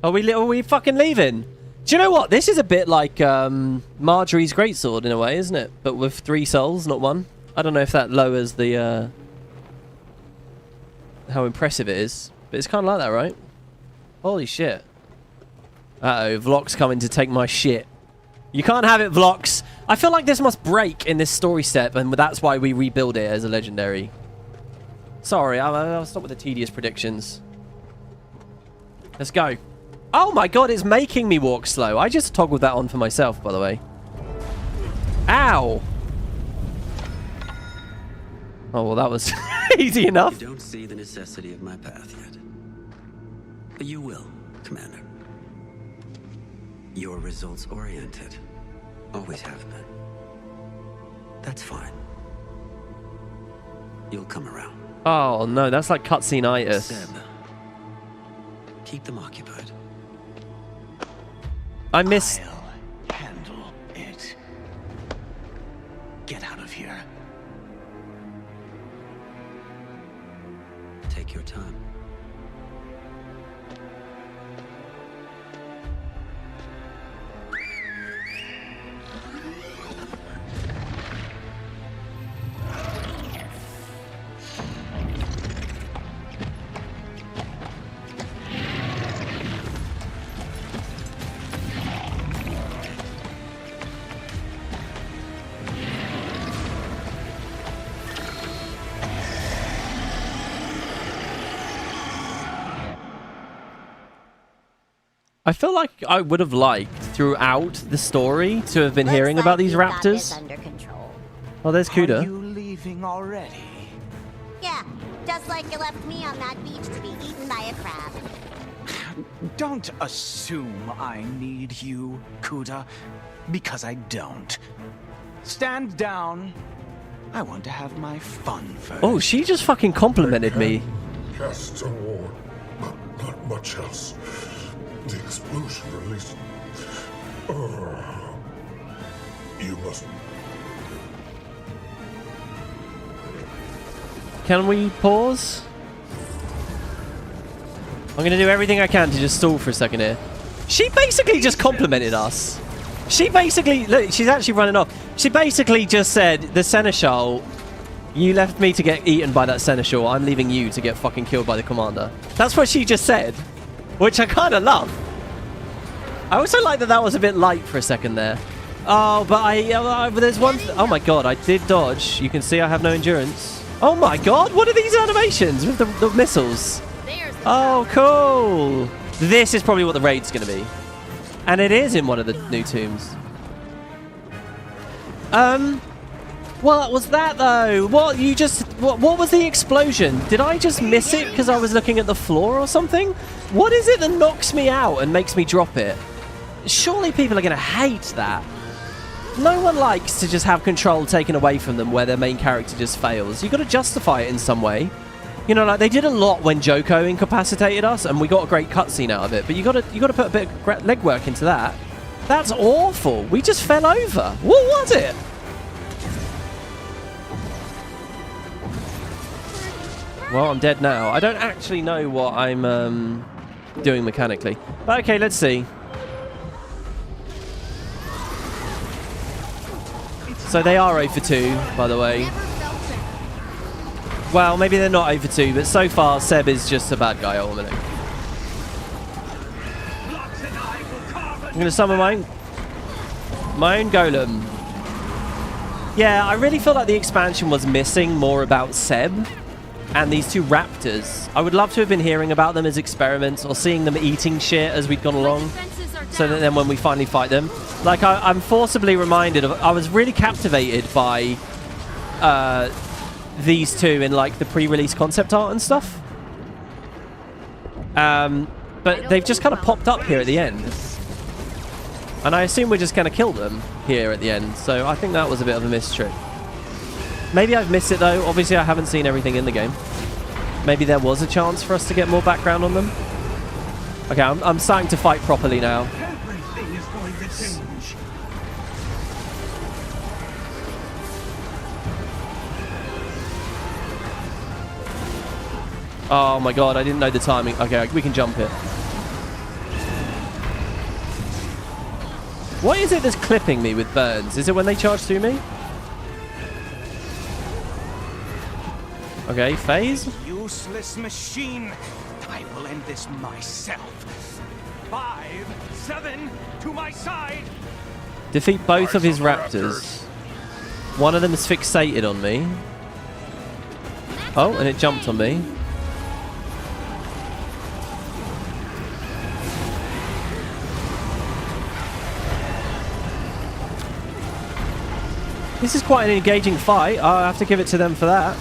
Speaker 1: Are we fucking leaving? Do you know what? This is a bit like Marjorie's greatsword in a way, isn't it? But with 3 souls, not 1. I don't know if that lowers the how impressive it is, but it's kind of like that, right? Holy shit. Uh-oh, Vlok's coming to take my shit. You can't have it, Vloks. I feel like this must break in this story step, and that's why we rebuild it as a legendary. Sorry, I'll stop with the tedious predictions. Let's go. Oh my god, it's making me walk slow. I just toggled that on for myself, by the way. Ow! Oh, well, that was easy enough.
Speaker 17: You don't see the necessity of my path yet. But you will, Commander. You're results-oriented. Always have been. That's fine. You'll come around.
Speaker 1: Oh, no, that's like cutscene-itis.
Speaker 17: Seb, keep them occupied.
Speaker 1: I missed...
Speaker 13: I'll handle it. Get out of here.
Speaker 17: Take your time.
Speaker 1: I feel like I would have liked, throughout the story, to have been hearing about these raptors.
Speaker 10: Under control.
Speaker 1: Oh, there's Kuda.
Speaker 13: Are you leaving already?
Speaker 10: Yeah, just like you left me on that beach to be eaten by a crab.
Speaker 13: Don't assume I need you, Kuda, because I don't. Stand down. I want to have my fun first.
Speaker 1: Oh, she just fucking complimented me.
Speaker 8: Cast a ward, but not much else. The explosion released... You must...
Speaker 1: Can we pause? I'm gonna do everything I can to just stall for a second here. She basically just complimented us. She basically... Look, she's actually running off. She basically just said, the Seneschal, you left me to get eaten by that Seneschal. I'm leaving you to get fucking killed by the commander. That's what she just said. Which I kind of love. I also like that was a bit light for a second there. Oh, but there's one... Oh my god, I did dodge. You can see I have no endurance. Oh my god, what are these animations with the missiles? Oh, cool. This is probably what the raid's going to be. And it is in one of the new tombs. What was that though? What was the explosion? Did I just miss it because I was looking at the floor or something? What is it that knocks me out and makes me drop it? Surely people are going to hate that. No one likes to just have control taken away from them where their main character just fails. You've got to justify it in some way. You know, like they did a lot when Joko incapacitated us, and we got a great cutscene out of it. But you got to put a bit of legwork into that. That's awful. We just fell over. What was it? Well, I'm dead now. I don't actually know what I'm doing mechanically. But okay, let's see. So they are 0 for 2, by the way. Well, maybe they're not 0 for 2, but so far Seb is just a bad guy ultimately. I'm going to summon my own golem. Yeah, I really feel like the expansion was missing more about Seb and these two raptors. I would love to have been hearing about them as experiments or seeing them eating shit as we'd gone along. So that then when we finally fight them, like I'm forcibly reminded of, I was really captivated by these two in like the pre-release concept art and stuff. But they've just kind of popped up here at the end. And I assume we're just going to kill them here at the end. So I think that was a bit of a missed trick. Maybe I've missed it though. Obviously I haven't seen everything in the game. Maybe there was a chance for us to get more background on them. Okay, I'm starting to fight properly now.
Speaker 11: Everything is going to change.
Speaker 1: Oh my god, I didn't know the timing. Okay, we can jump it. What is it that's clipping me with burns? Is it when they charge through me? Okay, phase.
Speaker 11: Useless machine. I will end this myself. 5, 7, to my side.
Speaker 1: Defeat both of his raptors. One of them is fixated on me. Oh, and it jumped on me. This is quite an engaging fight. I'll have to give it to them for that.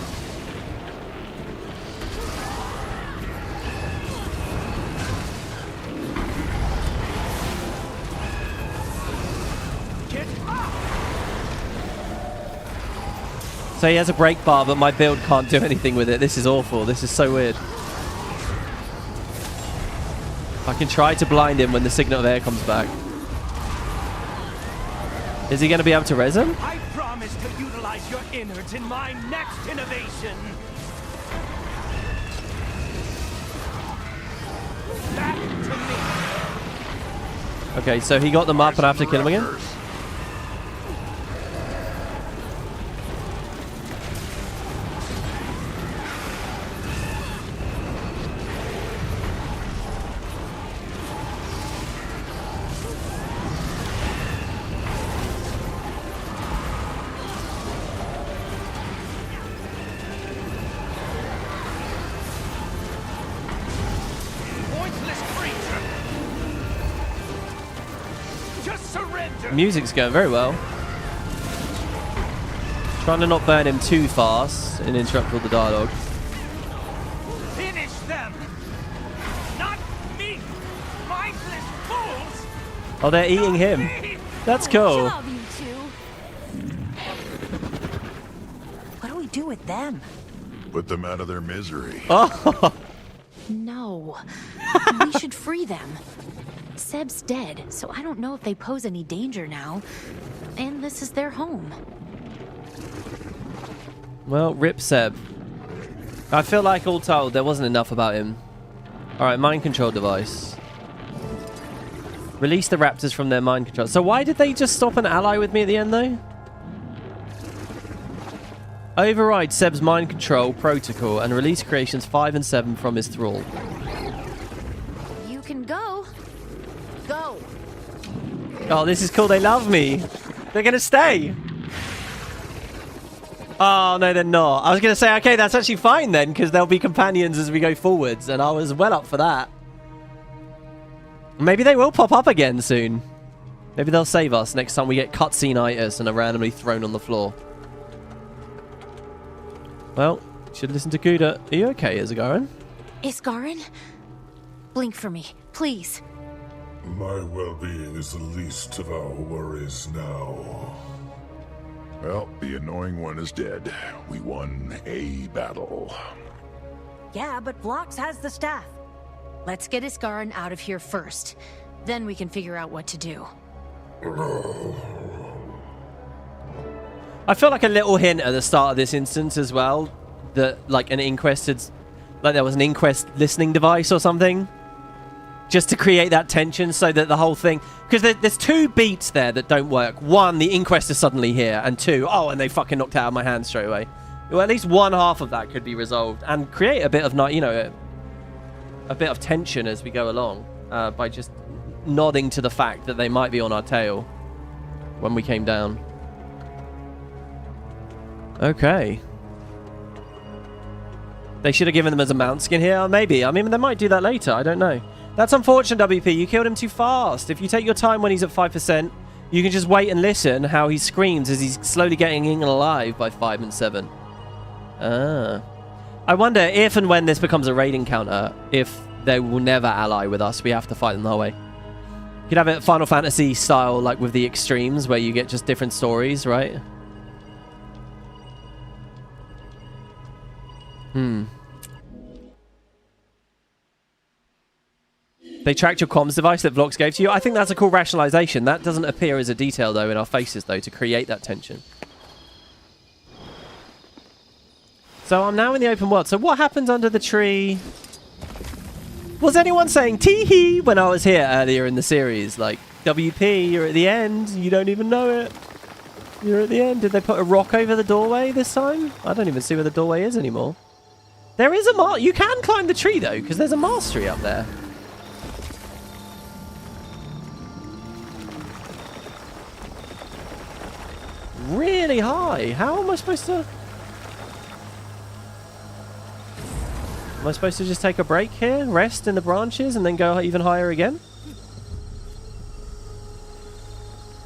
Speaker 1: So he has a brake bar, but my build can't do anything with it. This is awful. This is so weird. I can try to blind him when the signal of air comes back. Is he going to be able to res him?
Speaker 11: I promise to utilize your innards in my next innovation. Back to me.
Speaker 1: Okay, so he got them up and I have to kill him again? Music's going very well. Trying to not burn him too fast and interrupt all the dialogue.
Speaker 11: Finish them. Not me. Mindless fools.
Speaker 1: Oh, they're eating him. That's cool.
Speaker 6: Job, you two.
Speaker 16: What do we do with them?
Speaker 12: Put them out of their misery.
Speaker 1: Oh.
Speaker 6: No. We should free them. Seb's dead, so I don't know if they pose any danger now. And this is their home.
Speaker 1: Well, rip Seb. I feel like all told there wasn't enough about him. Alright, mind control device. Release the raptors from their mind control. So why did they just stop and ally with me at the end, though? Override Seb's mind control protocol and release creations 5 and 7 from his thrall.
Speaker 6: You can go. Go.
Speaker 1: Oh, this is cool. They love me. They're going to stay. Oh, no, they're not. I was going to say, okay, that's actually fine then, because they'll be companions as we go forwards, and I was well up for that. Maybe they will pop up again soon. Maybe they'll save us next time we get cutscene-itis and are randomly thrown on the floor. Well, should listen to Kuda. Are you okay, Isgarin?
Speaker 6: Isgarin? Blink for me, please.
Speaker 8: My well-being is the least of our worries now.
Speaker 12: Well, the annoying one is dead. We won a battle.
Speaker 6: Yeah, but Vlox has the staff. Let's get Isgarin out of here first. Then we can figure out what to do.
Speaker 1: I feel like a little hint at the start of this instance as well that like an inquest had, like there was an inquest listening device or something, just to create that tension so that the whole thing, because there's 2 beats there that don't work. 1, the inquest is suddenly here, and 2, oh, and they fucking knocked it out of my hand straight away. Well, at least one half of that could be resolved and create a bit of, you know, a bit of tension as we go along by just nodding to the fact that they might be on our tail when we came down. Okay. They should have given them as a mount skin here. Maybe. I mean, they might do that later. I don't know. That's unfortunate, WP. You killed him too fast. If you take your time when he's at 5%, you can just wait and listen how he screams as he's slowly getting eaten alive by 5 and 7. Ah. I wonder if and when this becomes a raid encounter, if they will never ally with us. We have to fight them the whole way. You could have it Final Fantasy style, like with the extremes, where you get just different stories, right? They tracked your comms device that Vlox gave to you. I think that's a cool rationalization. That doesn't appear as a detail, though, in our faces, though, to create that tension. So I'm now in the open world. So what happens under the tree? Was anyone saying tee-hee when I was here earlier in the series? Like, WP, you're at the end. You don't even know it. You're at the end. Did they put a rock over the doorway this time? I don't even see where the doorway is anymore. There is a you can climb the tree, though, because there's a mastery up there. Really high. How am I supposed to... Am I supposed to just take a break here, rest in the branches, and then go even higher again?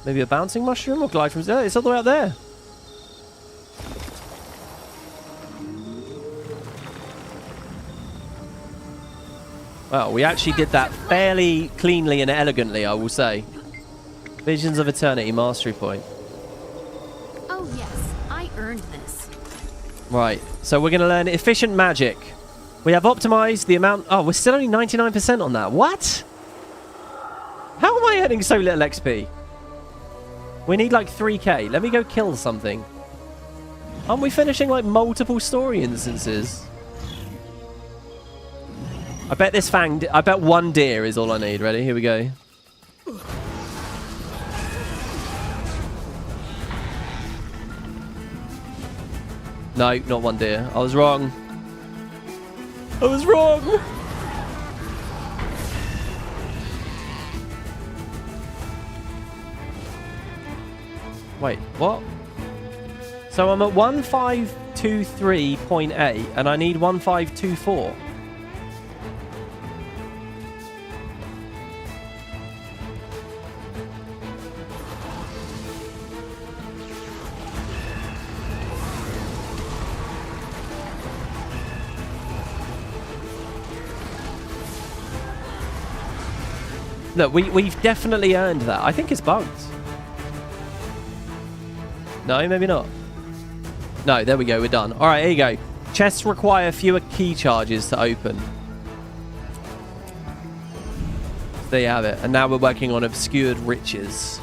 Speaker 1: Maybe a bouncing mushroom or glide from... Oh, it's all the way up there. Well, we actually did that fairly cleanly and elegantly, I will say. Visions of Eternity Mastery Point.
Speaker 6: Oh yes, I earned this.
Speaker 1: Right, so we're going to learn Efficient Magic. We have optimized the amount... Oh, we're still only 99% on that. What? How am I earning so little XP? We need like 3k. Let me go kill something. Aren't we finishing like multiple story instances? I bet this fang... I bet 1 deer is all I need. Ready? Here we go. No, not 1 deer. I was wrong. I was wrong! Wait, what? So I'm at 1523.8 and I need 1524. Look, we've definitely earned that. I think it's bugged. No, maybe not. No, there we go. We're done. All right, here you go. Chests require fewer key charges to open. There you have it. And now we're working on Obscured Riches.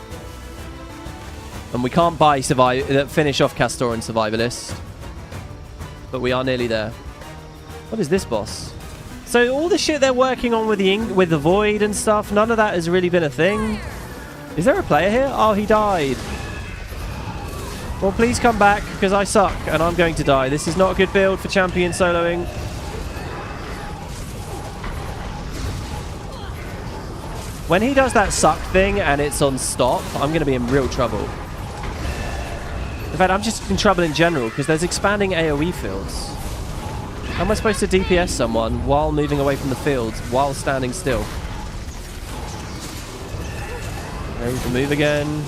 Speaker 1: And we can't buy finish off Castor and Survivalist. But we are nearly there. What is this boss? So all the shit they're working on with the void and stuff, none of that has really been a thing. Is there a player here? Oh, he died. Well, please come back, because I suck, and I'm going to die. This is not a good build for champion soloing. When he does that suck thing and it's on stop, I'm going to be in real trouble. In fact, I'm just in trouble in general, because there's expanding AoE fields. How am I supposed to DPS someone while moving away from the fields, while standing still? Ready to move again.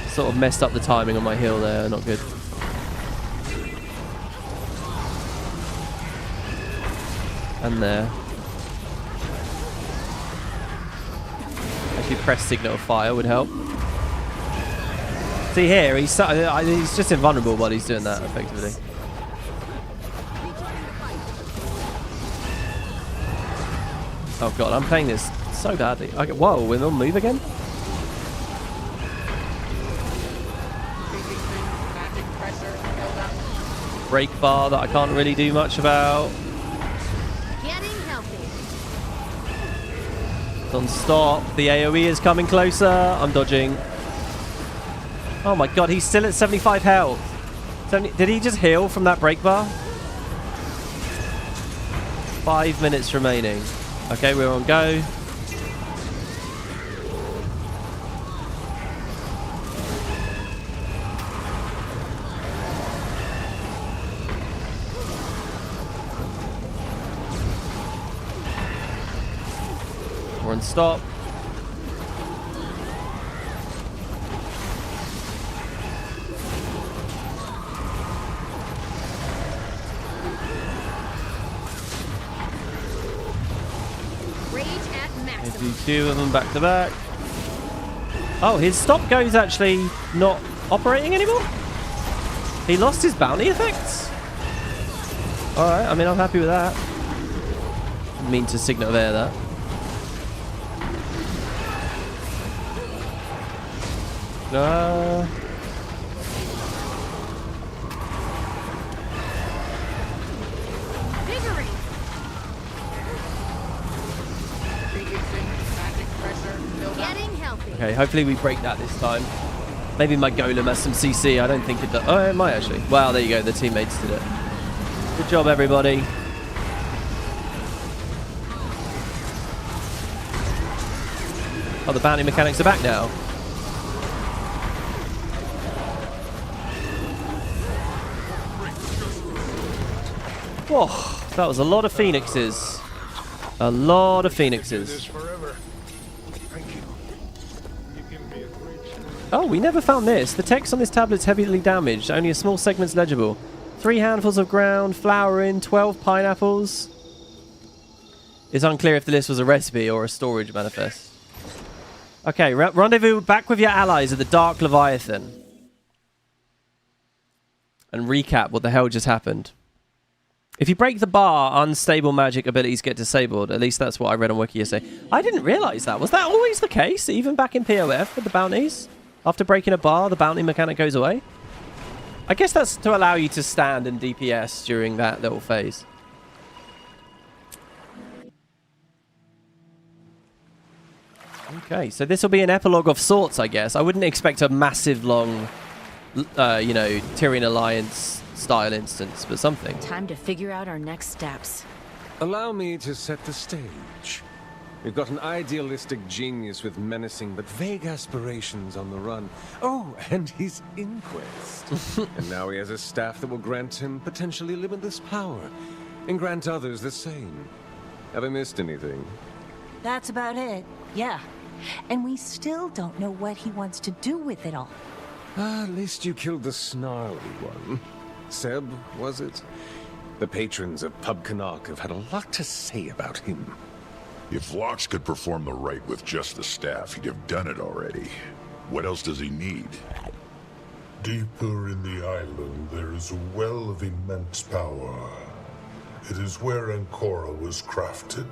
Speaker 1: Sort of messed up the timing on my heal there, not good. And there. Actually, press signal of fire would help. See here, he's just invulnerable while he's doing that, effectively. Oh god, I'm playing this so badly. Okay, whoa, we'll move again? Break bar that I can't really do much about.
Speaker 6: Getting healthy.
Speaker 1: Don't stop. The AoE is coming closer. I'm dodging. Oh my god, he's still at 75 health. Did he just heal from that break bar? 5 minutes remaining. Okay, we're on go. We're on stop. Do two of them back to back. Oh, his stop go is actually not operating anymore? He lost his bounty effects? Alright, I mean, I'm happy with that. Didn't mean to signal there, that. Okay, hopefully we break that this time. Maybe my golem has some CC. I don't think it does. Oh, it might actually. Wow, there you go. The teammates did it. Good job, everybody. Oh, the bounty mechanics are back now. Whoa, that was a lot of phoenixes. A lot of phoenixes. Oh, we never found this. The text on this tablet's heavily damaged. Only a small segment's legible. 3 handfuls of ground, flour in, 12 pineapples. It's unclear if the list was a recipe or a storage manifest. Okay, rendezvous back with your allies at the Dark Leviathan. And recap what the hell just happened. If you break the bar, unstable magic abilities get disabled. At least that's what I read on Wiki yesterday. I didn't realise that. Was that always the case, even back in POF with the bounties? After breaking a bar, the bounty mechanic goes away? I guess that's to allow you to stand and DPS during that little phase. Okay, so this will be an epilogue of sorts, I guess. I wouldn't expect a massive, long, you know, Tyrian Alliance style instance, but something.
Speaker 6: Time to figure out our next steps.
Speaker 18: Allow me to set the stage. We've got an idealistic genius with menacing but vague aspirations on the run. Oh, and his inquest. And now he has a staff that will grant him potentially limitless power, and grant others the same. Have I missed anything?
Speaker 16: That's about it, yeah. And we still don't know what he wants to do with it all.
Speaker 18: At least you killed the snarly one. Seb, was it? The patrons of Pub Canuck have had a lot to say about him.
Speaker 12: If Lox could perform the rite with just the staff, he'd have done it already. What else does he need?
Speaker 8: Deeper in the island, there is a well of immense power. It is where Ancora was crafted,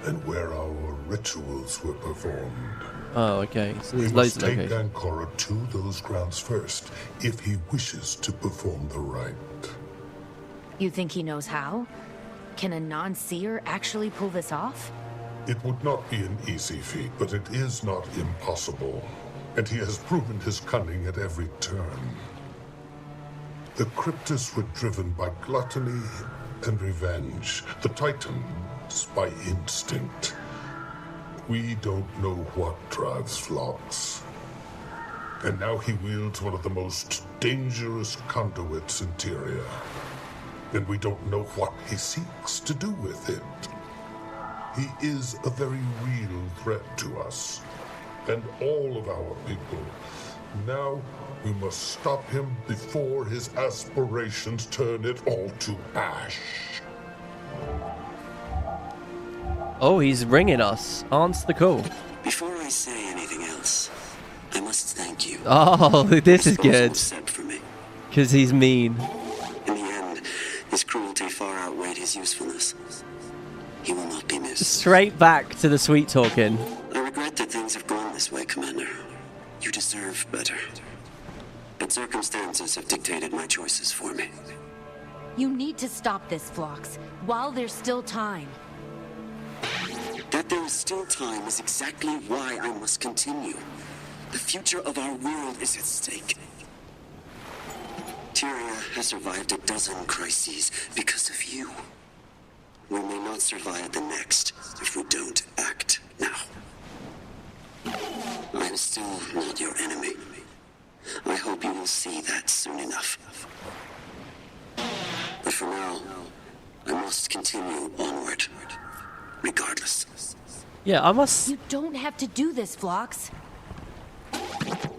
Speaker 8: and where our rituals were performed.
Speaker 1: Oh, okay. So there's
Speaker 8: we
Speaker 1: loads
Speaker 8: must
Speaker 1: of
Speaker 8: take
Speaker 1: locations.
Speaker 8: Ancora to those grounds first, if he wishes to perform the rite.
Speaker 6: You think he knows how? Can a non-seer actually pull this off?
Speaker 8: It would not be an easy feat, but it is not impossible. And he has proven his cunning at every turn. The Cryptists were driven by gluttony and revenge. The Titans by instinct. We don't know what drives flocks. And now he wields one of the most dangerous conduits in Tyria. And we don't know what he seeks to do with it. He is a very real threat to us. And all of our people. Now we must stop him before his aspirations turn it all to ash.
Speaker 1: Oh, he's ringing us. Answer the call.
Speaker 17: Before I say anything else, I must thank you.
Speaker 1: Oh, this is good.
Speaker 17: For me.
Speaker 1: Because he's mean.
Speaker 17: In the end, his cruelty far outweighed his usefulness. He will not be missed.
Speaker 1: Straight back to the sweet talking.
Speaker 17: I regret that things have gone this way, Commander. You deserve better. But circumstances have dictated my choices for me.
Speaker 6: You need to stop this, Phlox, while there's still time.
Speaker 17: That there is still time is exactly why I must continue. The future of our world is at stake. Tyria has survived a dozen crises because of you. We may not survive the next if we don't act now. I am still not your enemy. I hope you will see that soon enough. But for now, I must continue onward, regardless.
Speaker 1: Yeah, I must...
Speaker 6: You don't have to do this, Phlox.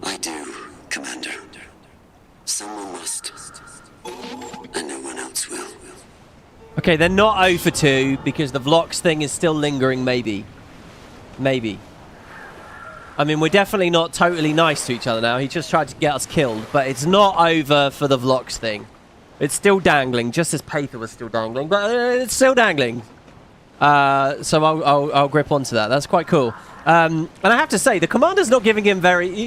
Speaker 17: I do, Commander. Someone must. And no one else will.
Speaker 1: Okay, they're not 0 for 2 because the Vlox thing is still lingering, maybe. Maybe. I mean, we're definitely not totally nice to each other now. He just tried to get us killed, but it's not over for the Vlox thing. It's still dangling, just as Paether was still dangling, but it's still dangling. So I'll grip onto that. That's quite cool. And I have to say, the commander's not giving him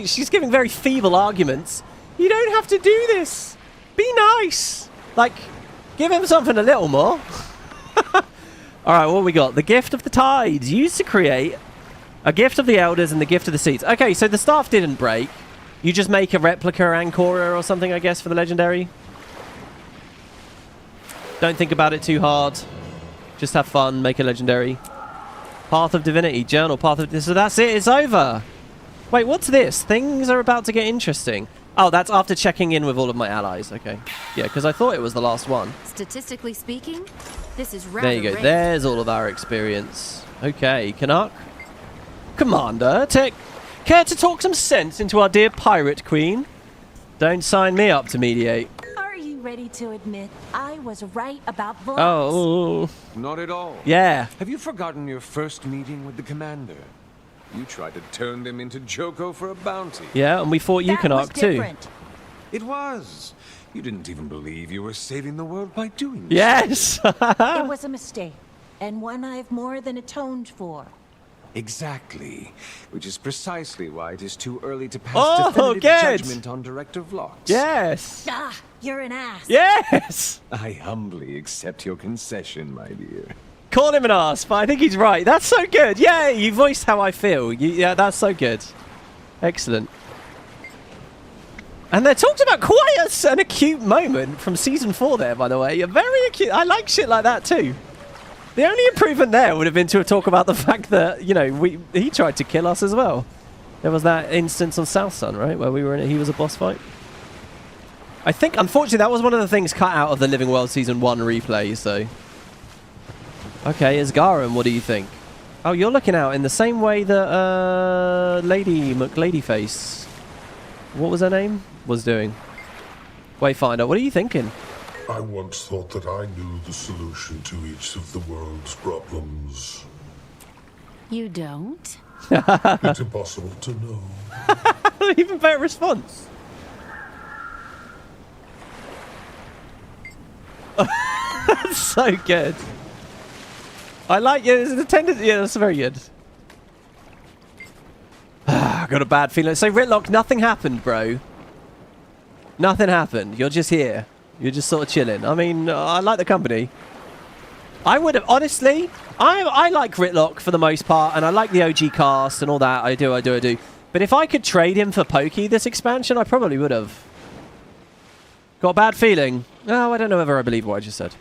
Speaker 1: she's giving very feeble arguments. You don't have to do this. Be nice. Like, give him something a little more. All right, what we got? The Gift of the Tides, used to create a Gift of the Elders and the Gift of the Seeds. Okay, so the staff didn't break. You just make a replica Ancora or something, I guess, for the legendary. Don't think about it too hard. Just have fun, make a legendary. Path of Divinity, Journal, Path of... So that's it, it's over. Wait, what's this? Things are about to get interesting. Oh, that's after checking in with all of my allies. Okay. Yeah, because I thought it was the last one.
Speaker 6: Statistically speaking, this is rather
Speaker 1: There you go.
Speaker 6: rare.
Speaker 1: There's all of our experience. Okay, Canuck. Commander, care to talk some sense into our dear pirate queen? Don't sign me up to mediate.
Speaker 16: Are you ready to admit I was right about Vlox?
Speaker 1: Oh.
Speaker 18: Not at all.
Speaker 1: Yeah.
Speaker 18: Have you forgotten your first meeting with the commander? You tried to turn them into Joko for a bounty.
Speaker 1: Yeah, and we fought you, Canuck, too.
Speaker 18: It was. You didn't even believe you were saving the world by doing so.
Speaker 1: Yes!
Speaker 16: It was a mistake, and one I've more than atoned for.
Speaker 18: Exactly. Which is precisely why it is too early to pass definitive judgment on Director Vlox.
Speaker 1: Yes!
Speaker 16: Ah, you're an ass.
Speaker 1: Yes!
Speaker 18: I humbly accept your concession, my dear.
Speaker 1: Call him an ass, but I think he's right. That's so good. Yeah, you voiced how I feel. Yeah, that's so good. Excellent. And they talked about quite an acute moment from Season 4 there, by the way. A very acute... I like shit like that, too. The only improvement there would have been to talk about the fact that, you know, he tried to kill us as well. There was that instance on South Sun, right, where he was a boss fight. I think, unfortunately, that was one of the things cut out of the Living World Season 1 replay, so... Okay, Asgaran, what do you think? Oh, you're looking out in the same way that Lady McLadyface, what was her name, was doing. Wayfinder, what are you thinking?
Speaker 8: I once thought that I knew the solution to each of the world's problems.
Speaker 6: You don't?
Speaker 8: It's impossible to know.
Speaker 1: Even better response. That's so good. I like it. The tendency. Yeah, that's very good. I got a bad feeling. So, Ritlock, nothing happened, bro. Nothing happened. You're just here. You're just sort of chilling. I mean, I like the company. I would have, honestly, I like Ritlock for the most part, and I like the OG cast and all that. I do. But if I could trade him for Pokey this expansion, I probably would have. Got a bad feeling. Oh, I don't know whether I believe what I just said.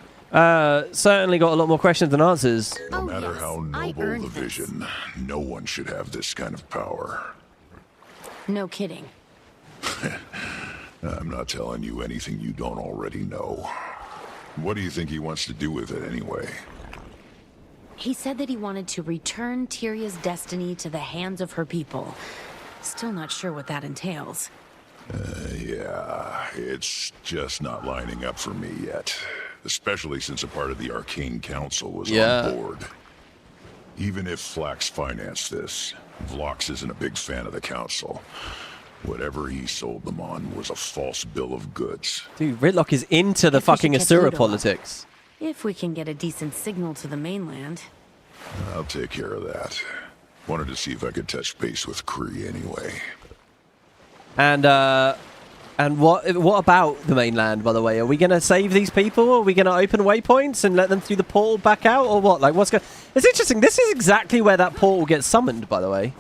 Speaker 1: Certainly got a lot more questions than answers.
Speaker 12: No matter how noble the vision, no one should have this kind of power.
Speaker 6: No kidding.
Speaker 12: I'm not telling you anything you don't already know. What do you think he wants to do with it anyway?
Speaker 6: He said that he wanted to return Tyria's destiny to the hands of her people. Still not sure what that entails.
Speaker 12: Yeah, it's just not lining up for me yet. Especially since a part of the Arcane Council was on board. Even if Flax financed this, Vlox isn't a big fan of the Council. Whatever he sold them on was a false bill of goods.
Speaker 1: Dude, Ritlock is into the fucking Asura politics.
Speaker 6: If we can get a decent signal to the mainland.
Speaker 12: I'll take care of that. Wanted to see if I could touch base with Kree anyway.
Speaker 1: And what about the mainland, by the way? Are we going to save these people? Are we going to open waypoints and let them through the portal back out? Or what? Like, what's going... It's interesting. This is exactly where that portal gets summoned, by the way.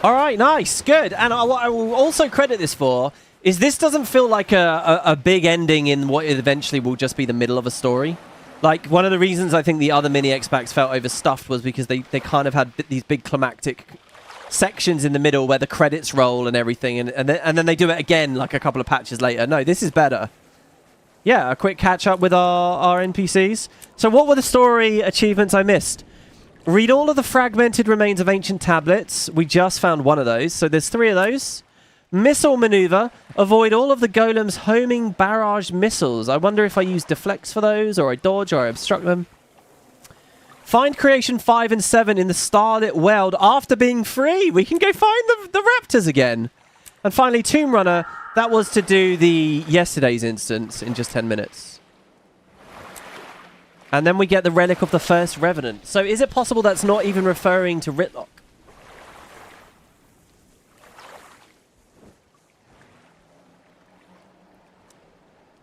Speaker 1: All right, nice. Good. And what I will also credit this for is this doesn't feel like a big ending in what eventually will just be the middle of a story. Like, one of the reasons I think the other mini-X packs felt overstuffed was because they kind of had these big climactic sections in the middle where the credits roll and everything, and then they do it again like a couple of patches later. No, this is better. Yeah, a quick catch up with our NPCs. So what were the story achievements I missed? Read all of the fragmented remains of ancient tablets. We just found one of those, so there's 3 of those. Missile maneuver. Avoid all of the golems homing barrage missiles. I wonder if I use deflects for those, or I dodge, or I obstruct them. Find Creation 5 and 7 in the starlit world after being free. We can go find the raptors again. And finally, Tomb Runner. That was to do the yesterday's instance in just 10 minutes. And then we get the Relic of the First Revenant. So is it possible that's not even referring to Ritlock?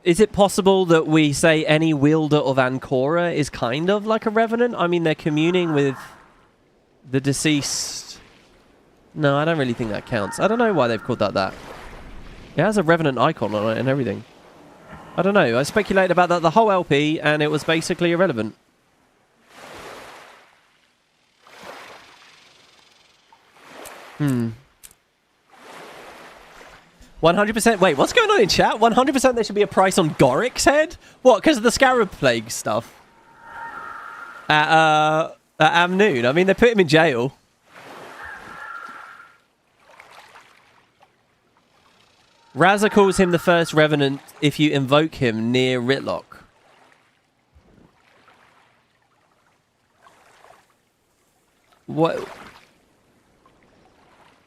Speaker 1: Is it possible that we say any wielder of Ancora is kind of like a revenant? I mean, they're communing with the deceased. No, I don't really think that counts. I don't know why they've called that. It has a revenant icon on it and everything. I don't know. I speculated about that the whole LP, and it was basically irrelevant. 100%. Wait, what's going on in chat? 100% there should be a price on Gorik's head? What, because of the Scarab Plague stuff? At Amnoon. I mean, they put him in jail. Raza calls him the first Revenant if you invoke him near Ritlock. What?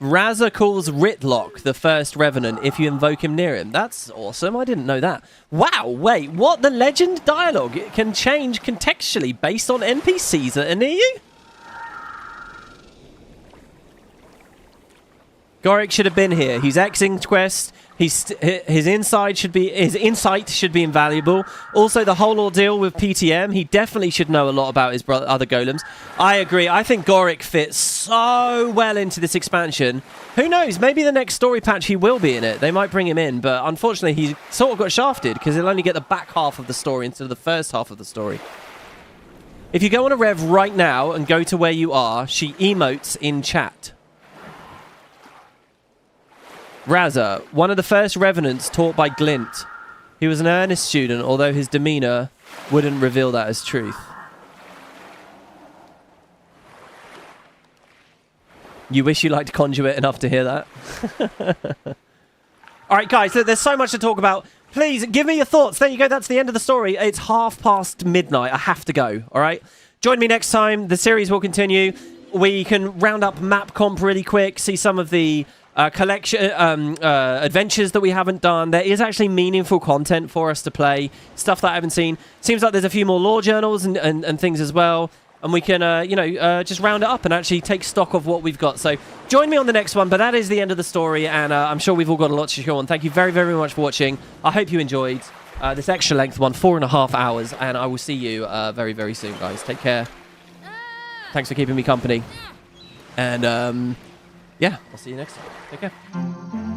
Speaker 1: Raza calls Ritlock the first Revenant if you invoke him near him. That's awesome. I didn't know that. Wow, wait, what? The legend dialogue can change contextually based on NPCs that are near you? Gorik should have been here. He's ex-Inquest. His insight should be invaluable. Also, the whole ordeal with PTM, he definitely should know a lot about his other golems. I agree. I think Gorik fits so well into this expansion. Who knows? Maybe the next story patch he will be in it. They might bring him in, but unfortunately, he sort of got shafted because he'll only get the back half of the story instead of the first half of the story. If you go on a Rev right now and go to where you are, she emotes in chat. Raza, one of the first Revenants taught by Glint. He was an earnest student, although his demeanor wouldn't reveal that as truth. You wish you liked Conduit enough to hear that? All right, guys, there's so much to talk about. Please, give me your thoughts. There you go. That's the end of the story. It's midnight. I have to go, all right? Join me next time. The series will continue. We can round up map comp really quick, see some of the collection adventures that we haven't done. There is actually meaningful content for us to play, stuff that I haven't seen. Seems like there's a few more lore journals and things as well. and we can, just round it up and actually take stock of what we've got. So join me on the next one, but that is the end of the story, and I'm sure we've all got a lot to show on. Thank you very, very much for watching. I hope you enjoyed this extra length one, 4.5 hours, and I will see you very, very soon, guys. Take care. Thanks for keeping me company. And, yeah, I'll see you next time. Take care.